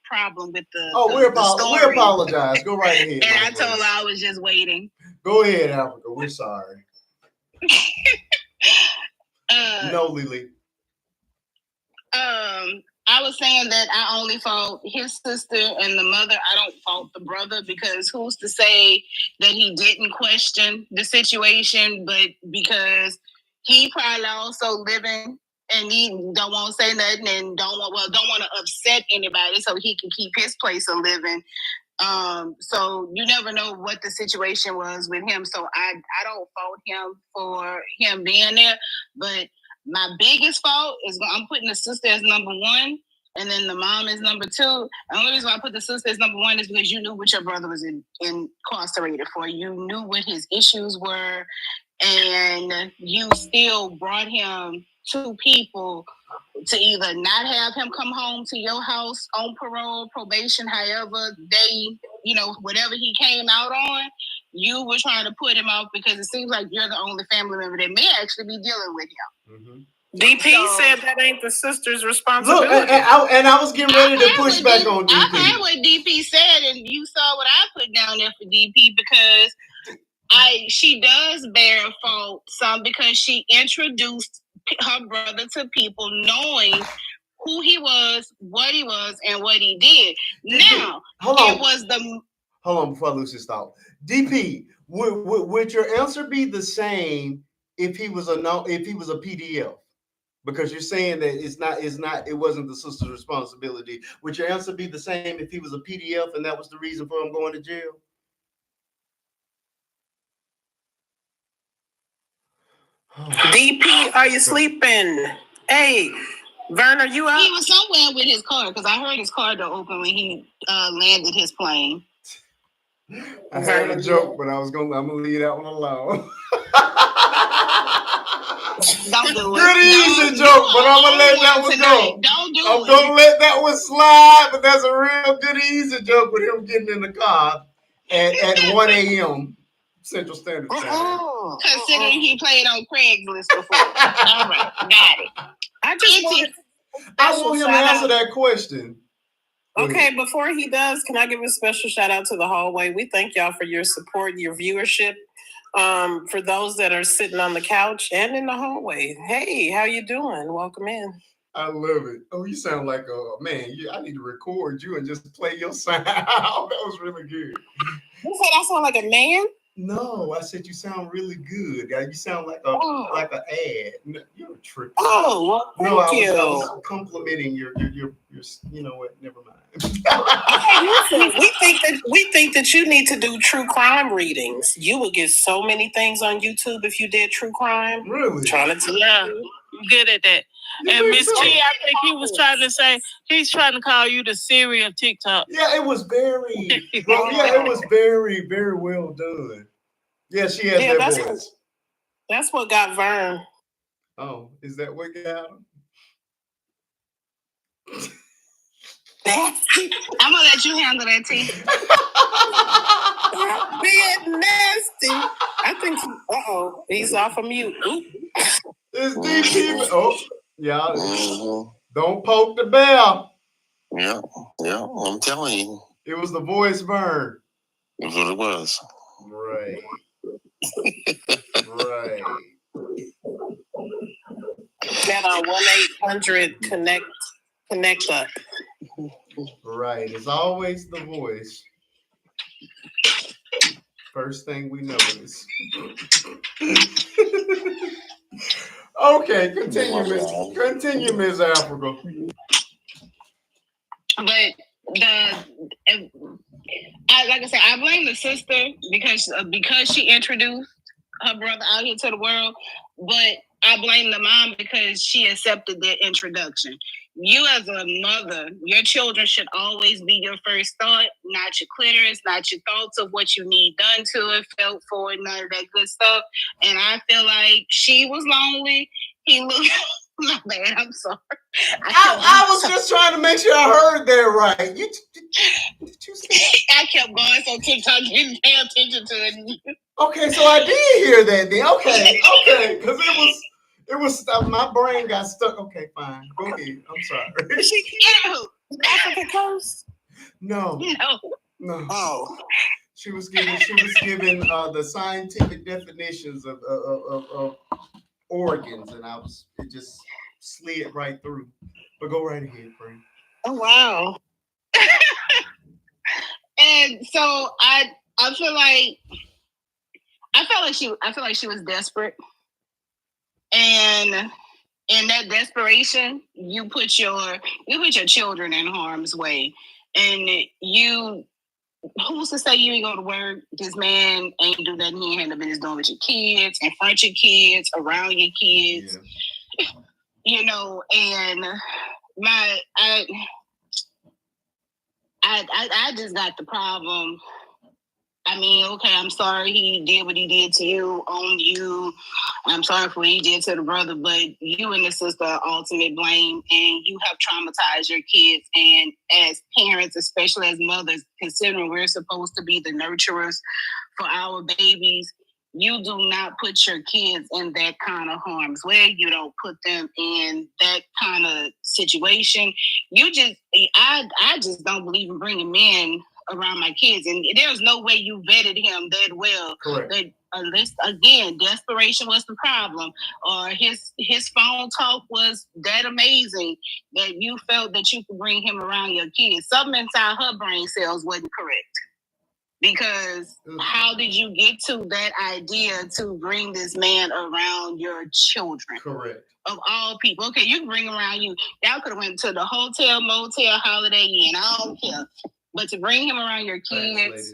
problem with the we apologize. Go right ahead. And I told her I was just waiting. Go ahead, Africa. We're sorry. No, Lily. I was saying that I only fault his sister and the mother. I don't fault the brother, because who's to say that he didn't question the situation, but because he probably also living and he don't want to say nothing and don't want to upset anybody so he can keep his place of living. So you never know what the situation was with him. So I don't fault him for him being there, but my biggest fault is I'm putting the sister as number one, and then the mom is number two. And the only reason why I put the sister as number one is because you knew what your brother was incarcerated for. You knew what his issues were, and you still brought him to people to either not have him come home to your house on parole, probation, however they, whatever he came out on, you were trying to put him out because it seems like you're the only family member that may actually be dealing with him. Mm-hmm. DP said that ain't the sister's responsibility. Look, and I was getting ready to push back on DP. I heard what DP said, and you saw what I put down there for DP because she does bear fault some because she introduced her brother to people knowing who he was, what he was, and what he did. Now, hold on before I lose this thought. DP, would your answer be the same if he was a PDF? Because you're saying that it wasn't the sister's responsibility. Would your answer be the same if he was a PDF and that was the reason for him going to jail? DP, are you sleeping? Hey, Vern, are you up? He was somewhere with his car because I heard his car door open when he landed his plane. I had a joke, but I'm gonna leave that one alone. Don't do it. Good easy joke, but I'm gonna let that one go. I'm gonna let that one slide, but that's a real good easy joke with him getting in the car at 1 a.m. Central Standard Time. Considering he played on Craigslist before. All right, got it. I want him to answer that question. Okay, before he does, can I give a special shout out to the hallway? We thank y'all for your support, your viewership. For those that are sitting on the couch and in the hallway. Hey, how you doing? Welcome in. I love it. Oh, you sound like a man. I need to record you and just play your sound. That was really good. You said I sound like a man? No, I said you sound really good. You sound like an ad. You're a trick. Oh, well, thank you. I was complimenting your. You know what? Never mind. Okay, we think that you need to do true crime readings. You would get so many things on YouTube if you did true crime. Really? Yeah, I'm good at that. And Miss T, I think he was trying to say he's trying to call you the Siri of TikTok. Yeah, it was very. It was very, very well done. Yeah, she has that voice. That's what got Vern. Oh, is that what got him? I'm gonna let you handle that, T. Being nasty. I think. He's off of mute. It's DP. Oh, yeah. Don't poke the bell. Yeah, I'm telling you. It was the voice burn. That's what it was. Right. Right. That 1-800 connect up. Right. It's always the voice. First thing we notice. Okay, continue, Ms. Africa. But like I said, I blame the sister because she introduced her brother out here to the world. But I blame the mom because she accepted their introduction. You as a mother, your children should always be your first thought, not your clitoris, not your thoughts of what you need done to it, felt for it, none of that good stuff. And I feel like she was lonely. He looked. My bad, I'm sorry. I was just trying to make sure I heard that right. Did you say? I kept going so TikTok didn't pay attention to it. Okay, so I did hear that then. Okay, because it was my brain got stuck. Okay, fine. Go ahead. I'm sorry. Africa Coast? No. Oh. She was giving the scientific definitions of organs, and it just slid right through. But go right ahead, Frank. Oh wow. And so I feel like she was desperate. And in that desperation, you put your children in harm's way. And who's to say you ain't go to work? This man ain't do nothing. He ain't had no business doing with your kids, in front of your kids, around your kids. Yeah. You know, and I just got the problem. I mean, okay, I'm sorry he did what he did to you, on you. I'm sorry for what he did to the brother, but you and the sister are ultimate blame, and you have traumatized your kids. And as parents, especially as mothers, considering we're supposed to be the nurturers for our babies, you do not put your kids in that kind of harm's way. You don't put them in that kind of situation. I just don't believe in bringing men around my kids. And there's no way you vetted him that well. Correct. That unless, again, desperation was the problem, or his phone talk was that amazing that you felt that you could bring him around your kids. Something inside her brain cells wasn't correct. Because how did you get to that idea to bring this man around your children? Correct. Of all people. Okay, you can bring him around you. Y'all could have went to the hotel, motel, Holiday Inn. I don't care. But to bring him around your kids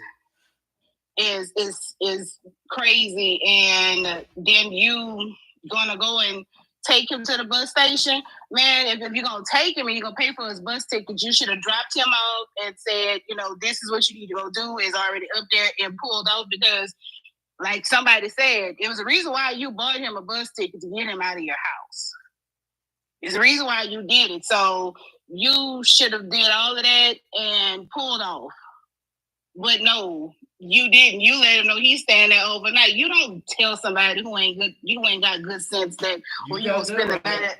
is crazy. And then you gonna go and take him to the bus station. Man, if you're gonna take him and you're gonna pay for his bus ticket, you should have dropped him off and said, this is what you need to go do, is already up there and pulled off. Because like somebody said, it was the reason why you bought him a bus ticket, to get him out of your house. It's the reason why you did it. So you should have did all of that and pulled off. But no, you didn't. You let him know he's staying there overnight. You don't tell somebody who ain't got good sense that you're gonna spend the night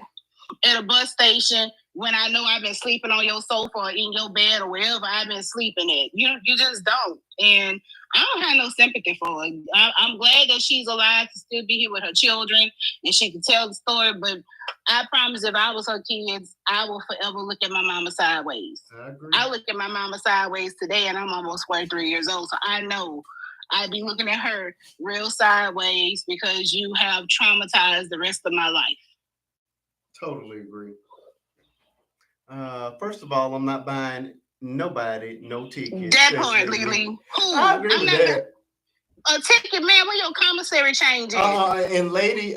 at a bus station when I know I've been sleeping on your sofa or in your bed or wherever I've been sleeping at. You just don't. And I don't have no sympathy for her. I'm glad that she's alive to still be here with her children and she can tell the story. But I promise, if I was her kids, I will forever look at my mama sideways. I agree. I look at my mama sideways today, and I'm almost 43 years old. So I know I'd be looking at her real sideways because you have traumatized the rest of my life. Totally agree. First of all, I'm not buying nobody no ticket. That part, Lily. I agree with that. A ticket, man, when your commissary changes. And lady,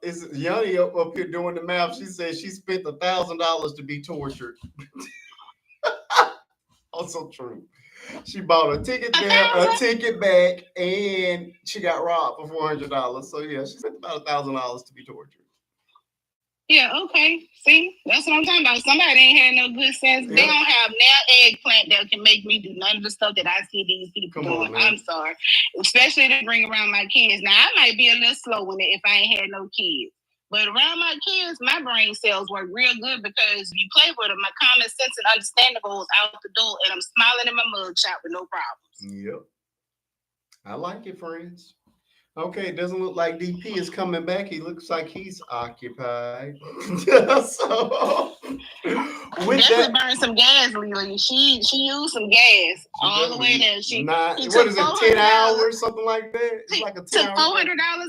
is Yanni up here doing the math? She said she spent $1,000 to be tortured. Also true. She bought a ticket there, a ticket back, and she got robbed for $400. So yeah, she spent about $1,000 to be tortured. Yeah, okay. See, that's what I'm talking about. Somebody ain't had no good sense. Yeah. They don't have now eggplant that can make me do none of the stuff that I see these people doing. I'm sorry. Especially to bring around my kids. Now, I might be a little slow with it if I ain't had no kids. But around my kids, my brain cells work real good because you play with them. My common sense and understanding goes out the door, and I'm smiling in my mugshot with no problems. Yep. I like it, friends. Okay, it doesn't look like DP is coming back. He looks like he's occupied. So with definitely burn some gas, Lily. She used some gas all the way there. What is it, 10 hours, something like that? It's like a 10 took $400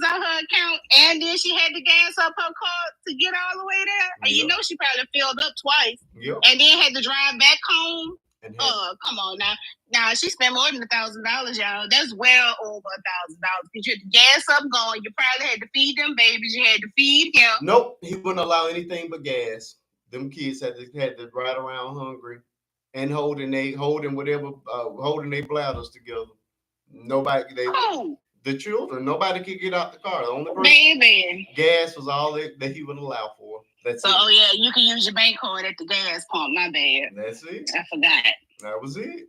out her account, and then she had to gas up her car to get all the way there. And you know she probably filled up twice. Yep. And then had to drive back home. Come on now. Now she spent more than $1,000, y'all. That's well over $1,000. Because you had the gas up going. You probably had to feed them babies. You had to feed him. Nope, he wouldn't allow anything but gas. Them kids had to ride around hungry and holding their bladders together. The children, nobody could get out the car. The only person, gas was all that he would allow for. That's it. Oh yeah, you can use your bank card at the gas pump. My bad. That's it. I forgot. That was it.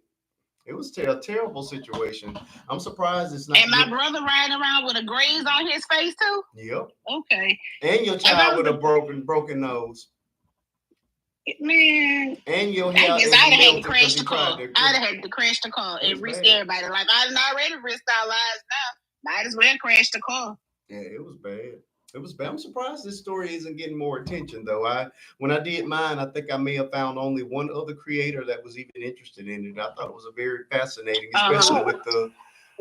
It was a terrible situation. I'm surprised it's not. And my brother riding around with a graze on his face too? Yep. Okay. And your child with a broken nose. Man. And your hair. I guess I'd have had to crash the car. I'd have had to crash the car and risk everybody. Like I done already risked our lives now. Might as well crash the car. Yeah, it was bad. It was bad. I'm surprised this story isn't getting more attention, though. When I did mine, I think I may have found only one other creator that was even interested in it. I thought it was a very fascinating, especially with the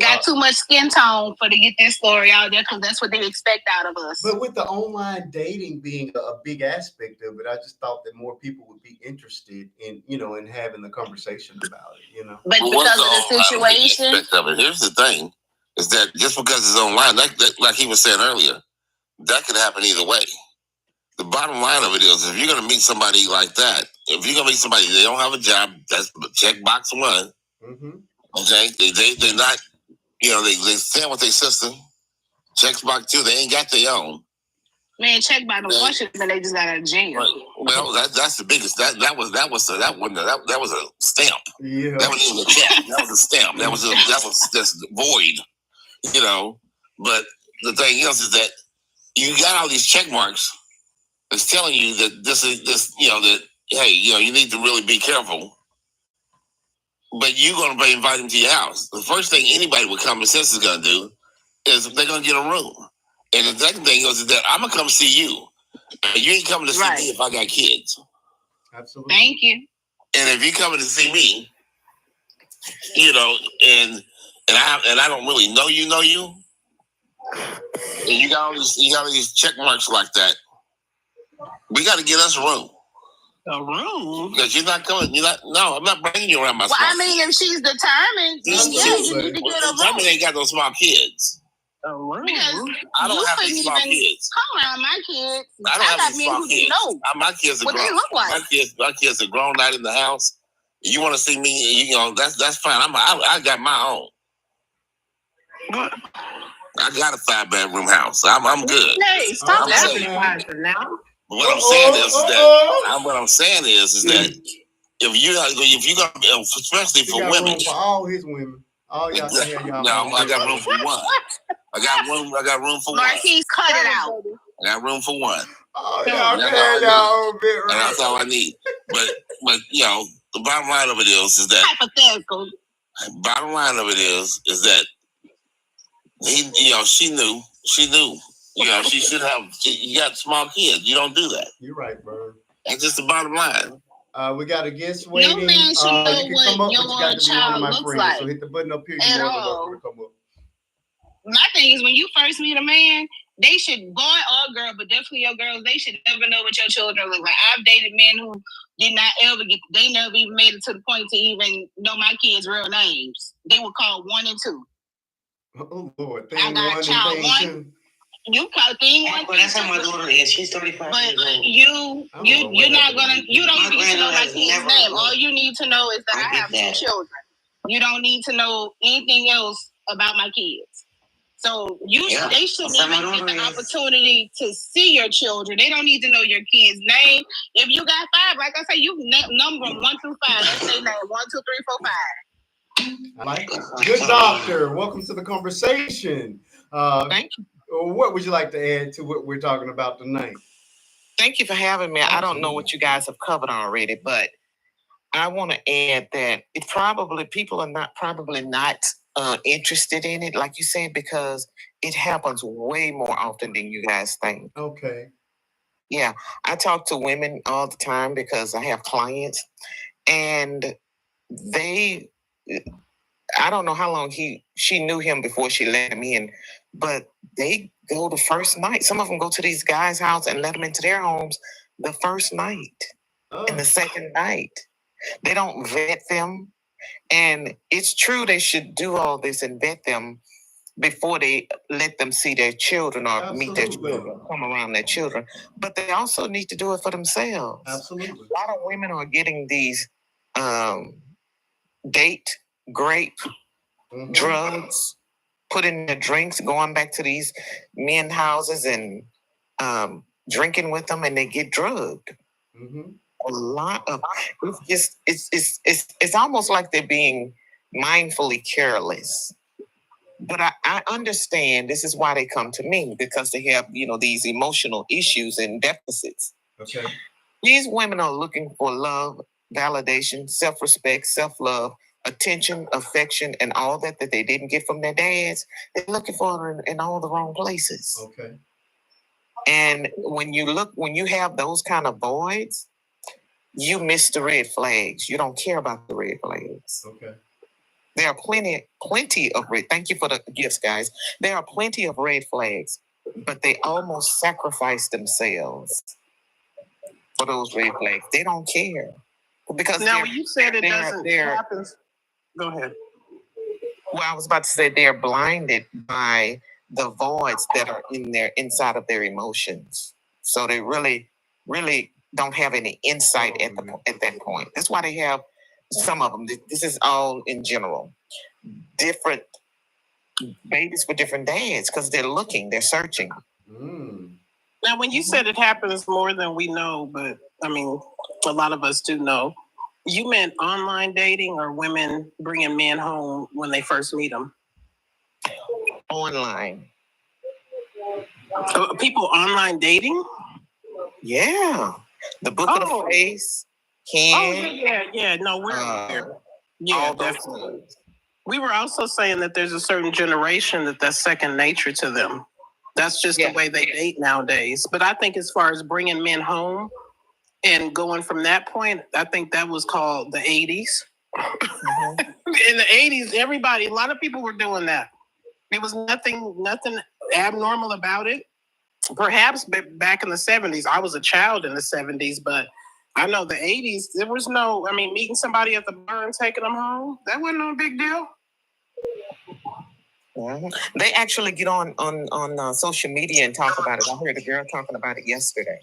got too much skin tone to get that story out there because that's what they expect out of us. But with the online dating being a big aspect of it, I just thought that more people would be interested in, in having the conversation about it. But because of the situation, here's the thing: is that just because it's online, like he was saying earlier. That could happen either way. The bottom line of it is, if you're going to meet somebody like that, if you're going to meet somebody, they don't have a job, that's check box one. Mm-hmm. Okay? They're not, they stand with their system. Check box two, they ain't got their own. Man, check by the one and they just got out of jail. Right. Well, that's the biggest. That was a stamp. Yeah. That wasn't even a check. That was a stamp. That was just void. But the thing is that you got all these check marks that's telling you that that hey, you need to really be careful. But you're going to invite them to your house. The first thing anybody with common sense is going to do is they're going to get a room. And the second thing is that I'm going to come see you. You ain't coming to see me if I got kids. Absolutely. Thank you. And if you're coming to see me, and I don't really know you, and you got all these check marks like that, we got to get us a room. A room? Because you're not coming. No, I'm not bringing you around my Well, small I mean, if she's determined, then yeah, you need to get a room. Determined ain't got no small kids. A room? Because I don't you have any couldn't small even kids. come around my kids. I don't have got any men small who kids. know My kids are what grown. they look like. My kids are grown out in the house. You want to see me? That's fine. I got my own. What? I got a 5-bedroom house. I'm good. Hey, stop I'm saying- advertising now. What I'm saying is that if you got, especially He for got women, room for all his women. All y'all can have y'all. no, I got room for one. I got room for one. Marquise, cut it out. I got room for one. Oh, y'all can have y'all own bit, And right? that's all I need. But the bottom line of it is that Hypothetical. bottom line of it is that she knew. She should have. You got small kids. You don't do that. You're right, bro. That's just the bottom line. We got a guest waiting. No man should know you can come what up, but you got to be one of my friends. like So hit the button up here. at You're more than all. welcome to come up. My thing is, when you first meet a man, they should, boy or girl, but definitely your girls, they should never know what your children look like. I've dated men who did not ever they never even made it to the point to even know my kids' real names. They were called 1 and 2. Oh Lord, thing I got 1 child and thing one. 2. You call thing 1. Well, that's how my daughter is. She's 35 But years old. you're not gonna. You don't need to know my kid's never- name. All you need to know is that I have 2 that. children. You don't need to know anything else about my kids. So they shouldn't even get the opportunity to see your children. They don't need to know your kid's name. If you got 5, like I say, you number them 1 through 5. That's their name. 1, 2, 3, 4, 5. I like it. Good doctor. Welcome to the conversation. Thank you. What would you like to add to what we're talking about tonight? Thank you for having me. I don't know what you guys have covered already, but I want to add that people are not interested in it, like you said, because it happens way more often than you guys think. Okay. Yeah, I talk to women all the time because I have clients, and I don't know how long she knew him before she let him in, but they go the first night. Some of them go to these guys' house and let them into their homes the first night and the second night. They don't vet them. And it's true they should do all this and vet them before they let them see their children or meet their children, come around their children. But they also need to do it for themselves. Absolutely. A lot of women are getting these date, grape, drugs, put in their drinks, going back to these men houses and drinking with them, and they get drugged. A lot of it's almost like they're being mindfully careless. But I understand this is why they come to me, because they have these emotional issues and deficits. Okay. These women are looking for love, validation, self-respect, self-love, attention, affection, and all that they didn't get from their dads. They're looking for it in all the wrong places. Okay. And when you have those kind of voids, you miss the red flags. You don't care about the red flags. Okay. There are plenty of red. Thank you for the gifts, guys. There are plenty of red flags, but they almost sacrifice themselves for those red flags. They don't care because now when you said it doesn't happen. Go ahead. Well, I was about to say they're blinded by the voids that are inside of their emotions. So they really, really don't have any insight at that point. That's why they have some of them. This is all in general. Different babies for different dads because they're looking, they're searching. Now, when you said it happens more than we know, but I mean, a lot of us do know, you meant online dating or women bringing men home when they first meet them? Online. People online dating? Yeah. The Book of the Face. Yeah. No, we're all those things. We were also saying that there's a certain generation that's second nature to them. That's just the way they date nowadays. But I think as far as bringing men home and going from that point, I think that was called the 80s. In the 80s, a lot of people were doing that. There was nothing abnormal about it. Perhaps back in the 70s, I was a child in the 70s, but I know the 80s, there was meeting somebody at the bar and taking them home, that wasn't no big deal. They actually get on social media and talk about it. I heard a girl talking about it yesterday,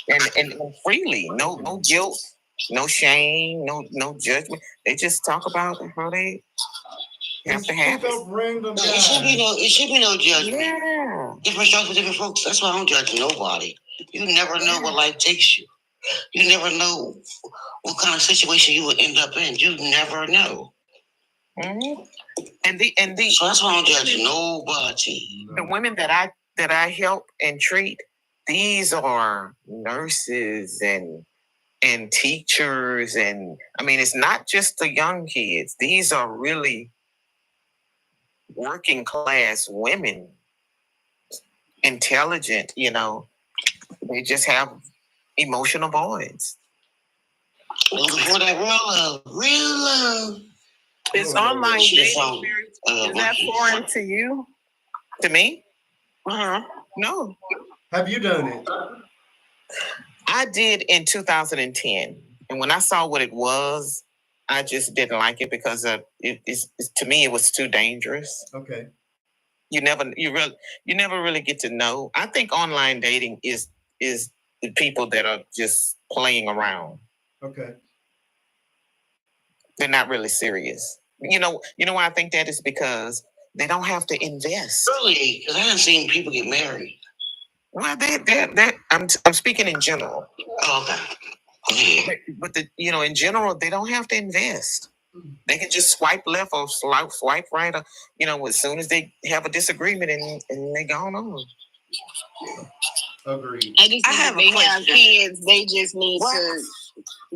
and freely, no guilt, no shame, no judgment. They just talk about how they have to have it. It should be no judgment. Yeah. Different strokes for different folks. That's why I don't judge nobody. You never know what life takes you. You never know what kind of situation you will end up in. You never know. Mm-hmm. So that's why I don't judge nobody. The women that I help and treat, these are nurses and teachers, and it's not just the young kids. These are really working class women, intelligent. They just have emotional voids. Before that real love. It's online dating. Is that foreign to you? To me? Uh-huh. No. Have you done it? I did in 2010. And when I saw what it was, I just didn't like it because to me, it was too dangerous. Okay. You never really get to know. I think online dating is the people that are just playing around. Okay. They're not really serious. You know why I think that is? Because they don't have to invest. Really? Because I haven't seen people get married. Well, I'm speaking in general. Oh, okay. But in general, they don't have to invest. They can just swipe left or swipe right. Or, as soon as they have a disagreement and they gone on. Agreed. I have a question. Have kids, they just need to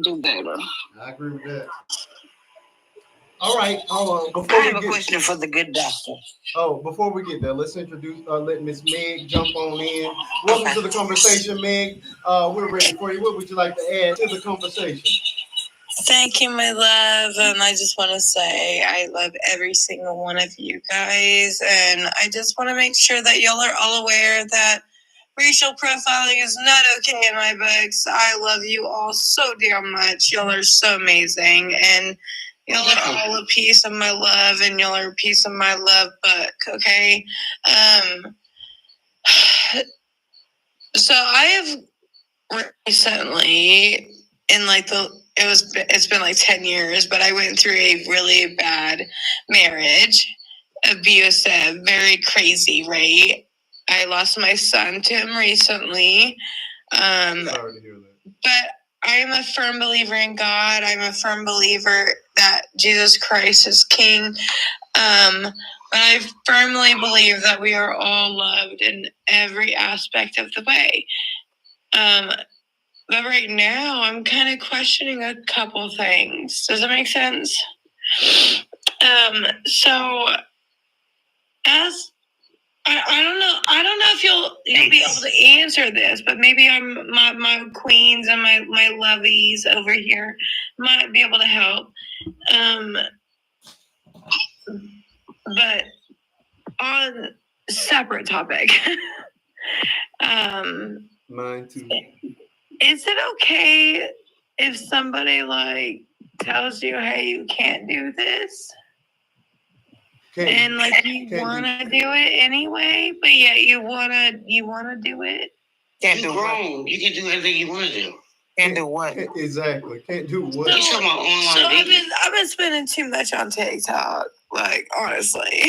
do better. I agree with that. All right. I have a question for the good doctor. Before we get there, let's introduce, let Miss Meg jump on in. Welcome to the conversation, Meg. We're ready for you. What would you like to add to the conversation? Thank you, my love. And I just want to say I love every single one of you guys. And I just want to make sure that y'all are all aware that racial profiling is not okay in my books. I love you all so damn much. Y'all are so amazing. And y'all are all a piece of my love, and y'all are a piece of my love book, okay? So I have recently, it's been like 10 years, but I went through a really bad marriage, abusive, very crazy, right? I lost my son to him recently. Sorry to hear that. But I am a firm believer in God. I'm a firm believer that Jesus Christ is King. But I firmly believe that we are all loved in every aspect of the way. But right now, I'm kind of questioning a couple things. Does that make sense? So, as I don't know if you'll be able to answer this, but maybe my queens and my lovies over here might be able to help. But on a separate topic, mine too. Is it okay if somebody tells you, "Hey, you can't do this"? And you want to do it anyway, but yet you want to do it. You're grown. You can do anything you want to do. Can't do what? Exactly. Can't do what? You're talking about online dating. I've been spending too much on TikTok, honestly.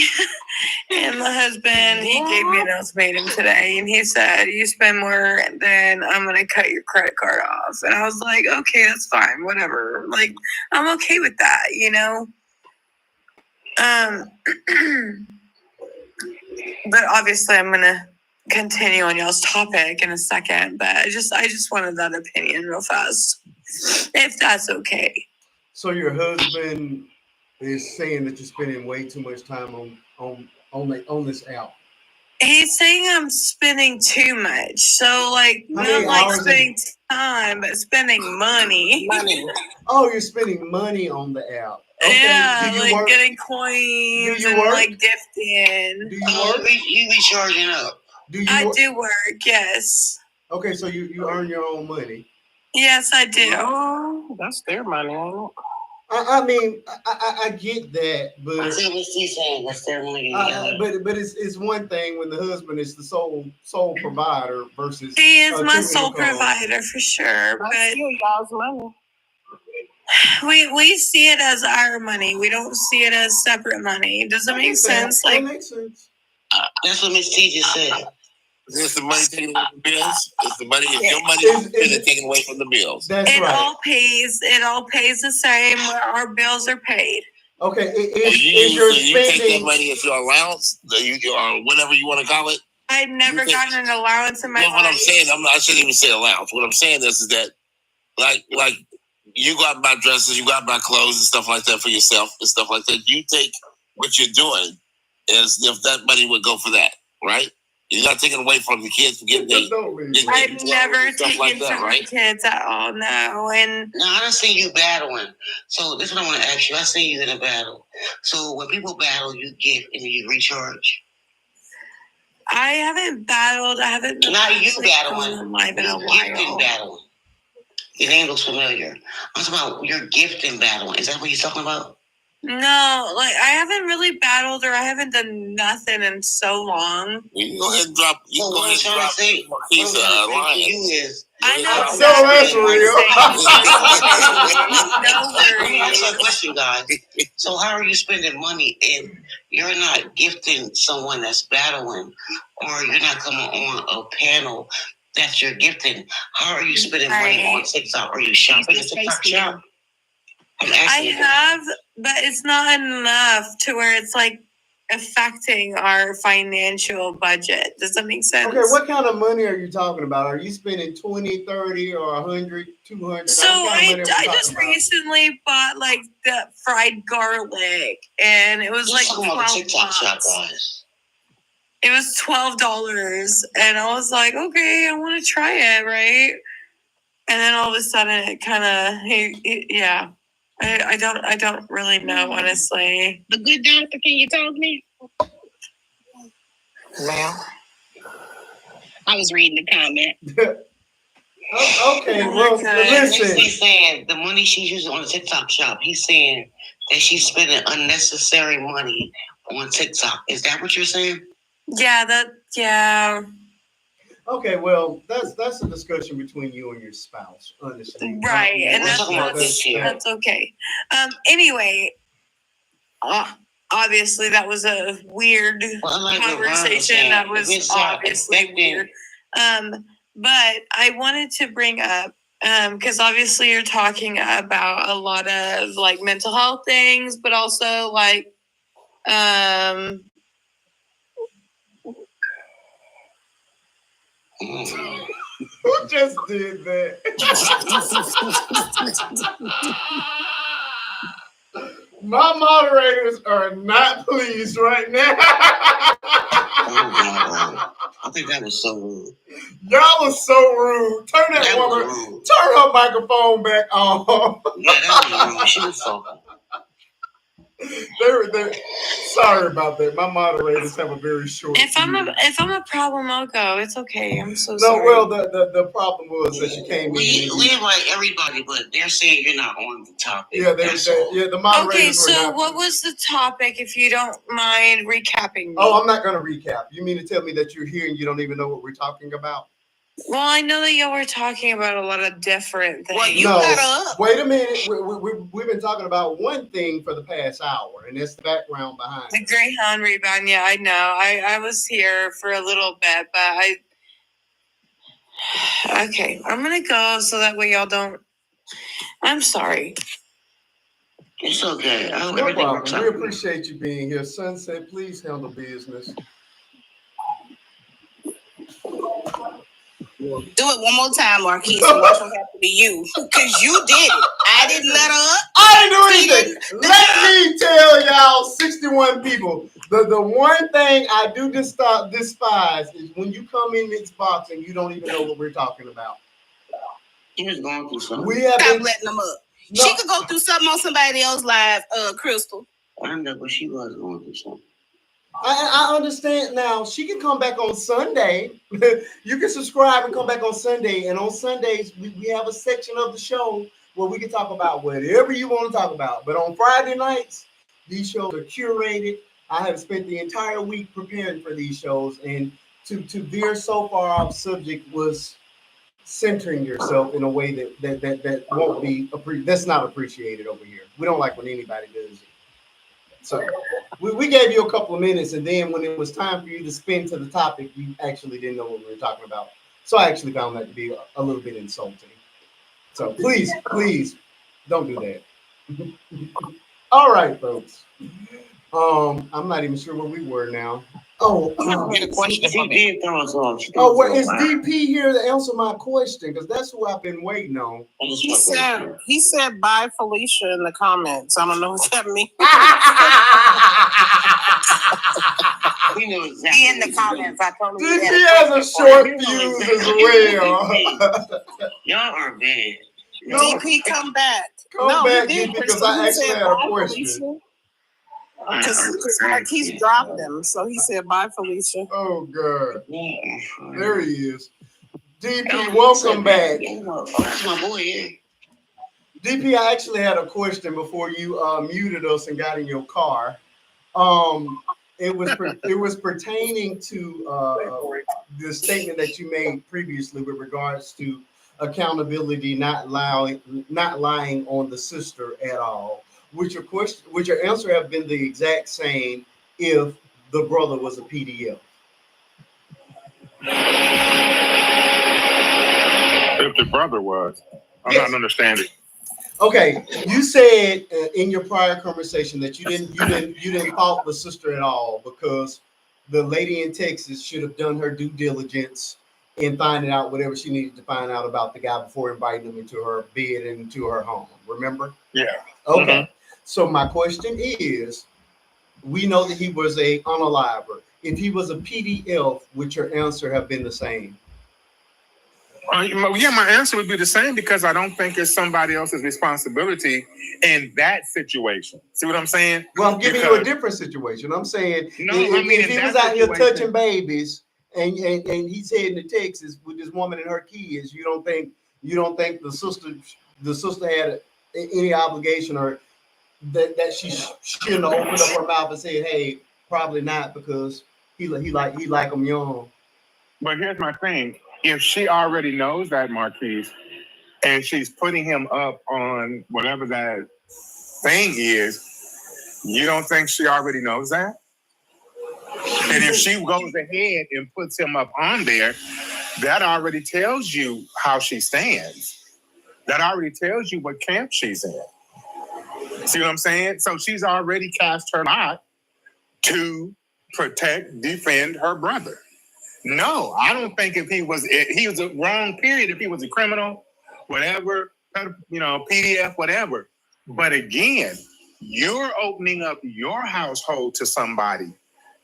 And my husband, he gave me an ultimatum today, and he said, "You spend more, then I'm gonna cut your credit card off." And I was like, "Okay, that's fine, whatever. I'm okay with that, But obviously, I'm gonna continue on y'all's topic in a second, but I just wanted that opinion real fast, if that's okay. So your husband is saying that you're spending way too much time on this app. He's saying I'm spending too much. So like not like spending time, but spending money. Oh, you're spending money on the app. Okay. Yeah, like getting coins and like gifting. Do you work? You be charging up. I do work, yes. Okay, so you earn your own money. Yes, I do. Oh, that's their money. I mean, I get that, but I see what she's saying. That's their money. But it's one thing when the husband is the sole provider versus he is my sole provider for sure. But y'all's money. We see it as our money. We don't see it as separate money. Does that make sense? That makes sense. That's what Miss T just said. Is the money taken away from the bills? Is the money? Is your money taken away from the bills? That's right. It all pays the same. Our bills are paid. Okay. You take that money as your allowance, or whatever you want to call it. I've never gotten an allowance in my life. What I'm saying, I shouldn't even say allowance. What I'm saying is that, like you go out and buy dresses, you go out and buy clothes and stuff like that for yourself and stuff like that. You take what you're doing as if that money would go for that, right? You're not taking away from the kids for getting I've never taken from my kids at all, no. And no, I don't see you battling. So this is what I want to ask you. I see you in a battle. So when people battle, you give and you recharge. I haven't battled. I haven't. Not you battling. In life in a while. Gifting battling. Your name looks familiar. I'm talking about your gifting battling. Is that what you're talking about? No, like I haven't really battled, or I haven't done nothing in so long. You go ahead and drop. You go ahead and drop. He's lion. I know. So that's real. No worries. That's a question, guys. So how are you spending money if you're not gifting someone that's battling, or you're not coming on a panel that you're gifting? How are you spending money on TikTok? Are you shopping at TikTok shop? I have, but it's not enough to where it's like affecting our financial budget. Does that make sense? Okay, what kind of money are you talking about? Are you spending 20, 30, or 100, 200? So I just recently bought like the fried garlic, and it was like $12. It was $12, and I was like, okay, I want to try it, right? And then all of a sudden, it kind of, yeah. I don't really know, honestly. The good doctor, can you talk to me? Well, I was reading the comment. Okay, well, listen. He's saying the money she's using on the TikTok shop. He's saying that she's spending unnecessary money on TikTok. Is that what you're saying? Yeah. Okay, well, that's a discussion between you and your spouse, honestly. Right, and that's okay. Anyway, obviously that was a weird conversation. That was obviously weird. But I wanted to bring up, because obviously you're talking about a lot of like mental health things, but also like, who just did that? My moderators are not pleased right now. I think that was so rude. Y'all was so rude. Turn that woman. Turn her microphone back on. Yeah, that was rude. She was talking. Sorry about that. My moderators have a very short. If I'm a problem, I'll go. It's okay. I'm so sorry. No, well, the problem was that she came in. We invite everybody, but they're saying you're not on the topic. Yeah, the moderators. Okay, so what was the topic? If you don't mind recapping me. Oh, I'm not going to recap. You mean to tell me that you're here and you don't even know what we're talking about? Well, I know that y'all were talking about a lot of different things. Well, you got up. Wait a minute. We've been talking about one thing for the past hour, and that's the background behind the Greyhound rebound. Yeah, I know. I was here for a little bit, but okay, I'm going to go so that way y'all don't. I'm sorry. It's okay. No problem. We appreciate you being here. Sunset, please handle business. Do it one more time, Marquise, and watch what happened to you. Because you did it. I didn't let her up. I didn't do anything. Let me tell y'all, 61 people. The one thing I do despise is when you come in this box and you don't even know what we're talking about. She was going through something. Stop letting them up. No. She could go through something on somebody else's live, Crystal. I know, but she was going through something. I understand now. She can come back on Sunday. You can subscribe and come back on Sunday. And on Sundays, we have a section of the show where we can talk about whatever you want to talk about. But on Friday nights, these shows are curated. I have spent the entire week preparing for these shows. And to veer so far off subject was centering yourself in a way that won't be that's not appreciated over here. We don't like when anybody does it. So we gave you a couple of minutes, and then when it was time for you to spin to the topic, you actually didn't know what we were talking about. So I actually found that to be a little bit insulting. So please don't do that. All right, folks. I'm not even sure where we were now. Oh, she did throw us off. Well, is DP here to answer my question? Because that's who I've been waiting on. He said bye, Felicia, in the comments. I don't know what that means. We know exactly. In the comments, I told him. DP has a short fuse as well. Y'all are bad. DP, come back. Come back, DP, because I actually had a question. Because he's dropped them, so he said bye, Felicia. Oh God, there he is. DP, welcome back. That's my boy. Yeah. DP, I actually had a question before you muted us and got in your car. It was pertaining to the statement that you made previously with regards to accountability, not lying on the sister at all. Would your answer have been the exact same if the brother was a PDF? If the brother was, I'm not understanding. Okay, you said in your prior conversation that you didn't fault the sister at all because the lady in Texas should have done her due diligence in finding out whatever she needed to find out about the guy before inviting him into her bed and into her home. Remember? Yeah. Okay. Mm-hmm. So my question is, we know that he was a unaliver. If he was a PDF, would your answer have been the same? Yeah, my answer would be the same because I don't think it's somebody else's responsibility in that situation. See what I'm saying? Well, I'm giving you a different situation. I'm saying if he was out here touching babies and he's heading to Texas with this woman and her kids, you don't think the sister had any obligation or that she shouldn't have opened up her mouth and said, "Hey, probably not," because he like them young. But here's my thing: if she already knows that, Marquise, and she's putting him up on whatever that thing is, you don't think she already knows that? And if she goes ahead and puts him up on there, that already tells you how she stands. That already tells you what camp she's in. See what I'm saying? So she's already cast her lot to protect, defend her brother. No, I don't think he was a wrong period. If he was a criminal, whatever, PDF, whatever. But again, you're opening up your household to somebody.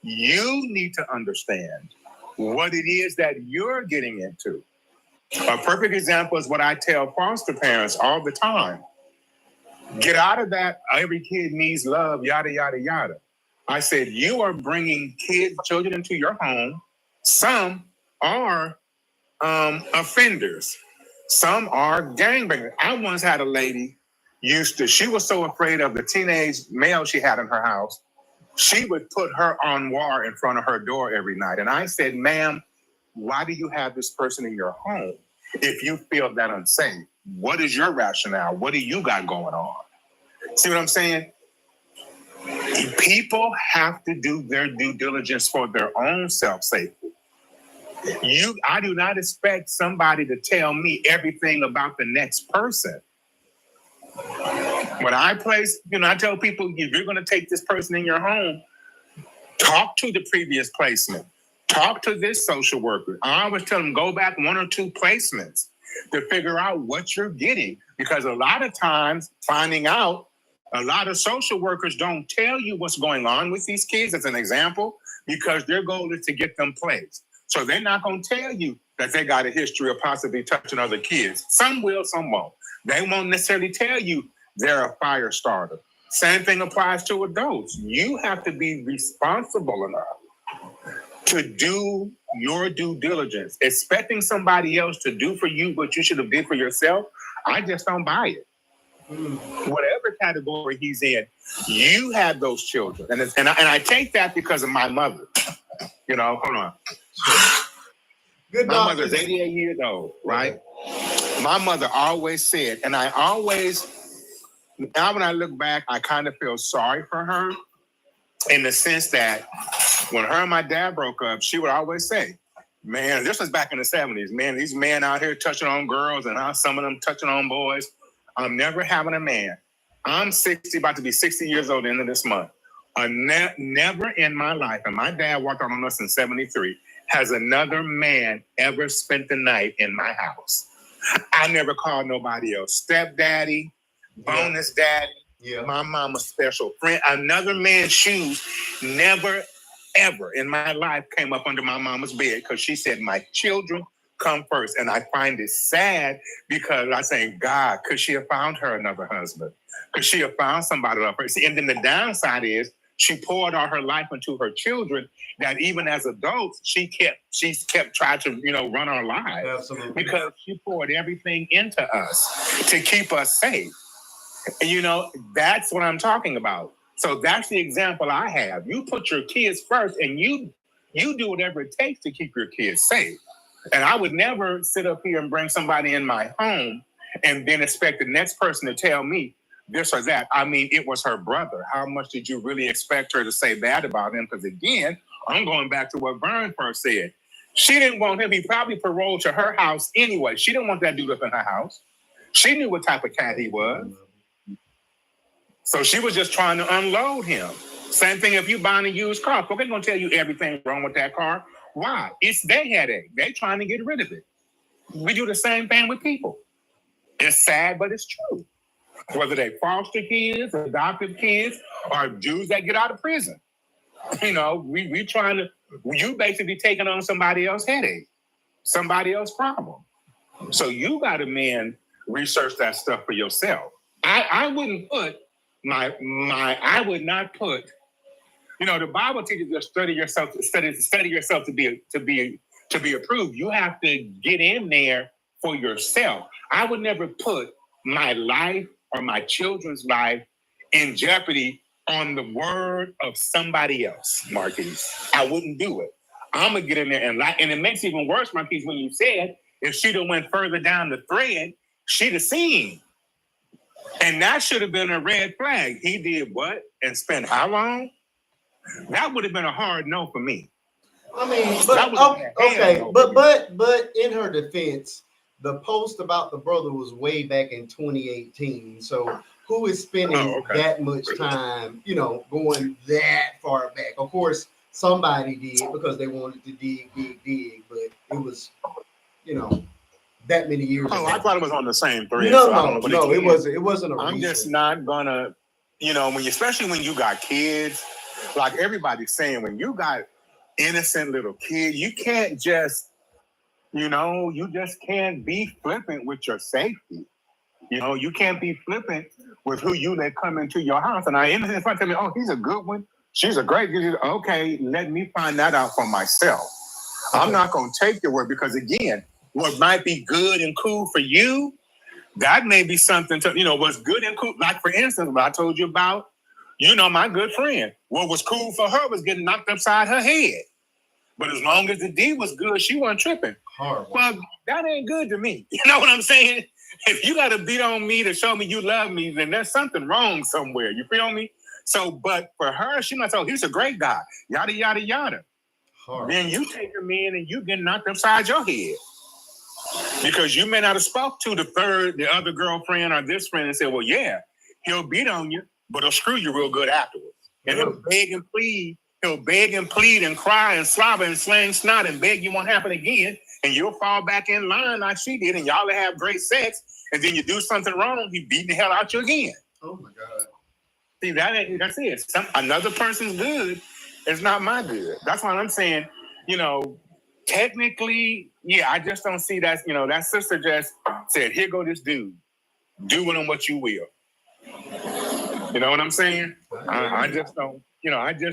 You need to understand what it is that you're getting into. A perfect example is what I tell foster parents all the time. Get out of that, every kid needs love, yada, yada, yada. I said, you are bringing children into your home. Some are offenders. Some are gangbangers. I once had a lady she was so afraid of the teenage male she had in her house, she would put her armoire in front of her door every night. And I said, ma'am, why do you have this person in your home if you feel that unsafe? What is your rationale? What do you got going on? See what I'm saying? People have to do their due diligence for their own self-safety. I do not expect somebody to tell me everything about the next person. When I I tell people, if you're going to take this person in your home, talk to the previous placement. Talk to this social worker. I always tell them, go back 1 or 2 placements to figure out what you're getting. Because a lot of times, finding out, a lot of social workers don't tell you what's going on with these kids, as an example, because their goal is to get them placed. So they're not going to tell you that they got a history of possibly touching other kids. Some will, some won't. They won't necessarily tell you they're a fire starter. Same thing applies to adults. You have to be responsible enough to do your due diligence. Expecting somebody else to do for you what you should have did for yourself, I just don't buy it. Whatever category he's in, you have those children. And I take that because of my mother. You know, hold on. Good my mother's 88 years old, right? My mother always said, and I always, now when I look back, I kind of feel sorry for her in the sense that when her and my dad broke up, she would always say, man, this was back in the 70s, man, these men out here touching on girls and how some of them touching on boys. I'm never having a man. I'm 60, about to be 60 years old at the end of this month. Never in my life, and my dad walked out on us in 73, has another man ever spent the night in my house. I never called nobody else stepdaddy, bonus daddy, my mama's special friend. Another man's shoes never, ever in my life came up under my mama's bed because she said, my children come first. And I find it sad because I say, God, could she have found her another husband? Could she have found somebody else? And then the downside is she poured all her life into her children that even as adults, she's kept trying to, run our lives. Absolutely. Because she poured everything into us to keep us safe. That's what I'm talking about. So that's the example I have. You put your kids first and you do whatever it takes to keep your kids safe. And I would never sit up here and bring somebody in my home and then expect the next person to tell me this or that. I mean, it was her brother. How much did you really expect her to say bad about him? Because again, I'm going back to what Vern first said. She didn't want him. He probably paroled to her house anyway. She didn't want that dude up in her house. She knew what type of cat he was. So she was just trying to unload him. Same thing if you buying a used car. They're going to tell you everything wrong with that car. Why? It's their headache. They're trying to get rid of it. We do the same thing with people. It's sad, but it's true. Whether they foster kids, adoptive kids, or dudes that get out of prison. We trying to, you basically taking on somebody else's headache, somebody else's problem. So you got to, research that stuff for yourself. I wouldn't put I would not put, the Bible teaches you to study yourself to be approved. You have to get in there for yourself. I would never put my life or my children's life in jeopardy on the word of somebody else, Marquise. I wouldn't do it. I'm going to get in there and it makes it even worse, Marquise, when you said if she'd have went further down the thread, she'd have seen. And that should have been a red flag. He did what? And spent how long? That would have been a hard no for me. I mean, but in her defense, the post about the brother was way back in 2018. So who is spending that much time, going that far back? Of course, somebody did because they wanted to dig, but it was, that many years ago. I thought it was on the same thread. No, it wasn't. It wasn't. I'm just not gonna, especially when you got kids, like everybody's saying, when you got innocent little kids, you can't just, you just can't be flippant with your safety. You can't be flippant with who you let come into your house. And if I tell me, oh, he's a good one, she's a great good. Okay, let me find that out for myself. Okay. I'm not gonna take your word because again, what might be good and cool for you, that may be something to, what's good and cool. Like, for instance, what I told you about, my good friend. What was cool for her was getting knocked upside her head. But as long as the D was good, she wasn't tripping. Horrible. Well, that ain't good to me. You know what I'm saying? If you got to beat on me to show me you love me, then there's something wrong somewhere. You feel me? So, but for her, she might say, oh, he's a great guy. Yada, yada, yada. Horrible. Then you take him in and you get knocked upside your head. Because you may not have spoke to the other girlfriend or this friend and said, well, yeah, he'll beat on you, but he'll screw you real good afterwards. And he'll beg and plead He'll beg and plead and cry and slobber and slang snot and beg you won't happen again. And you'll fall back in line like she did, and y'all will have great sex. And then you do something wrong, he beat the hell out you again. Oh my God. See, that's it. Another person's good is not my good. That's what I'm saying. Technically, yeah, I just don't see that. That sister just said, here go this dude. Do with him what you will. You know what I'm saying? I just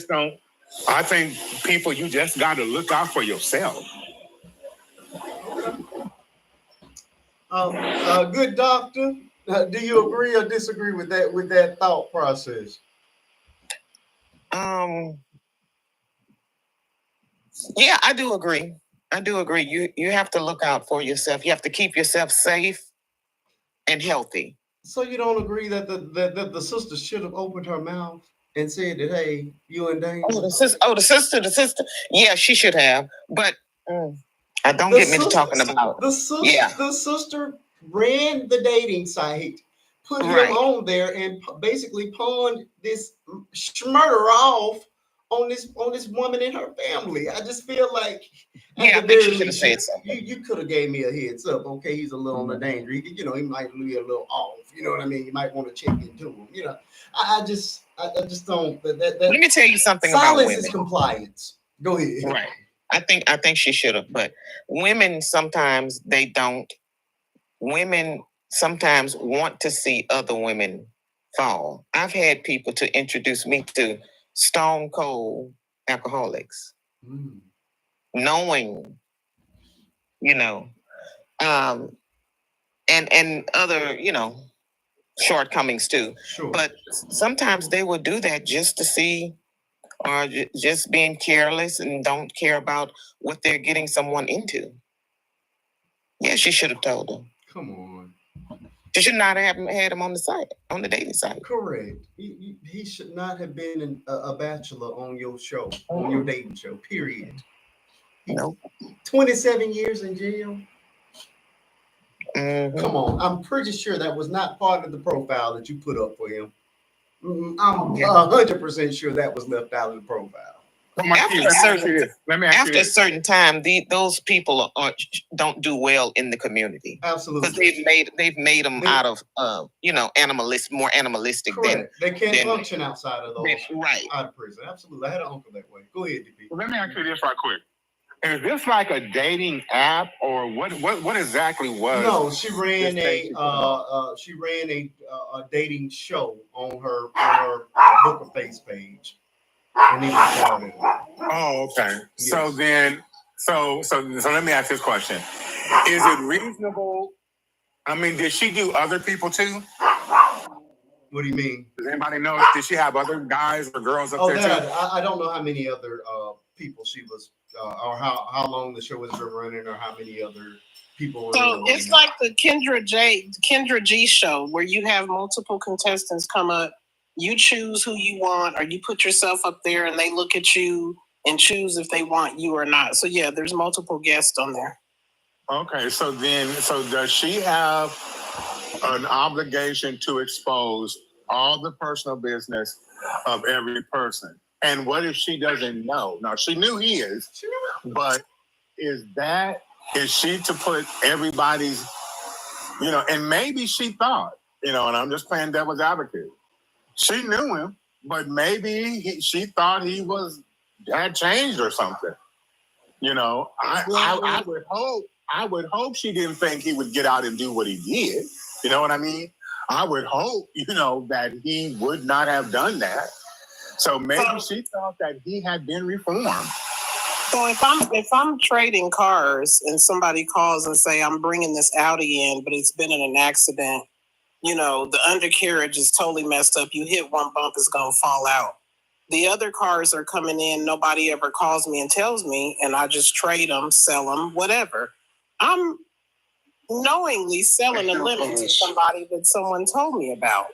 don't, I think people, you just got to look out for yourself. Good doctor. Do you agree or disagree with that thought process? Yeah, I do agree. You have to look out for yourself. You have to keep yourself safe and healthy. So you don't agree that the sister should have opened her mouth and said that, hey, you in danger? The sister. Yeah, she should have. But don't get me to talking about the sister ran the dating site, put him on there, and basically pawned this murder off on this woman and her family. I just feel like I think she should have said something. You could have gave me a heads up. Okay, he's a little on the danger. He might be a little off. You know what I mean? You might want to check into him. I just don't. Let me tell you something about women. Silence is compliance. Go ahead. Right. I think she should have, but women sometimes they don't. Women sometimes want to see other women fall. I've had people to introduce me to stone cold alcoholics, knowing, and other, shortcomings too. Sure. But sometimes they will do that just to see, or just being careless and don't care about what they're getting someone into. Yeah, she should have told him. Come on. She should not have had him on the site, on the dating site. Correct. He should not have been a bachelor on your show, on your dating show, period. No. 27 years in jail. Mm-hmm. Come on. I'm pretty sure that was not part of the profile that you put up for him. I'm 100% sure that was left out of the profile. After a certain time, those people don't do well in the community. Absolutely, because they've made them out of more animalistic. Correct. They can't function outside of those. Right. Out of prison. Absolutely, I had an uncle that way. Go ahead, DP. Well, let me ask you this right quick. Is this like a dating app, or what exactly was? No, she ran a dating show on her Book of Face page. Oh, okay. Yes. So then, so let me ask this question: is it reasonable? I mean, did she do other people too? What do you mean? Does anybody know? Did she have other guys or girls up there too? I don't know how many other people she was, or how long the show was running, or how many other people. So it's like the Kendra G show, where you have multiple contestants come up. You choose who you want, or you put yourself up there and they look at you and choose if they want you or not. So yeah, there's multiple guests on there. Okay, so does she have an obligation to expose all the personal business of every person? And what if she doesn't know? Now, she knew he is, but is she to put everybody's, and maybe she thought, and I'm just playing devil's advocate. She knew him, but maybe she thought he had changed or something. I would hope she didn't think he would get out and do what he did. You know what I mean? I would hope, that he would not have done that. So maybe she thought that he had been reformed. So if I'm trading cars and somebody calls and say, I'm bringing this Audi in, but it's been in an accident, the undercarriage is totally messed up. You hit one bump, it's going to fall out. The other cars are coming in. Nobody ever calls me and tells me, and I just trade them, sell them, whatever. I'm knowingly selling a limit to somebody that someone told me about.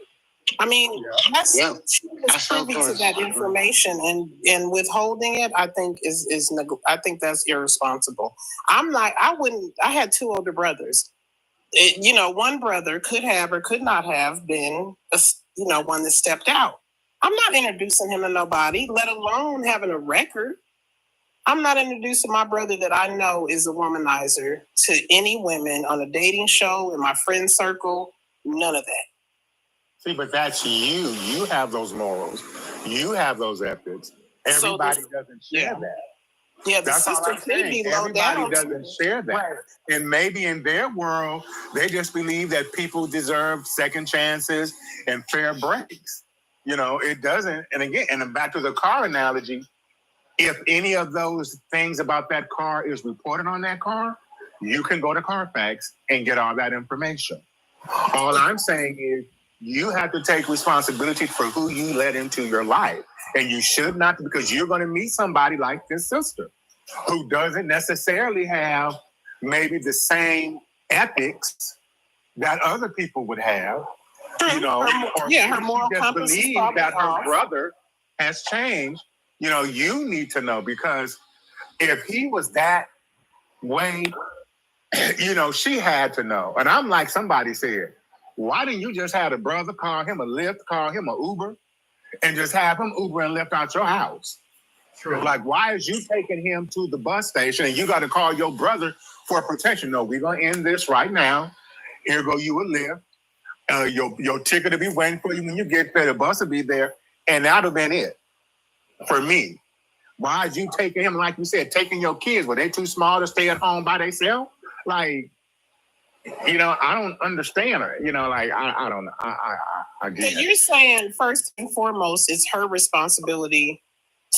I mean, she was privy to that information, and withholding it, I think I think that's irresponsible. I had two older brothers. One brother could have or could not have been, one that stepped out. I'm not introducing him to nobody, let alone having a record. I'm not introducing my brother that I know is a womanizer to any women on a dating show, in my friend circle, none of that. See, but that's you. You have those morals. You have those ethics. Everybody doesn't share that. Yeah, the That's all sister I'm could saying. be low Everybody down. doesn't share that. Right. And maybe in their world, they just believe that people deserve second chances and fair breaks. You know, it doesn't. And again, and back to the car analogy, if any of those things about that car is reported on that car, you can go to Carfax and get all that information. All I'm saying is you have to take responsibility for who you let into your life. And you should not, because you're going to meet somebody like this sister who doesn't necessarily have maybe the same ethics that other people would have, you know, her moral compass is believe probably that her off. brother has changed. You know, you need to know, because if he was that way, you know, she had to know. And I'm like somebody said, why didn't you just have a brother call him a Lyft, call him an Uber, and just have him Uber and Lyft out your house? True. Like, why is you taking him to the bus station and you got to call your brother for protection? No, we're going to end this right now. Here go you a Lyft. Your ticket will be waiting for you when you get there. The bus will be there. And that would have been it for me. Why is you taking him, like you said, taking your kids? Were they too small to stay at home by themselves? Like, you know, I don't understand her. You know, like, I don't know. I get So you're saying first and foremost, it's her responsibility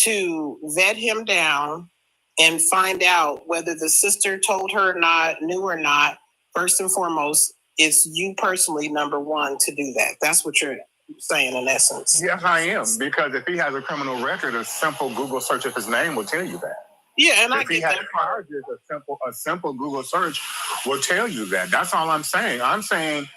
to vet him down and find out whether the sister told her or not, knew or not. First and foremost, it's you personally, number one, to do that. That's what you're saying in essence. Yes, I am. Because if he has a criminal record, a simple Google search of his name will tell you that. Yeah, and if he has charges, a simple Google search will tell you that. That's all I'm saying. I'm saying,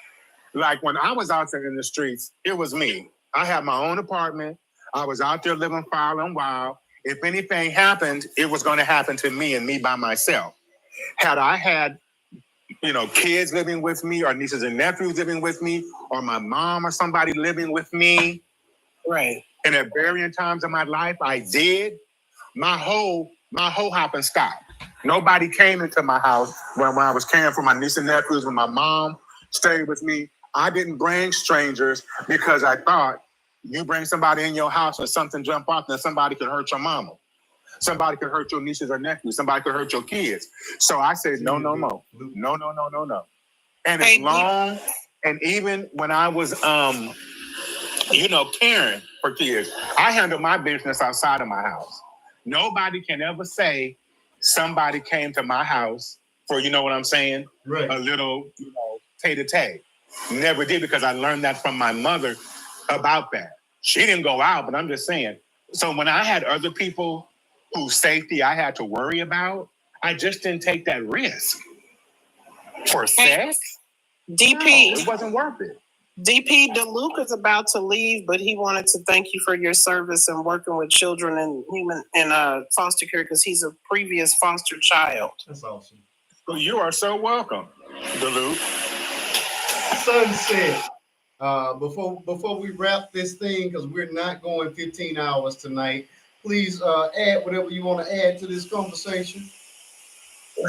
like, when I was out there in the streets, it was me. I had my own apartment. I was out there living foul and wild. If anything happened, it was going to happen to me and me by myself. Had I had, you know, kids living with me, or nieces and nephews living with me, or my mom or somebody living with me, right? And at varying times in my life, I did. My whole hopping stopped. Nobody came into my house when I was caring for my niece and nephews, when my mom stayed with me. I didn't bring strangers because I thought you bring somebody in your house and something jump off, then somebody could hurt your mama. Somebody could hurt your nieces or nephews. Somebody could hurt your kids. So I said, no. And as long, and even when I was, you know, caring for kids, I handled my business outside of my house. Nobody can ever say somebody came to my house for, you know what I'm saying? Right. A little, you know, tay-to-tay. Never did, because I learned that from my mother about that. She didn't go out, but I'm just saying. So when I had other people whose safety I had to worry about, I just didn't take that risk. For sex? DP. No, it wasn't worth it. DP, DeLuke is about to leave, but he wanted to thank you for your service and working with children and human and foster care, because he's a previous foster child. That's awesome. Well, you are so welcome, DeLuke. Sunset. Before we wrap this thing, because we're not going 15 hours tonight, please add whatever you want to add to this conversation.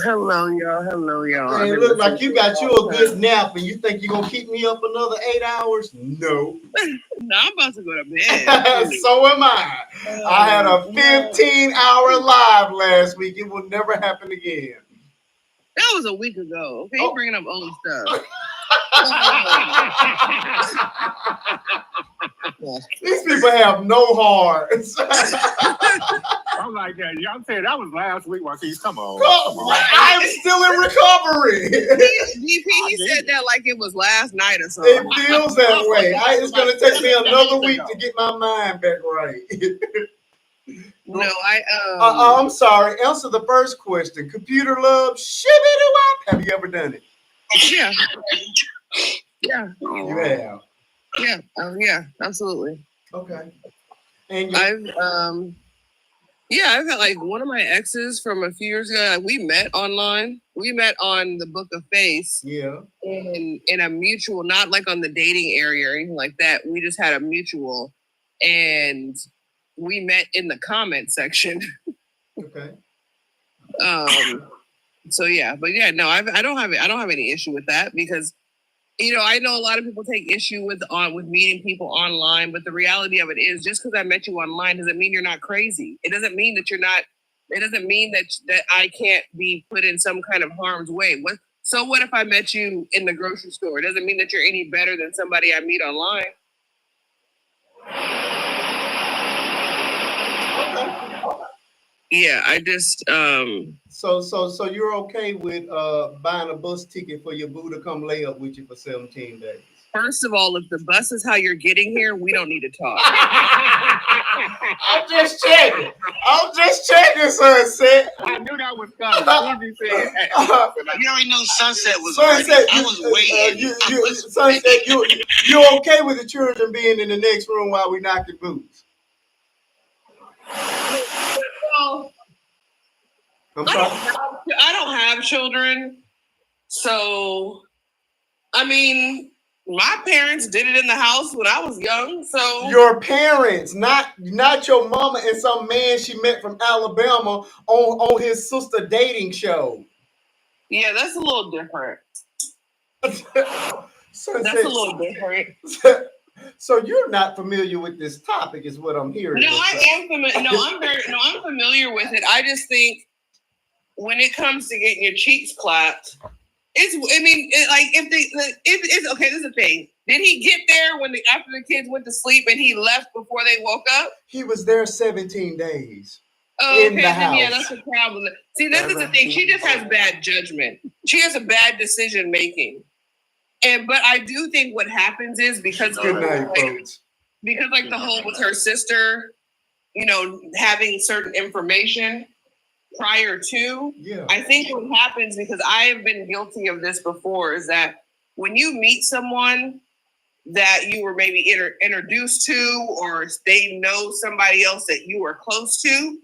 Hello, y'all. Hey, it look like you got you a good nap, and you think you're going to keep me up another 8 hours? No. No, I'm about to go to bed. So am I. I had a 15-hour live last week. It will never happen again. That was a week ago. Okay, you bringing up old stuff. These people have no hearts. I'm like, yeah, y'all said that was last week. Well, see, come on. I'm still in recovery. DP, he said that like it was last night or something. It feels that way. It's going to take me another week to get my mind back right. No, I'm sorry. Answer the first question. Computer love, shibbity-wop. Have you ever done it? Yeah. Yeah. You have. Yeah. Yeah. Absolutely. Okay. And I've got like one of my exes from a few years ago. Like, we met online. We met on the Book of Face. Yeah. In a mutual, not like on the dating area or anything like that. We just had a mutual. and we met in the comment section. Okay. So yeah, but yeah, no, I don't have any issue with that because, you know, I know a lot of people take issue with meeting people online, but the reality of it is, just because I met you online doesn't mean you're not crazy. It doesn't mean that you're not. It doesn't mean that I can't be put in some kind of harm's way. So what if I met you in the grocery store? It doesn't mean that you're any better than somebody I meet online. Yeah, I just So you're okay with buying a bus ticket for your boo to come lay up with you for 17 days? First of all, if the bus is how you're getting here, we don't need to talk. I'm just checking, Sunset. I knew that was coming. You already know Sunset was Sunset, ready. I was waiting. Sunset, you okay with the children being in the next room while we knocking boots? Well, I don't have children, so I mean, my parents did it in the house when I was young. So your parents, not your mama and some man she met from Alabama on his sister dating show. Yeah, that's a little different. That's a little different. So you're not familiar with this topic, is what I'm hearing. No, I am familiar. I'm familiar with it. I just think when it comes to getting your cheeks clapped, it's okay. This is the thing. Did he get there after the kids went to sleep and he left before they woke up? He was there 17 days. Oh, in the house. Yeah, that's the problem. See, this is the thing. She just has bad judgment. She has a bad decision making. But I do think what happens is because good night, folks. Because like the whole with her sister, you know, having certain information prior to, I think what happens, because I have been guilty of this before, is that when you meet someone that you were maybe introduced to, or they know somebody else that you are close to,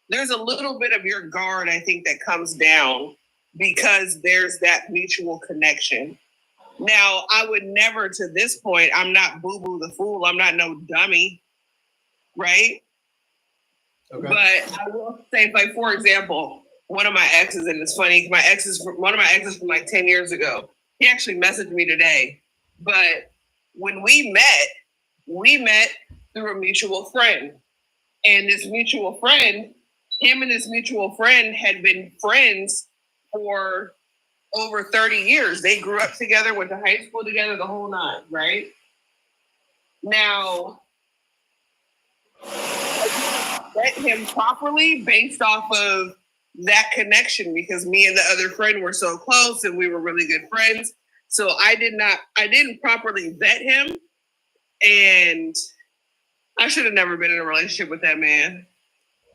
there's a little bit of your guard, I think, that comes down because there's that mutual connection. Now, I would never, to this point, I'm not Boo-Boo the Fool. I'm not no dummy, right? Okay. But I will say, like, for example, one of my exes, and it's funny, one of my exes from like 10 years ago, he actually messaged me today. But when we met through a mutual friend. And this mutual friend, him and this mutual friend had been friends for over 30 years. They grew up together, went to high school together, the whole nine, right? Now, I met him properly based off of that connection because me and the other friend were so close and we were really good friends. So I didn't properly vet him, and I should have never been in a relationship with that man.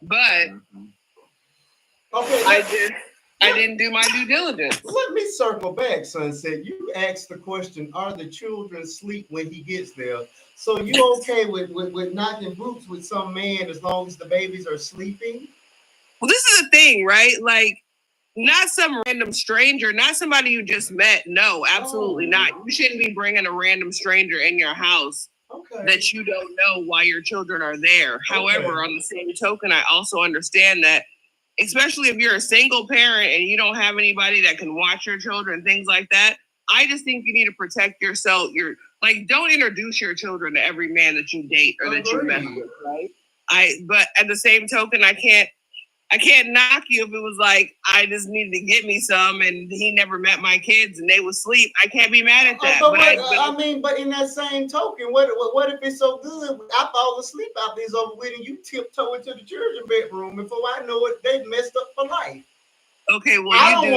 But okay, I didn't do my due diligence. Let me circle back, Sunset. You asked the question, are the children asleep when he gets there? So you okay with knocking boots with some man as long as the babies are sleeping? Well, this is the thing, right? Like, not some random stranger, not somebody you just met. No, absolutely not. You shouldn't be bringing a random stranger in your house that you don't know why your children are there. However, on the same token, I also understand that, especially if you're a single parent and you don't have anybody that can watch your children, things like that, I just think you need to protect yourself. Don't introduce your children to every man that you date or that you mess with, right? But at the same token, I can't knock you if it was like, I just needed to get me some and he never met my kids and they would sleep. I can't be mad at that. But in that same token, what if it's so good, I fall asleep out there's over with and you tiptoe into the children's bedroom, and before I know it, they've messed up for life. Okay, well, I don't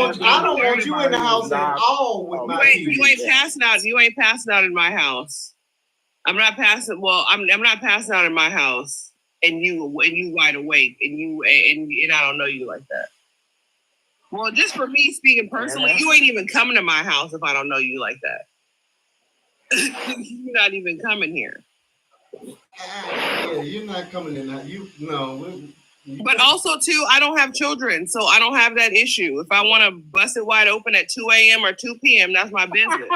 want you in the house at all with my kids. You ain't passing out. You ain't passing out in my house. I'm not passing out in my house. And you wide awake, and I don't know you like that. Well, just for me speaking personally, you ain't even coming to my house if I don't know you like that. You're not even coming here. Yeah, you're not coming in. But also too, I don't have children, so I don't have that issue. If I want to bust it wide open at 2 a.m. or 2 p.m., that's my business.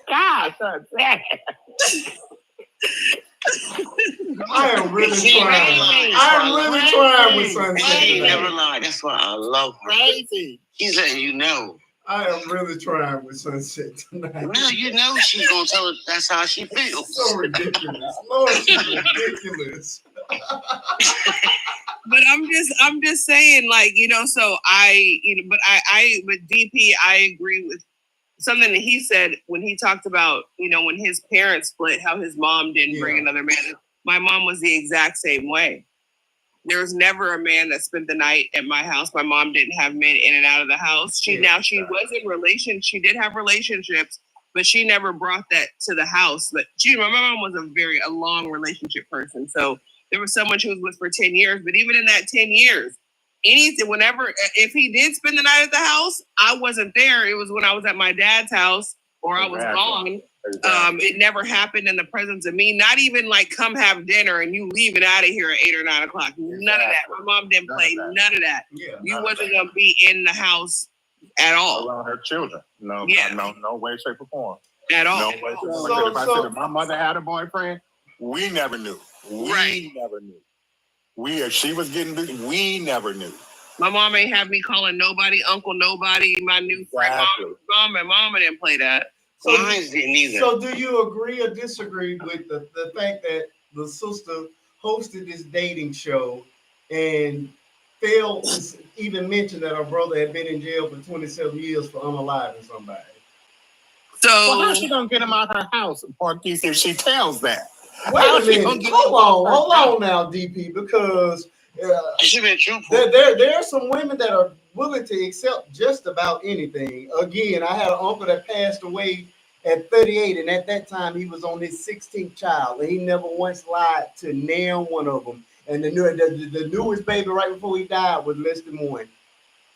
God, I am really trying. I'm really trying with Sunset. She never lied. That's why I love her. Crazy. She's letting you know. I am really trying with Sunset tonight. Well, you know she's gonna tell us that's how she feels. So ridiculous. Lord, she's ridiculous. But I'm just saying, like, so with DP, I agree with something that he said when he talked about, when his parents split, how his mom didn't bring another man. My mom was the exact same way. There was never a man that spent the night at my house. My mom didn't have men in and out of the house. She was in relations. She did have relationships, but she never brought that to the house. But my mom was a long relationship person. So there was someone she was with for 10 years. But even in that 10 years, if he did spend the night at the house, I wasn't there. It was when I was at my dad's house or I was gone. It never happened in the presence of me. Not even like come have dinner and you leaving out of here at 8 or 9 o'clock. None of that. My mom didn't play none of that. Yeah, you wasn't gonna be in the house at all. Around her children. No way, shape, or form. At all. No way, shape, or form. If I said if my mother had a boyfriend, we never knew. We never knew. If she was getting this, we never knew. My mom ain't have me calling nobody, uncle, nobody, my new friend. Mama didn't play that. So do you agree or disagree with the fact that the sister hosted this dating show and failed to even mention that her brother had been in jail for 27 years for unaliving somebody? So how's she gonna get him out her house, Marquise, if she tells that? Wait a minute. Hold on now, DP, because there are some women that are willing to accept just about anything. Again, I had an uncle that passed away at 38, and at that time he was on his 16th child, and he never once lied to nail one of them. And the newest baby right before he died was less than one.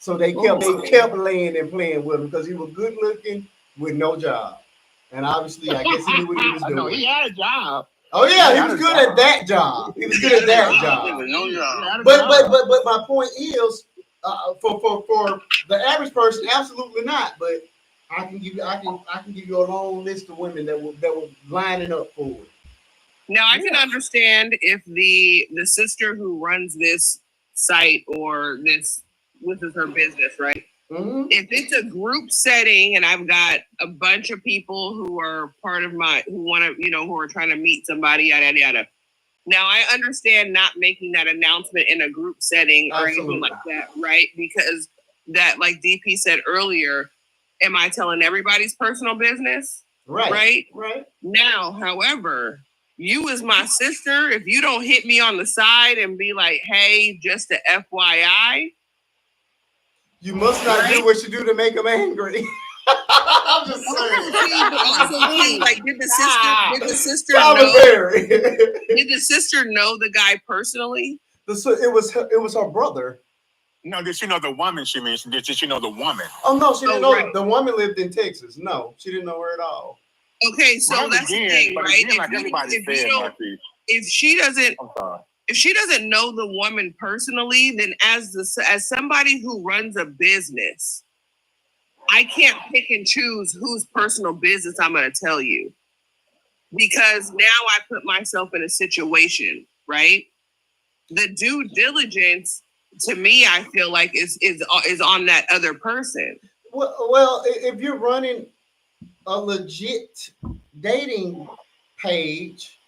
So they kept laying and playing with him because he was good looking with no job. And obviously, I guess he knew what he was doing. No, he had a job. Oh yeah, he was good at that job. He was good at that job. But my point is, for the average person, absolutely not. But I can give you a long list of women that were lining up for it. Now I can understand if the sister who runs this site or this is her business, right? Mm-hmm. If it's a group setting and I've got a bunch of people who are part of who are trying to meet somebody, yada yada. Now I understand not making that announcement in a group setting or anything like that, right? Because that, like DP said earlier, am I telling everybody's personal business? Right. Now, however, you as my sister, if you don't hit me on the side and be like, hey, just a FYI. You must not do what you do to make them angry. I'm just saying. Like, did the sister know the guy personally? It was her brother. No, did she know the woman she mentioned? Did she know the woman? Oh no, she didn't know. Right. The woman lived in Texas. No, she didn't know her at all. Okay, so that's the thing, right? If she doesn't know the woman personally, then as somebody who runs a business, I can't pick and choose whose personal business I'm going to tell you, because now I put myself in a situation, right? The due diligence, to me, I feel like is on that other person. Well, if you're running a legit dating page,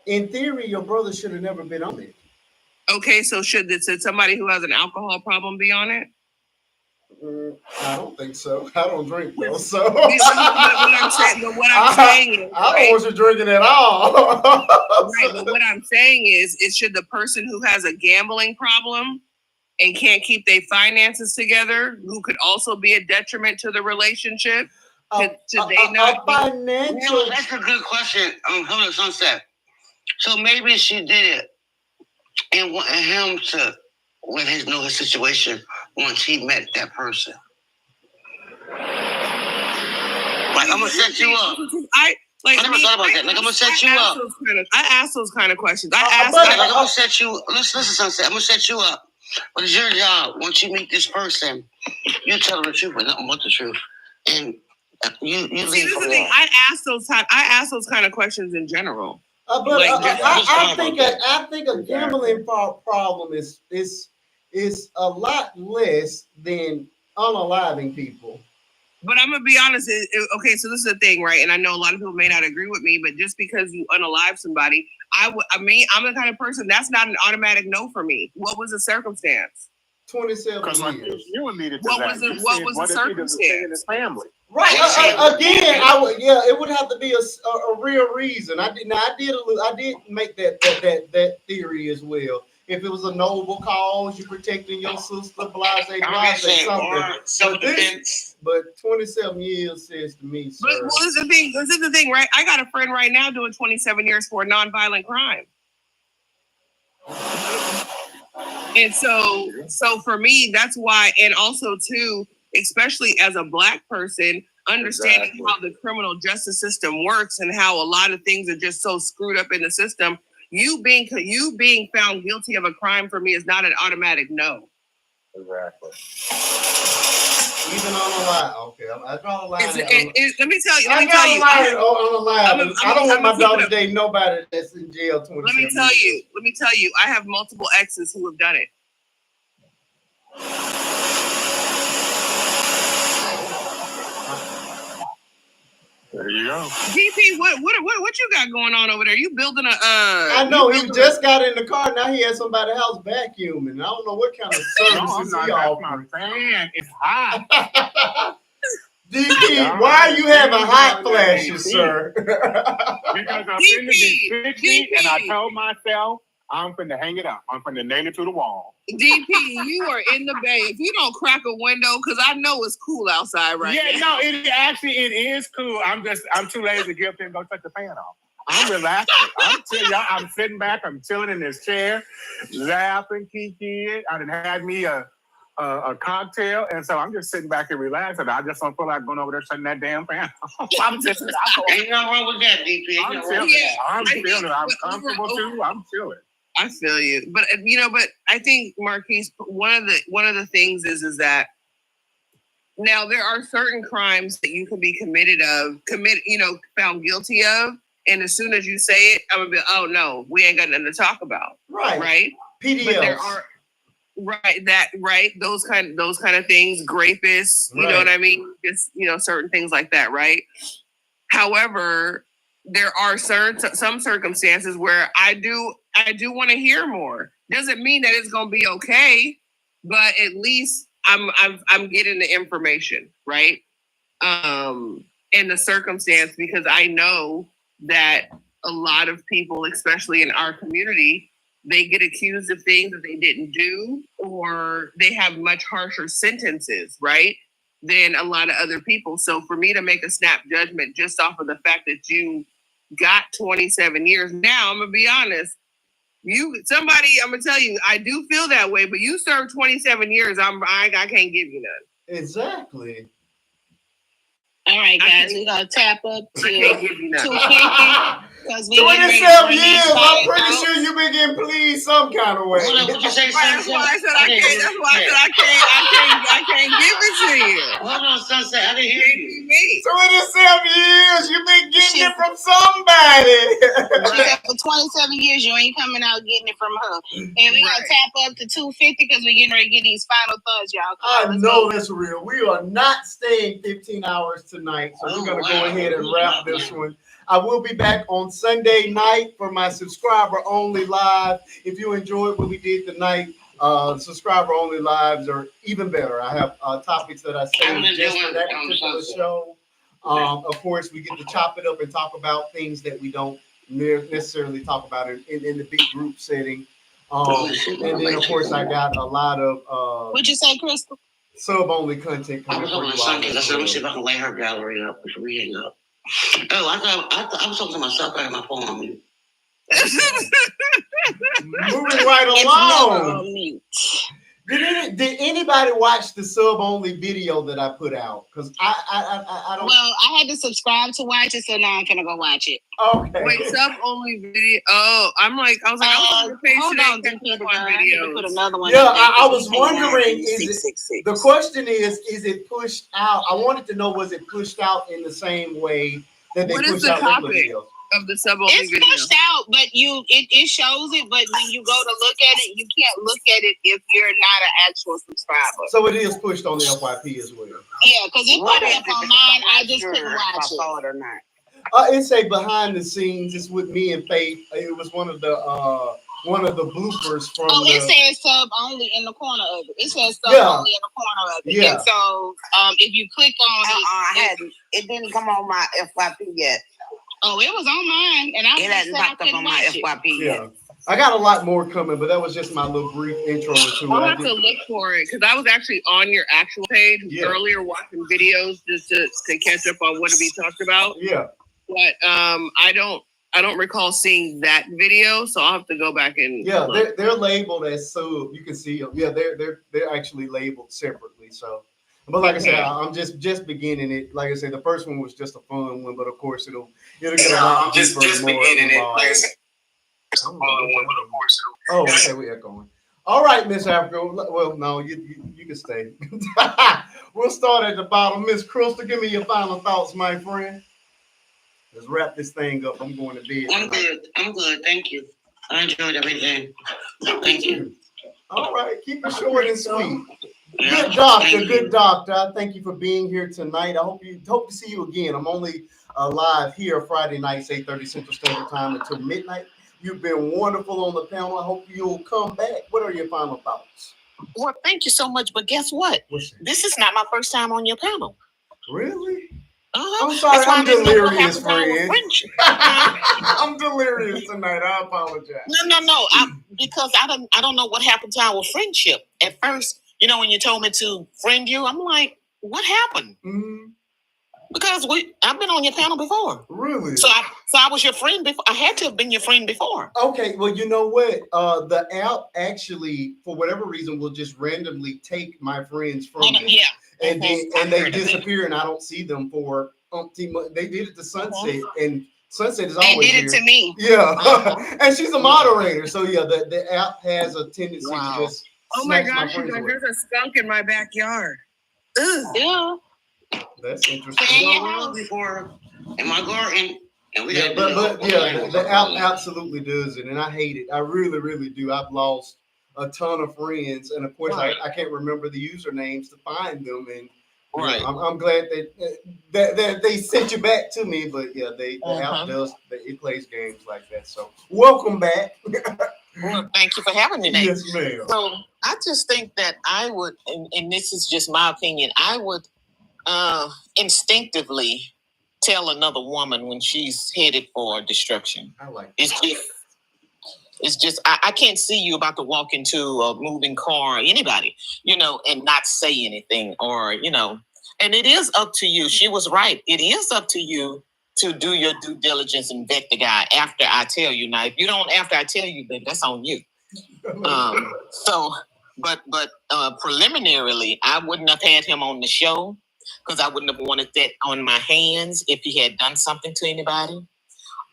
in theory, your brother should have never been on it. Okay, so should somebody who has an alcohol problem be on it? I don't think so. I don't drink though. So what I'm saying is, I don't want you drinking at all. Right, but what I'm saying is should the person who has a gambling problem and can't keep their finances together, who could also be a detriment to the relationship, financial? That's a good question. Hold on, Sunset. So maybe she did it and wanted him to let him know his situation once he met that person. Like, I'm gonna set you up. I never thought about that. Like, I'm gonna set you up. I ask those kind of questions. I'm gonna set you. Listen, Sunset. I'm gonna set you up. But it's your job. Once you meet this person, you tell them the truth, but nothing but the truth, and you leave. See, this is the thing. I ask those kind of questions in general. I think a gambling problem is a lot less than unaliving people. But I'm gonna be honest. Okay, so this is the thing, right? And I know a lot of people may not agree with me, but just because you unalive somebody, I'm the kind of person that's not an automatic no for me. What was the circumstance? 27 years. You and me to what was the circumstance? Family. Right. Again, it would have to be a real reason. I did make that theory as well. If it was a noble cause, you protecting your sister, blase, something. But 27 years says to me, sir. But this is the thing, right? I got a friend right now doing 27 years for a nonviolent crime. And so for me, that's why, and also too, especially as a Black person, understanding how the criminal justice system works and how a lot of things are just so screwed up in the system. You being found guilty of a crime for me is not an automatic no. Exactly. Even on the line. Okay, I draw the line. Let me tell you. On the line. I don't want my daughter dating nobody that's in jail 27 Let me tell you. I have multiple exes who have done it. There you go. DP, what you got going on over there? You building a I know he just got in the car. Now he has somebody's house vacuuming. I don't know what kind of services he offering. It's hot. DP, why are you having hot flashes, sir? Because I'm finna be 60 and I told myself I'm finna hang it up. I'm finna nail it to the wall. DP, you are in the bay. If you don't crack a window, because I know it's cool outside now. No, it is cool. I'm too lazy to get up there and go take the fan off. I'm relaxing. I'm sitting back. I'm chilling in this chair, laughing, kikiing. I done had me a cocktail, and so I'm just sitting back and relaxing. I just don't feel like going over there shutting that damn fan off. I'm just ain't nothing wrong with that, DP. I'm chilling. I'm comfortable too. I'm chilling. I feel you, but I think Marquise, one of the things is that now there are certain crimes that you can be found guilty of, and as soon as you say it, I'm gonna be, oh no, we ain't got nothing to talk about, right? PDLs. But there are those kind of things, rapists, you know what I mean? Just certain things like that, right? However, there are some circumstances where I do want to hear more. Doesn't mean that it's gonna be okay, but at least I'm getting the information, right? In the circumstance, because I know that a lot of people, especially in our community, they get accused of things that they didn't do, or they have much harsher sentences, right, than a lot of other people. So for me to make a snap judgment just off of the fact that you got 27 years. Now, I'm gonna be honest. I'm gonna tell you, I do feel that way, but you served 27 years. I can't give you none. Exactly. All right, guys, we're gonna tap up to 250 because 27 years. I'm pretty sure you've been getting pleased some kind of way. What you say? That's why I said I can't give it to you. Hold on, Sunset. I didn't hear you. 27 years. You've been getting it from somebody. For 27 years, you ain't coming out getting it from her. And we're gonna tap up to 250 because we're getting ready to get these final thoughts, y'all. I know that's real. We are not staying 15 hours tonight, so we're gonna go ahead and wrap this one. I will be back on Sunday night for my subscriber only live. If you enjoyed what we did tonight, subscriber only lives are even better. I have topics that I saved just for that particular show. Of course, we get to chop it up and talk about things that we don't necessarily talk about in the big group setting. And then, of course, I got a lot of what'd you say, Crystal? Sub only content coming for you. Let me see if I can lay her gallery up before we hang up. Oh, I was talking to myself. I had my phone on mute. Moving right along. Did anybody watch the sub only video that I put out? Because I don't. Well, I had to subscribe to watch it, so now I'm gonna go watch it. Okay. Wait, sub only video. Oh, I was on your page today. Put another one. Yeah, I was wondering. The question is it pushed out? I wanted to know, was it pushed out in the same way that they pushed out regular videos? of the sub only It's video. pushed out, but it shows it. But when you go to look at it, you can't look at it if you're not an actual subscriber. So it is pushed on the FYP as well. Yeah, because it put it up on mine. I just couldn't watch it. Saw it or not. It's a behind the scenes. It's with me and Faith. It was one of the bloopers from. Oh, it says sub only in the corner of it. It says sub only in the corner of it. Yeah. And so if you click on it, it didn't come on my FYP yet. Oh, it was on mine, and it hasn't popped up on my FYP yet. I got a lot more coming, but that was just my little brief intro to it. I'll have to look for it because I was actually on your actual page earlier watching videos just to catch up on what to be talked about. Yeah. But I don't recall seeing that video, so I'll have to go back and look. They're labeled as sub. You can see them. Yeah, they're actually labeled separately. So, but like I said, I'm just beginning it. Like I said, the first one was just a fun one, but of course it'll get a lot I'm just beginning it. Like I said, oh, okay, we are going. All right, Miss Africa. Well, no, you can stay. We'll start at the bottom. Miss Crystal, give me your final thoughts, my friend. Let's wrap this thing up. I'm going to bed. I'm good. Thank you. I enjoyed everything. Thank you. All right, keep it short and sweet. Good doctor. I thank you for being here tonight. I hope to see you again. I'm only live here Friday nights, 8:30 Central Standard Time until midnight. You've been wonderful on the panel. I hope you'll come back. What are your final thoughts? Well, thank you so much. But guess what? This is not my first time on your panel. Really? Uh-huh. I'm sorry. I'm delirious, friend. I'm delirious tonight. I apologize. No. Because I don't know what happened to our friendship. At first, when you told me to friend you, I'm like, what happened? Mm-hmm. Because I've been on your panel before. Really? So I was your friend before. I had to have been your friend before. Okay, well, you know what? The app actually, for whatever reason, will just randomly take my friends from me. Yeah. And they disappear, and I don't see them for umpteen months. They did it to Sunset, and Sunset is always They did it to me. Yeah, and she's a moderator, so yeah, the app has a tendency to just. Oh my gosh, you guys, there's a skunk in my backyard. Ugh. Yeah. That's interesting. Before in my garden, and we the app absolutely does it, and I hate it. I really, really do. I've lost a ton of friends, and of course, I can't remember the usernames to find them. And I'm glad that they sent you back to me. But yeah, the app does. It plays games like that. So welcome back. Well, thank you for having me. Yes, ma'am. So I just think that I would, and this is just my opinion, I would instinctively tell another woman when she's headed for destruction. I like it's just I can't see you about to walk into a moving car or anybody, and not say anything or, and it is up to you. She was right. It is up to you to do your due diligence and vet the guy after I tell you. Now, if you don't after I tell you, then that's on you. But preliminarily, I wouldn't have had him on the show because I wouldn't have wanted that on my hands if he had done something to anybody.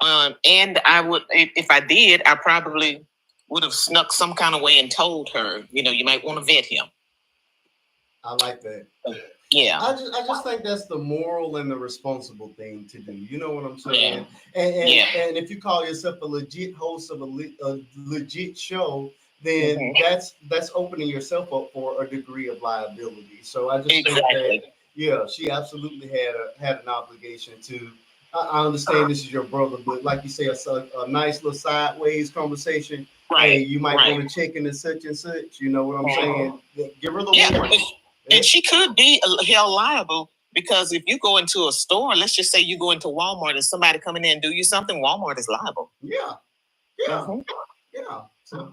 And I would, if I did, I probably would have snuck some kind of way and told her, you might want to vet him. I like that. Yeah. I just think that's the moral and the responsible thing to do. You know what I'm saying? Yeah. And if you call yourself a legit host of a legit show, then that's opening yourself up for a degree of liability. So I just think that she absolutely had an obligation to. I understand this is your brother, but like you say, a nice little sideways conversation. Right. Hey, you might want to check into such and such. You know what I'm saying? Give her the warning. And she could be held liable because if you go into a store, let's just say you go into Walmart and somebody come in there and do you something, Walmart is liable. Yeah. So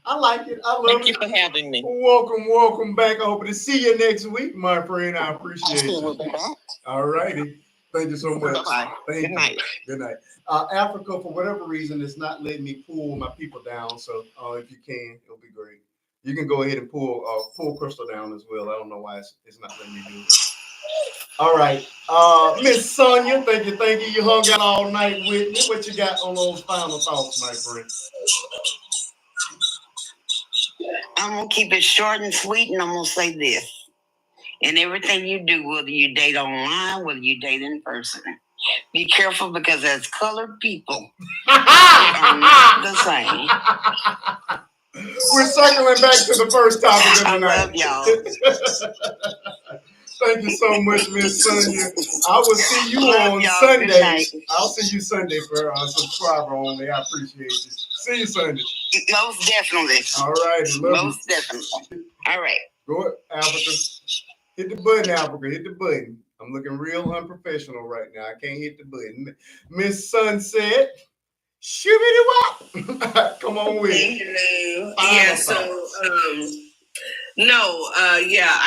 I like it. I love it. Thank you for having me. Welcome back. I hope to see you next week, my friend. I appreciate it. All righty. Thank you so much. Bye-bye. Good night. Good night. Africa, for whatever reason, is not letting me pull my people down. So if you can, it'll be great. You can go ahead and pull Crystal down as well. I don't know why it's not letting me do it. All right. Miss Sonia, thank you. You hung out all night with me. What you got on those final thoughts, my friend? I'm going to keep it short and sweet, and I'm going to say this. In everything you do, whether you date online, whether you date in person, Be careful because as colored people, we are not the same. We're circling back to the first topic of the night. I love y'all. Thank you so much, Miss Sonia. I will see you on Sunday. I'll see you Sunday for subscriber only. I appreciate you. See you Sunday. Most definitely. All right. Most definitely. All right. Go, Africa. Hit the button, Africa. Hit the button. I'm looking real unprofessional right now. I can't hit the button. Miss Sunset, shoot-it-up. Come on with it.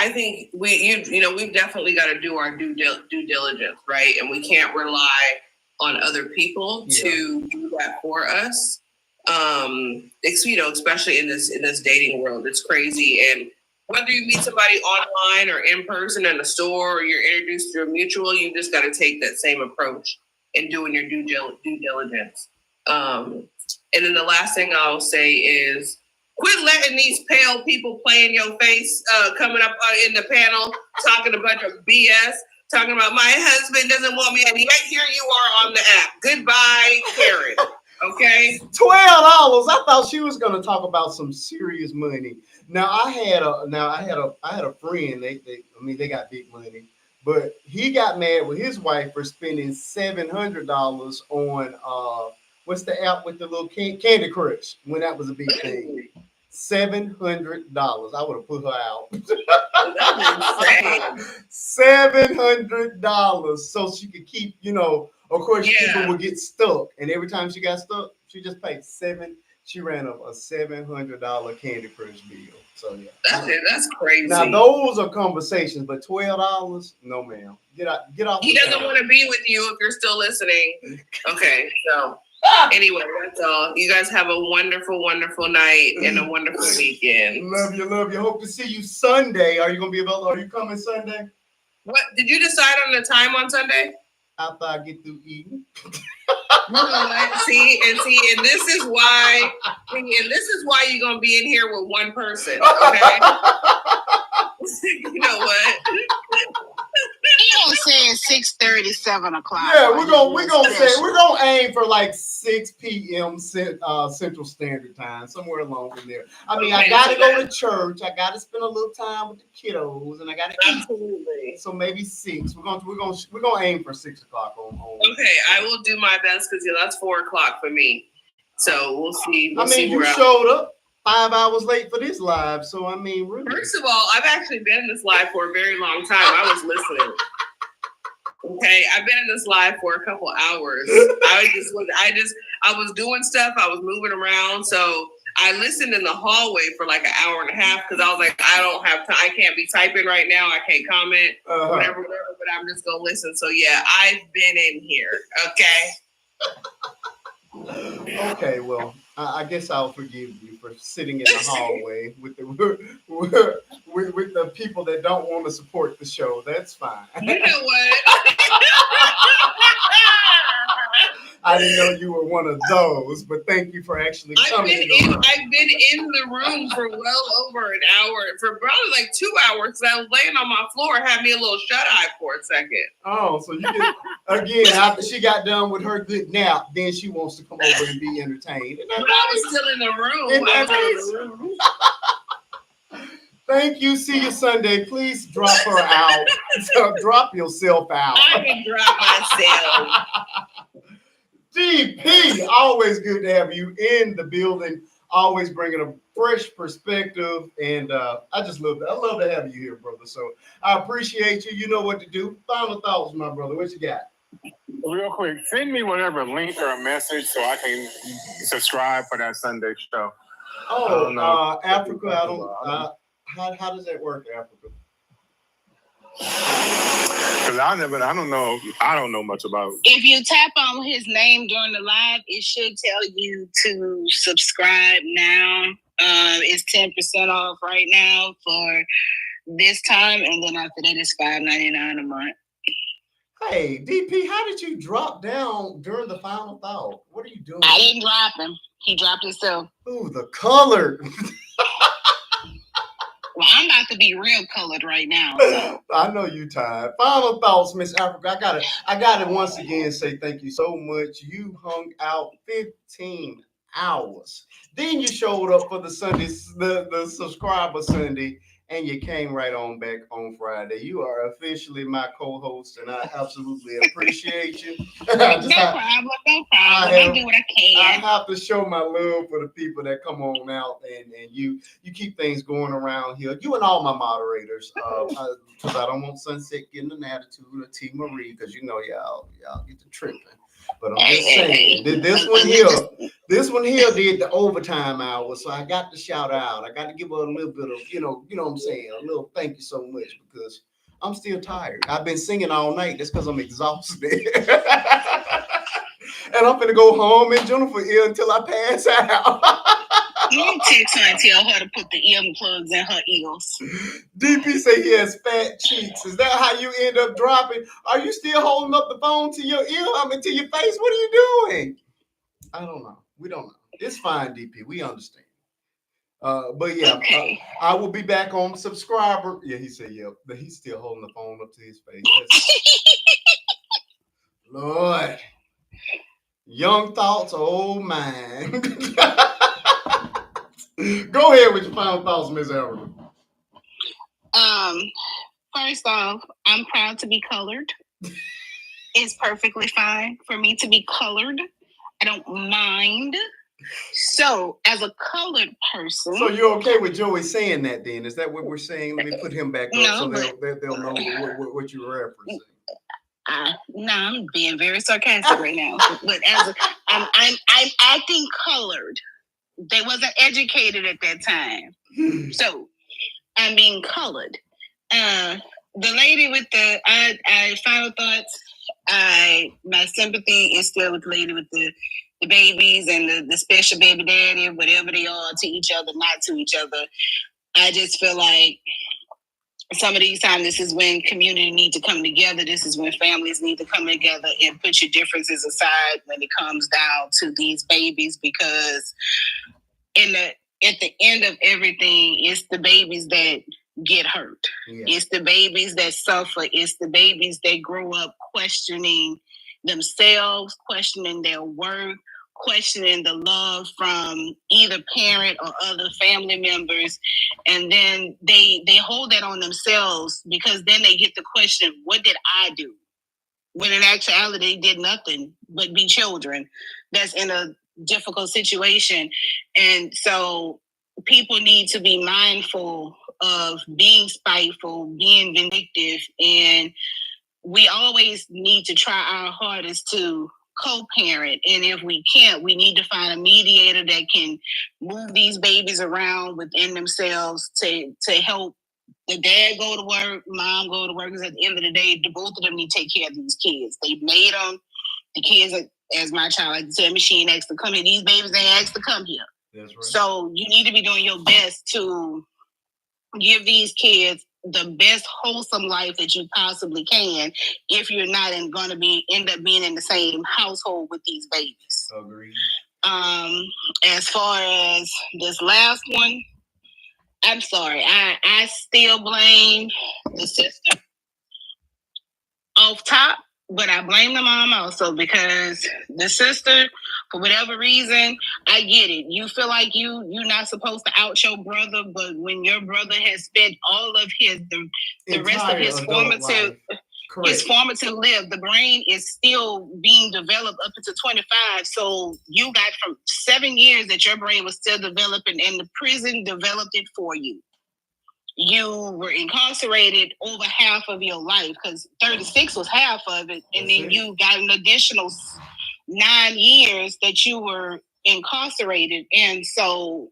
I think we've definitely got to do our due diligence, right? And we can't rely on other people to do that for us. Especially in this dating world, it's crazy. And whether you meet somebody online or in person in a store, or you're introduced to a mutual, you just got to take that same approach in doing your due diligence. And then the last thing I'll say is quit letting these pale people play in your face, coming up in the panel, talking a bunch of BS, talking about my husband doesn't want me, and yet here you are on the app. Goodbye, Karen. Okay. $12. I thought she was going to talk about some serious money. Now I had a friend. They got big money, but he got mad with his wife for spending $700 on what's the app with the little Candy Crush when that was a big thing. $700. I would have put her out. $700 so she could keep, of course, people would get stuck. And every time she got stuck, she just paid she ran up a $700 Candy Crush bill. So yeah. That's crazy. Now those are conversations, but $12, no ma'am. Get off. He doesn't want to be with you if you're still listening. Okay, so anyway, that's all. You guys have a wonderful, wonderful night and a wonderful weekend. Love you. Hope to see you Sunday. Are you gonna be available? Are you coming Sunday? What did you decide on the time on Sunday? After I get through eating. See, and this is why you're gonna be in here with one person. Okay. You know what? He was saying 6:30, 7 o'clock. Yeah, we're gonna aim for like 6 p.m. Central Standard Time, somewhere along in there. I mean, I gotta go to church. I gotta spend a little time with the kiddos, and I gotta eat. So maybe 6. We're gonna aim for 6 o'clock on. Okay, I will do my best because that's 4 o'clock for me. So we'll see. You showed up 5 hours late for this live, so I mean, really. First of all, I've actually been in this live for a very long time. I was listening. Okay, I've been in this live for a couple hours. I was doing stuff. I was moving around, so I listened in the hallway for like an hour and a half because I was like, I don't have time. I can't be typing right now. I can't comment, whatever. But I'm just gonna listen. So yeah, I've been in here. Okay. Okay, well, I guess I'll forgive you for sitting in the hallway with the people that don't want to support the show. That's fine. You know what? I didn't know you were one of those, but thank you for actually coming. I've been in the room for well over an hour, for probably like 2 hours. I was laying on my floor, had me a little shut eye for a second. Oh, so you did again after she got done with her good nap, then she wants to come over and be entertained. But I was still in the room. Thank you. See you Sunday. Please drop her out. Drop yourself out. I can drop myself. DP, always good to have you in the building. Always bringing a fresh perspective, and I love to have you here, brother. So I appreciate you. You know what to do. Final thoughts, my brother. What you got? Real quick, send me whatever link or a message so I can subscribe for that Sunday show. Oh, Africa. How does that work, Africa? Because I don't know much about it. If you tap on his name during the live, it should tell you to subscribe now. It's 10% off right now for this time, and then after that, it's $5.99 a month. Hey, DP, how did you drop down during the final thought? What are you doing? I didn't drop him. He dropped himself. Ooh, the color. Well, I'm about to be real colored right now. So. I know you tired. Final thoughts, Miss Africa. I got to once again say thank you so much. You hung out 15 hours. Then you showed up for the Sundays, the subscriber Sunday, and you came right on back on Friday. You are officially my co-host, and I absolutely appreciate you. No problem. I do what I can. I have to show my love for the people that come on out, and you keep things going around here. You and all my moderators, because I don't want Sunset getting an attitude or T. Marie, because you know y'all get to tripping. But I'm just saying, this one here did the overtime hours, so I got to shout out. I got to give her a little bit of, you know what I'm saying, a little thank you so much, because I'm still tired. I've been singing all night. That's because I'm exhausted. And I'm gonna go home in Jennifer ear until I pass out. You text her and tell her to put the earplugs in her ears. DP say he has fat cheeks. Is that how you end up dropping? Are you still holding up the phone to your ear? To your face? What are you doing? I don't know. We don't know. It's fine, DP. We understand. But yeah, okay. I will be back on subscriber. Yeah, he said, yeah. But he's still holding the phone up to his face. Lord. Young thoughts, old mind. Go ahead with your final thoughts, Ms. Elrond. First off, I'm proud to be colored. It's perfectly fine for me to be colored. I don't mind. So, as a colored person, so you're okay with Joey saying that? Then is that what we're saying? Let me put him back up so they'll know what you're referencing. No, I'm being very sarcastic right now. But I'm acting colored. They wasn't educated at that time, so I'm being colored. The lady with the final thoughts. My sympathy is still with the lady with the babies and the special baby daddy, whatever they are to each other, not to each other. I just feel like some of these times, this is when community need to come together. This is when families need to come together and put your differences aside when it comes down to these babies, because at the end of everything, it's the babies that get hurt. Yeah. It's the babies that suffer. It's the babies that grow up questioning themselves, questioning their worth, questioning the love from either parent or other family members, and then they hold that on themselves, because then they get the question, what did I do? When in actuality, they did nothing but be children that's in a difficult situation. And so people need to be mindful of being spiteful, being vindictive, and we always need to try our hardest to co-parent, and if we can't, we need to find a mediator that can move these babies around within themselves to help the dad go to work, mom go to work, because at the end of the day, the both of them need to take care of these kids. They made them. The kids, as my child like to say, machine asked to come here. These babies ain't asked to come here. That's right. So you need to be doing your best to give these kids the best wholesome life that you possibly can, if you're not going to end up being in the same household with these babies. Agreed. As far as this last one, I'm sorry. I still blame the sister off top, but I blame the mom also, because the sister, for whatever reason, I get it. You feel like you're not supposed to out your brother, but when your brother has spent all of the rest of his formative live, the brain is still being developed up into 25. So you got from 7 years that your brain was still developing, and the prison developed it for you. You were incarcerated over half of your life, because 36 was half of it. And then you got an additional 9 years that you were incarcerated. And so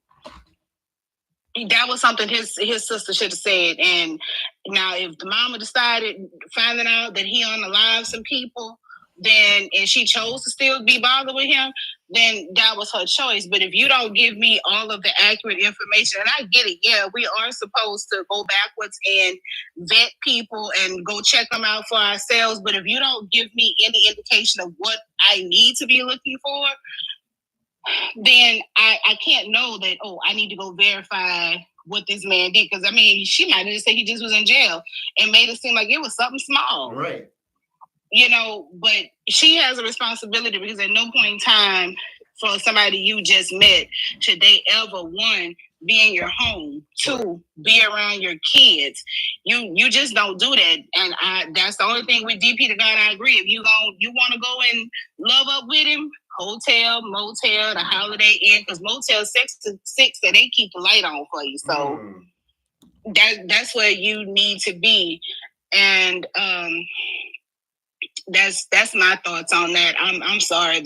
that was something his sister should have said. And now if the mama decided, finding out that he unalived some people, and she chose to still be bothered with him, then that was her choice. But if you don't give me all of the accurate information, and I get it, yeah, we are supposed to go backwards and vet people and go check them out for ourselves. But if you don't give me any indication of what I need to be looking for, then I can't know that, I need to go verify what this man did. Because, I mean, she might have just said he just was in jail and made it seem like it was something small. Right. You know, but she has a responsibility because at no point in time for somebody you just met should they ever, one, be in your home, two, be around your kids. You just don't do that. And that's the only thing with DP to God I agree. If you want to go and love up with him, hotel, motel, the Holiday Inn, because Motel 6 to 6 that they keep the light on for you. So that's where you need to be. And that's my thoughts on that. I'm sorry.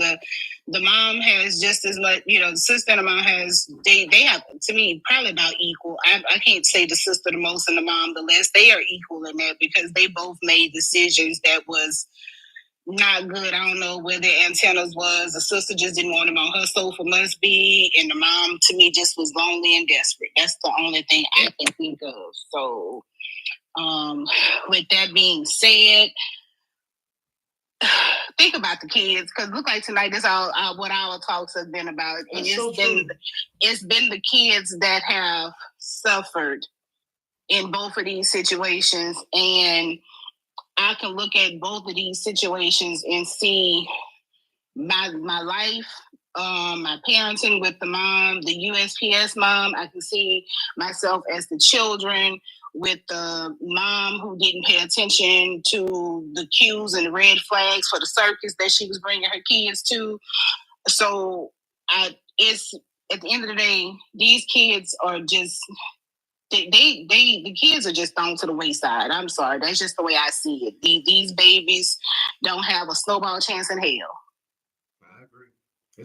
The mom has just as much, you know, the sister and the mom has, they have, to me, probably about equal. I can't say the sister the most and the mom the less. They are equal in that because they both made decisions that was not good. I don't know where their antennas was. The sister just didn't want him on her sofa, must be, and the mom, to me, just was lonely and desperate. That's the only thing I can think of. So, with that being said, think about the kids, because look like tonight is all what our talks have been about. And it's been the kids that have suffered in both of these situations. And I can look at both of these situations and see my life, my parenting with the mom, the USPS mom. I can see myself as the children with the mom who didn't pay attention to the cues and the red flags for the circus that she was bringing her kids to. So it's at the end of the day, these kids are just the kids are just thrown to the wayside. I'm sorry, that's just the way I see it. These babies don't have a snowball chance in hell. I agree.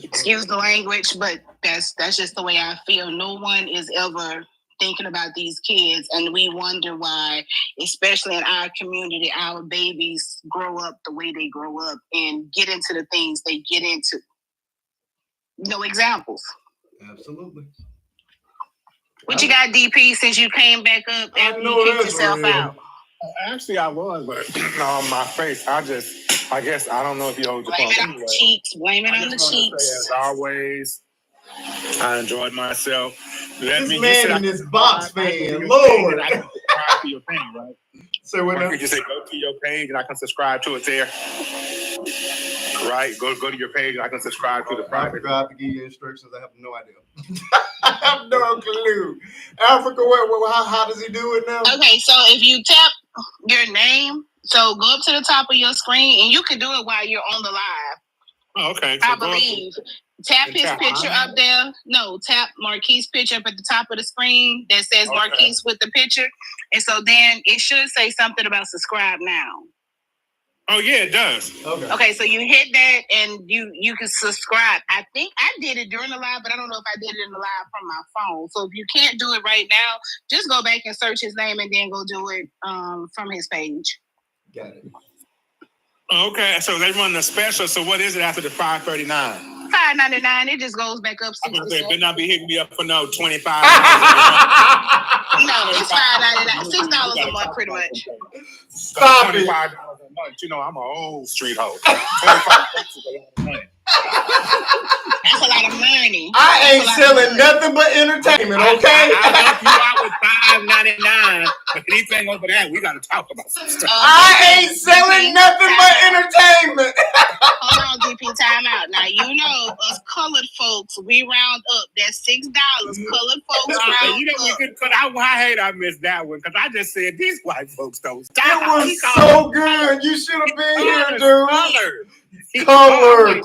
Excuse the language, but that's just the way I feel. No one is ever thinking about these kids, and we wonder why, especially in our community, our babies grow up the way they grow up and get into the things they get into. No examples. Absolutely. What you got, DP, since you came back up after you kicked yourself out? Actually, I was, but on my face, I guess, I don't know if you hold your Blame phone. it on the cheeks. Blame it on the cheeks. As always, I enjoyed myself. This man in this box fan, Lord. I can subscribe to your thing, right? So when could you say go to your page and I can subscribe to it there? Right? Go to your page and I can subscribe to the private. I forgot to give you instructions. I have no idea. I have no clue. Africa, how does he do it now? Okay, so if you tap your name, so go up to the top of your screen, and you can do it while you're on the live. Oh, okay. So I believe. Tap his picture up there. No, tap Marquise' picture up at the top of the screen that says Marquise with the picture. And so then it should say something about subscribe now. Oh, yeah, it does. Okay, so you hit that and you can subscribe. I think I did it during the live, but I don't know if I did it in the live from my phone. So if you can't do it right now, just go back and search his name and then go do it from his page. Got it. Okay, so they run the special. So what is it after the $5.39? $5.99. It just goes back up 60%. They not be hitting me up for no $25. No, it's $5.99. $6 a month, pretty much. Stop it. $25 a month. You know, I'm an old street hoe. $25 is a lot of money. That's a lot of money. I ain't selling nothing but entertainment, okay? I'll help you out with $5.99, but anything over that, we gotta talk about some stuff. I ain't selling nothing but entertainment. Hold on, DP, time out. Now, you know, us colored folks, we round up. That's $6. Colored folks round up. I hate I missed that one, because I just said these white folks don't stop. It was so good. You should have been here, dude. Colored.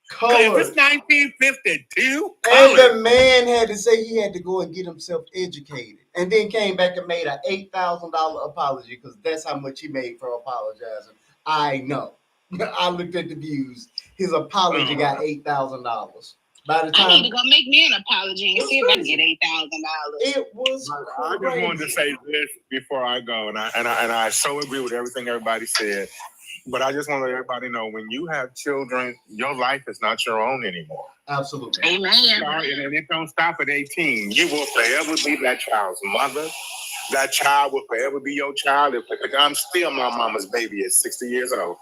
It's 1952. And the man had to say he had to go and get himself educated. And then came back and made an $8,000 apology, because that's how much he made for apologizing. I know. I looked at the views. His apology got $8,000. By the time I need to go make me an apology and see if I can get $8,000. It was I just wanted to say this before I go, and I so agree with everything everybody said. But I just want to let everybody know, when you have children, your life is not your own anymore. Absolutely. Amen. And it don't stop at 18. You will forever be that child's mother. That child will forever be your child. I'm still my mama's baby at 60 years old.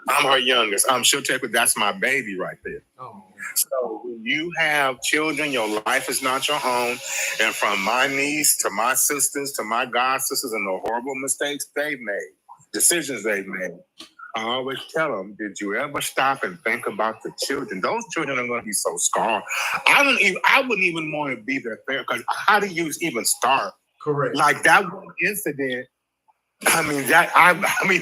I'm her youngest. She'll take it. That's my baby right there. Oh. So when you have children, your life is not your own. And from my niece to my sisters to my god sisters and the horrible mistakes they've made, decisions they've made, I always tell them, did you ever stop and think about the children? Those children are going to be so scarred. I wouldn't even want to be their parent, because how do you even start? Correct. Like that one incident. I mean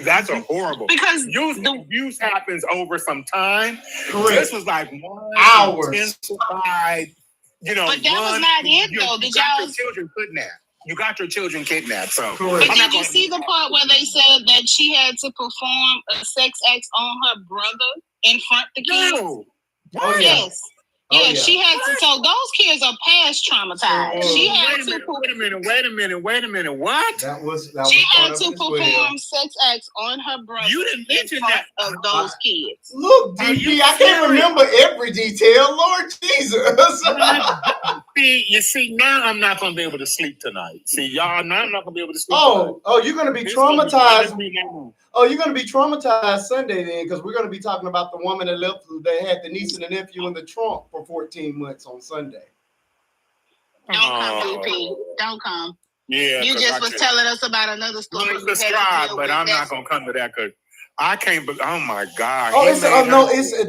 that's a horrible, because abuse happens over some time. Correct. This was like 1 hours. Intensified, but that was not it though. Did y'all? Your children kidnapped. You got your children kidnapped. So, correct. But did you see the part where they said that she had to perform a sex act on her brother in front of the kids? No. Oh, yes. Oh, Yeah, yeah. she had to. So those kids are past traumatized. She had to. Wait a minute. What? That was She part had of to it as well. perform sex acts on her brother. You didn't mention in front that of those kids. Look, DP, I can't remember every detail. Lord Jesus. See, now I'm not going to be able to sleep tonight. See, y'all, now I'm not going to be able to sleep tonight. You're going to be traumatized. You're going to be traumatized Sunday then, because we're going to be talking about the woman that had the niece and the nephew in the trunk for 14 months on Sunday. Don't come, DP. Don't come. Yeah, you just was telling us about another story. But I'm not going to come to that because I can't. Oh my God!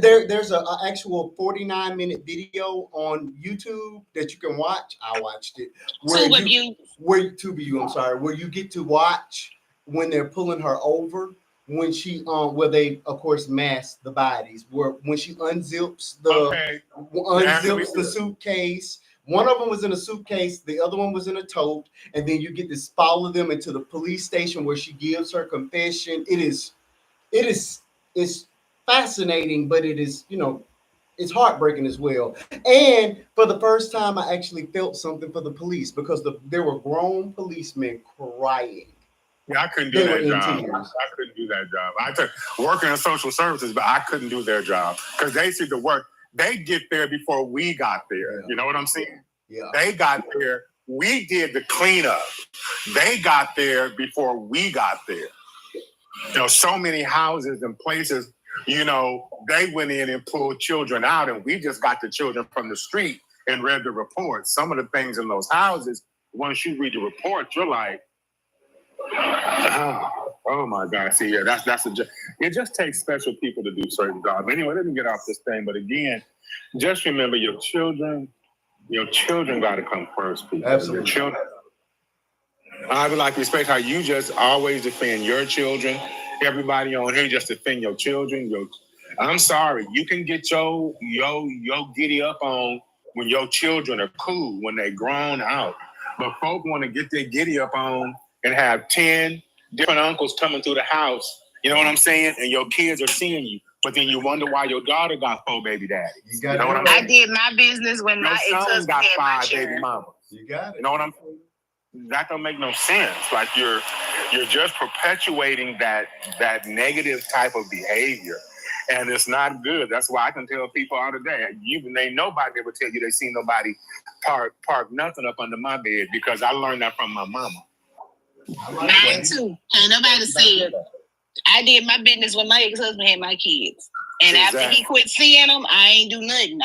There's an actual 49-minute video on YouTube that you can watch. I watched it. I'm sorry. Where you get to watch when they're pulling her over, when she where they of course mask the bodies, when she unzips the suitcase. One of them was in a suitcase, the other one was in a tote, and then you get to follow them into the police station where she gives her confession. It's fascinating, but it is, it's heartbreaking as well. And for the first time, I actually felt something for the police because there were grown policemen crying. Yeah, I couldn't do that job. I couldn't do that job. I took working in social services, but I couldn't do their job because they see the work. They get there before we got there. Yeah. You know what I'm saying? Yeah. They got there. We did the cleanup. They got there before we got there. So many houses and places, they went in and pulled children out, and we just got the children from the street and read the report. Some of the things in those houses, once you read the report, you're like, oh my God. See, yeah, it just takes special people to do certain jobs. Anyway, let me get off this thing. But again, just remember your children got to come first, people. Absolutely. Your children. I would like to respect how you just always defend your children. Everybody on here just defend your children. I'm sorry. You can get your giddy up on when your children are cool, when they grown out. But folk want to get their giddy up on and have 10 different uncles coming through the house. You know what I'm saying? And your kids are seeing you. But then you wonder why your daughter got 4 baby daddies. You know what I'm saying? I did my business when my ex-husband got had 5 baby mamas. You got it. You know what I'm saying? That don't make no sense. Like you're just perpetuating that negative type of behavior. And it's not good. That's why I can tell people all today, ain't nobody ever tell you they seen nobody park nothing up under my bed because I learned that from my mama. Mine too. Ain't nobody said. I did my business when my ex-husband had my kids. And after he quit seeing them, I ain't do nothing.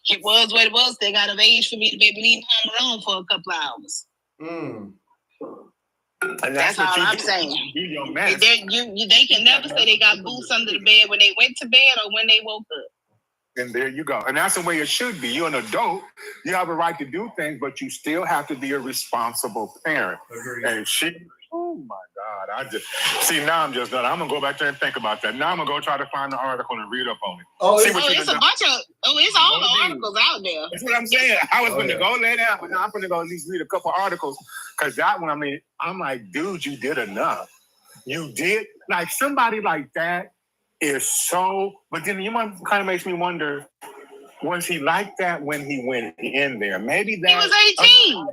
It was what it was. They got of age for me to be able to leave home alone for a couple of hours. And that's all I'm saying. They can never say they got boots under the bed when they went to bed or when they woke up. And there you go. And that's the way it should be. You're an adult. You have a right to do things, but you still have to be a responsible parent. Agreed. And oh my God. Now I'm just done. I'm going to go back there and think about that. Now I'm going to go try to find the article and read up on it. It's all the articles out there. That's what I'm saying. I was going to go lay down, but now I'm going to go at least read a couple articles. Because that one, I'm like, dude, you did enough. You did. Like, somebody like that is so, but then kind of makes me wonder, was he like that when he went in there? Maybe that. He was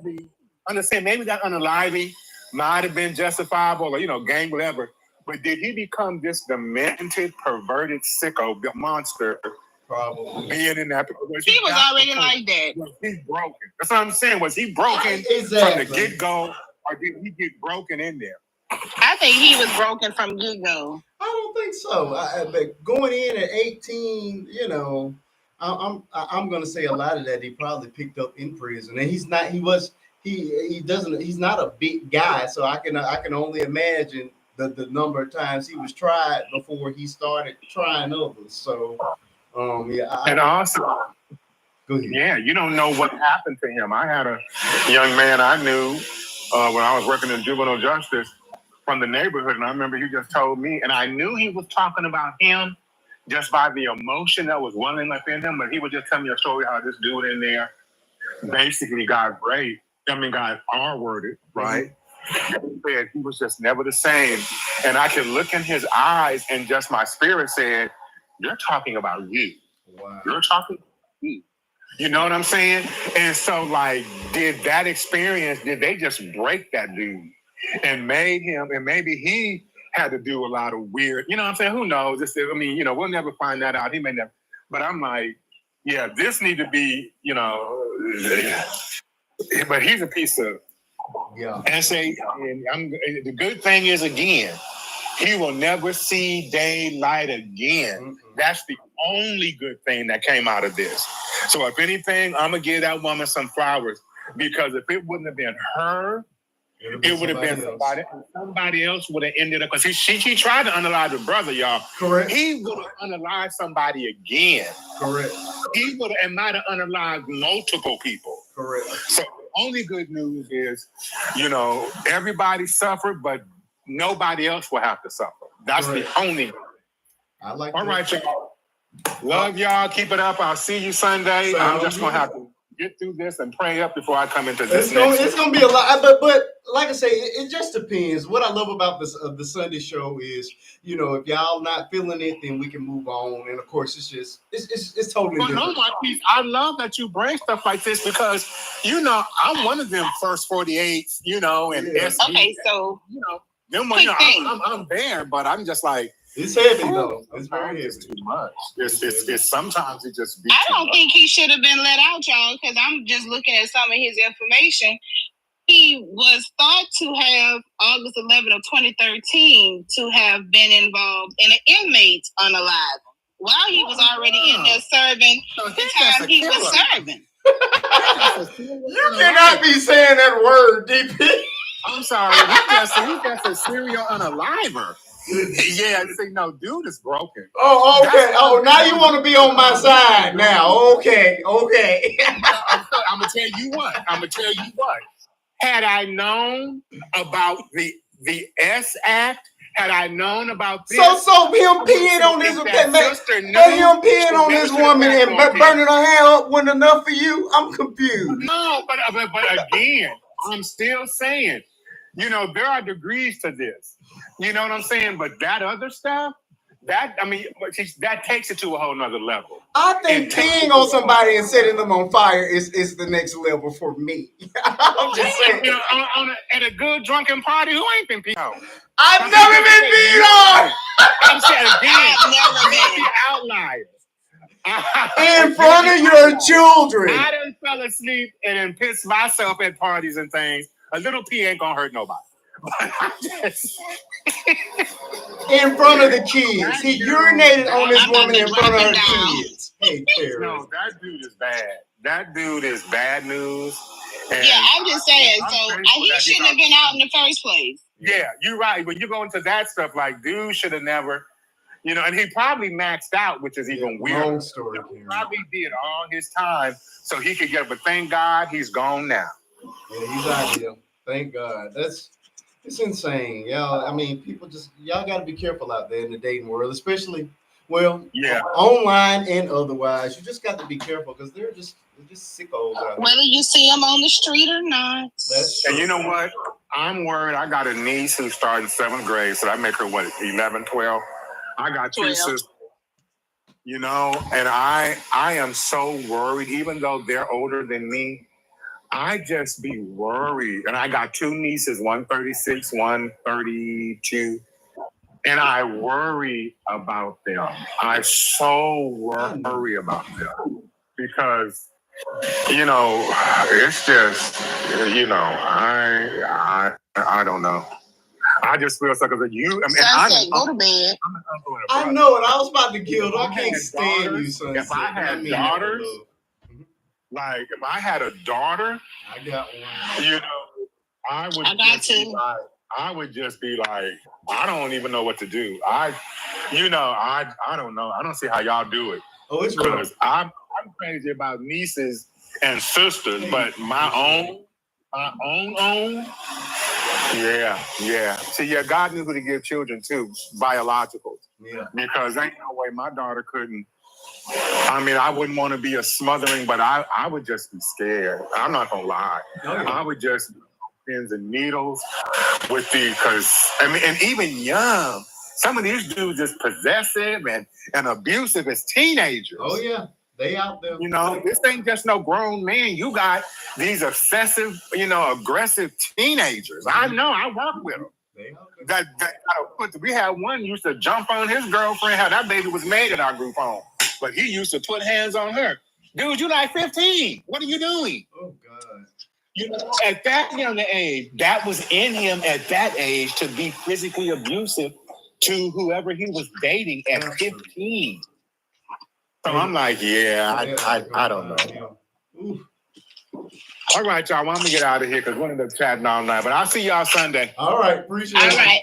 18. Understand, maybe that unaliving might have been justifiable or, gang, whatever. But did he become this demented, perverted, sicko monster? Probably. Being in that. He was already like that. Was he broken? That's what I'm saying. Was he broken from the get-go, or did he get broken in there? I think he was broken from get-go. I don't think so. But going in at 18, I'm gonna say a lot of that he probably picked up in prison, and he's not. He doesn't. He's not a big guy, so I can only imagine the number of times he was tried before he started trying others. So, And also, go ahead. Yeah, you don't know what happened to him. I had a young man I knew when I was working in juvenile justice from the neighborhood, and I remember he just told me, and I knew he was talking about him just by the emotion that was welling up in him, but he would just tell me a story how this dude in there basically got raped. Got R-worded, right? He said he was just never the same. And I could look in his eyes and just my spirit said, you're talking about you. Wow. You're talking about you. You know what I'm saying? And so, did that experience, did they just break that dude and made him, and maybe he had to do a lot of weird, you know what I'm saying? Who knows? We'll never find that out. He may never. But I'm like, yeah, this need to be, but he's a piece of essay. And the good thing is, again, he will never see daylight again. Mm-hmm. That's the only good thing that came out of this. So if anything, I'm going to give that woman some flowers, because if it wouldn't have been her, it would have been somebody else would have ended up, because she tried to unalive the brother, y'all. Correct. He would have unalived somebody again. Correct. He would have, and might have unalived multiple people. Correct. So the only good news is, everybody suffered, but nobody else will have to suffer. That's the only good. I like All right, y'all. Love y'all. Keep it up. I'll see you Sunday. I'm just going to have to get through this and pray up before I come into this. It's going to be a lot. But like I say, it just depends. What I love about this the Sunday show is, if y'all not feeling it, then we can move on. And of course, it's totally different. I love that you bring stuff like this, because, I'm one of them first 48, and SB, okay, so, I'm there, but I'm just like, it's heavy though. It's very heavy. It's too much. It's sometimes it just. I don't think he should have been let out, y'all, because I'm just looking at some of his information. He was thought to have August 11th of 2013 to have been involved in an inmate's unaliving while he was already in there serving the time he was serving. You cannot be saying that word, DP. I'm sorry. He just a serial unaliver. Yeah, see, no, dude is broken. Oh, okay. Now you want to be on my side now. Okay. I'm going to tell you what. Had I known about the S Act, had I known about this. So him peeing on this, woman and burning her hair up wasn't enough for you? I'm confused. No, but again, I'm still saying, there are degrees to this. You know what I'm saying? But that other stuff, that takes it to a whole nother level. I think peeing on somebody and setting them on fire is the next level for me. I'm just saying. At a good drunken party, who ain't been peed on? I've never been peed on. I'm saying again, I've never been outliers. In front of your children. I done fell asleep and then pissed myself at parties and things. A little pee ain't gonna hurt nobody. In front of the kids. He urinated on this woman in front of her kids. Hey, Terry. No, that dude is bad. That dude is bad news. Yeah, I'm just saying. So he shouldn't have been out in the first place. Yeah, you're right. When you go into that stuff, dude should have never, and he probably maxed out, which is even weird. Long story. He probably did all his time so he could get, but thank God he's gone now. Yeah, he's out here. Thank God. It's insane, y'all. People y'all got to be careful out there in the dating world, especially, online and otherwise. You just got to be careful because they're just sickos out there. Whether you see them on the street or not. That's true. And you know what? I'm worried. I got a niece who's starting 7th grade, so I make her 11, 12. I got 2 sisters. And I am so worried, even though they're older than me. I just be worried. And I got 2 nieces, one 36, one 32. And I worry about them. I so worry about them. Because, it's just, I don't know. I just feel so because you. I mean, Sunset, go to bed. I know it. I was about to kill it. I can't stand you, Sunset. If I had daughters, like if I had a daughter, I got one. You know, I would just be like, I don't even know what to do. I don't know. I don't see how y'all do it. Oh, it's because I'm crazy about nieces and sisters, but my own. Yeah. See, God knew who to give children to, biological. Yeah. Because ain't no way my daughter couldn't. I mean, I wouldn't want to be a smothering, but I would just be scared. I'm not gonna lie. Oh, yeah. I would just pins and needles with because and even young. Some of these dudes is possessive and abusive as teenagers. Oh yeah. They out there. You know, this ain't just no grown man. You got these obsessive, aggressive teenagers. I know. I work with them. We had one used to jump on his girlfriend. How that baby was made at our group home, but he used to put hands on her. Dude, you like 15? What are you doing? Oh God. At that young age, that was in him at that age to be physically abusive to whoever he was dating at 15. So I'm like, I don't know. Ooh. All right, y'all. Well, I'm gonna get out of here because we're gonna be chatting all night. But I'll see y'all Sunday. All right, appreciate it. All right.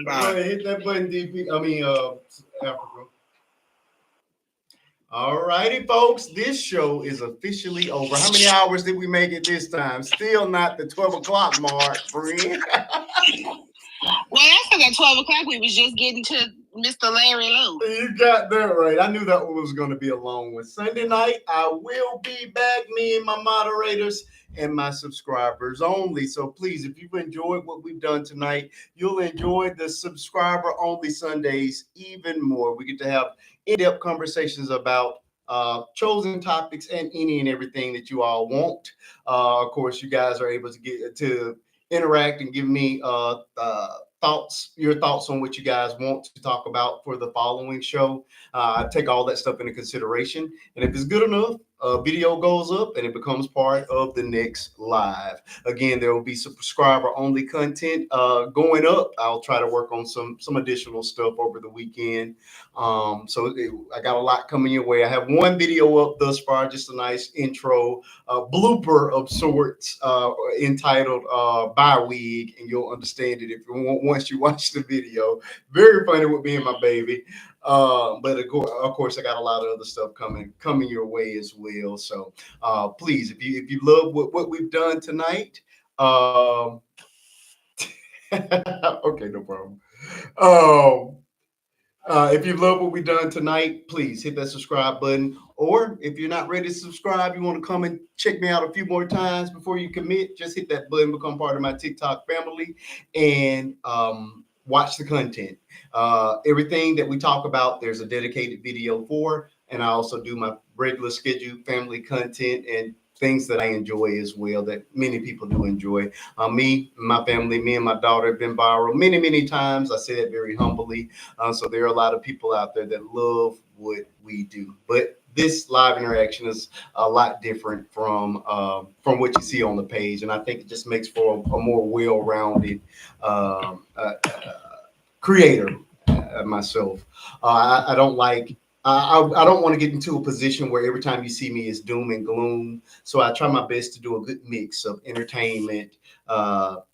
Bye. Go ahead, hit that button, Africa. All righty, folks. This show is officially over. How many hours did we make it this time? Still not the 12 o'clock mark, friend. Well, that's because at 12 o'clock we was just getting to Mr. Larry Lowe. You got that right. I knew that one was going to be a long one. Sunday night, I will be back, me and my moderators and my subscribers only. So please, if you've enjoyed what we've done tonight, you'll enjoy the subscriber-only Sundays even more. We get to have in-depth conversations about chosen topics and any and everything that you all want. Of course, you guys are able to get to interact and give me your thoughts on what you guys want to talk about for the following show. I take all that stuff into consideration, and if it's good enough, video goes up and it becomes part of the next live. Again, there will be subscriber only content going up. I'll try to work on some additional stuff over the weekend. I got a lot coming your way. I have one video up thus far, just a nice intro blooper of sorts entitled Bye Wig, and you'll understand it once you watch the video. Very funny with me and my baby. But of course, I got a lot of other stuff coming your way as well. So please, if you love what we've done tonight, okay, no problem. If you love what we've done tonight, please hit that subscribe button. Or if you're not ready to subscribe, you want to come and check me out a few more times before you commit, just hit that button, become part of my TikTok family, and watch the content. Everything that we talk about, there's a dedicated video for, and I also do my regular scheduled family content and things that I enjoy as well, that many people do enjoy. Me, my family, me and my daughter have been viral many, many times. I say that very humbly. So there are a lot of people out there that love what we do. But this live interaction is a lot different from what you see on the page. And I think it just makes for a more well-rounded creator myself. I don't like... I don't want to get into a position where every time you see me is doom and gloom. So I try my best to do a good mix of entertainment,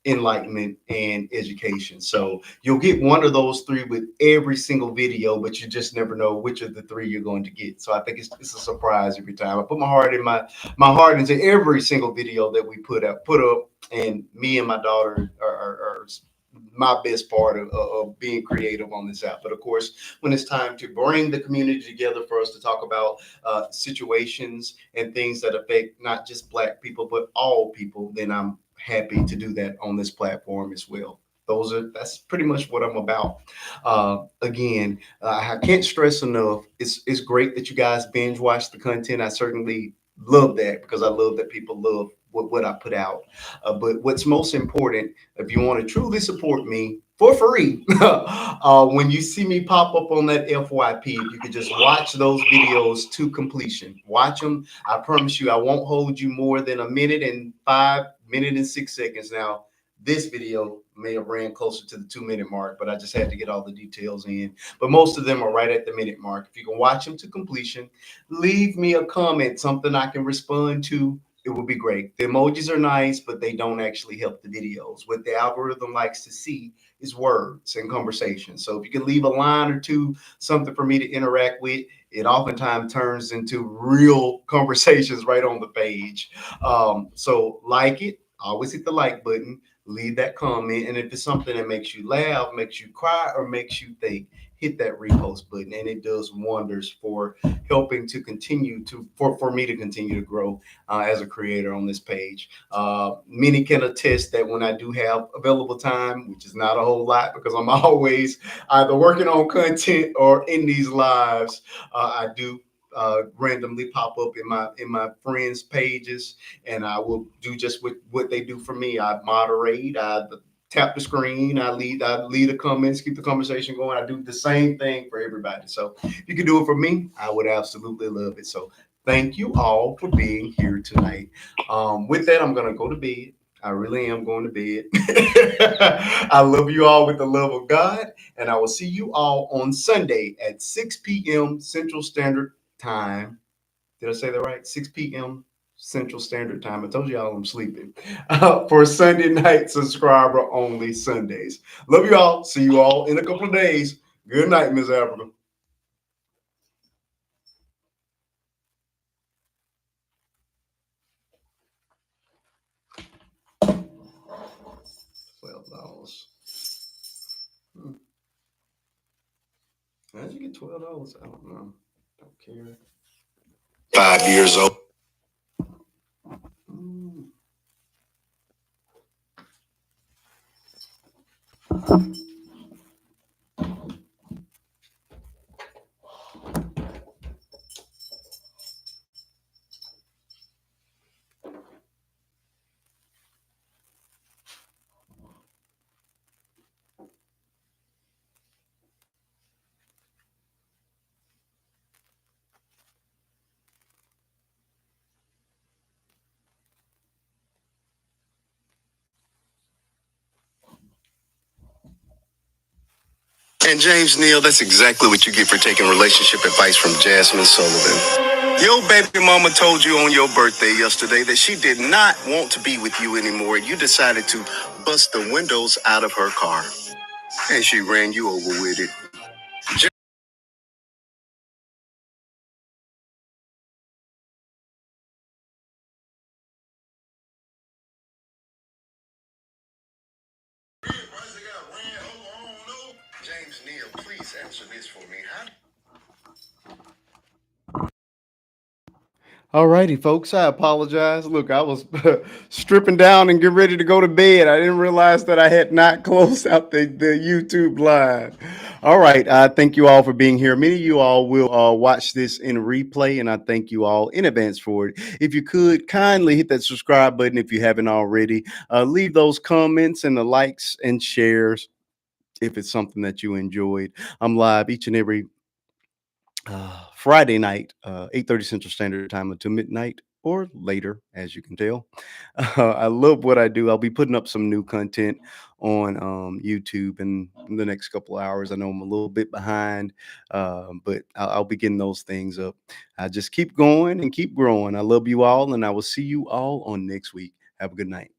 enlightenment, and education. So you'll get one of those three with every single video, but you just never know which of the three you're going to get. So I think it's a surprise every time. I put my heart into every single video that we put up, and me and my daughter are my best part of being creative on this app. But of course, when it's time to bring the community together for us to talk about situations and things that affect not just Black people, but all people, then I'm happy to do that on this platform as well. That's pretty much what I'm about. Again, I can't stress enough. It's great that you guys binge watch the content. I certainly love that, because I love that people love what I put out. But what's most important, if you want to truly support me for free, when you see me pop up on that FYP, if you could just watch those videos to completion, watch them. I promise you, I won't hold you more than a minute and 6 seconds. Now, This video may have ran closer to the 2-minute mark, but I just had to get all the details in. But most of them are right at the minute mark. If you can watch them to completion, leave me a comment, something I can respond to. It would be great. The emojis are nice, but they don't actually help the videos. What the algorithm likes to see is words and conversation. So if you can leave a line or two, something for me to interact with, it oftentimes turns into real conversations right on the page. So like it, always hit the like button, leave that comment. And if it's something that makes you laugh, makes you cry, or makes you think, hit that repost button. And it does wonders for helping to continue to, for me to continue to grow as a creator on this page. Many can attest that when I do have available time, which is not a whole lot because I'm always either working on content or in these lives, I do randomly pop up in my friends' pages, and I will do just what they do for me. I moderate, I tap the screen, I lead the comments, keep the conversation going. I do the same thing for everybody. So if you can do it for me, I would absolutely love it. So thank you all for being here tonight. With that, I'm gonna go to bed. I really am going to bed. I love you all with the love of God, and I will see you all on Sunday at 6 p.m. Central Standard Time. Did I say that right? 6 p.m. Central Standard Time. I told y'all I'm sleeping. For Sunday night subscriber only Sundays. Love you all. See you all in a couple of days. Good night, Miss Africa. $12. How'd you get $12? I don't know. Don't care. 5 years old. And James Neal, that's exactly what you get for taking relationship advice from Jasmine Sullivan. Your baby mama told you on your birthday yesterday that she did not want to be with you anymore. You decided to bust the windows out of her car, and she ran you over with it. James Neal, please answer this for me. All righty, folks. I apologize. Look, I was stripping down and getting ready to go to bed. I didn't realize that I had not closed out the YouTube live. All right. I thank you all for being here. Many of you all will watch this in replay, and I thank you all in advance for it. If you could kindly hit that subscribe button if you haven't already. Leave those comments and the likes and shares if it's something that you enjoyed. I'm live each and every Friday night, 8:30 Central Standard Time until midnight or later, as you can tell. I love what I do. I'll be putting up some new content on YouTube in the next couple of hours. I know I'm a little bit behind, but I'll be getting those things up. I just keep going and keep growing. I love you all, and I will see you all on next week. Have a good night.